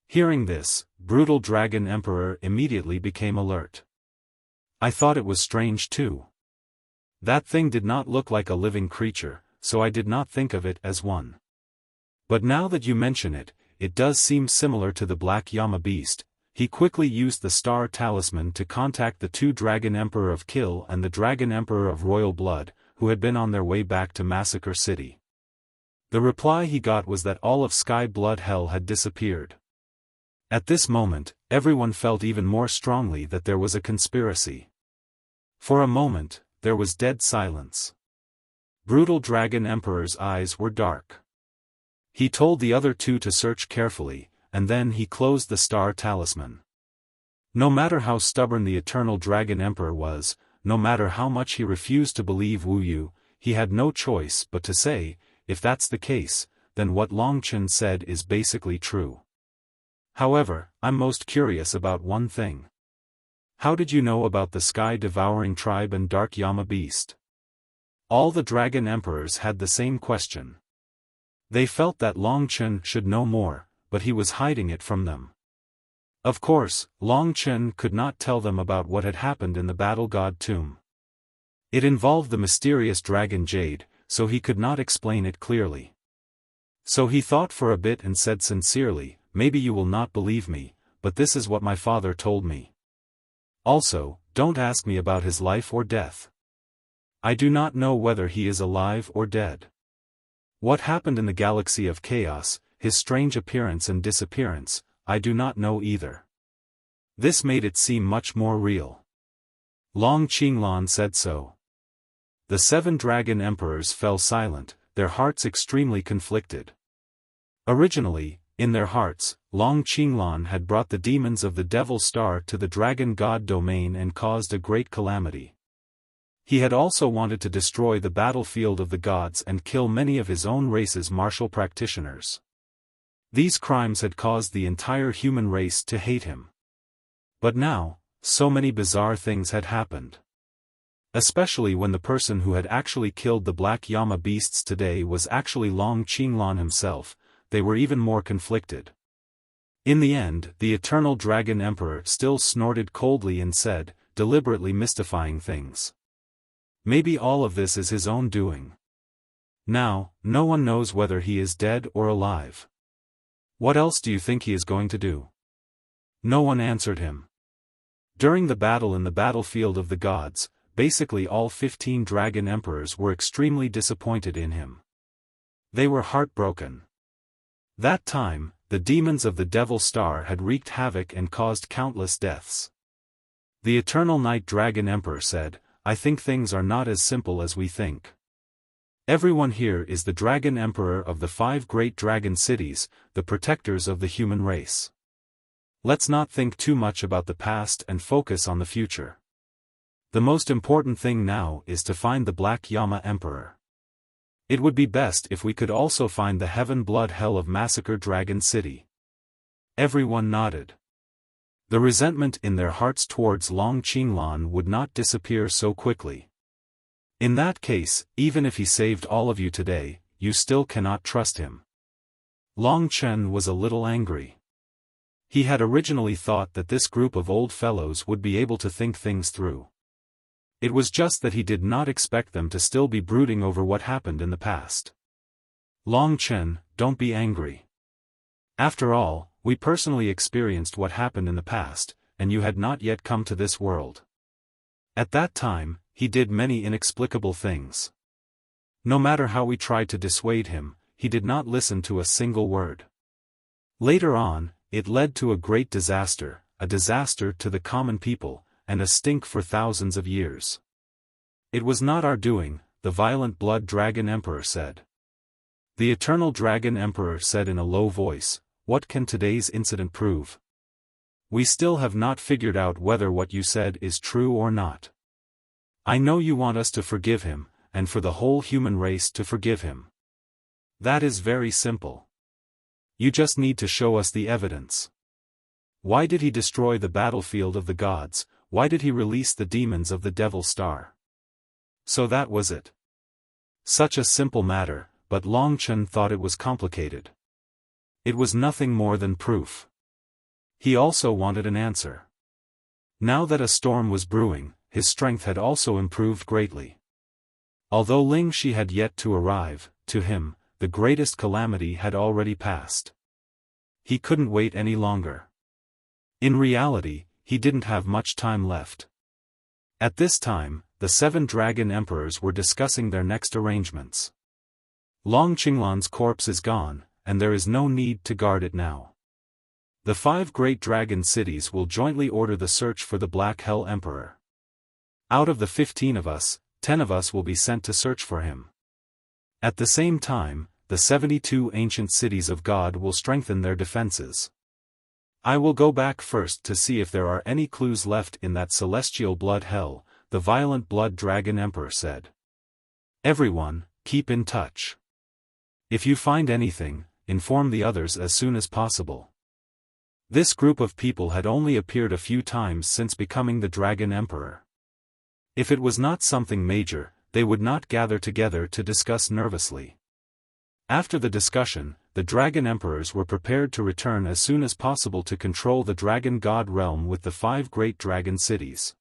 Hearing this, Brutal Dragon Emperor immediately became alert. "I thought it was strange too. That thing did not look like a living creature, so I did not think of it as one. But now that you mention it, it does seem similar to the Black Llama Beast." He quickly used the Star Talisman to contact the 2 Dragon Emperor of Kill and the Dragon Emperor of Royal Blood, who had been on their way back to Massacre City. The reply he got was that all of Sky Blood Hell had disappeared. At this moment, everyone felt even more strongly that there was a conspiracy. For a moment, there was dead silence. Brutal Dragon Emperor's eyes were dark. He told the other 2 to search carefully, and then he closed the Star Talisman. No matter how stubborn the Eternal Dragon Emperor was, no matter how much he refused to believe Wu Yu, he had no choice but to say, "If that's the case, then what Long Chen said is basically true. However, I'm most curious about one thing. How did you know about the Sky-Devouring Tribe and Dark Llama Beast?" All the Dragon Emperors had the same question. They felt that Long Chen should know more, but he was hiding it from them. Of course, Long Chen could not tell them about what had happened in the Battle God tomb. It involved the mysterious dragon Jade, so he could not explain it clearly. So he thought for a bit and said sincerely, "Maybe you will not believe me, but this is what my father told me. Also, don't ask me about his life or death. I do not know whether he is alive or dead. What happened in the galaxy of chaos, his strange appearance and disappearance, I do not know either." This made it seem much more real. Long Qinglan said so. The 7 dragon emperors fell silent, their hearts extremely conflicted. Originally, in their hearts, Long Qinglan had brought the demons of the Devil Star to the dragon god domain and caused a great calamity. He had also wanted to destroy the battlefield of the gods and kill many of his own race's martial practitioners. These crimes had caused the entire human race to hate him. But now, so many bizarre things had happened. Especially when the person who had actually killed the Black Yama beasts today was actually Long Qinglan himself, they were even more conflicted. In the end, the Eternal Dragon Emperor still snorted coldly and said, deliberately mystifying things. Maybe all of this is his own doing. Now, no one knows whether he is dead or alive. What else do you think he is going to do? No one answered him. During the battle in the battlefield of the gods, basically all 15 dragon emperors were extremely disappointed in him. They were heartbroken. That time, the demons of the Devil Star had wreaked havoc and caused countless deaths. The Eternal Night Dragon Emperor said, "I think things are not as simple as we think. Everyone here is the Dragon Emperor of the 5 great dragon cities, the protectors of the human race. Let's not think too much about the past and focus on the future. The most important thing now is to find the Black Yama Emperor. It would be best if we could also find the Heaven Blood Hell of Massacre Dragon City." Everyone nodded. The resentment in their hearts towards Long Qinglan would not disappear so quickly. In that case, even if he saved all of you today, you still cannot trust him. Long Chen was a little angry. He had originally thought that this group of old fellows would be able to think things through. It was just that he did not expect them to still be brooding over what happened in the past. Long Chen, don't be angry. After all, we personally experienced what happened in the past, and you had not yet come to this world. At that time, he did many inexplicable things. No matter how we tried to dissuade him, he did not listen to a single word. Later on, it led to a great disaster, a disaster to the common people, and a stink for thousands of years. It was not our doing, the Violent Blood Dragon Emperor said. The Eternal Dragon Emperor said in a low voice, "What can today's incident prove? We still have not figured out whether what you said is true or not. I know you want us to forgive him, and for the whole human race to forgive him. That is very simple. You just need to show us the evidence. Why did he destroy the battlefield of the gods? Why did he release the demons of the Devil Star?" So that was it. Such a simple matter, but Long Chen thought it was complicated. It was nothing more than proof. He also wanted an answer. Now that a storm was brewing, his strength had also improved greatly. Although Ling Shi had yet to arrive, to him, the greatest calamity had already passed. He couldn't wait any longer. In reality, he didn't have much time left. At this time, the 7 dragon emperors were discussing their next arrangements. Long Qinglan's corpse is gone, and there is no need to guard it now. The 5 great dragon cities will jointly order the search for the Black Hell Emperor. Out of the 15 of us, 10 of us will be sent to search for him. At the same time, the 72 ancient cities of God will strengthen their defenses. I will go back first to see if there are any clues left in that celestial blood hell, the Violent Blood Dragon Emperor said. Everyone, keep in touch. If you find anything, inform the others as soon as possible. This group of people had only appeared a few times since becoming the Dragon Emperor. If it was not something major, they would not gather together to discuss nervously. After the discussion, the Dragon Emperors were prepared to return as soon as possible to control the Dragon God realm with the 5 great dragon cities.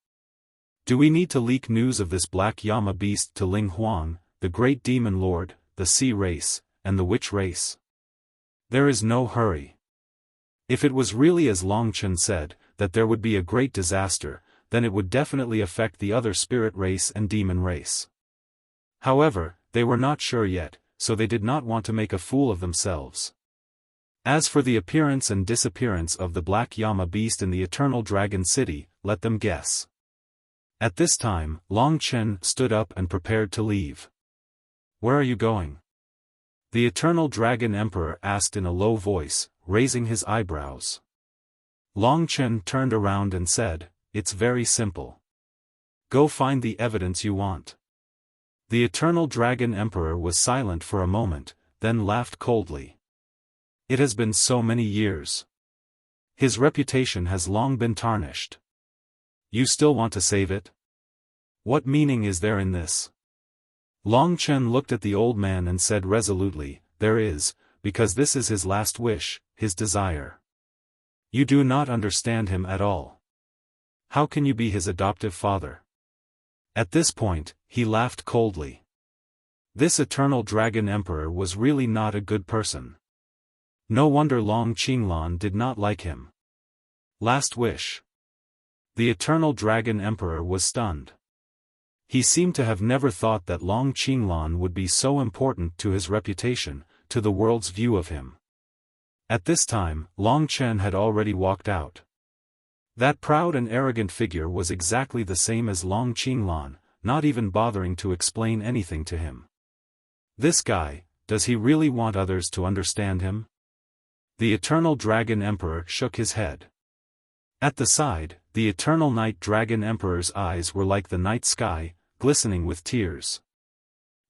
Do we need to leak news of this Black Llama beast to Ling Huang, the great demon lord, the sea race, and the witch race? There is no hurry. If it was really as Long Chen said, that there would be a great disaster, then it would definitely affect the other spirit race and demon race. However, they were not sure yet, so they did not want to make a fool of themselves. As for the appearance and disappearance of the Black Llama beast in the Eternal Dragon City, let them guess. At this time, Long Chen stood up and prepared to leave. Where are you going? The Eternal Dragon Emperor asked in a low voice, raising his eyebrows. Long Chen turned around and said, "It's very simple. Go find the evidence you want." The Eternal Dragon Emperor was silent for a moment, then laughed coldly. It has been so many years. His reputation has long been tarnished. You still want to save it? What meaning is there in this? Long Chen looked at the old man and said resolutely, "There is, because this is his last wish, his desire. You do not understand him at all. How can you be his adoptive father?" At this point, he laughed coldly. This Eternal Dragon Emperor was really not a good person. No wonder Long Qinglan did not like him. Last wish. The Eternal Dragon Emperor was stunned. He seemed to have never thought that Long Qinglan would be so important to his reputation, to the world's view of him. At this time, Long Chen had already walked out. That proud and arrogant figure was exactly the same as Long Qinglan, not even bothering to explain anything to him. This guy, does he really want others to understand him? The Eternal Dragon Emperor shook his head. At the side, the Eternal Night Dragon Emperor's eyes were like the night sky, glistening with tears.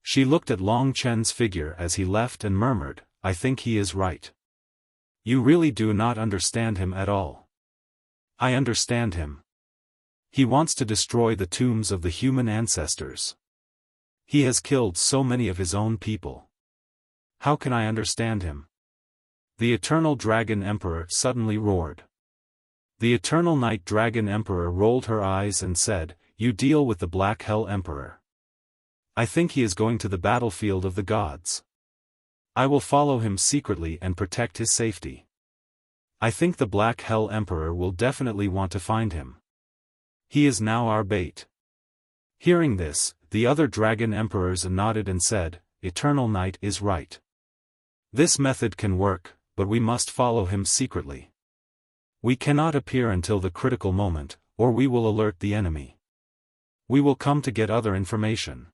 She looked at Long Chen's figure as he left and murmured, "I think he is right. You really do not understand him at all." "I understand him. He wants to destroy the tombs of the human ancestors. He has killed so many of his own people. How can I understand him?" The Eternal Dragon Emperor suddenly roared. The Eternal Night Dragon Emperor rolled her eyes and said, "You deal with the Black Hell Emperor. I think he is going to the battlefield of the gods. I will follow him secretly and protect his safety. I think the Black Hell Emperor will definitely want to find him. He is now our bait." Hearing this, the other Dragon Emperors nodded and said, "Eternal Night is right. This method can work, but we must follow him secretly. We cannot appear until the critical moment, or we will alert the enemy. We will come to get other information."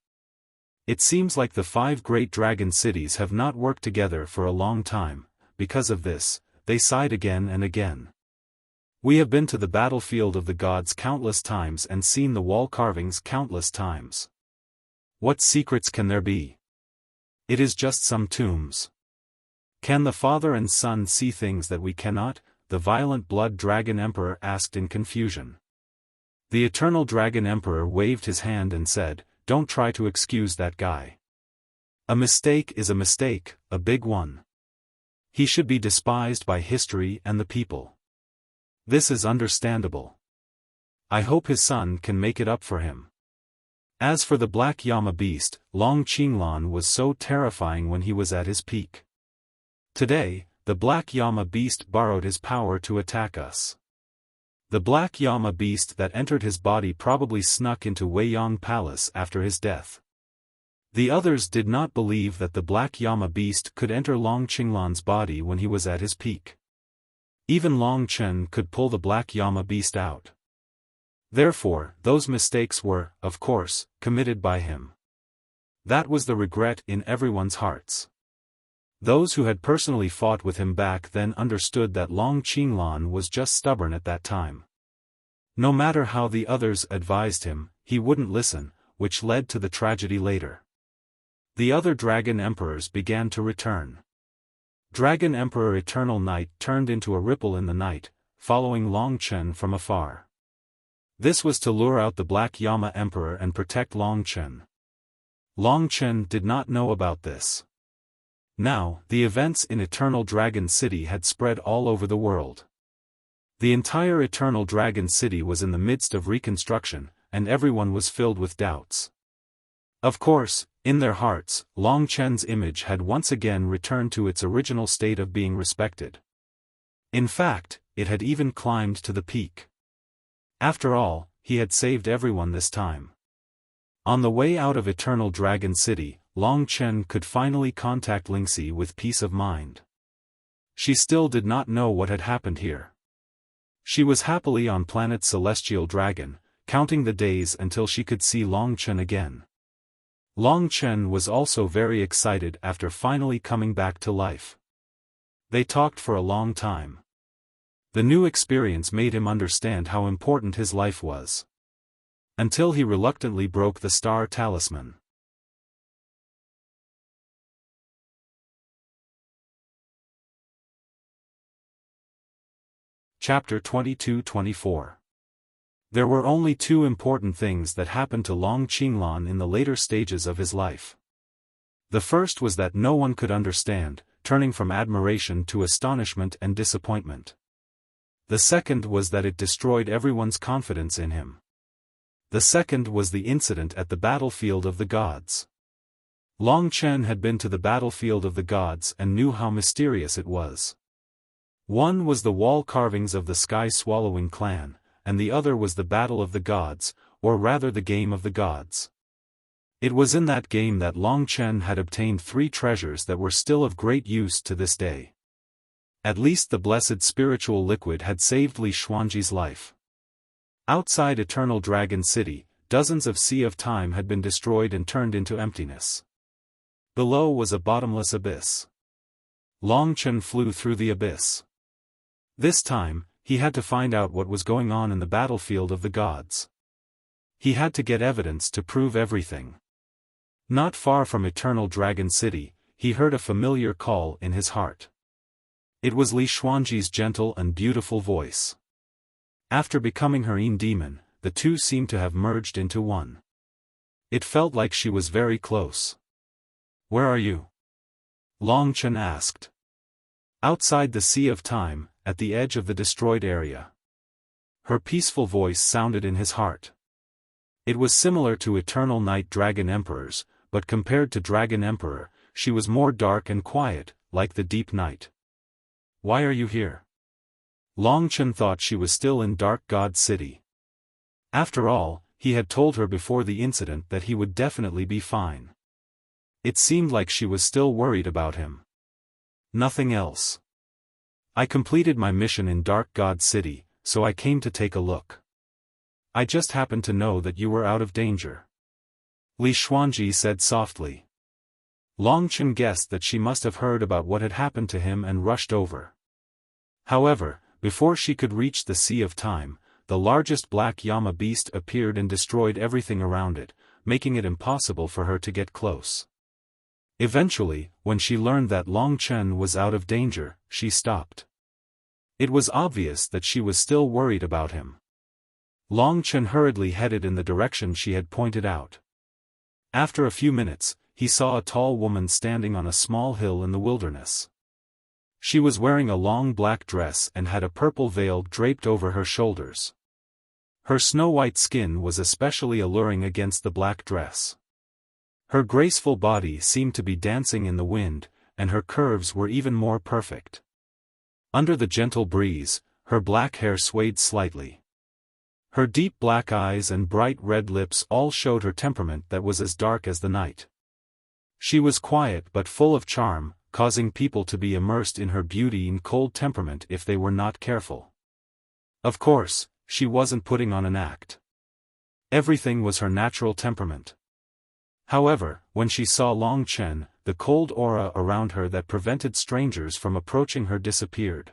It seems like the 5 great dragon cities have not worked together for a long time. Because of this, they sighed again and again. "We have been to the battlefield of the gods countless times and seen the wall carvings countless times. What secrets can there be? It is just some tombs. Can the father and son see things that we cannot?" the violent Blood Dragon Emperor asked in confusion. The Eternal Dragon Emperor waved his hand and said, "Don't try to excuse that guy. A mistake is a mistake, a big one. He should be despised by history and the people. This is understandable. I hope his son can make it up for him." As for the Black Llama beast, Long Qinglan was so terrifying when he was at his peak. Today, the Black Llama beast borrowed his power to attack us. The Black Llama beast that entered his body probably snuck into Weiyang Palace after his death. The others did not believe that the Black Llama beast could enter Long Qinglan's body when he was at his peak. Even Long Chen could pull the Black Llama beast out. Therefore, those mistakes were, of course, committed by him. That was the regret in everyone's hearts. Those who had personally fought with him back then understood that Long Qinglan was just stubborn at that time. No matter how the others advised him, he wouldn't listen, which led to the tragedy later. The other Dragon Emperors began to return. Dragon Emperor Eternal Night turned into a ripple in the night, following Long Chen from afar. This was to lure out the Black Llama Emperor and protect Long Chen. Long Chen did not know about this. Now, the events in Eternal Dragon City had spread all over the world. The entire Eternal Dragon City was in the midst of reconstruction, and everyone was filled with doubts. Of course, in their hearts, Long Chen's image had once again returned to its original state of being respected. In fact, it had even climbed to the peak. After all, he had saved everyone this time. On the way out of Eternal Dragon City, Long Chen could finally contact Lingxi with peace of mind. She still did not know what had happened here. She was happily on planet Celestial Dragon, counting the days until she could see Long Chen again. Long Chen was also very excited after finally coming back to life. They talked for a long time. The new experience made him understand how important his life was. Until he reluctantly broke the star talisman. Chapter 22-24. There were only two important things that happened to Long Qinglan in the later stages of his life. The first was that no one could understand, turning from admiration to astonishment and disappointment. The second was that it destroyed everyone's confidence in him. The second was the incident at the battlefield of the gods. Long Chen had been to the battlefield of the gods and knew how mysterious it was. One was the wall carvings of the Sky-Swallowing clan, and the other was the Battle of the Gods, or rather the Game of the Gods. It was in that game that Long Chen had obtained 3 treasures that were still of great use to this day. At least the blessed spiritual liquid had saved Li Xuanji's life. Outside Eternal Dragon City, dozens of Sea of Time had been destroyed and turned into emptiness. Below was a bottomless abyss. Long Chen flew through the abyss. This time, he had to find out what was going on in the battlefield of the gods. He had to get evidence to prove everything. Not far from Eternal Dragon City, he heard a familiar call in his heart. It was Li Xuanji's gentle and beautiful voice. After becoming her own demon, the two seemed to have merged into one. It felt like she was very close. "Where are you?" Long Chen asked. "Outside the Sea of Time, at the edge of the destroyed area." Her peaceful voice sounded in his heart. It was similar to Eternal Night Dragon Emperor's, but compared to Dragon Emperor, she was more dark and quiet, like the deep night. "Why are you here?" Long Chen thought she was still in Dark God City. After all, he had told her before the incident that he would definitely be fine. It seemed like she was still worried about him. "Nothing else. I completed my mission in Dark God City, so I came to take a look. I just happened to know that you were out of danger," Li Xuanji said softly. Long Chen guessed that she must have heard about what had happened to him and rushed over. However, before she could reach the Sea of Time, the largest black llama beast appeared and destroyed everything around it, making it impossible for her to get close. Eventually, when she learned that Long Chen was out of danger, she stopped. It was obvious that she was still worried about him. Long Chen hurriedly headed in the direction she had pointed out. After a few minutes, he saw a tall woman standing on a small hill in the wilderness. She was wearing a long black dress and had a purple veil draped over her shoulders. Her snow-white skin was especially alluring against the black dress. Her graceful body seemed to be dancing in the wind, and her curves were even more perfect. Under the gentle breeze, her black hair swayed slightly. Her deep black eyes and bright red lips all showed her temperament that was as dark as the night. She was quiet but full of charm, causing people to be immersed in her beauty and cold temperament if they were not careful. Of course, she wasn't putting on an act. Everything was her natural temperament. However, when she saw Long Chen, the cold aura around her that prevented strangers from approaching her disappeared.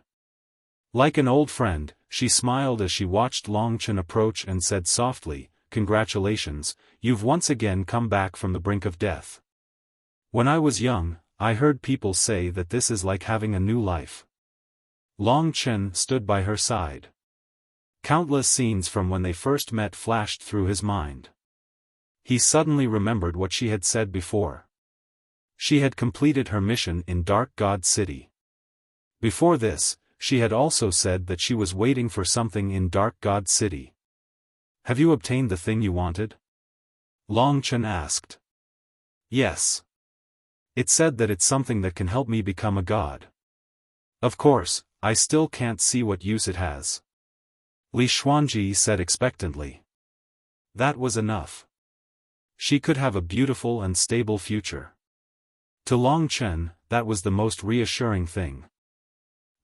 Like an old friend, she smiled as she watched Long Chen approach and said softly, "Congratulations, you've once again come back from the brink of death. When I was young, I heard people say that this is like having a new life." Long Chen stood by her side. Countless scenes from when they first met flashed through his mind. He suddenly remembered what she had said before. She had completed her mission in Dark God City. Before this, she had also said that she was waiting for something in Dark God City. Have you obtained the thing you wanted? Long Chen asked. Yes. It said that it's something that can help me become a god. Of course, I still can't see what use it has. Li Xuanji said expectantly. That was enough. She could have a beautiful and stable future. To Long Chen, that was the most reassuring thing.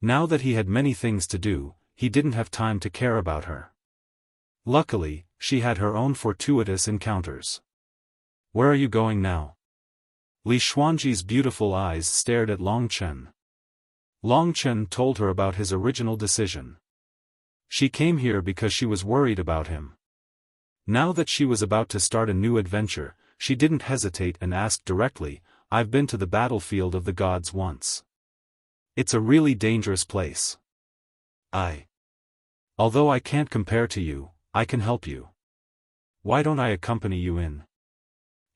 Now that he had many things to do, he didn't have time to care about her. Luckily, she had her own fortuitous encounters. Where are you going now? Li Xuanji's beautiful eyes stared at Long Chen. Long Chen told her about his original decision. She came here because she was worried about him. Now that she was about to start a new adventure, she didn't hesitate and asked directly, I've been to the battlefield of the gods once. It's a really dangerous place. Although I can't compare to you, I can help you. Why don't I accompany you in?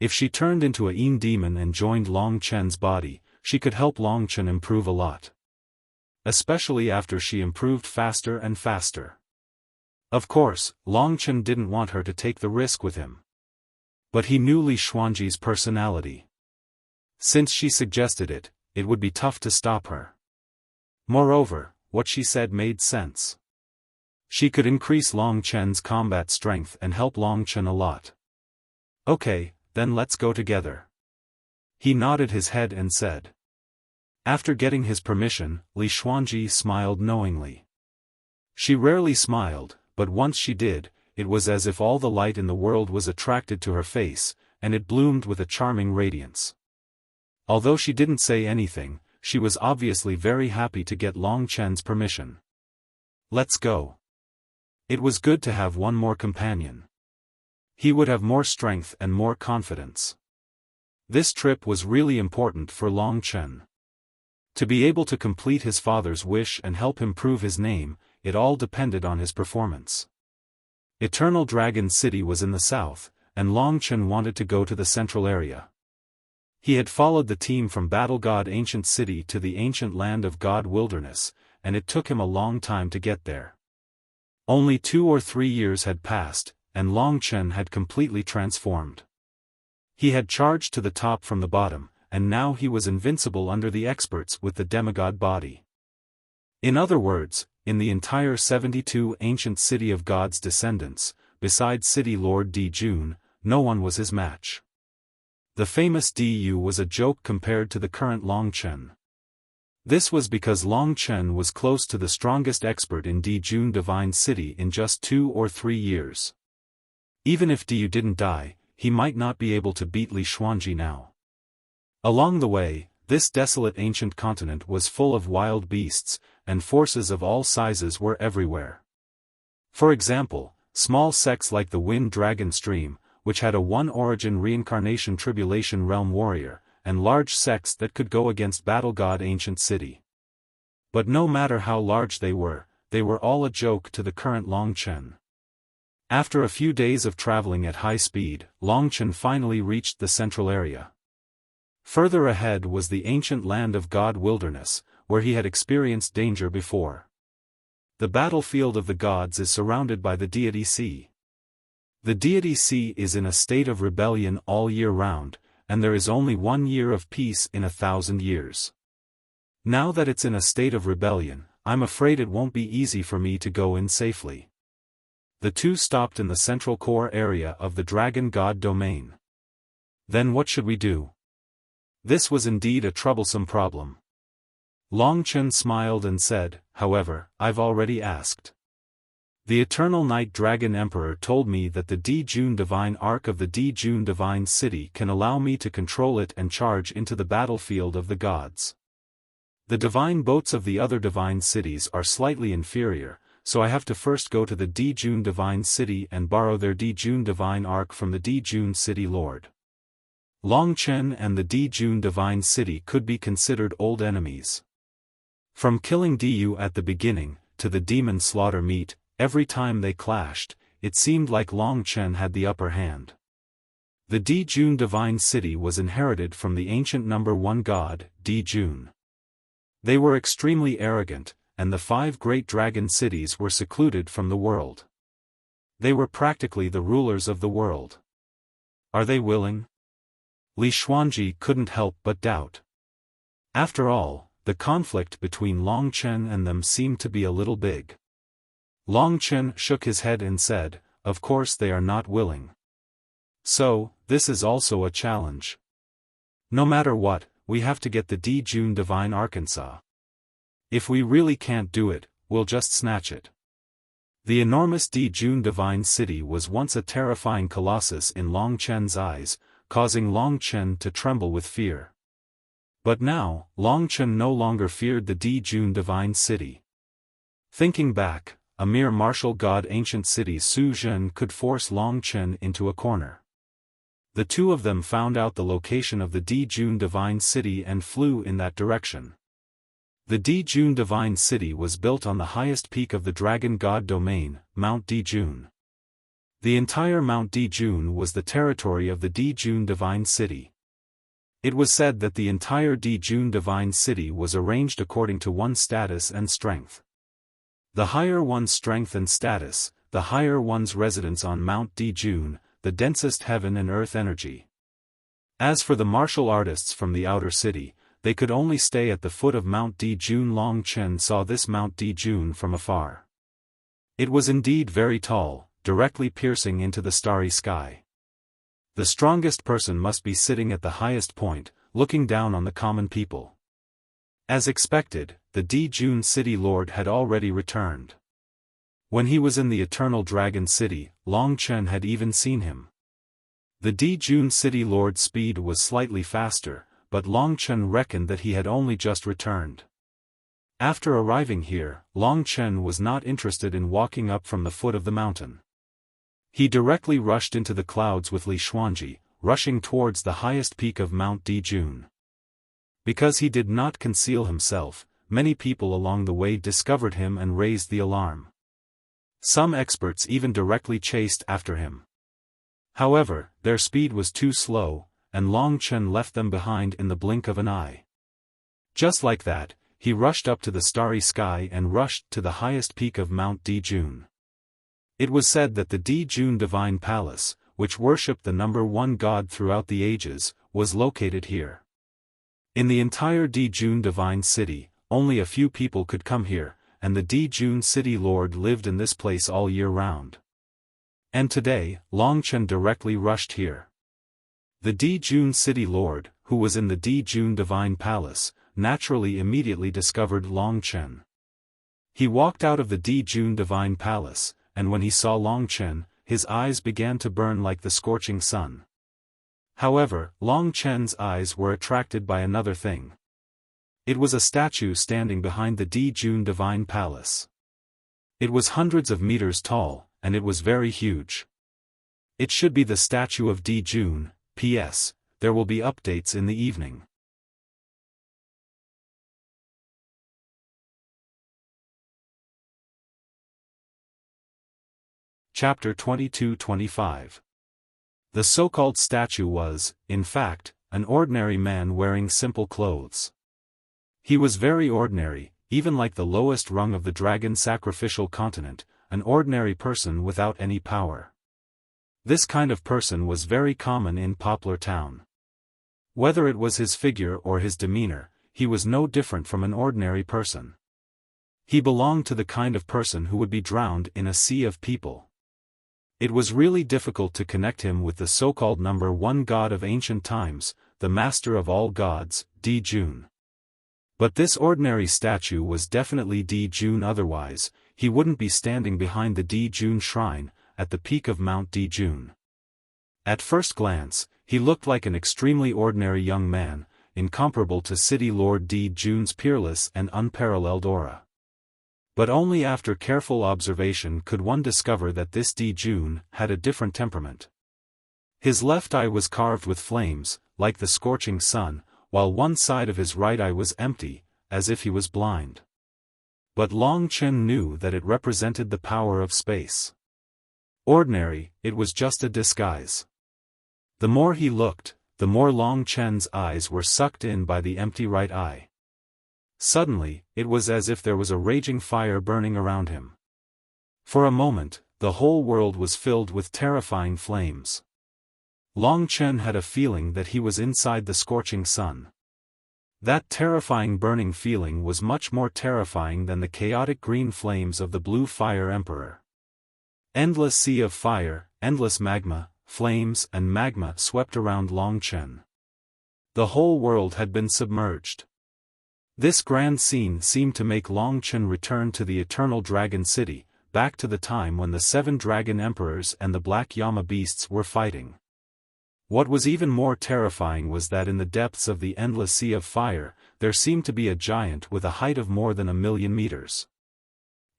If she turned into a Yin demon and joined Long Chen's body, she could help Long Chen improve a lot. Especially after she improved faster and faster. Of course, Long Chen didn't want her to take the risk with him. But he knew Li Xuanji's personality. Since she suggested it, it would be tough to stop her. Moreover, what she said made sense. She could increase Long Chen's combat strength and help Long Chen a lot. Okay, then let's go together. He nodded his head and said. After getting his permission, Li Xuanji smiled knowingly. She rarely smiled, but once she did, it was as if all the light in the world was attracted to her face, and it bloomed with a charming radiance. Although she didn't say anything, she was obviously very happy to get Long Chen's permission. Let's go. It was good to have one more companion. He would have more strength and more confidence. This trip was really important for Long Chen. To be able to complete his father's wish and help him prove his name, it all depended on his performance. Eternal Dragon City was in the south, and Long Chen wanted to go to the central area. He had followed the team from Battle God Ancient City to the ancient land of God Wilderness, and it took him a long time to get there. Only 2 or 3 years had passed, and Long Chen had completely transformed. He had charged to the top from the bottom, and now he was invincible under the experts with the demigod body. In other words, in the entire 72 ancient city of God's descendants, besides City Lord Di Jun, no one was his match. The famous Di was a joke compared to the current Long Chen. This was because Long Chen was close to the strongest expert in Di Jun Divine City in just 2 or 3 years. Even if Di didn't die, he might not be able to beat Li Xuanji now. Along the way, this desolate ancient continent was full of wild beasts, and forces of all sizes were everywhere. For example, small sects like the Wind Dragon Stream, which had a one-origin reincarnation tribulation realm warrior, and large sects that could go against Battle God Ancient City. But no matter how large they were all a joke to the current Long Chen. After a few days of traveling at high speed, Long Chen finally reached the central area. Further ahead was the ancient land of God Wilderness, where he had experienced danger before. The battlefield of the gods is surrounded by the Deity Sea. The Deity Sea is in a state of rebellion all year round, and there is only 1 year of peace in 1,000 years. Now that it's in a state of rebellion, I'm afraid it won't be easy for me to go in safely. The two stopped in the central core area of the Dragon God domain. Then what should we do? This was indeed a troublesome problem. Long Chen smiled and said, however, I've already asked. The Eternal Night Dragon Emperor told me that the Di Jun Divine Arc of the Di Jun Divine City can allow me to control it and charge into the battlefield of the gods. The divine boats of the other divine cities are slightly inferior, so I have to first go to the Di Jun Divine City and borrow their Di Jun Divine Arc from the Di Jun City Lord. Long Chen and the Di Jun Divine City could be considered old enemies. From killing Diyu at the beginning, to the demon slaughter meet, every time they clashed, it seemed like Long Chen had the upper hand. The Dijun divine city was inherited from the ancient number 1 god, Dijun. They were extremely arrogant, and the 5 great dragon cities were secluded from the world. They were practically the rulers of the world. Are they willing? Li Xuanji couldn't help but doubt. After all, the conflict between Long Chen and them seemed to be a little big. Long Chen shook his head and said, "Of course they are not willing. So, this is also a challenge. No matter what, we have to get the Dijun divine Arkansas. If we really can't do it, we'll just snatch it." The enormous Dijun divine city was once a terrifying colossus in Long Chen's eyes, causing Long Chen to tremble with fear. But now, Long Chen no longer feared the Dijun divine city. Thinking back, a mere martial god ancient city Su Zhen could force Long Chen into a corner. The two of them found out the location of the Dijun divine city and flew in that direction. The Dijun divine city was built on the highest peak of the dragon god domain, Mount Dijun. The entire Mount Dijun was the territory of the Dijun divine city. It was said that the entire Dijun divine city was arranged according to one's status and strength. The higher one's strength and status, the higher one's residence on Mount Dijun, the densest heaven and earth energy. As for the martial artists from the outer city, they could only stay at the foot of Mount Dijun. Long Chen saw this Mount Dijun from afar. It was indeed very tall, directly piercing into the starry sky. The strongest person must be sitting at the highest point, looking down on the common people. As expected, the Dijun city lord had already returned. When he was in the Eternal Dragon City, Long Chen had even seen him. The Dijun city lord's speed was slightly faster, but Long Chen reckoned that he had only just returned. After arriving here, Long Chen was not interested in walking up from the foot of the mountain. He directly rushed into the clouds with Li Xuanji, rushing towards the highest peak of Mount Dijun. Because he did not conceal himself, many people along the way discovered him and raised the alarm. Some experts even directly chased after him. However, their speed was too slow, and Long Chen left them behind in the blink of an eye. Just like that, he rushed up to the starry sky and rushed to the highest peak of Mount Dijun. It was said that the Dijun Divine Palace, which worshipped the number 1 god throughout the ages, was located here. In the entire Dijun Divine City, only a few people could come here, and the Dijun City Lord lived in this place all year round. And today, Long Chen directly rushed here. The Dijun City Lord, who was in the Dijun Divine Palace, naturally immediately discovered Long Chen. He walked out of the Dijun Divine Palace, and when he saw Long Chen, his eyes began to burn like the scorching sun. However, Long Chen's eyes were attracted by another thing. It was a statue standing behind the Dijun Divine Palace. It was hundreds of meters tall, and it was very huge. It should be the statue of Dijun. P.S. There will be updates in the evening. Chapter 22-25. The so-called statue was, in fact, an ordinary man wearing simple clothes. He was very ordinary, even like the lowest rung of the dragon sacrificial continent, an ordinary person without any power. This kind of person was very common in Poplar Town. Whether it was his figure or his demeanor, he was no different from an ordinary person. He belonged to the kind of person who would be drowned in a sea of people. It was really difficult to connect him with the so-called number 1 god of ancient times, the master of all gods, Dijun. But this ordinary statue was definitely Dijun. Otherwise, he wouldn't be standing behind the Dijun shrine, at the peak of Mount Dijun. At first glance, he looked like an extremely ordinary young man, incomparable to City Lord Dijun's peerless and unparalleled aura. But only after careful observation could one discover that this Dijun had a different temperament. His left eye was carved with flames, like the scorching sun, while one side of his right eye was empty, as if he was blind. But Long Chen knew that it represented the power of space. Ordinary, it was just a disguise. The more he looked, the more Long Chen's eyes were sucked in by the empty right eye. Suddenly, it was as if there was a raging fire burning around him. For a moment, the whole world was filled with terrifying flames. Long Chen had a feeling that he was inside the scorching sun. That terrifying burning feeling was much more terrifying than the chaotic green flames of the blue fire emperor. Endless sea of fire, endless magma, flames and magma swept around Long Chen. The whole world had been submerged. This grand scene seemed to make Long Chen return to the eternal dragon city, back to the time when the 7 dragon emperors and the black Yama beasts were fighting. What was even more terrifying was that in the depths of the endless sea of fire, there seemed to be a giant with a height of more than 1,000,000 meters.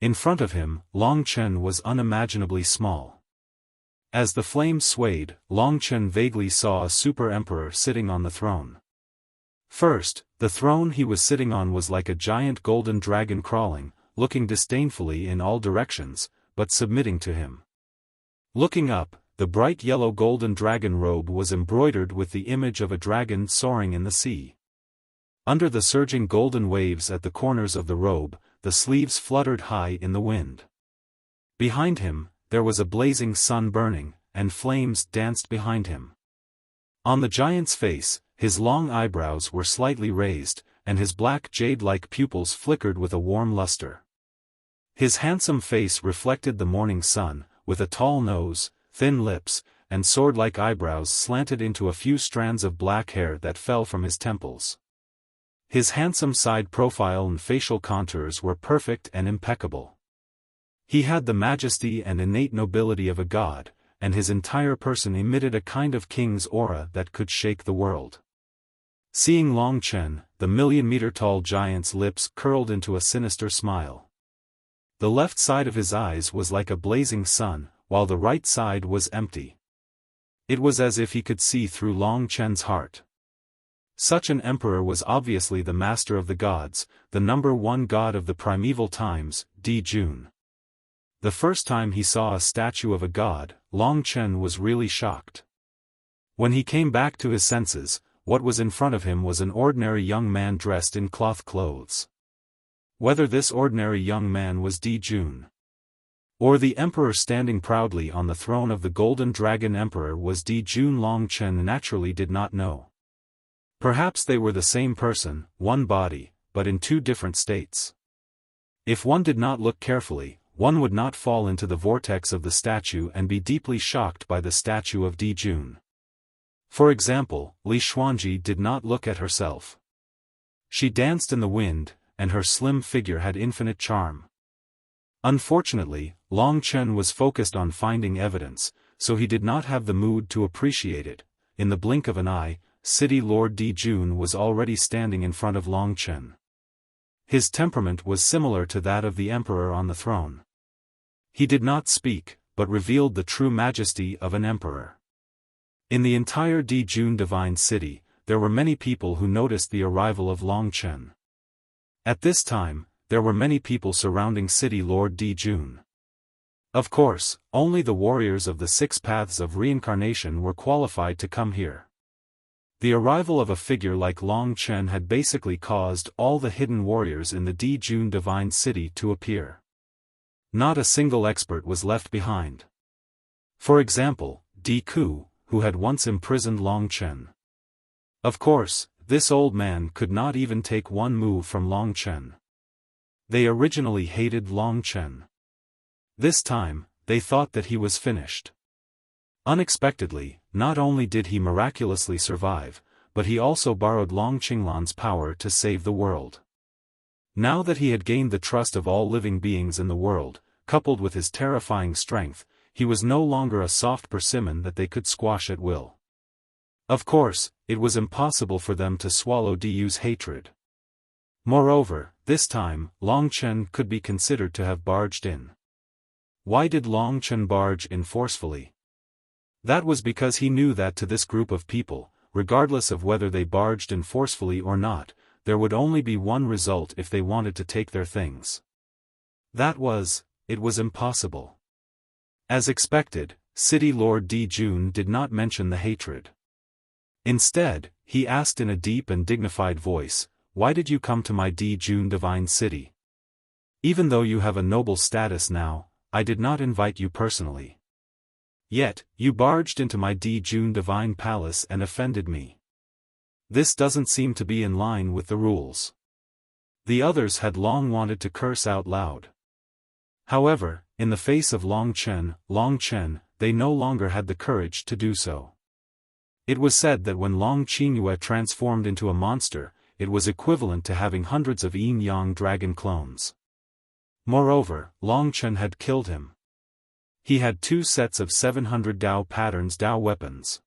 In front of him, Long Chen was unimaginably small. As the flames swayed, Long Chen vaguely saw a super emperor sitting on the throne. First, the throne he was sitting on was like a giant golden dragon crawling, looking disdainfully in all directions, but submitting to him. Looking up, the bright yellow golden dragon robe was embroidered with the image of a dragon soaring in the sea. Under the surging golden waves at the corners of the robe, the sleeves fluttered high in the wind. Behind him, there was a blazing sun burning, and flames danced behind him. On the giant's face, his long eyebrows were slightly raised, and his black jade-like pupils flickered with a warm luster. His handsome face reflected the morning sun, with a tall nose, thin lips, and sword-like eyebrows slanted into a few strands of black hair that fell from his temples. His handsome side profile and facial contours were perfect and impeccable. He had the majesty and innate nobility of a god, and his entire person emitted a kind of king's aura that could shake the world. Seeing Long Chen, the 1,000,000-meter-tall giant's lips curled into a sinister smile. The left side of his eyes was like a blazing sun, while the right side was empty. It was as if he could see through Long Chen's heart. Such an emperor was obviously the master of the gods, the #1 god of the primeval times, Dijun. The first time he saw a statue of a god, Long Chen was really shocked. When he came back to his senses, what was in front of him was an ordinary young man dressed in cloth clothes. Whether this ordinary young man was Dijun, or the emperor standing proudly on the throne of the golden dragon emperor was Dijun, Long Chen naturally did not know. Perhaps they were the same person, one body, but in 2 different states. If one did not look carefully, one would not fall into the vortex of the statue and be deeply shocked by the statue of Dijun. For example, Li Xuanji did not look at herself. She danced in the wind, and her slim figure had infinite charm. Unfortunately, Long Chen was focused on finding evidence, so he did not have the mood to appreciate it. In the blink of an eye, City Lord Dijun was already standing in front of Long Chen. His temperament was similar to that of the emperor on the throne. He did not speak, but revealed the true majesty of an emperor. In the entire Dijun divine city, there were many people who noticed the arrival of Long Chen. At this time, there were many people surrounding City Lord Dijun. Of course, only the warriors of the 6 paths of reincarnation were qualified to come here. The arrival of a figure like Long Chen had basically caused all the hidden warriors in the Dijun divine city to appear. Not a single expert was left behind. For example, Di Ku, who had once imprisoned Long Chen. Of course, this old man could not even take one move from Long Chen. They originally hated Long Chen. This time, they thought that he was finished. Unexpectedly, not only did he miraculously survive, but he also borrowed Long Qinglan's power to save the world. Now that he had gained the trust of all living beings in the world, coupled with his terrifying strength, he was no longer a soft persimmon that they could squash at will. Of course, it was impossible for them to swallow Diu's hatred. Moreover, this time, Long Chen could be considered to have barged in. Why did Long Chen barge in forcefully? That was because he knew that to this group of people, regardless of whether they barged in forcefully or not, there would only be one result if they wanted to take their things. That was, it was impossible. As expected, City Lord Dijun did not mention the hatred. Instead, he asked in a deep and dignified voice, "Why did you come to my Dijun divine city? Even though you have a noble status now, I did not invite you personally. Yet, you barged into my Dijun divine palace and offended me. This doesn't seem to be in line with the rules." The others had long wanted to curse out loud. However, in the face of Long Chen, they no longer had the courage to do so. It was said that when Long Qingyue transformed into a monster, it was equivalent to having hundreds of yin-yang dragon clones. Moreover, Long Chen had killed him. He had 2 sets of 700 Dao patterns Dao weapons.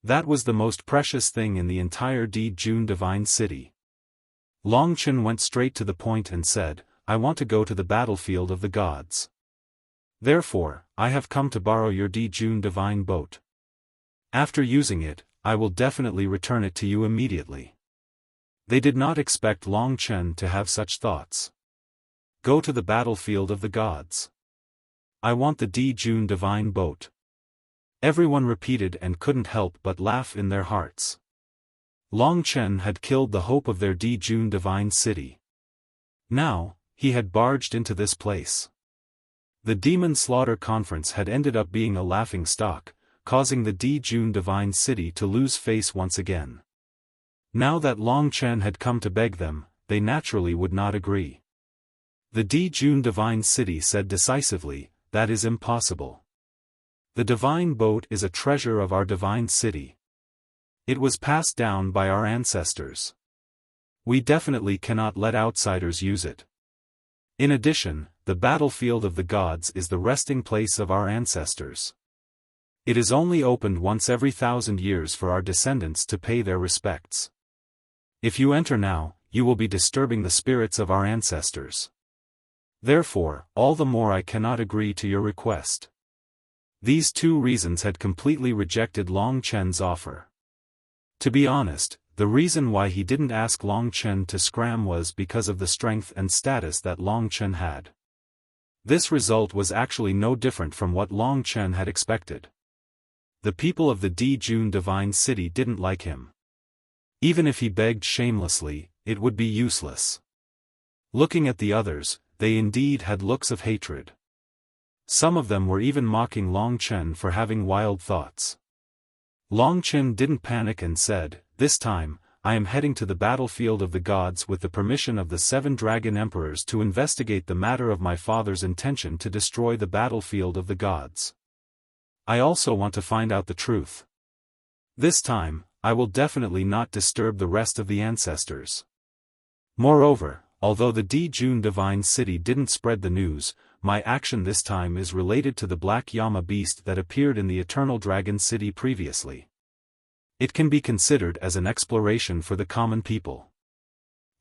That was the most precious thing in the entire Dijun divine city. Long Chen went straight to the point and said, "I want to go to the battlefield of the gods. Therefore, I have come to borrow your Dijun divine boat. After using it, I will definitely return it to you immediately." They did not expect Long Chen to have such thoughts. Go to the battlefield of the gods. I want the Dijun divine boat. Everyone repeated and couldn't help but laugh in their hearts. Long Chen had killed the hope of their Dijun divine city. Now, he had barged into this place. The Demon Slaughter Conference had ended up being a laughing stock, causing the Dijun divine city to lose face once again. Now that Long Chen had come to beg them, they naturally would not agree. The Dijun divine city said decisively, "That is impossible. The divine boat is a treasure of our divine city. It was passed down by our ancestors. We definitely cannot let outsiders use it. In addition, the battlefield of the gods is the resting place of our ancestors. It is only opened once every 1,000 years for our descendants to pay their respects. If you enter now, you will be disturbing the spirits of our ancestors. Therefore, all the more I cannot agree to your request." These 2 reasons had completely rejected Long Chen's offer. To be honest, the reason why he didn't ask Long Chen to scram was because of the strength and status that Long Chen had. This result was actually no different from what Long Chen had expected. The people of the Dijun divine city didn't like him. Even if he begged shamelessly, it would be useless. Looking at the others, they indeed had looks of hatred. Some of them were even mocking Long Chen for having wild thoughts. Long Chen didn't panic and said, "This time, I am heading to the battlefield of the gods with the permission of the 7 dragon emperors to investigate the matter of my father's intention to destroy the battlefield of the gods. I also want to find out the truth. This time, I will definitely not disturb the rest of the ancestors." Moreover, although the Dijun divine city didn't spread the news, my action this time is related to the black Yama beast that appeared in the Eternal Dragon City previously. It can be considered as an exploration for the common people.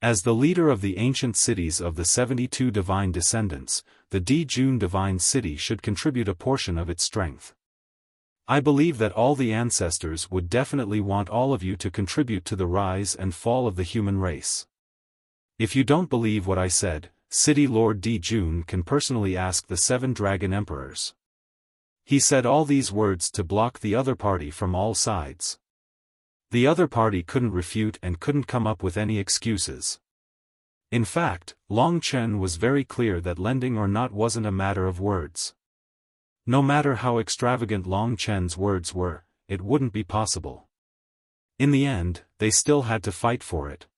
As the leader of the ancient cities of the 72 divine descendants, the Dijun divine city should contribute a portion of its strength. I believe that all the ancestors would definitely want all of you to contribute to the rise and fall of the human race. If you don't believe what I said, City Lord Dijun can personally ask the 7 dragon emperors. He said all these words to block the other party from all sides. The other party couldn't refute and couldn't come up with any excuses. In fact, Long Chen was very clear that lending or not wasn't a matter of words. No matter how extravagant Long Chen's words were, it wouldn't be possible. In the end, they still had to fight for it.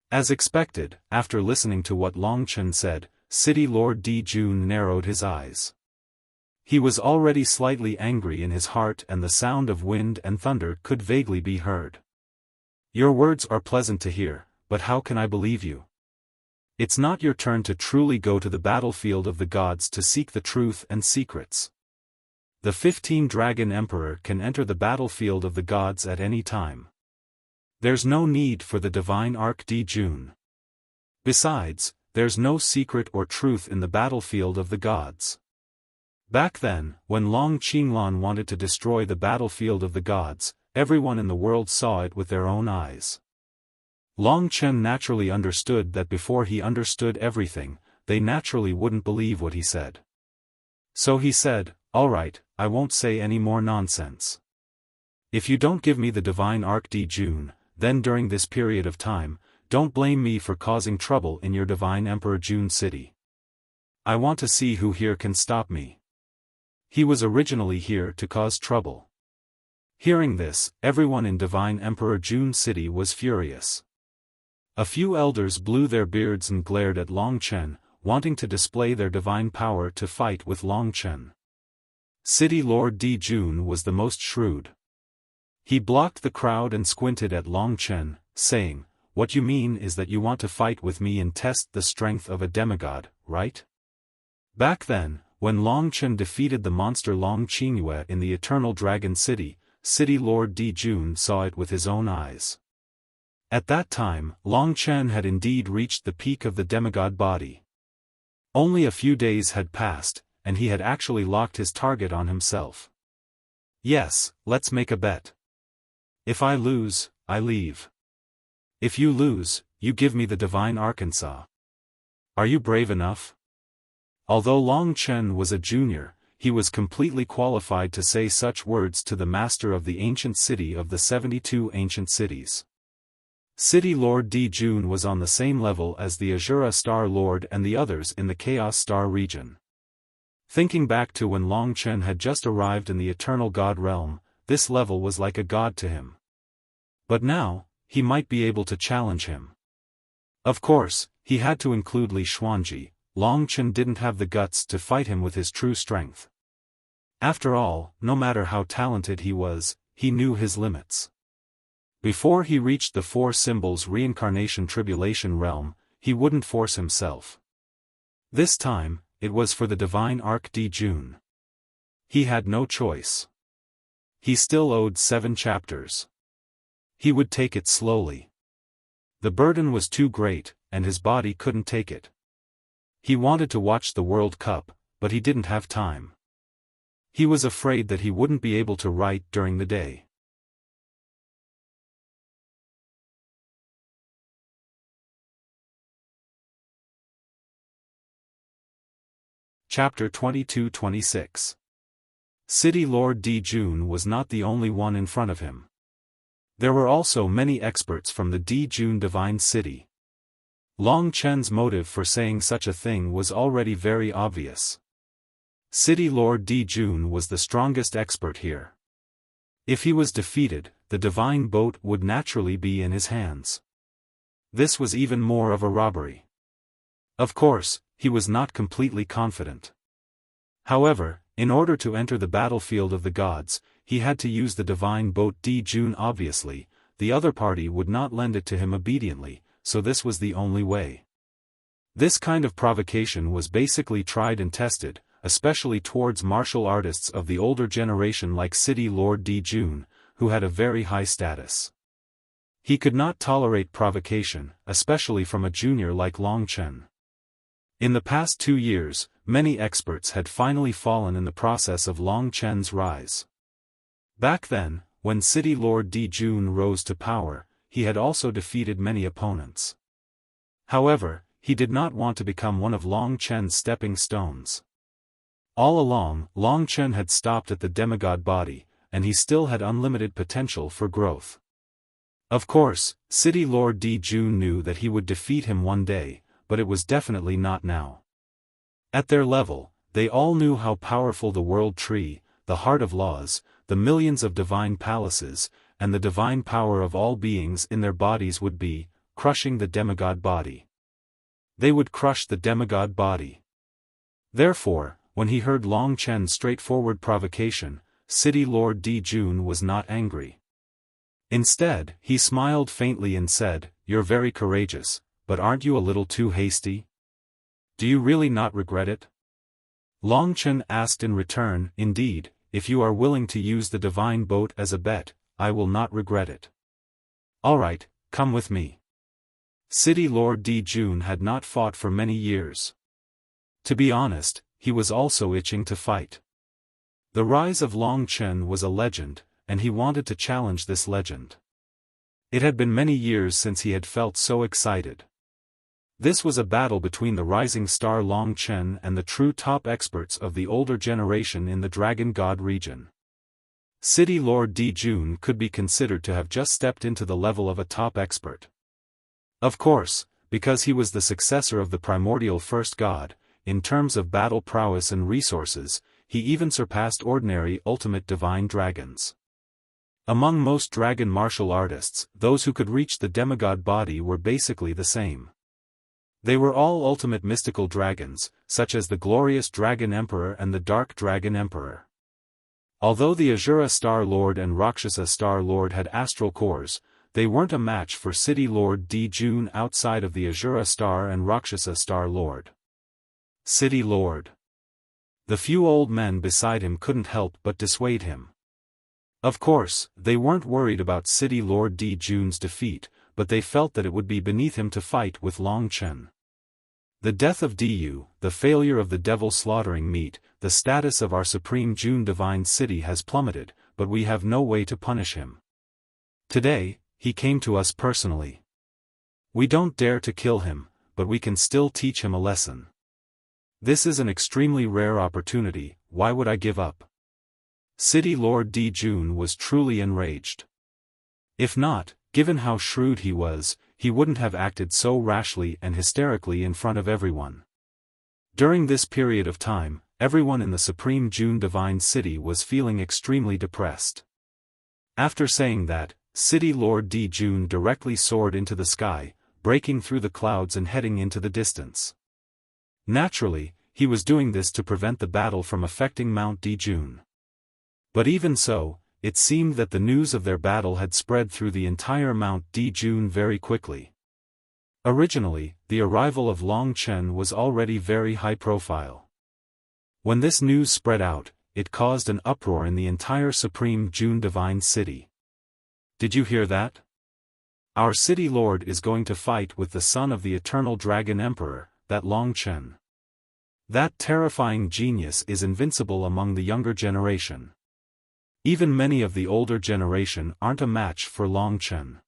As expected, after listening to what Long Chen said, City Lord Dijun narrowed his eyes. He was already slightly angry in his heart and the sound of wind and thunder could vaguely be heard. "Your words are pleasant to hear, but how can I believe you? It's not your turn to truly go to the battlefield of the gods to seek the truth and secrets. The 15 Dragon Emperor can enter the battlefield of the gods at any time. There's no need for the divine Arc Dijun. Besides, there's no secret or truth in the battlefield of the gods." Back then, when Long Qinglan wanted to destroy the battlefield of the gods, everyone in the world saw it with their own eyes. Long Chen naturally understood that before he understood everything, they naturally wouldn't believe what he said. So he said, Alright, I won't say any more nonsense. If you don't give me the divine Arc de June, then during this period of time, don't blame me for causing trouble in your divine Emperor June city. I want to see who here can stop me. He was originally here to cause trouble. Hearing this, everyone in divine Emperor June city was furious. A few elders blew their beards and glared at Long Chen, wanting to display their divine power to fight with Long Chen. City Lord Di Jun was the most shrewd. He blocked the crowd and squinted at Long Chen, saying, "What you mean is that you want to fight with me and test the strength of a demigod, right?" Back then, when Long Chen defeated the monster Long Qingyue in the Eternal Dragon City, City Lord Di Jun saw it with his own eyes. At that time, Long Chen had indeed reached the peak of the demigod body. Only a few days had passed, and he had actually locked his target on himself. "Yes, let's make a bet. If I lose, I leave. If you lose, you give me the divine Arkansas. Are you brave enough?" Although Long Chen was a junior, he was completely qualified to say such words to the master of the ancient city of the 72 ancient cities. City Lord Di Jun was on the same level as the Azura Star Lord and the others in the Chaos Star region. Thinking back to when Long Chen had just arrived in the Eternal God realm, this level was like a god to him. But now, he might be able to challenge him. Of course, he had to include Li Xuanji. Long Chen didn't have the guts to fight him with his true strength. After all, no matter how talented he was, he knew his limits. Before he reached the Four Symbols Reincarnation Tribulation realm, he wouldn't force himself. This time, it was for the divine Arc de June. He had no choice. He still owed 7 chapters. He would take it slowly. The burden was too great, and his body couldn't take it. He wanted to watch the World Cup, but he didn't have time. He was afraid that he wouldn't be able to write during the day. Chapter 22-26. City Lord Di Jun was not the only one in front of him. There were also many experts from the Di Jun Divine City. Long Chen's motive for saying such a thing was already very obvious. City Lord Di Jun was the strongest expert here. If he was defeated, the divine boat would naturally be in his hands. This was even more of a robbery. Of course, he was not completely confident. However, in order to enter the battlefield of the gods, he had to use the divine boat Di Jun. Obviously, the other party would not lend it to him obediently, so this was the only way. This kind of provocation was basically tried and tested, especially towards martial artists of the older generation like City Lord Di Jun, who had a very high status. He could not tolerate provocation, especially from a junior like Long Chen. In the past 2 years, many experts had finally fallen in the process of Long Chen's rise. Back then, when City Lord Di Jun rose to power, he had also defeated many opponents. However, he did not want to become one of Long Chen's stepping stones. All along, Long Chen had stopped at the demigod body, and he still had unlimited potential for growth. Of course, City Lord Di Jun knew that he would defeat him one day, but it was definitely not now. At their level, they all knew how powerful the World Tree, the Heart of Laws, the millions of divine palaces, and the divine power of all beings in their bodies would be, crushing the demigod body. They would crush the demigod body. Therefore, when he heard Long Chen's straightforward provocation, City Lord Di Jun was not angry. Instead, he smiled faintly and said, "You're very courageous, but aren't you a little too hasty? Do you really not regret it?" Long Chen asked in return, "Indeed, if you are willing to use the divine boat as a bet, I will not regret it." "Alright, come with me." City Lord Di Jun had not fought for many years. To be honest, he was also itching to fight. The rise of Long Chen was a legend, and he wanted to challenge this legend. It had been many years since he had felt so excited. This was a battle between the rising star Long Chen and the true top experts of the older generation in the Dragon God region. City Lord Di Jun could be considered to have just stepped into the level of a top expert. Of course, because he was the successor of the primordial first god, in terms of battle prowess and resources, he even surpassed ordinary ultimate divine dragons. Among most dragon martial artists, those who could reach the demigod body were basically the same. They were all ultimate mystical dragons, such as the glorious Dragon Emperor and the Dark Dragon Emperor. Although the Azura Star Lord and Rakshasa Star Lord had astral cores, they weren't a match for City Lord Di Jun outside of the Azura Star and Rakshasa Star Lord. City Lord. The few old men beside him couldn't help but dissuade him. Of course, they weren't worried about City Lord Di Jun's defeat, but they felt that it would be beneath him to fight with Long Chen. The death of Diyu, the failure of the devil slaughtering meat, the status of our supreme Jun divine city has plummeted, but we have no way to punish him. Today, he came to us personally. We don't dare to kill him, but we can still teach him a lesson. This is an extremely rare opportunity, why would I give up? City Lord Di Jun was truly enraged. If not, given how shrewd he was, he wouldn't have acted so rashly and hysterically in front of everyone. During this period of time, everyone in the Supreme Jun Divine City was feeling extremely depressed. After saying that, City Lord Di Jun directly soared into the sky, breaking through the clouds and heading into the distance. Naturally, he was doing this to prevent the battle from affecting Mount Di Jun. But even so, it seemed that the news of their battle had spread through the entire Mount Di Jun very quickly. Originally, the arrival of Long Chen was already very high profile. When this news spread out, it caused an uproar in the entire Supreme Jun Divine City. Did you hear that? Our city lord is going to fight with the son of the eternal Dragon Emperor, that Long Chen. That terrifying genius is invincible among the younger generation. Even many of the older generation aren't a match for Long Chen.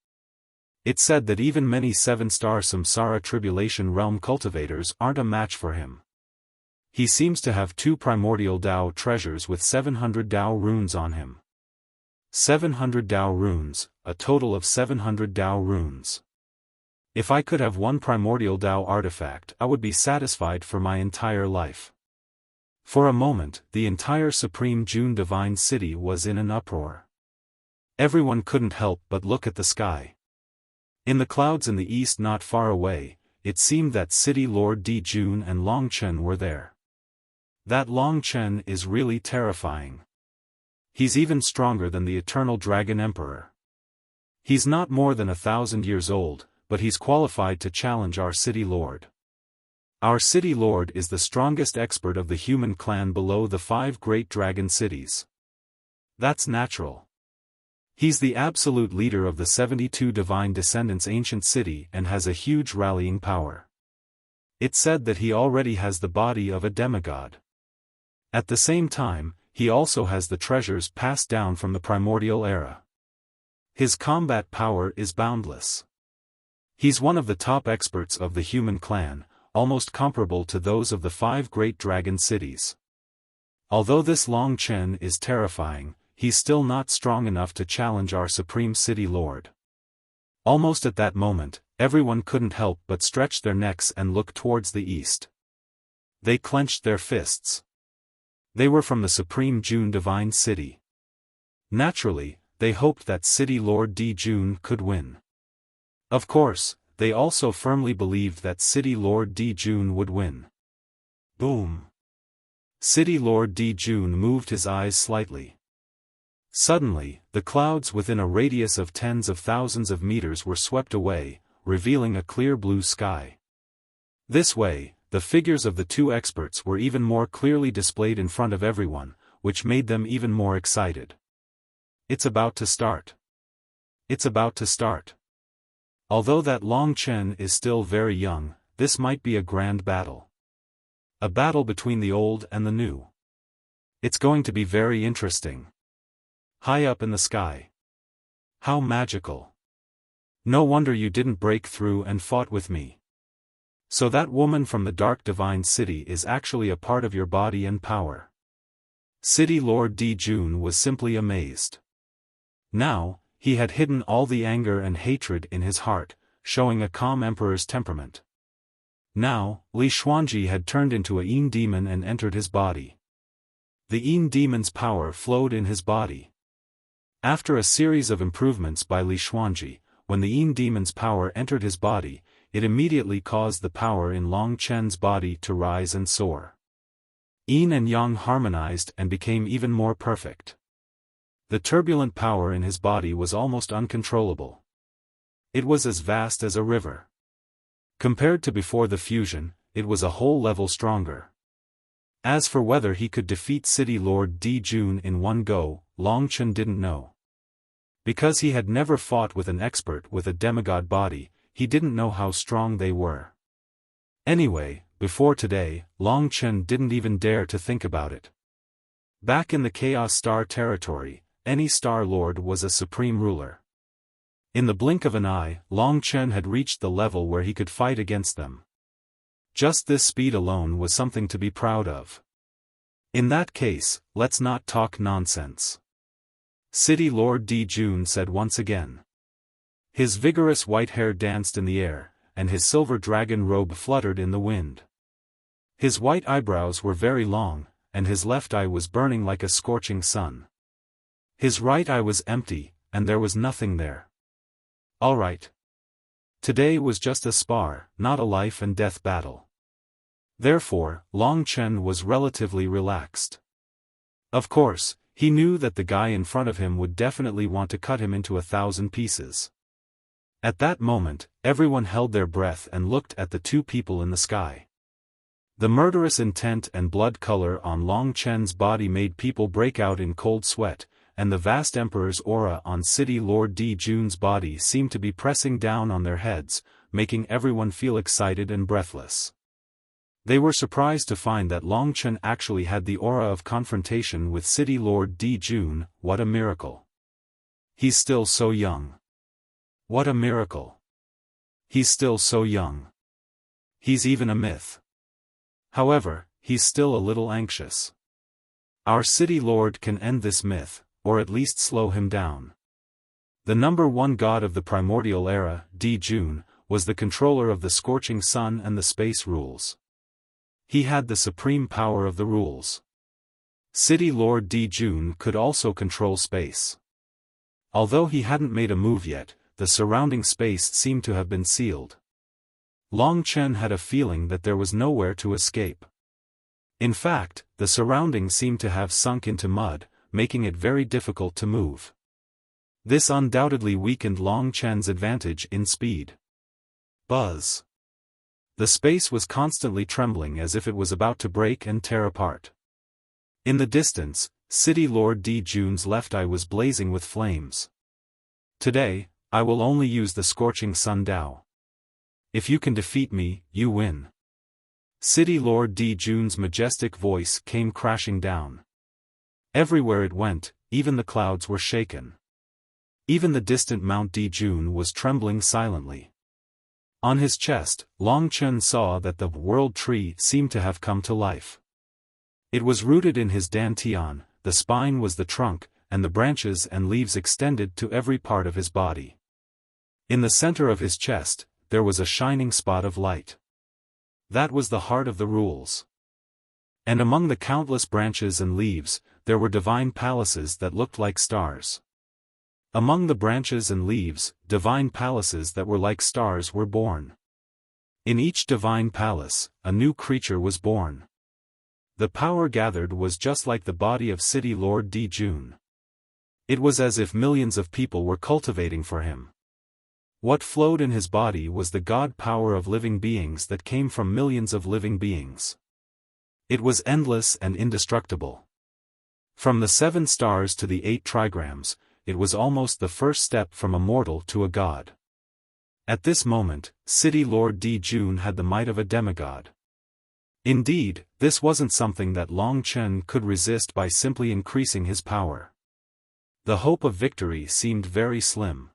It's said that even many 7-star Samsara Tribulation Realm cultivators aren't a match for him. He seems to have 2 primordial Dao treasures with 700 Dao runes on him. 700 Dao runes, a total of 700 Dao runes. If I could have one primordial Dao artifact, I would be satisfied for my entire life. For a moment, the entire Supreme Jun Divine City was in an uproar. Everyone couldn't help but look at the sky. In the clouds in the east not far away, it seemed that City Lord Di Jun and Long Chen were there. That Long Chen is really terrifying. He's even stronger than the Eternal Dragon Emperor. He's not more than 1,000 years old, but he's qualified to challenge our City Lord. Our City Lord is the strongest expert of the human clan below the 5 great dragon cities. That's natural. He's the absolute leader of the 72 divine descendants ancient city and has a huge rallying power. It's said that he already has the body of a demigod. At the same time, he also has the treasures passed down from the primordial era. His combat power is boundless. He's one of the top experts of the human clan, almost comparable to those of the 5 great dragon cities. Although this Long Chen is terrifying, he's still not strong enough to challenge our Supreme City Lord. Almost at that moment, everyone couldn't help but stretch their necks and look towards the east. They clenched their fists. They were from the Supreme Jun Divine City. Naturally, they hoped that City Lord Di Jun could win. Of course, they also firmly believed that City Lord Di Jun would win. Boom! City Lord Di Jun moved his eyes slightly. Suddenly, the clouds within a radius of tens of thousands of meters were swept away, revealing a clear blue sky. This way, the figures of the 2 experts were even more clearly displayed in front of everyone, which made them even more excited. It's about to start. It's about to start. Although that Long Chen is still very young, this might be a grand battle. A battle between the old and the new. It's going to be very interesting. High up in the sky. How magical. No wonder you didn't break through and fought with me. So that woman from the dark divine city is actually a part of your body and power. City Lord Dijun was simply amazed. Now, he had hidden all the anger and hatred in his heart, showing a calm emperor's temperament. Now, Li Xuanji had turned into a Yin demon and entered his body. The Yin demon's power flowed in his body. After a series of improvements by Li Xuanji, when the Yin demon's power entered his body, it immediately caused the power in Long Chen's body to rise and soar. Yin and Yang harmonized and became even more perfect. The turbulent power in his body was almost uncontrollable. It was as vast as a river. Compared to before the fusion, it was a whole level stronger. As for whether he could defeat City Lord Dijun in one go, Long Chen didn't know. Because he had never fought with an expert with a demigod body, he didn't know how strong they were. Anyway, before today, Long Chen didn't even dare to think about it. Back in the Chaos Star territory, any Star Lord was a supreme ruler. In the blink of an eye, Long Chen had reached the level where he could fight against them. Just this speed alone was something to be proud of. In that case, let's not talk nonsense. City Lord Dijun said once again. His vigorous white hair danced in the air, and his silver dragon robe fluttered in the wind. His white eyebrows were very long, and his left eye was burning like a scorching sun. His right eye was empty, and there was nothing there. All right. Today was just a spar, not a life and death battle. Therefore, Long Chen was relatively relaxed. Of course, he knew that the guy in front of him would definitely want to cut him into 1,000 pieces. At that moment, everyone held their breath and looked at the two people in the sky. The murderous intent and blood color on Long Chen's body made people break out in cold sweat, and the vast emperor's aura on City Lord Dijun's body seemed to be pressing down on their heads, making everyone feel excited and breathless. They were surprised to find that Long Chen actually had the aura of confrontation with City Lord Dijun. What a miracle. He's still so young. What a miracle. He's still so young. He's even a myth. However, he's still a little anxious. Our City Lord can end this myth, or at least slow him down. The number one god of the primordial era, Dijun, was the controller of the scorching sun and the space rules. He had the supreme power of the rules. City Lord Dijun could also control space. Although he hadn't made a move yet, the surrounding space seemed to have been sealed. Long Chen had a feeling that there was nowhere to escape. In fact, the surroundings seemed to have sunk into mud, making it very difficult to move. This undoubtedly weakened Long Chen's advantage in speed. Buzz. The space was constantly trembling as if it was about to break and tear apart. In the distance, City Lord Dijun's left eye was blazing with flames. Today, I will only use the scorching sun Dao. If you can defeat me, you win. City Lord Dijun's majestic voice came crashing down. Everywhere it went, even the clouds were shaken. Even the distant Mount Dijun was trembling silently. On his chest, Long Chen saw that the world tree seemed to have come to life. It was rooted in his dantian, the spine was the trunk, and the branches and leaves extended to every part of his body. In the center of his chest, there was a shining spot of light. That was the heart of the rules. And among the countless branches and leaves, there were divine palaces that looked like stars. Among the branches and leaves, divine palaces that were like stars were born. In each divine palace, a new creature was born. The power gathered was just like the body of City Lord Dijun. It was as if millions of people were cultivating for him. What flowed in his body was the God power of living beings that came from millions of living beings. It was endless and indestructible. From the 7 stars to the 8 trigrams, it was almost the first step from a mortal to a god. At this moment, City Lord Dijun had the might of a demigod. Indeed, this wasn't something that Long Chen could resist by simply increasing his power. The hope of victory seemed very slim.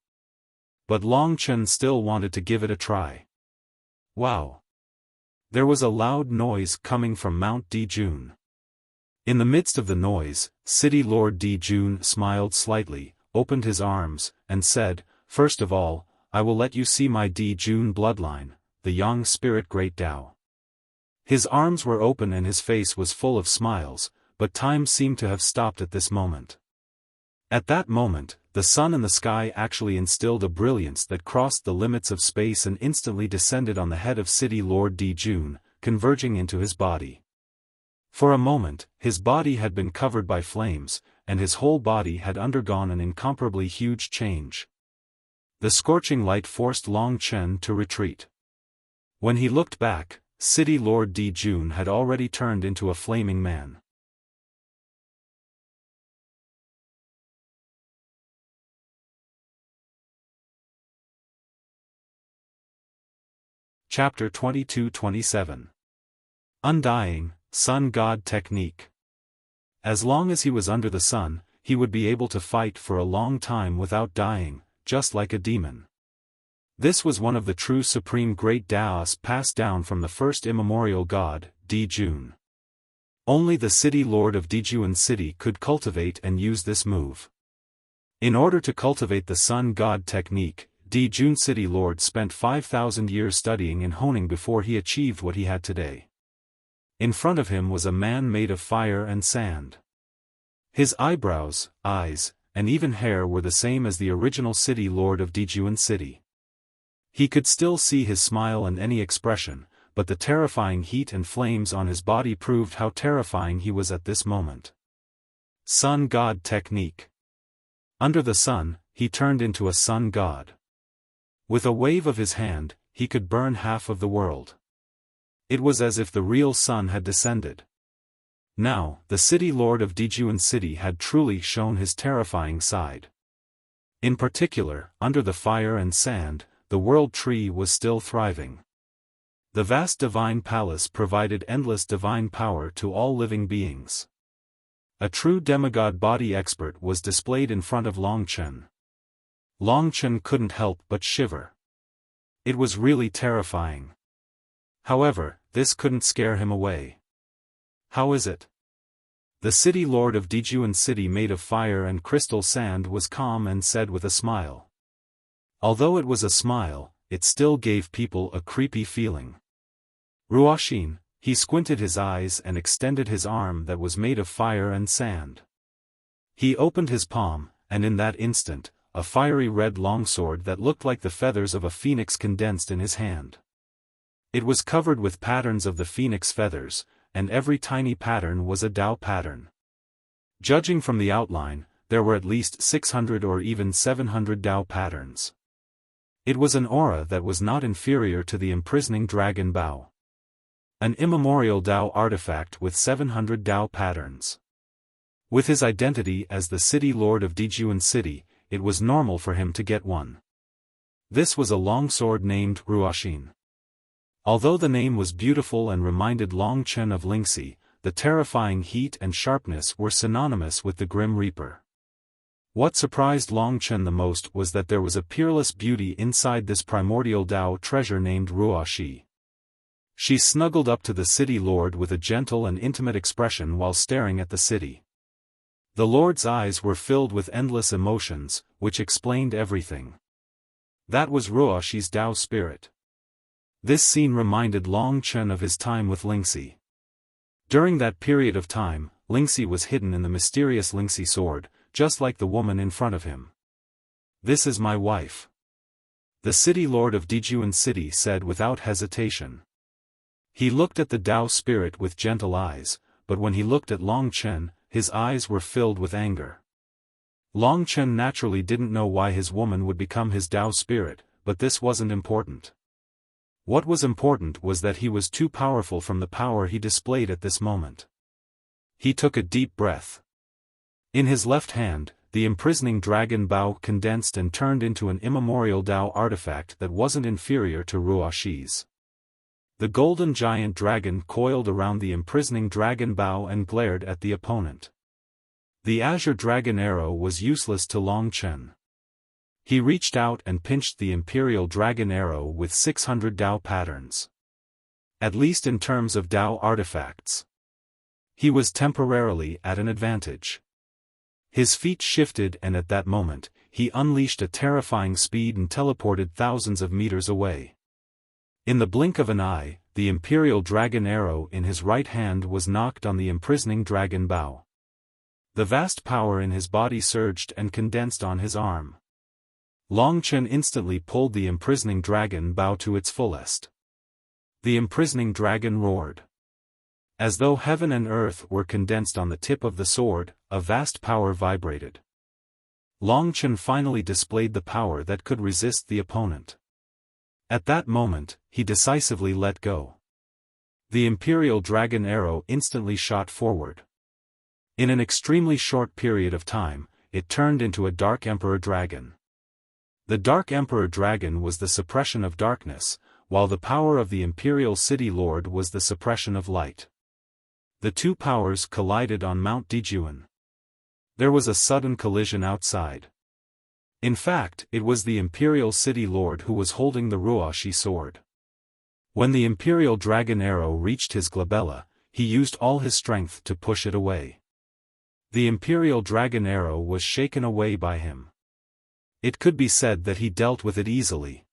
But Long Chen still wanted to give it a try. Wow! There was a loud noise coming from Mount Dijun. In the midst of the noise, City Lord Dijun smiled slightly, opened his arms, and said, "First of all, I will let you see my Dijun bloodline, the Yang Spirit Great Tao." His arms were open and his face was full of smiles, but time seemed to have stopped at this moment. At that moment, the sun and the sky actually instilled a brilliance that crossed the limits of space and instantly descended on the head of City Lord Dijun, converging into his body. For a moment, his body had been covered by flames, and his whole body had undergone an incomparably huge change. The scorching light forced Long Chen to retreat. When he looked back, City Lord Dijun had already turned into a flaming man. Chapter 22-27. Undying, Sun God Technique. As long as he was under the sun, he would be able to fight for a long time without dying, just like a demon. This was one of the true supreme great Taoists passed down from the first immemorial god, Dijun. Only the City Lord of Dijun City could cultivate and use this move. In order to cultivate the Sun God technique, Dijun City Lord spent 5,000 years studying and honing before he achieved what he had today. In front of him was a man made of fire and sand. His eyebrows, eyes, and even hair were the same as the original City Lord of Dijun City. He could still see his smile and any expression, but the terrifying heat and flames on his body proved how terrifying he was at this moment. Sun God Technique. Under the sun, he turned into a sun god. With a wave of his hand, he could burn half of the world. It was as if the real sun had descended. Now, the City Lord of Dijun City had truly shown his terrifying side. In particular, under the fire and sand, the world tree was still thriving. The vast divine palace provided endless divine power to all living beings. A true demigod body expert was displayed in front of Long Chen. Long Chen couldn't help but shiver. It was really terrifying. However, this couldn't scare him away. How is it? The City Lord of Dijun City made of fire and crystal sand was calm and said with a smile. Although it was a smile, it still gave people a creepy feeling. Ruoxin, he squinted his eyes and extended his arm that was made of fire and sand. He opened his palm, and in that instant, a fiery red longsword that looked like the feathers of a phoenix condensed in his hand. It was covered with patterns of the phoenix feathers, and every tiny pattern was a Tao pattern. Judging from the outline, there were at least 600 or even 700 Tao patterns. It was an aura that was not inferior to the imprisoning dragon bow. An immemorial Tao artifact with 700 Tao patterns. With his identity as the City Lord of Dijun City, it was normal for him to get one. This was a longsword named Ruoxin. Although the name was beautiful and reminded Long Chen of Lingxi, the terrifying heat and sharpness were synonymous with the Grim Reaper. What surprised Long Chen the most was that there was a peerless beauty inside this primordial Tao treasure named Ruoxi. She snuggled up to the City Lord with a gentle and intimate expression while staring at the city. The Lord's eyes were filled with endless emotions, which explained everything. That was Ruoxi's Tao spirit. This scene reminded Long Chen of his time with Lingxi. During that period of time, Lingxi was hidden in the mysterious Lingxi sword, just like the woman in front of him. "This is my wife," the City Lord of Dijun City said without hesitation. He looked at the Tao spirit with gentle eyes, but when he looked at Long Chen, his eyes were filled with anger. Long Chen naturally didn't know why his woman would become his Tao spirit, but this wasn't important. What was important was that he was too powerful from the power he displayed at this moment. He took a deep breath. In his left hand, the imprisoning dragon bow condensed and turned into an immemorial Tao artifact that wasn't inferior to Ruoxi's. The golden giant dragon coiled around the imprisoning dragon bow and glared at the opponent. The azure dragon arrow was useless to Long Chen. He reached out and pinched the imperial dragon arrow with 600 Tao patterns. At least in terms of Dao artifacts. He was temporarily at an advantage. His feet shifted and at that moment, he unleashed a terrifying speed and teleported thousands of meters away. In the blink of an eye, the Imperial Dragon arrow in his right hand was knocked on the imprisoning dragon bow. The vast power in his body surged and condensed on his arm. Long Chen instantly pulled the imprisoning dragon bow to its fullest. The imprisoning dragon roared. As though heaven and earth were condensed on the tip of the sword, a vast power vibrated. Long Chen finally displayed the power that could resist the opponent. At that moment, he decisively let go. The Imperial Dragon arrow instantly shot forward. In an extremely short period of time, it turned into a Dark Emperor Dragon. The Dark Emperor Dragon was the suppression of darkness, while the power of the Imperial City Lord was the suppression of light. The two powers collided on Mount Dijuan. There was a sudden collision outside. In fact, it was the Imperial City Lord who was holding the Ruoshi sword. When the Imperial Dragon arrow reached his glabella, he used all his strength to push it away. The Imperial Dragon arrow was shaken away by him. It could be said that he dealt with it easily.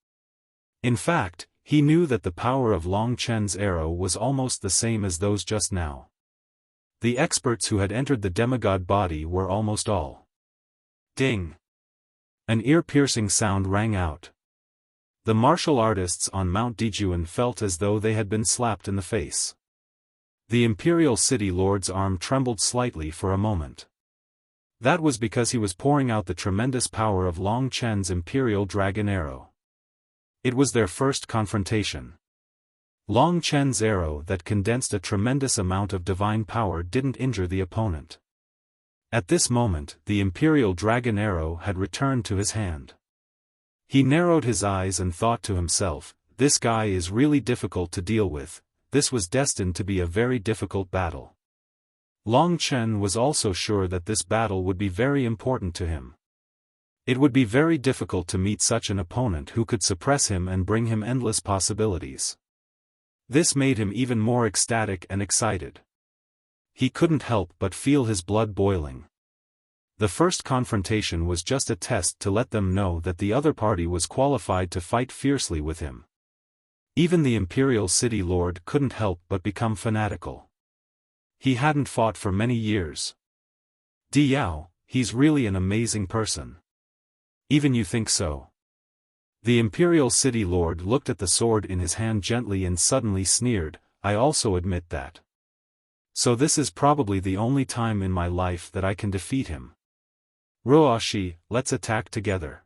In fact, he knew that the power of Long Chen's arrow was almost the same as those just now. The experts who had entered the demigod body were almost all. Ding! An ear-piercing sound rang out. The martial artists on Mount Dijuan felt as though they had been slapped in the face. The Imperial City Lord's arm trembled slightly for a moment. That was because he was pouring out the tremendous power of Long Chen's Imperial Dragon arrow. It was their first confrontation. Long Chen's arrow that condensed a tremendous amount of divine power didn't injure the opponent. At this moment, the Imperial Dragon arrow had returned to his hand. He narrowed his eyes and thought to himself, "This guy is really difficult to deal with." This was destined to be a very difficult battle. Long Chen was also sure that this battle would be very important to him. It would be very difficult to meet such an opponent who could suppress him and bring him endless possibilities. This made him even more ecstatic and excited. He couldn't help but feel his blood boiling. The first confrontation was just a test to let them know that the other party was qualified to fight fiercely with him. Even the Imperial City Lord couldn't help but become fanatical. He hadn't fought for many years. Diao, he's really an amazing person. Even you think so? The Imperial City Lord looked at the sword in his hand gently and suddenly sneered, "I also admit that. So this is probably the only time in my life that I can defeat him. Ruoshi, let's attack together."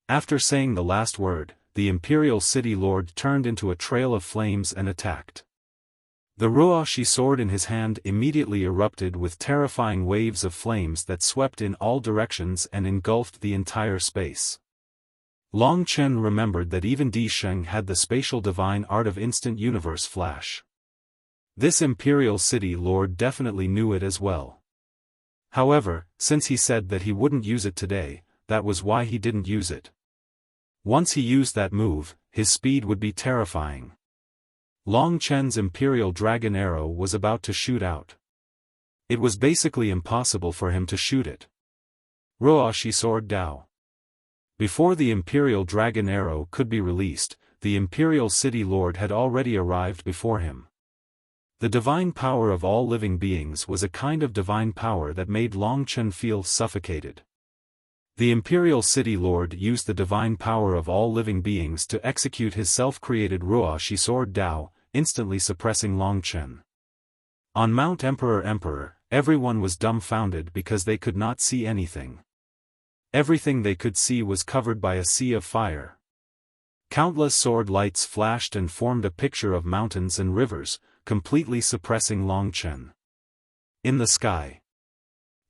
After saying the last word, the Imperial City Lord turned into a trail of flames and attacked. The Ruoshi sword in his hand immediately erupted with terrifying waves of flames that swept in all directions and engulfed the entire space. Long Chen remembered that even Di Sheng had the spatial divine art of instant universe flash. This Imperial City Lord definitely knew it as well. However, since he said that he wouldn't use it today, that was why he didn't use it. Once he used that move, his speed would be terrifying. Long Chen's Imperial Dragon arrow was about to shoot out. It was basically impossible for him to shoot it. Ruoshi Sword Dao. Before the Imperial Dragon arrow could be released, the Imperial City Lord had already arrived before him. The divine power of all living beings was a kind of divine power that made Long Chen feel suffocated. The Imperial City Lord used the divine power of all living beings to execute his self-created Ruoshi Sword Dao, instantly suppressing Long Chen. On Mount Emperor, everyone was dumbfounded because they could not see anything. Everything they could see was covered by a sea of fire. Countless sword lights flashed and formed a picture of mountains and rivers, completely suppressing Long Chen. In the sky.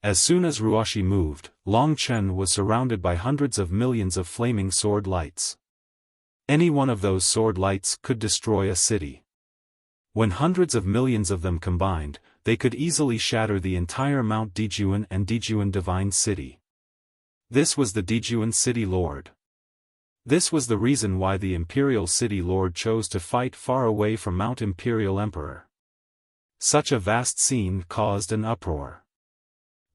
As soon as Ruoshi moved, Long Chen was surrounded by hundreds of millions of flaming sword lights. Any one of those sword lights could destroy a city. When hundreds of millions of them combined, they could easily shatter the entire Mount Dijuan and Dijuan Divine City. This was the Dijuan City Lord. This was the reason why the Imperial City Lord chose to fight far away from Mount Imperial Emperor. Such a vast scene caused an uproar.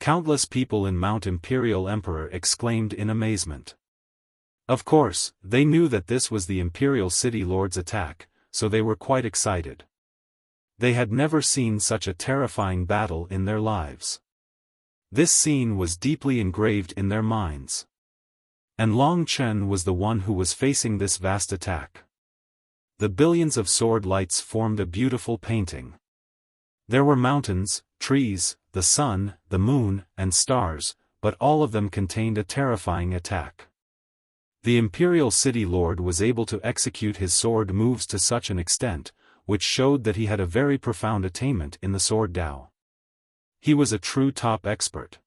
Countless people in Mount Imperial Emperor exclaimed in amazement. Of course, they knew that this was the Imperial City Lord's attack, so they were quite excited. They had never seen such a terrifying battle in their lives. This scene was deeply engraved in their minds. And Long Chen was the one who was facing this vast attack. The billions of sword lights formed a beautiful painting. There were mountains, trees, the sun, the moon, and stars, but all of them contained a terrifying attack. The Imperial City Lord was able to execute his sword moves to such an extent, which showed that he had a very profound attainment in the sword Dao. He was a true top expert.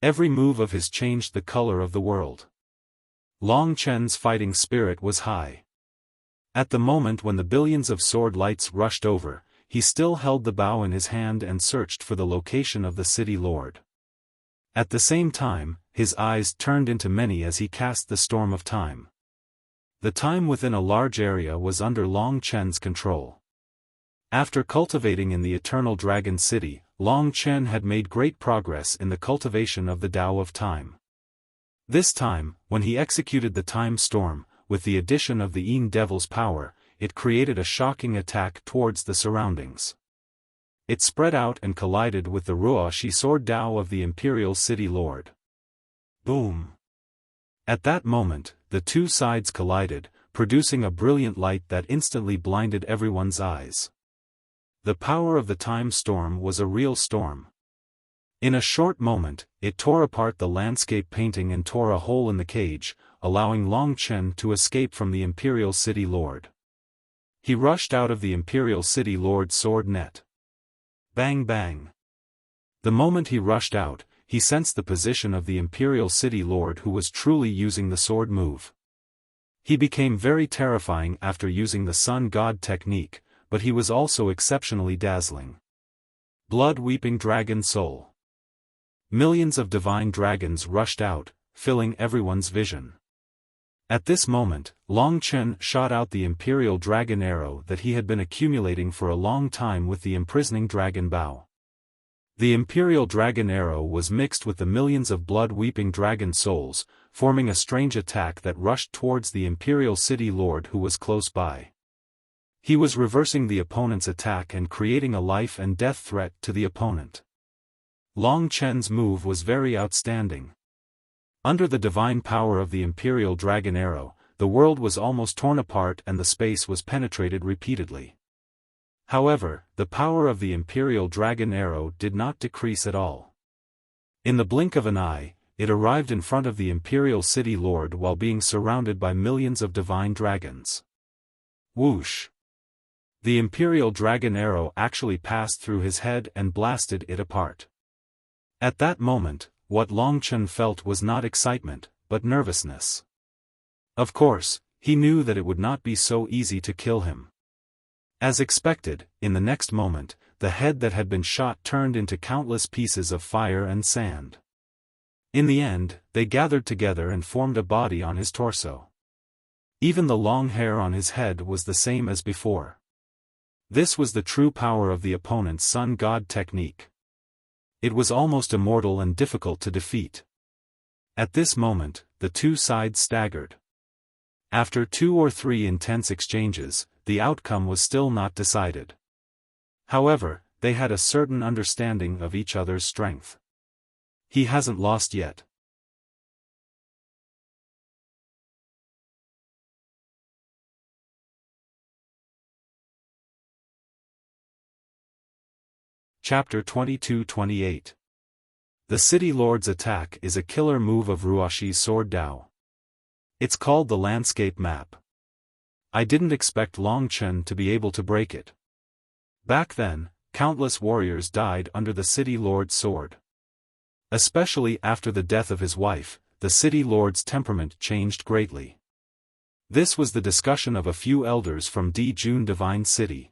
Every move of his changed the color of the world. Long Chen's fighting spirit was high. At the moment when the billions of sword lights rushed over, he still held the bow in his hand and searched for the location of the City Lord. At the same time, his eyes turned into many as he cast the storm of time. The time within a large area was under Long Chen's control. After cultivating in the Eternal Dragon City, Long Chen had made great progress in the cultivation of the Tao of Time. This time, when he executed the Time Storm, with the addition of the Yin Devil's power, it created a shocking attack towards the surroundings. It spread out and collided with the Ruoshi Sword Dao of the Imperial City Lord. Boom! At that moment, the two sides collided, producing a brilliant light that instantly blinded everyone's eyes. The power of the time storm was a real storm. In a short moment, it tore apart the landscape painting and tore a hole in the cage, allowing Long Chen to escape from the Imperial City Lord. He rushed out of the Imperial City Lord's sword net. Bang bang! The moment he rushed out, he sensed the position of the Imperial City Lord who was truly using the sword move. He became very terrifying after using the Sun God technique, but he was also exceptionally dazzling. Blood-weeping dragon soul. Millions of divine dragons rushed out, filling everyone's vision. At this moment, Long Chen shot out the Imperial Dragon Arrow that he had been accumulating for a long time with the imprisoning dragon bow. The Imperial Dragon Arrow was mixed with the millions of blood-weeping dragon souls, forming a strange attack that rushed towards the Imperial City Lord who was close by. He was reversing the opponent's attack and creating a life and death threat to the opponent. Long Chen's move was very outstanding. Under the divine power of the Imperial Dragon Arrow, the world was almost torn apart and the space was penetrated repeatedly. However, the power of the Imperial Dragon Arrow did not decrease at all. In the blink of an eye, it arrived in front of the Imperial City Lord while being surrounded by millions of divine dragons. Whoosh! The Imperial Dragon Arrow actually passed through his head and blasted it apart. At that moment, what Long Chen felt was not excitement, but nervousness. Of course, he knew that it would not be so easy to kill him. As expected, in the next moment, the head that had been shot turned into countless pieces of fire and sand. In the end, they gathered together and formed a body on his torso. Even the long hair on his head was the same as before. This was the true power of the opponent's Sun God technique. It was almost immortal and difficult to defeat. At this moment, the two sides staggered. After 2 or 3 intense exchanges, the outcome was still not decided. However, they had a certain understanding of each other's strength. He hasn't lost yet. Chapter 22-28. The City Lord's attack is a killer move of Ruoshi's Sword Dao. It's called the Landscape Map. I didn't expect Long Chen to be able to break it. Back then, countless warriors died under the City Lord's sword. Especially after the death of his wife, the City Lord's temperament changed greatly. This was the discussion of a few elders from Dijun Divine City.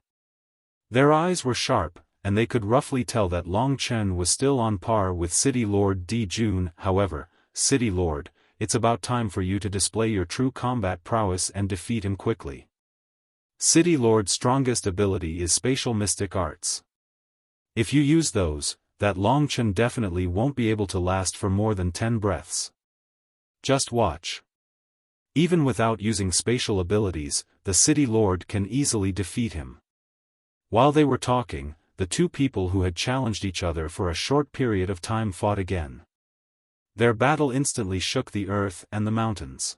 Their eyes were sharp, and they could roughly tell that Long Chen was still on par with City Lord Dijun. However, City Lord, it's about time for you to display your true combat prowess and defeat him quickly. City Lord's strongest ability is spatial mystic arts. If you use those, that Long Chen definitely won't be able to last for more than 10 breaths. Just watch. Even without using spatial abilities, the City Lord can easily defeat him. While they were talking, the two people who had challenged each other for a short period of time fought again. Their battle instantly shook the earth and the mountains.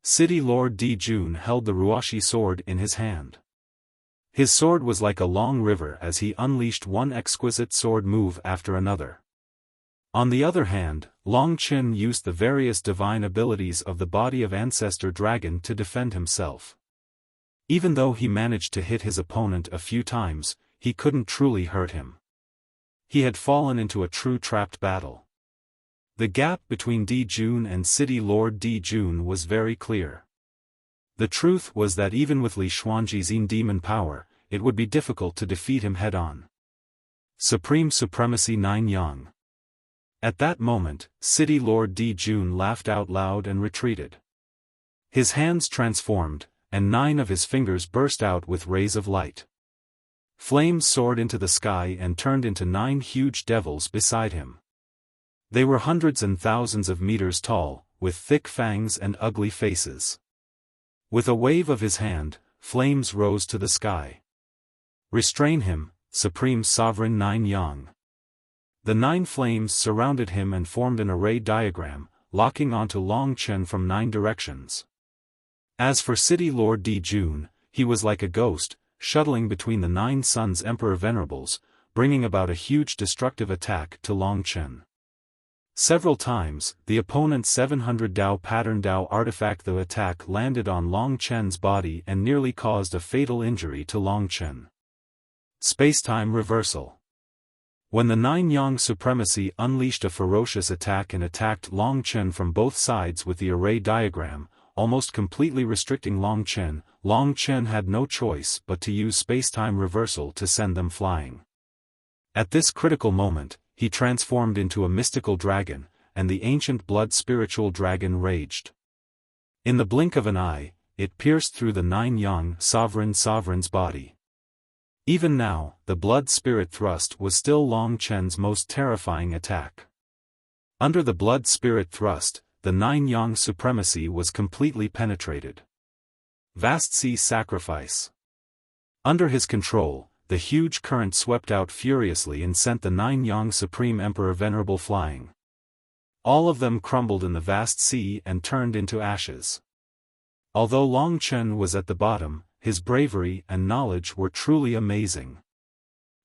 City Lord Dijun held the Ruashi sword in his hand. His sword was like a long river as he unleashed one exquisite sword move after another. On the other hand, Long Chen used the various divine abilities of the body of Ancestor Dragon to defend himself. Even though he managed to hit his opponent a few times, he couldn't truly hurt him. He had fallen into a true trapped battle. The gap between Dijun and City Lord Dijun was very clear. The truth was that even with Li Xuanji's demon power, it would be difficult to defeat him head-on. Supreme Supremacy 9 Yang. At that moment, City Lord Dijun laughed out loud and retreated. His hands transformed, and 9 of his fingers burst out with rays of light. Flames soared into the sky and turned into 9 huge devils beside him. They were hundreds and thousands of meters tall, with thick fangs and ugly faces. With a wave of his hand, flames rose to the sky. Restrain him, Supreme Sovereign 9 Yang. The 9 flames surrounded him and formed an array diagram, locking onto Long Chen from 9 directions. As for City Lord Dijun, he was like a ghost, shuttling between the 9 Suns Emperor Venerables, bringing about a huge destructive attack to Long Chen. Several times, the opponent's 700 Dao pattern Dao artifact the attack landed on Long Chen's body and nearly caused a fatal injury to Long Chen. Spacetime Reversal. When the 9 Yang Supremacy unleashed a ferocious attack and attacked Long Chen from both sides with the array diagram, almost completely restricting Long Chen had no choice but to use spacetime reversal to send them flying. At this critical moment, he transformed into a mystical dragon, and the ancient blood spiritual dragon raged. In the blink of an eye, it pierced through the 9 Yang Sovereign's body. Even now, the blood spirit thrust was still Long Chen's most terrifying attack. Under the blood spirit thrust, the 9 Yang Supremacy was completely penetrated. Vast Sea Sacrifice. Under his control, the huge current swept out furiously and sent the 9 Yang Supreme Emperor Venerable flying. All of them crumbled in the vast sea and turned into ashes. Although Long Chen was at the bottom, his bravery and knowledge were truly amazing.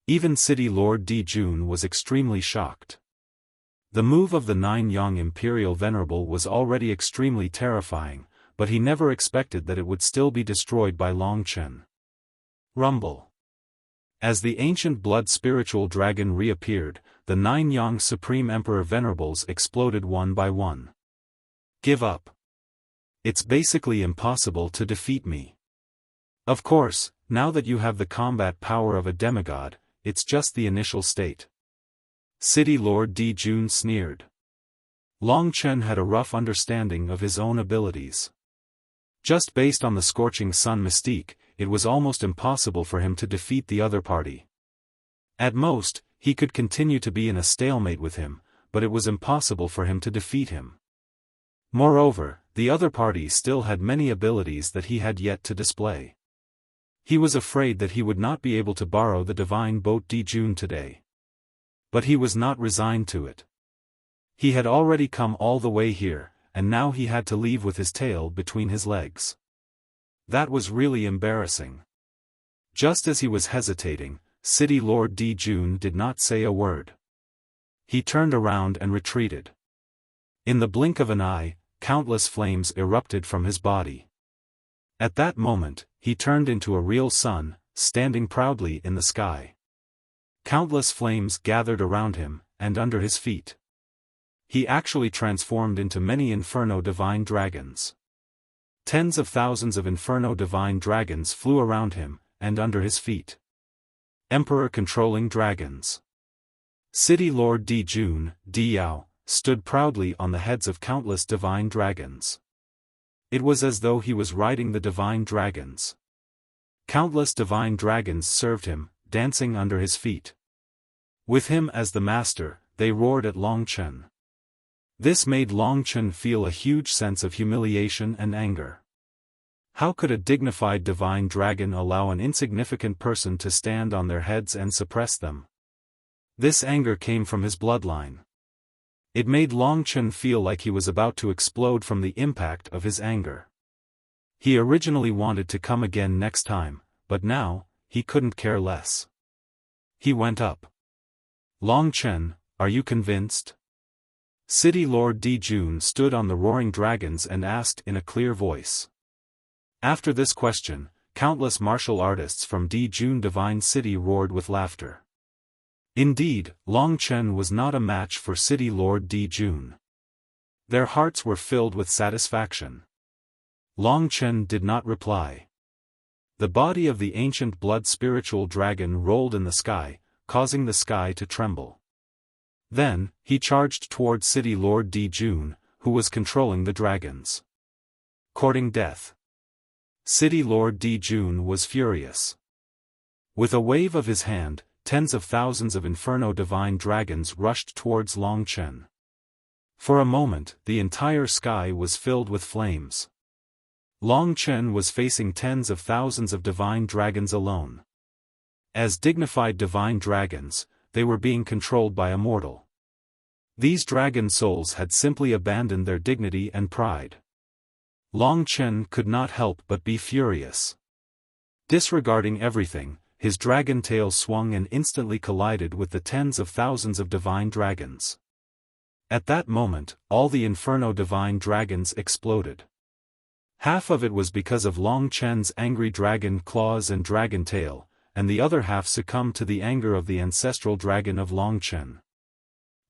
Even City Lord Dijun was extremely shocked. The move of the 9 Yang Imperial Venerable was already extremely terrifying, but he never expected that it would still be destroyed by Long Chen. Rumble. As the ancient blood spiritual dragon reappeared, the 9 Yang Supreme Emperor Venerables exploded one by one. Give up. It's basically impossible to defeat me. Of course, now that you have the combat power of a demigod, it's just the initial state. City Lord Dijun sneered. Long Chen had a rough understanding of his own abilities. Just based on the scorching sun mystique, it was almost impossible for him to defeat the other party. At most, he could continue to be in a stalemate with him, but it was impossible for him to defeat him. Moreover, the other party still had many abilities that he had yet to display. He was afraid that he would not be able to borrow the divine boat Dijun today. But he was not resigned to it. He had already come all the way here, and now he had to leave with his tail between his legs. That was really embarrassing. Just as he was hesitating, City Lord Dijun did not say a word. He turned around and retreated. In the blink of an eye, countless flames erupted from his body. At that moment, he turned into a real sun, standing proudly in the sky. Countless flames gathered around him, and under his feet. He actually transformed into many Inferno Divine Dragons. Tens of thousands of Inferno Divine Dragons flew around him, and under his feet. Emperor Controlling Dragons. City Lord Dijun, Diyao, stood proudly on the heads of countless divine dragons. It was as though he was riding the divine dragons. Countless divine dragons served him, dancing under his feet. With him as the master, they roared at Long Chen. This made Long Chen feel a huge sense of humiliation and anger. How could a dignified divine dragon allow an insignificant person to stand on their heads and suppress them? This anger came from his bloodline. It made Long Chen feel like he was about to explode from the impact of his anger. He originally wanted to come again next time, but now, he couldn't care less. He went up. Long Chen, are you convinced? City Lord Dijun stood on the roaring dragons and asked in a clear voice. After this question, countless martial artists from Dijun Divine City roared with laughter. Indeed, Long Chen was not a match for City Lord Dijun. Their hearts were filled with satisfaction. Long Chen did not reply. The body of the ancient blood spiritual dragon rolled in the sky, causing the sky to tremble. Then, he charged toward City Lord Dijun, who was controlling the dragons. Courting death. City Lord Dijun was furious. With a wave of his hand, tens of thousands of Inferno divine dragons rushed towards Long Chen. For a moment, the entire sky was filled with flames. Long Chen was facing tens of thousands of divine dragons alone. As dignified divine dragons, they were being controlled by a mortal. These dragon souls had simply abandoned their dignity and pride. Long Chen could not help but be furious. Disregarding everything, his dragon tail swung and instantly collided with the tens of thousands of divine dragons. At that moment, all the Inferno divine dragons exploded. Half of it was because of Long Chen's angry dragon claws and dragon tail, and the other half succumbed to the anger of the ancestral dragon of Long Chen.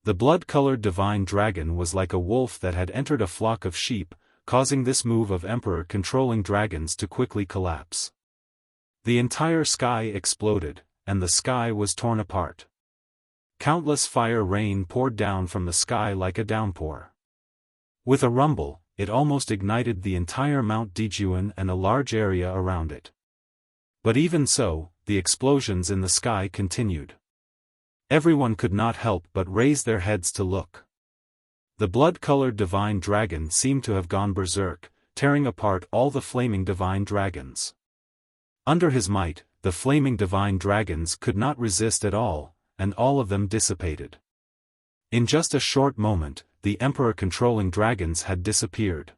The blood-colored divine dragon was like a wolf that had entered a flock of sheep, causing this move of emperor controlling dragons to quickly collapse. The entire sky exploded, and the sky was torn apart. Countless fire rain poured down from the sky like a downpour. With a rumble, it almost ignited the entire Mount Dijuan and a large area around it. But even so, the explosions in the sky continued. Everyone could not help but raise their heads to look. The blood-colored divine dragon seemed to have gone berserk, tearing apart all the flaming divine dragons. Under his might, the flaming divine dragons could not resist at all, and all of them dissipated. In just a short moment, the emperor-controlling dragons had disappeared.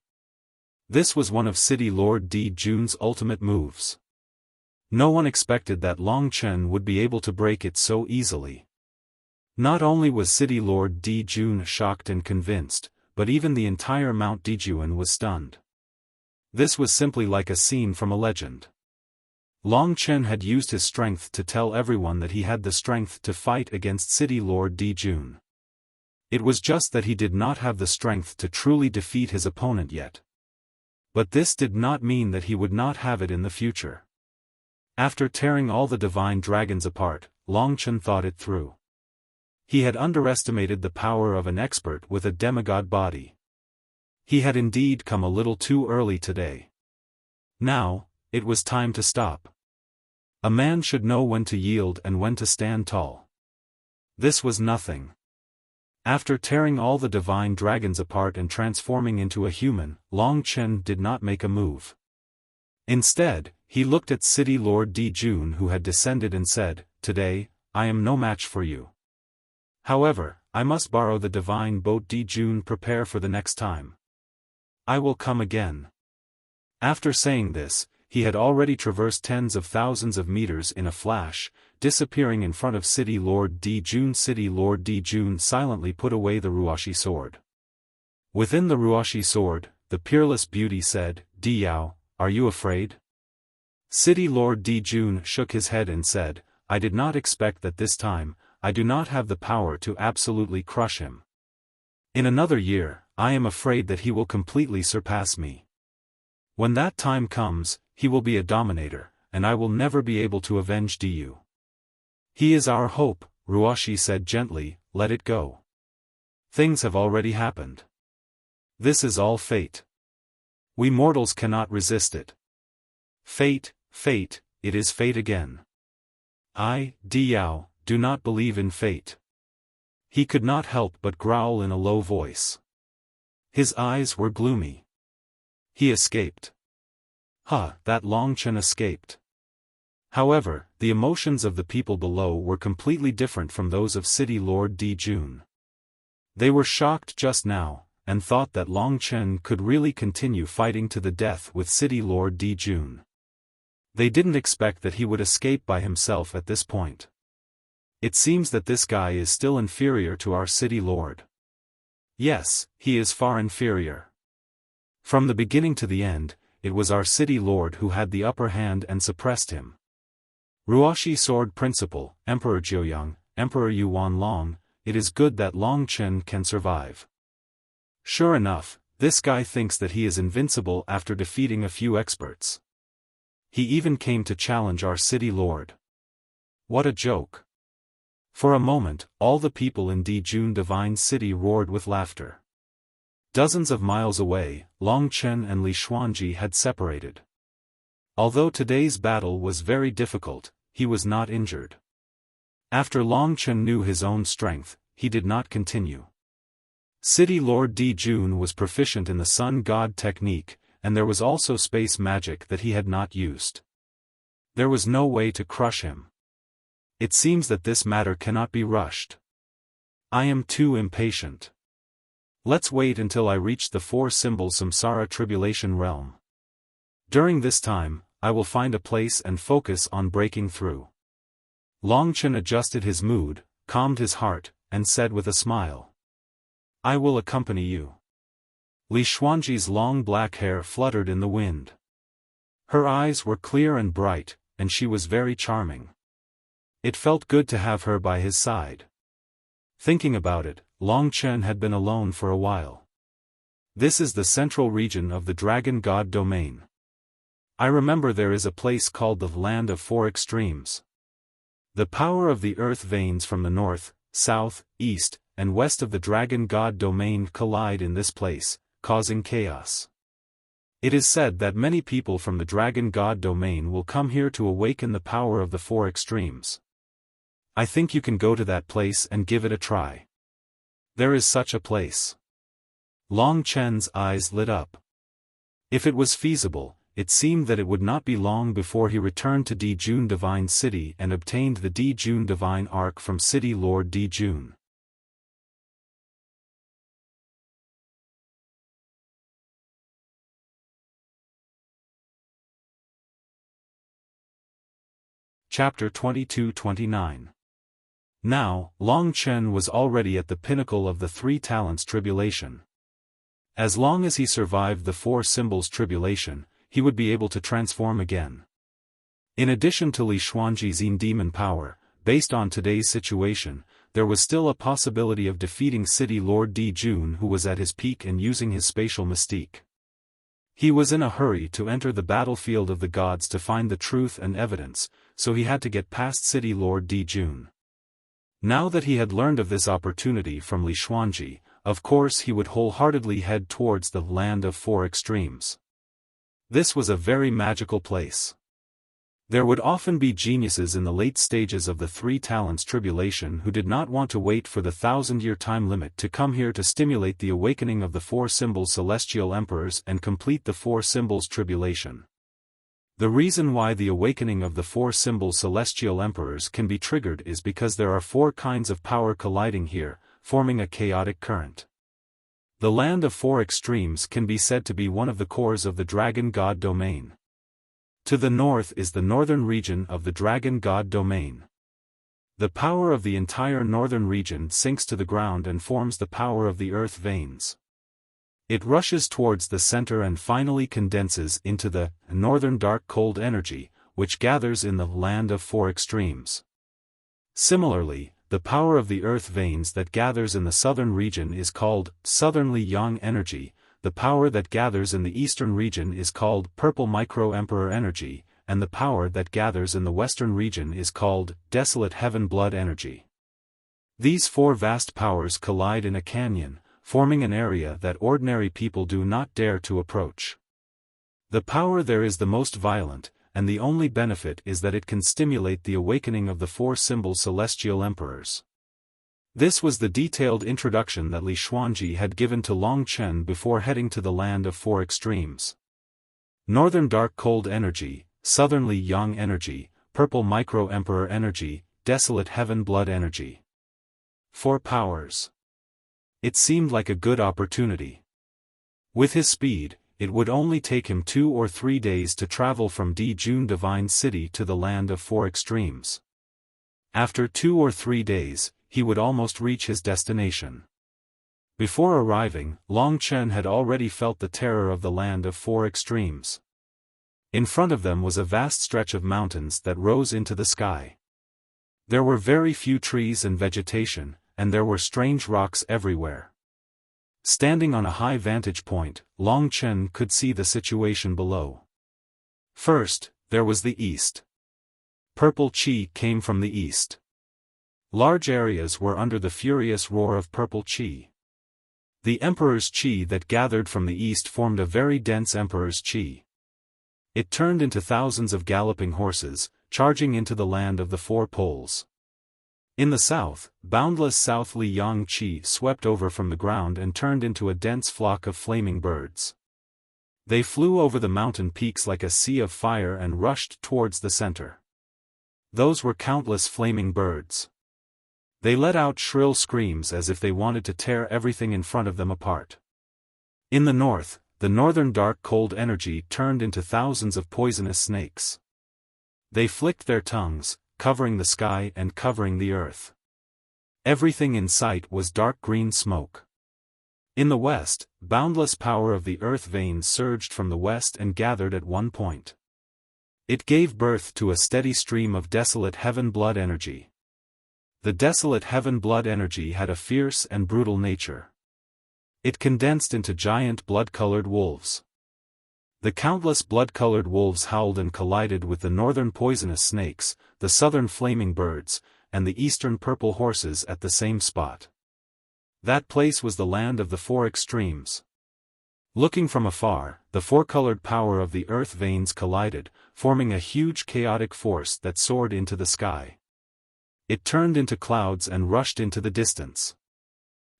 This was one of City Lord Dijun's ultimate moves. No one expected that Long Chen would be able to break it so easily. Not only was City Lord Dijun shocked and convinced, but even the entire Mount Dijuan was stunned. This was simply like a scene from a legend. Long Chen had used his strength to tell everyone that he had the strength to fight against City Lord Dijun. It was just that he did not have the strength to truly defeat his opponent yet. But this did not mean that he would not have it in the future. After tearing all the divine dragons apart, Long Chen thought it through. He had underestimated the power of an expert with a demigod body. He had indeed come a little too early today. Now, it was time to stop. A man should know when to yield and when to stand tall. This was nothing. After tearing all the divine dragons apart and transforming into a human, Long Chen did not make a move. Instead, he looked at City Lord Dijun who had descended and said, "Today, I am no match for you. However, I must borrow the divine boat Dijun. Prepare for the next time. I will come again." After saying this, he had already traversed tens of thousands of meters in a flash, disappearing in front of City Lord Dijun. City Lord Dijun silently put away the Ruashi sword. Within the Ruashi sword, the peerless beauty said, "Diyao, are you afraid?" City Lord Dijun shook his head and said, "I did not expect that this time. I do not have the power to absolutely crush him. In another year, I am afraid that he will completely surpass me. When that time comes, he will be a dominator, and I will never be able to avenge Du. He is our hope," Ruashi said gently, "let it go." Things have already happened. This is all fate. We mortals cannot resist it. Fate, fate, it is fate again. I, Diao, do not believe in fate. He could not help but growl in a low voice. His eyes were gloomy. He escaped. That Longchen escaped. However, the emotions of the people below were completely different from those of City Lord Di Jun. They were shocked just now, and thought that Longchen could really continue fighting to the death with City Lord Di Jun. They didn't expect that he would escape by himself at this point. It seems that this guy is still inferior to our City Lord. Yes, he is far inferior. From the beginning to the end, it was our City Lord who had the upper hand and suppressed him. Ruoshi Sword Principal, Emperor Jiuyang, Emperor Yuan Long, it is good that Longchen can survive. Sure enough, this guy thinks that he is invincible after defeating a few experts. He even came to challenge our City Lord. What a joke. For a moment, all the people in Dijun Divine City roared with laughter. Dozens of miles away, Longchen and Li Xuanji had separated. Although today's battle was very difficult, he was not injured. After Longchen knew his own strength, he did not continue. City Lord Di Jun was proficient in the Sun God technique, and there was also space magic that he had not used. There was no way to crush him. It seems that this matter cannot be rushed. I am too impatient. Let's wait until I reach the four-symbol Samsara tribulation realm. During this time, I will find a place and focus on breaking through. Longchen adjusted his mood, calmed his heart, and said with a smile. I will accompany you. Li Xuanji's long black hair fluttered in the wind. Her eyes were clear and bright, and she was very charming. It felt good to have her by his side. Thinking about it, Longchen had been alone for a while. This is the central region of the Dragon God domain. I remember there is a place called the Land of Four Extremes. The power of the earth veins from the north, south, east, and west of the Dragon God domain collide in this place, causing chaos. It is said that many people from the Dragon God domain will come here to awaken the power of the four extremes. I think you can go to that place and give it a try. There is such a place. Longchen's eyes lit up. If it was feasible, it seemed that it would not be long before he returned to Dijun Divine City and obtained the Dijun Divine Ark from City Lord Dijun. Chapter 22-29. Now, Longchen was already at the pinnacle of the Three Talents Tribulation. As long as he survived the Four Symbols Tribulation, he would be able to transform again. In addition to Li Xuanji's demon power, based on today's situation, there was still a possibility of defeating City Lord Dijun, who was at his peak and using his spatial mystique. He was in a hurry to enter the battlefield of the gods to find the truth and evidence, so he had to get past City Lord Dijun. Now that he had learned of this opportunity from Li Xuanji, of course he would wholeheartedly head towards the Land of Four Extremes. This was a very magical place. There would often be geniuses in the late stages of the Three Talents Tribulation who did not want to wait for the 1,000-year time limit to come here to stimulate the awakening of the Four Symbols Celestial Emperors and complete the Four Symbols Tribulation. The reason why the awakening of the Four Symbols Celestial Emperors can be triggered is because there are four kinds of power colliding here, forming a chaotic current. The Land of Four Extremes can be said to be one of the cores of the Dragon God domain. To the north is the northern region of the Dragon God domain. The power of the entire northern region sinks to the ground and forms the power of the earth veins. It rushes towards the center and finally condenses into the northern dark cold energy, which gathers in the Land of Four Extremes. Similarly, the power of the earth veins that gathers in the southern region is called Southernly Yang energy, the power that gathers in the eastern region is called Purple Micro-Emperor energy, and the power that gathers in the western region is called Desolate Heaven Blood energy. These four vast powers collide in a canyon, forming an area that ordinary people do not dare to approach. The power there is the most violent, and the only benefit is that it can stimulate the awakening of the four symbol celestial emperors. This was the detailed introduction that Li Xuanji had given to Long Chen before heading to the land of four extremes. Northern dark cold energy, southerly yang energy, purple micro-emperor energy, desolate heaven blood energy. Four powers. It seemed like a good opportunity. With his speed, it would only take him 2 or 3 days to travel from Dijun Divine City to the land of four extremes. After 2 or 3 days, he would almost reach his destination. Before arriving, Long Chen had already felt the terror of the land of four extremes. In front of them was a vast stretch of mountains that rose into the sky. There were very few trees and vegetation, and there were strange rocks everywhere. Standing on a high vantage point, Long Chen could see the situation below. First, there was the east. Purple qi came from the east. Large areas were under the furious roar of purple qi. The emperor's qi that gathered from the east formed a very dense emperor's qi. It turned into thousands of galloping horses, charging into the land of the four poles. In the south, boundless southly yang qi swept over from the ground and turned into a dense flock of flaming birds. They flew over the mountain peaks like a sea of fire and rushed towards the center. Those were countless flaming birds. They let out shrill screams as if they wanted to tear everything in front of them apart. In the north, the northern dark cold energy turned into thousands of poisonous snakes. They flicked their tongues, covering the sky and covering the earth. Everything in sight was dark green smoke. In the west, boundless power of the earth veins surged from the west and gathered at one point. It gave birth to a steady stream of desolate heaven blood energy. The desolate heaven blood energy had a fierce and brutal nature. It condensed into giant blood-colored wolves. The countless blood-colored wolves howled and collided with the northern poisonous snakes, the southern flaming birds, and the eastern purple horses at the same spot. That place was the land of the four extremes. Looking from afar, the four-colored power of the earth veins collided, forming a huge chaotic force that soared into the sky. It turned into clouds and rushed into the distance.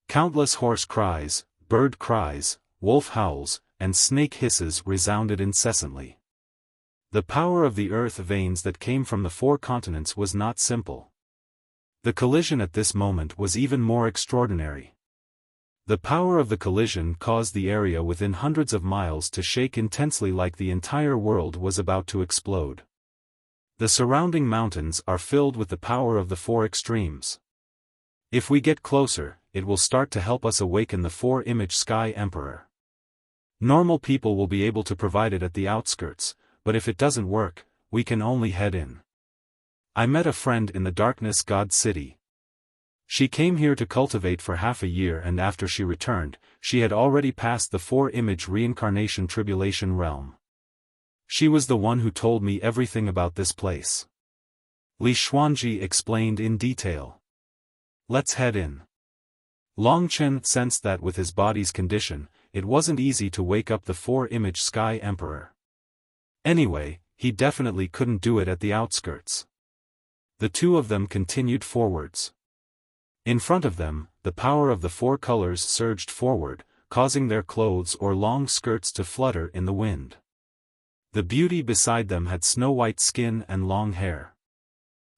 Countless horse cries, bird cries, wolf howls, and snake hisses resounded incessantly. The power of the earth veins that came from the four continents was not simple. The collision at this moment was even more extraordinary. The power of the collision caused the area within hundreds of miles to shake intensely like the entire world was about to explode. The surrounding mountains are filled with the power of the four extremes. If we get closer, it will start to help us awaken the four-image Sky Emperor. Normal people will be able to provide it at the outskirts, but if it doesn't work, we can only head in. I met a friend in the Darkness God City. She came here to cultivate for half a year, and after she returned, she had already passed the four-image reincarnation tribulation realm. She was the one who told me everything about this place. Li Xuanji explained in detail. Let's head in. Long Chen sensed that with his body's condition, it wasn't easy to wake up the four-image Sky Emperor. Anyway, he definitely couldn't do it at the outskirts. The two of them continued forwards. In front of them, the power of the four colors surged forward, causing their clothes or long skirts to flutter in the wind. The beauty beside them had snow-white skin and long hair.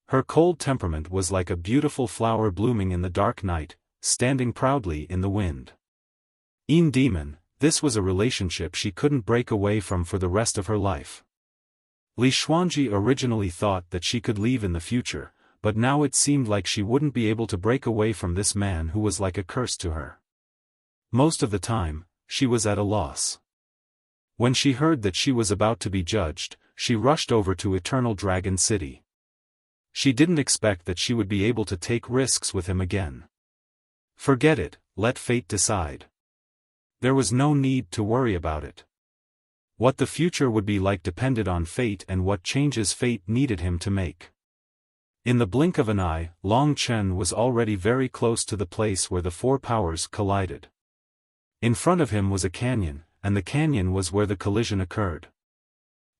Her cold temperament was like a beautiful flower blooming in the dark night, standing proudly in the wind. Demon, this was a relationship she couldn't break away from for the rest of her life. Li Xuanji originally thought that she could leave in the future, but now it seemed like she wouldn't be able to break away from this man who was like a curse to her. Most of the time, she was at a loss. When she heard that she was about to be judged, she rushed over to Eternal Dragon City. She didn't expect that she would be able to take risks with him again. Forget it, let fate decide. There was no need to worry about it. What the future would be like depended on fate and what changes fate needed him to make. In the blink of an eye, Long Chen was already very close to the place where the four powers collided. In front of him was a canyon, and the canyon was where the collision occurred.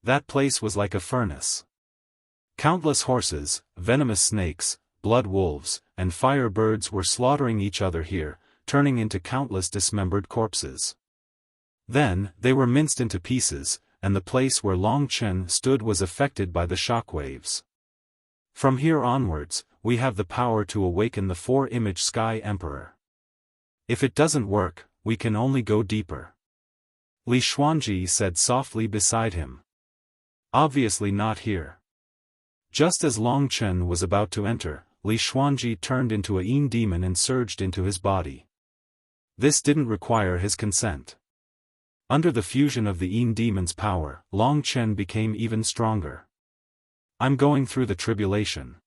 That place was like a furnace. Countless horses, venomous snakes, blood wolves, and fire birds were slaughtering each other here, turning into countless dismembered corpses. Then, they were minced into pieces, and the place where Long Chen stood was affected by the shockwaves. From here onwards, we have the power to awaken the four-image Sky Emperor. If it doesn't work, we can only go deeper. Li Xuanji said softly beside him. Obviously not here. Just as Long Chen was about to enter, Li Xuanji turned into a Yin demon and surged into his body. This didn't require his consent. Under the fusion of the Yin demon's power, Long Chen became even stronger. I'm going through the tribulation.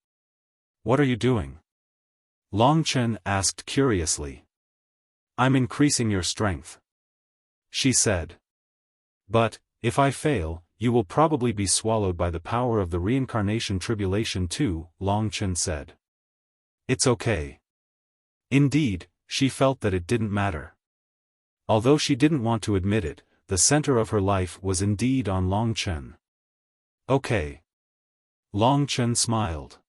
What are you doing? Long Chen asked curiously. I'm increasing your strength, she said. But, if I fail, you will probably be swallowed by the power of the reincarnation tribulation too, Long Chen said. It's okay. Indeed, she felt that it didn't matter. Although she didn't want to admit it, the center of her life was indeed on Long Chen. Okay. Long Chen smiled.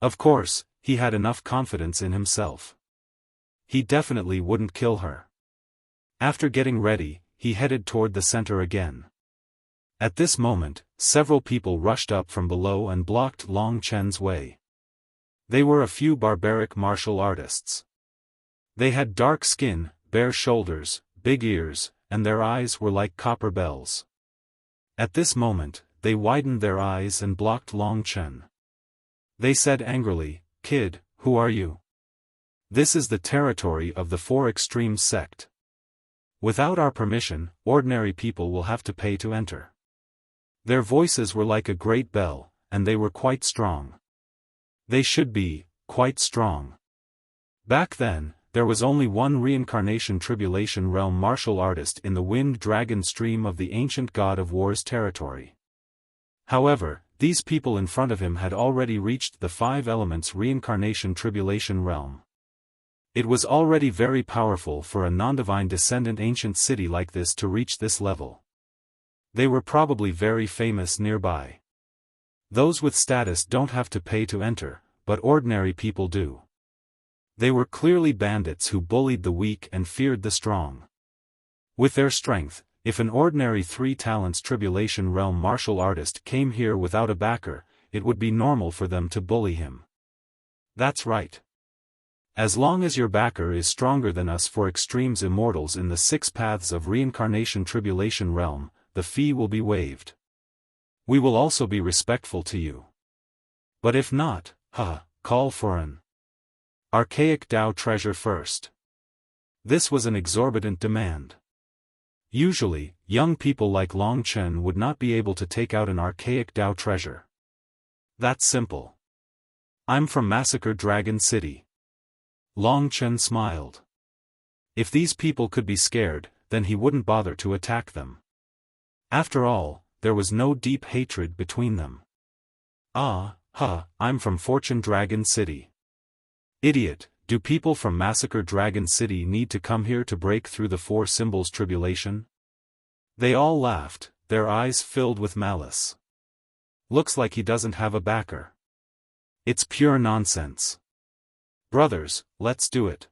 Of course, he had enough confidence in himself. He definitely wouldn't kill her. After getting ready, he headed toward the center again. At this moment, several people rushed up from below and blocked Long Chen's way. They were a few barbaric martial artists. They had dark skin, bare shoulders, big ears, and their eyes were like copper bells. At this moment, they widened their eyes and blocked Long Chen. They said angrily, "Kid, who are you? This is the territory of the Four Extremes sect. Without our permission, ordinary people will have to pay to enter." Their voices were like a great bell, and they were quite strong. They should be, quite strong. Back then, there was only one reincarnation tribulation realm martial artist in the wind dragon stream of the ancient god of war's territory. However, these people in front of him had already reached the five elements reincarnation tribulation realm. It was already very powerful for a non-divine descendant ancient city like this to reach this level. They were probably very famous nearby. Those with status don't have to pay to enter, but ordinary people do. They were clearly bandits who bullied the weak and feared the strong. With their strength, if an ordinary three talents tribulation realm martial artist came here without a backer, it would be normal for them to bully him. That's right. As long as your backer is stronger than us for extremes immortals in the six paths of reincarnation tribulation realm, the fee will be waived. We will also be respectful to you. But if not, call for an archaic Tao treasure first. This was an exorbitant demand. Usually, young people like Long Chen would not be able to take out an archaic Tao treasure. That's simple. I'm from Massacre Dragon City. Long Chen smiled. If these people could be scared, then he wouldn't bother to attack them. After all, there was no deep hatred between them. I'm from Fortune Dragon City. Idiot, do people from Massacre Dragon City need to come here to break through the four symbols tribulation? They all laughed, their eyes filled with malice. Looks like he doesn't have a backer. It's pure nonsense. Brothers, let's do it.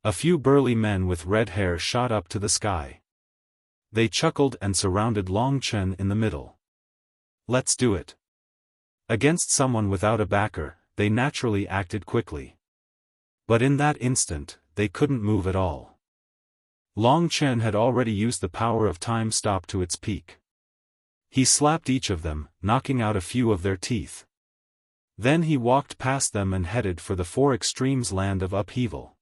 A few burly men with red hair shot up to the sky. They chuckled and surrounded Long Chen in the middle. Let's do it. Against someone without a backer, they naturally acted quickly. But in that instant, they couldn't move at all. Long Chen had already used the power of time stop to its peak. He slapped each of them, knocking out a few of their teeth. Then he walked past them and headed for the Four Extremes land of upheaval.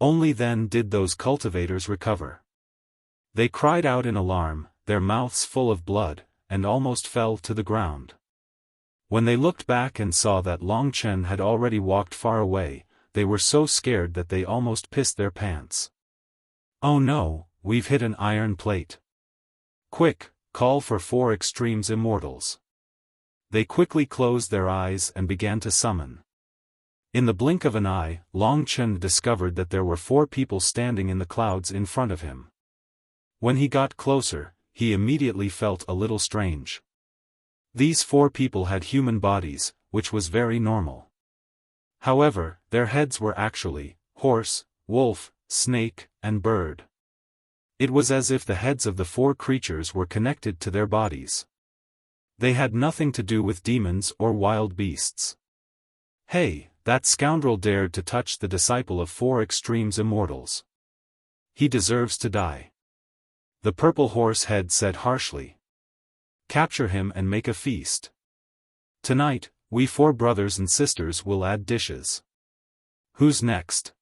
Only then did those cultivators recover. They cried out in alarm, their mouths full of blood, and almost fell to the ground. When they looked back and saw that Long Chen had already walked far away, they were so scared that they almost pissed their pants. Oh no, we've hit an iron plate. Quick, call for Four Extremes immortals. They quickly closed their eyes and began to summon. In the blink of an eye, Long Chen discovered that there were 4 people standing in the clouds in front of him. When he got closer, he immediately felt a little strange. These 4 people had human bodies, which was very normal. However, their heads were actually horse, wolf, snake, and bird. It was as if the heads of the 4 creatures were connected to their bodies. They had nothing to do with demons or wild beasts. Hey, that scoundrel dared to touch the disciple of 4 extremes immortals. He deserves to die. The purple horse head said harshly. Capture him and make a feast. Tonight, we 4 brothers and sisters will add dishes. Who's next?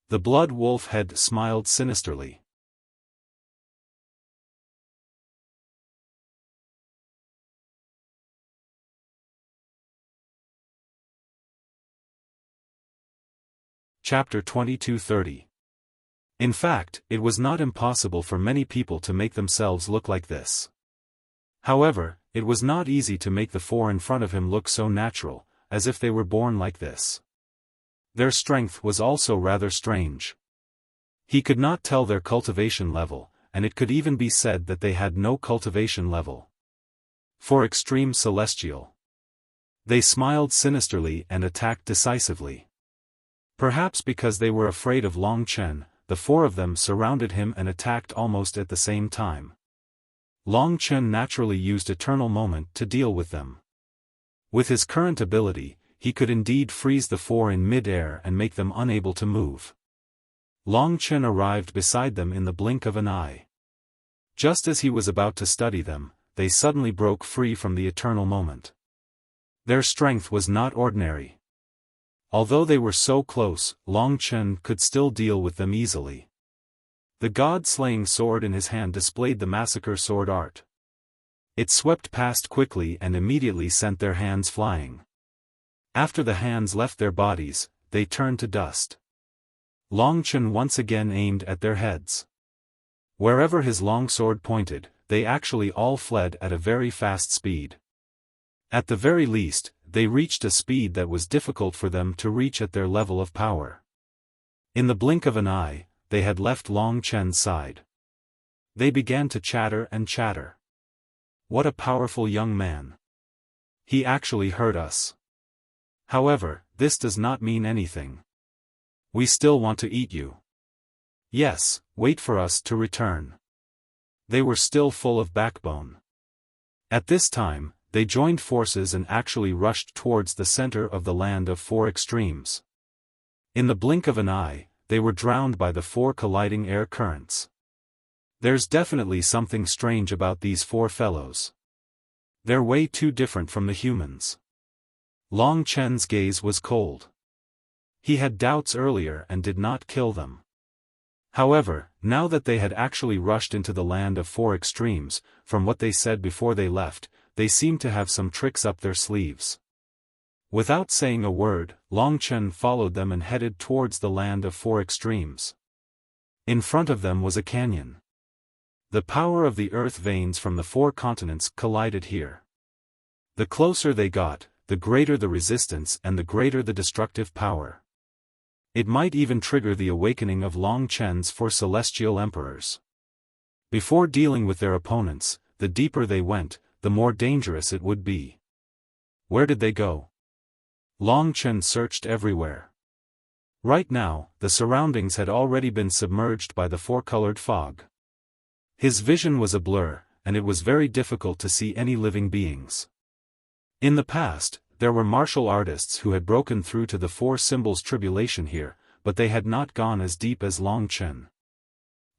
The blood wolf head smiled sinisterly. Chapter 22:30. In fact, it was not impossible for many people to make themselves look like this. However, it was not easy to make the 4 in front of him look so natural, as if they were born like this. Their strength was also rather strange. He could not tell their cultivation level, and it could even be said that they had no cultivation level. For extreme celestial. They smiled sinisterly and attacked decisively. Perhaps because they were afraid of Long Chen, the 4 of them surrounded him and attacked almost at the same time. Long Chen naturally used Eternal Moment to deal with them. With his current ability, he could indeed freeze the 4 in mid-air and make them unable to move. Long Chen arrived beside them in the blink of an eye. Just as he was about to study them, they suddenly broke free from the Eternal Moment. Their strength was not ordinary. Although they were so close, Long Chen could still deal with them easily. The god-slaying sword in his hand displayed the massacre sword art. It swept past quickly and immediately sent their hands flying. After the hands left their bodies, they turned to dust. Long Chen once again aimed at their heads. Wherever his long sword pointed, they actually all fled at a very fast speed. At the very least, they reached a speed that was difficult for them to reach at their level of power. In the blink of an eye, they had left Long Chen's side. They began to chatter and chatter. What a powerful young man. He actually hurt us. However, this does not mean anything. We still want to eat you. Yes, wait for us to return. They were still full of backbone. At this time, they joined forces and actually rushed towards the center of the land of 4 extremes. In the blink of an eye, they were drowned by the 4 colliding air currents. There's definitely something strange about these 4 fellows. They're way too different from the humans. Long Chen's gaze was cold. He had doubts earlier and did not kill them. However, now that they had actually rushed into the land of 4 extremes, from what they said before they left, they seemed to have some tricks up their sleeves. Without saying a word, Long Chen followed them and headed towards the land of 4 extremes. In front of them was a canyon. The power of the earth veins from the 4 continents collided here. The closer they got, the greater the resistance and the greater the destructive power. It might even trigger the awakening of Long Chen's 4 celestial emperors. Before dealing with their opponents, the deeper they went, the more dangerous it would be. Where did they go? Long Chen searched everywhere. Right now, the surroundings had already been submerged by the 4-colored fog. His vision was a blur, and it was very difficult to see any living beings. In the past, there were martial artists who had broken through to the 4 symbols tribulation here, but they had not gone as deep as Long Chen.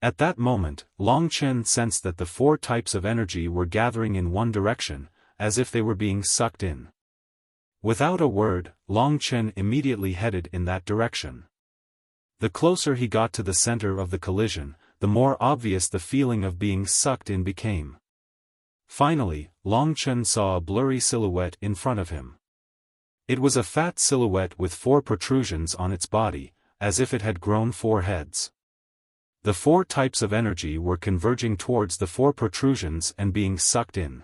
At that moment, Long Chen sensed that the 4 types of energy were gathering in one direction, as if they were being sucked in. Without a word, Long Chen immediately headed in that direction. The closer he got to the center of the collision, the more obvious the feeling of being sucked in became. Finally, Long Chen saw a blurry silhouette in front of him. It was a fat silhouette with 4 protrusions on its body, as if it had grown 4 heads. The 4 types of energy were converging towards the 4 protrusions and being sucked in.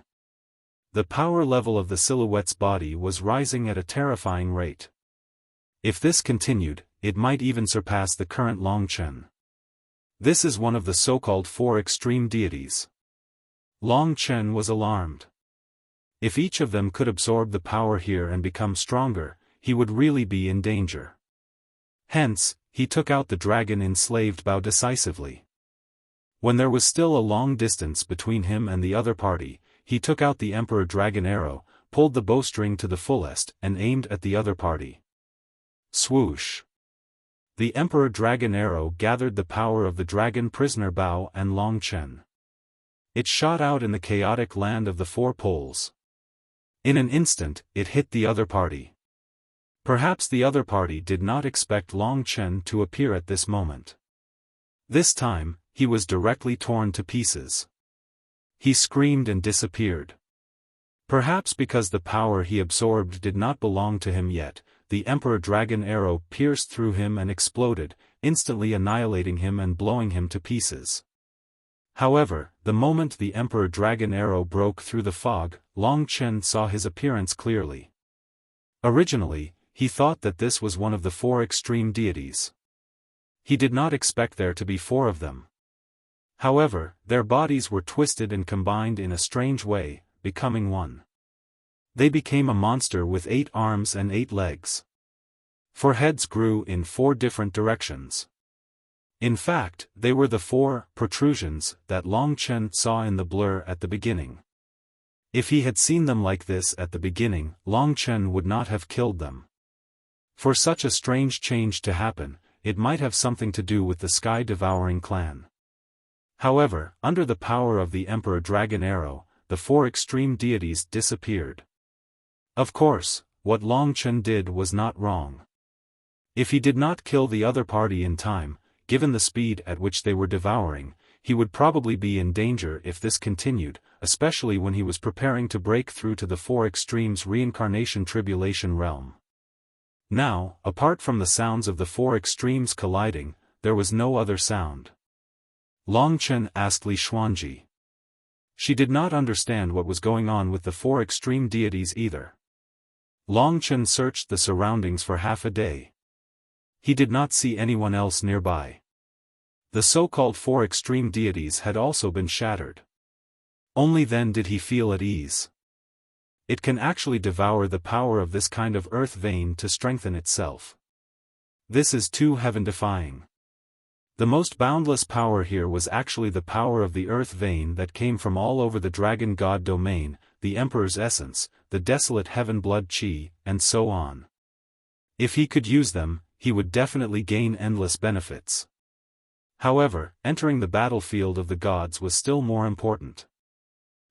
The power level of the silhouette's body was rising at a terrifying rate. If this continued, it might even surpass the current Longchen. This is one of the so-called four extreme deities. Longchen was alarmed. If each of them could absorb the power here and become stronger, he would really be in danger. Hence, he took out the dragon-enslaved bow decisively. When there was still a long distance between him and the other party, he took out the Emperor Dragon arrow, pulled the bowstring to the fullest, and aimed at the other party. Swoosh! The Emperor Dragon arrow gathered the power of the dragon prisoner bow and Longchen. It shot out in the chaotic land of the four poles. In an instant, it hit the other party. Perhaps the other party did not expect Longchen to appear at this moment. This time, he was directly torn to pieces. He screamed and disappeared. Perhaps because the power he absorbed did not belong to him yet, the Emperor Dragon arrow pierced through him and exploded, instantly annihilating him and blowing him to pieces. However, the moment the Emperor Dragon arrow broke through the fog, Longchen saw his appearance clearly. Originally, he thought that this was one of the four extreme deities. He did not expect there to be four of them. However, their bodies were twisted and combined in a strange way, becoming one. They became a monster with 8 arms and 8 legs. 4 heads grew in 4 different directions. In fact, they were the 4 protrusions that Longchen saw in the blur at the beginning. If he had seen them like this at the beginning, Longchen would not have killed them. For such a strange change to happen, it might have something to do with the sky-devouring clan. However, under the power of the Emperor Dragon arrow, the 4 extreme deities disappeared. Of course, what Longchen did was not wrong. If he did not kill the other party in time, given the speed at which they were devouring, he would probably be in danger if this continued, especially when he was preparing to break through to the 4 extremes reincarnation tribulation realm. Now, apart from the sounds of the 4 extremes colliding, there was no other sound. Longchen asked Li Xuanji. She did not understand what was going on with the 4 extreme deities either. Longchen searched the surroundings for half a day. He did not see anyone else nearby. The so-called 4 extreme deities had also been shattered. Only then did he feel at ease. It can actually devour the power of this kind of earth vein to strengthen itself. This is too heaven-defying. The most boundless power here was actually the power of the earth vein that came from all over the dragon god domain, the Emperor's essence, the desolate heaven blood chi, and so on. If he could use them, he would definitely gain endless benefits. However, entering the battlefield of the gods was still more important.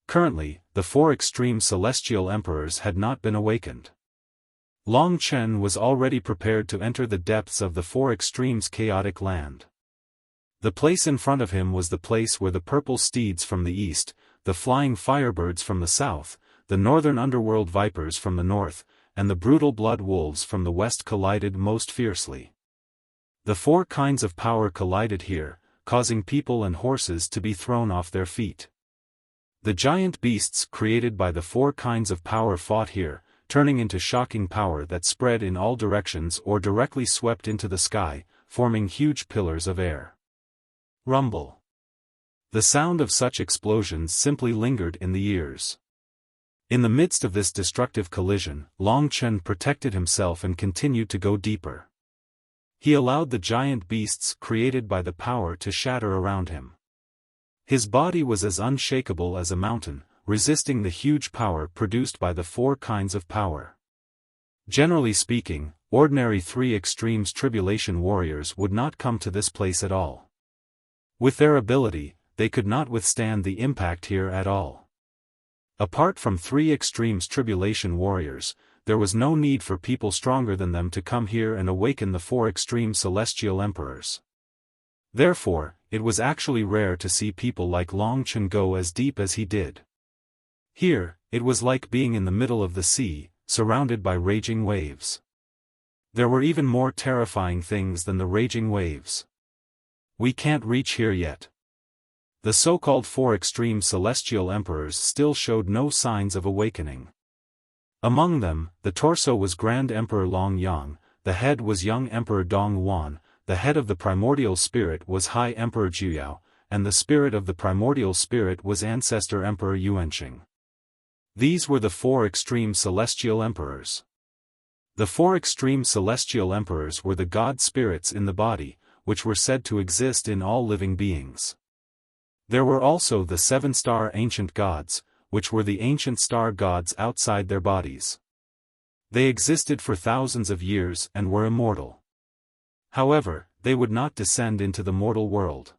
Currently, the 4 extreme celestial emperors had not been awakened. Longchen was already prepared to enter the depths of the 4 extremes chaotic land. The place in front of him was the place where the purple steeds from the east, the flying firebirds from the south, the northern underworld vipers from the north, and the brutal blood wolves from the west collided most fiercely. The 4 kinds of power collided here, causing people and horses to be thrown off their feet. The giant beasts created by the 4 kinds of power fought here, turning into shocking power that spread in all directions or directly swept into the sky, forming huge pillars of air. Rumble. The sound of such explosions simply lingered in the ears. In the midst of this destructive collision, Longchen protected himself and continued to go deeper. He allowed the giant beasts created by the power to shatter around him. His body was as unshakable as a mountain, resisting the huge power produced by the 4 kinds of power. Generally speaking, ordinary 3 extremes tribulation warriors would not come to this place at all. With their ability, they could not withstand the impact here at all. Apart from 3 extremes tribulation warriors, there was no need for people stronger than them to come here and awaken the 4 extreme celestial emperors. Therefore, it was actually rare to see people like Longchen go as deep as he did. Here, it was like being in the middle of the sea, surrounded by raging waves. There were even more terrifying things than the raging waves. We can't reach here yet. The so-called four extreme celestial emperors still showed no signs of awakening. Among them, the torso was Grand Emperor Long Yang, the head was Young Emperor Dong Wan, the head of the primordial spirit was High Emperor Juyao, and the spirit of the primordial spirit was Ancestor Emperor Yuanqing. These were the four extreme celestial emperors. The four extreme celestial emperors were the god spirits in the body, which were said to exist in all living beings. There were also the seven-star ancient gods, which were the ancient star gods outside their bodies. They existed for thousands of years and were immortal. However, they would not descend into the mortal world.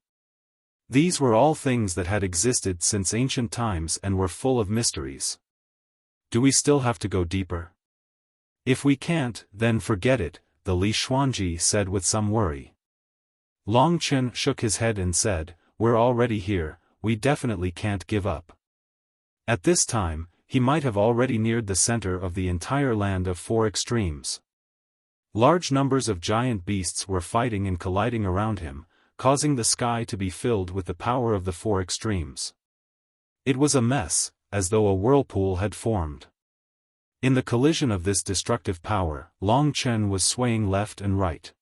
These were all things that had existed since ancient times and were full of mysteries. Do we still have to go deeper? If we can't, then forget it, the Li Xuanji said with some worry. Long Chen shook his head and said, "We're already here, we definitely can't give up." At this time, he might have already neared the center of the entire land of four extremes. Large numbers of giant beasts were fighting and colliding around him, causing the sky to be filled with the power of the four extremes. It was a mess, as though a whirlpool had formed. In the collision of this destructive power, Long Chen was swaying left and right.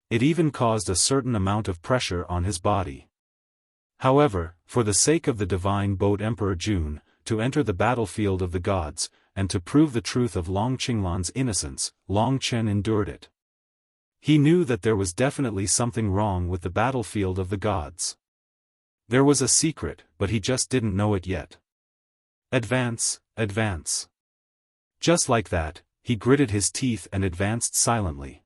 It even caused a certain amount of pressure on his body. However, for the sake of the divine boat Emperor Jun, to enter the battlefield of the gods, and to prove the truth of Long Qinglan's innocence, Long Chen endured it. He knew that there was definitely something wrong with the battlefield of the gods. There was a secret, but he just didn't know it yet. Advance, advance. Just like that, he gritted his teeth and advanced silently.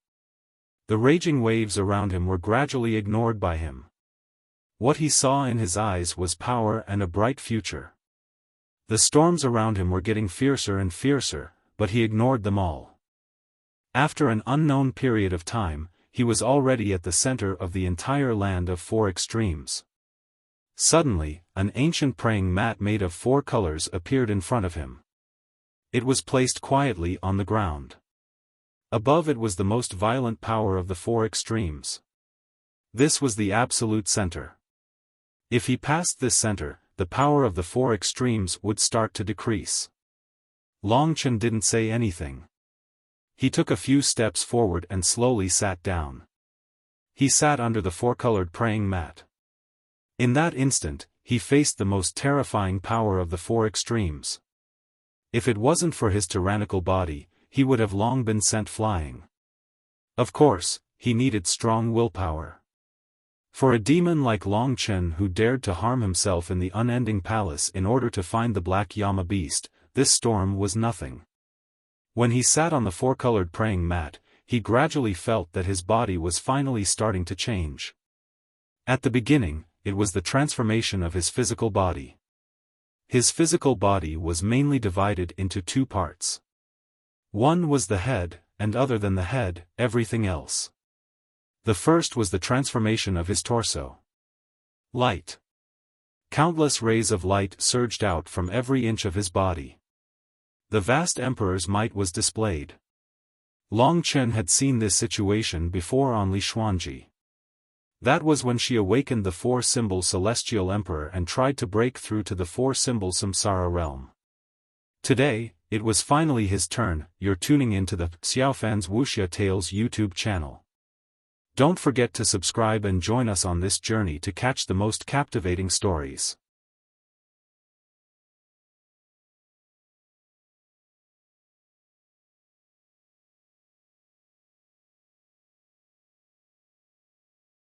The raging waves around him were gradually ignored by him. What he saw in his eyes was power and a bright future. The storms around him were getting fiercer and fiercer, but he ignored them all. After an unknown period of time, he was already at the center of the entire land of four extremes. Suddenly, an ancient praying mat made of four colors appeared in front of him. It was placed quietly on the ground. Above it was the most violent power of the four extremes. This was the absolute center. If he passed this center, the power of the four extremes would start to decrease. Long Chen didn't say anything. He took a few steps forward and slowly sat down. He sat under the four-colored praying mat. In that instant, he faced the most terrifying power of the four extremes. If it wasn't for his tyrannical body, he would have long been sent flying. Of course, he needed strong willpower. For a demon like Long Chen who dared to harm himself in the unending palace in order to find the black Yama beast, this storm was nothing. When he sat on the four-colored praying mat, he gradually felt that his body was finally starting to change. At the beginning, it was the transformation of his physical body. His physical body was mainly divided into two parts. One was the head, and other than the head, everything else. The first was the transformation of his torso. Light. Countless rays of light surged out from every inch of his body. The vast emperor's might was displayed. Long Chen had seen this situation before on Li Xuanji. That was when she awakened the four-symbol celestial emperor and tried to break through to the four-symbol samsara realm. Today, it was finally his turn. You're tuning into the Xiaofan's Wuxia Tales YouTube channel. Don't forget to subscribe and join us on this journey to catch the most captivating stories.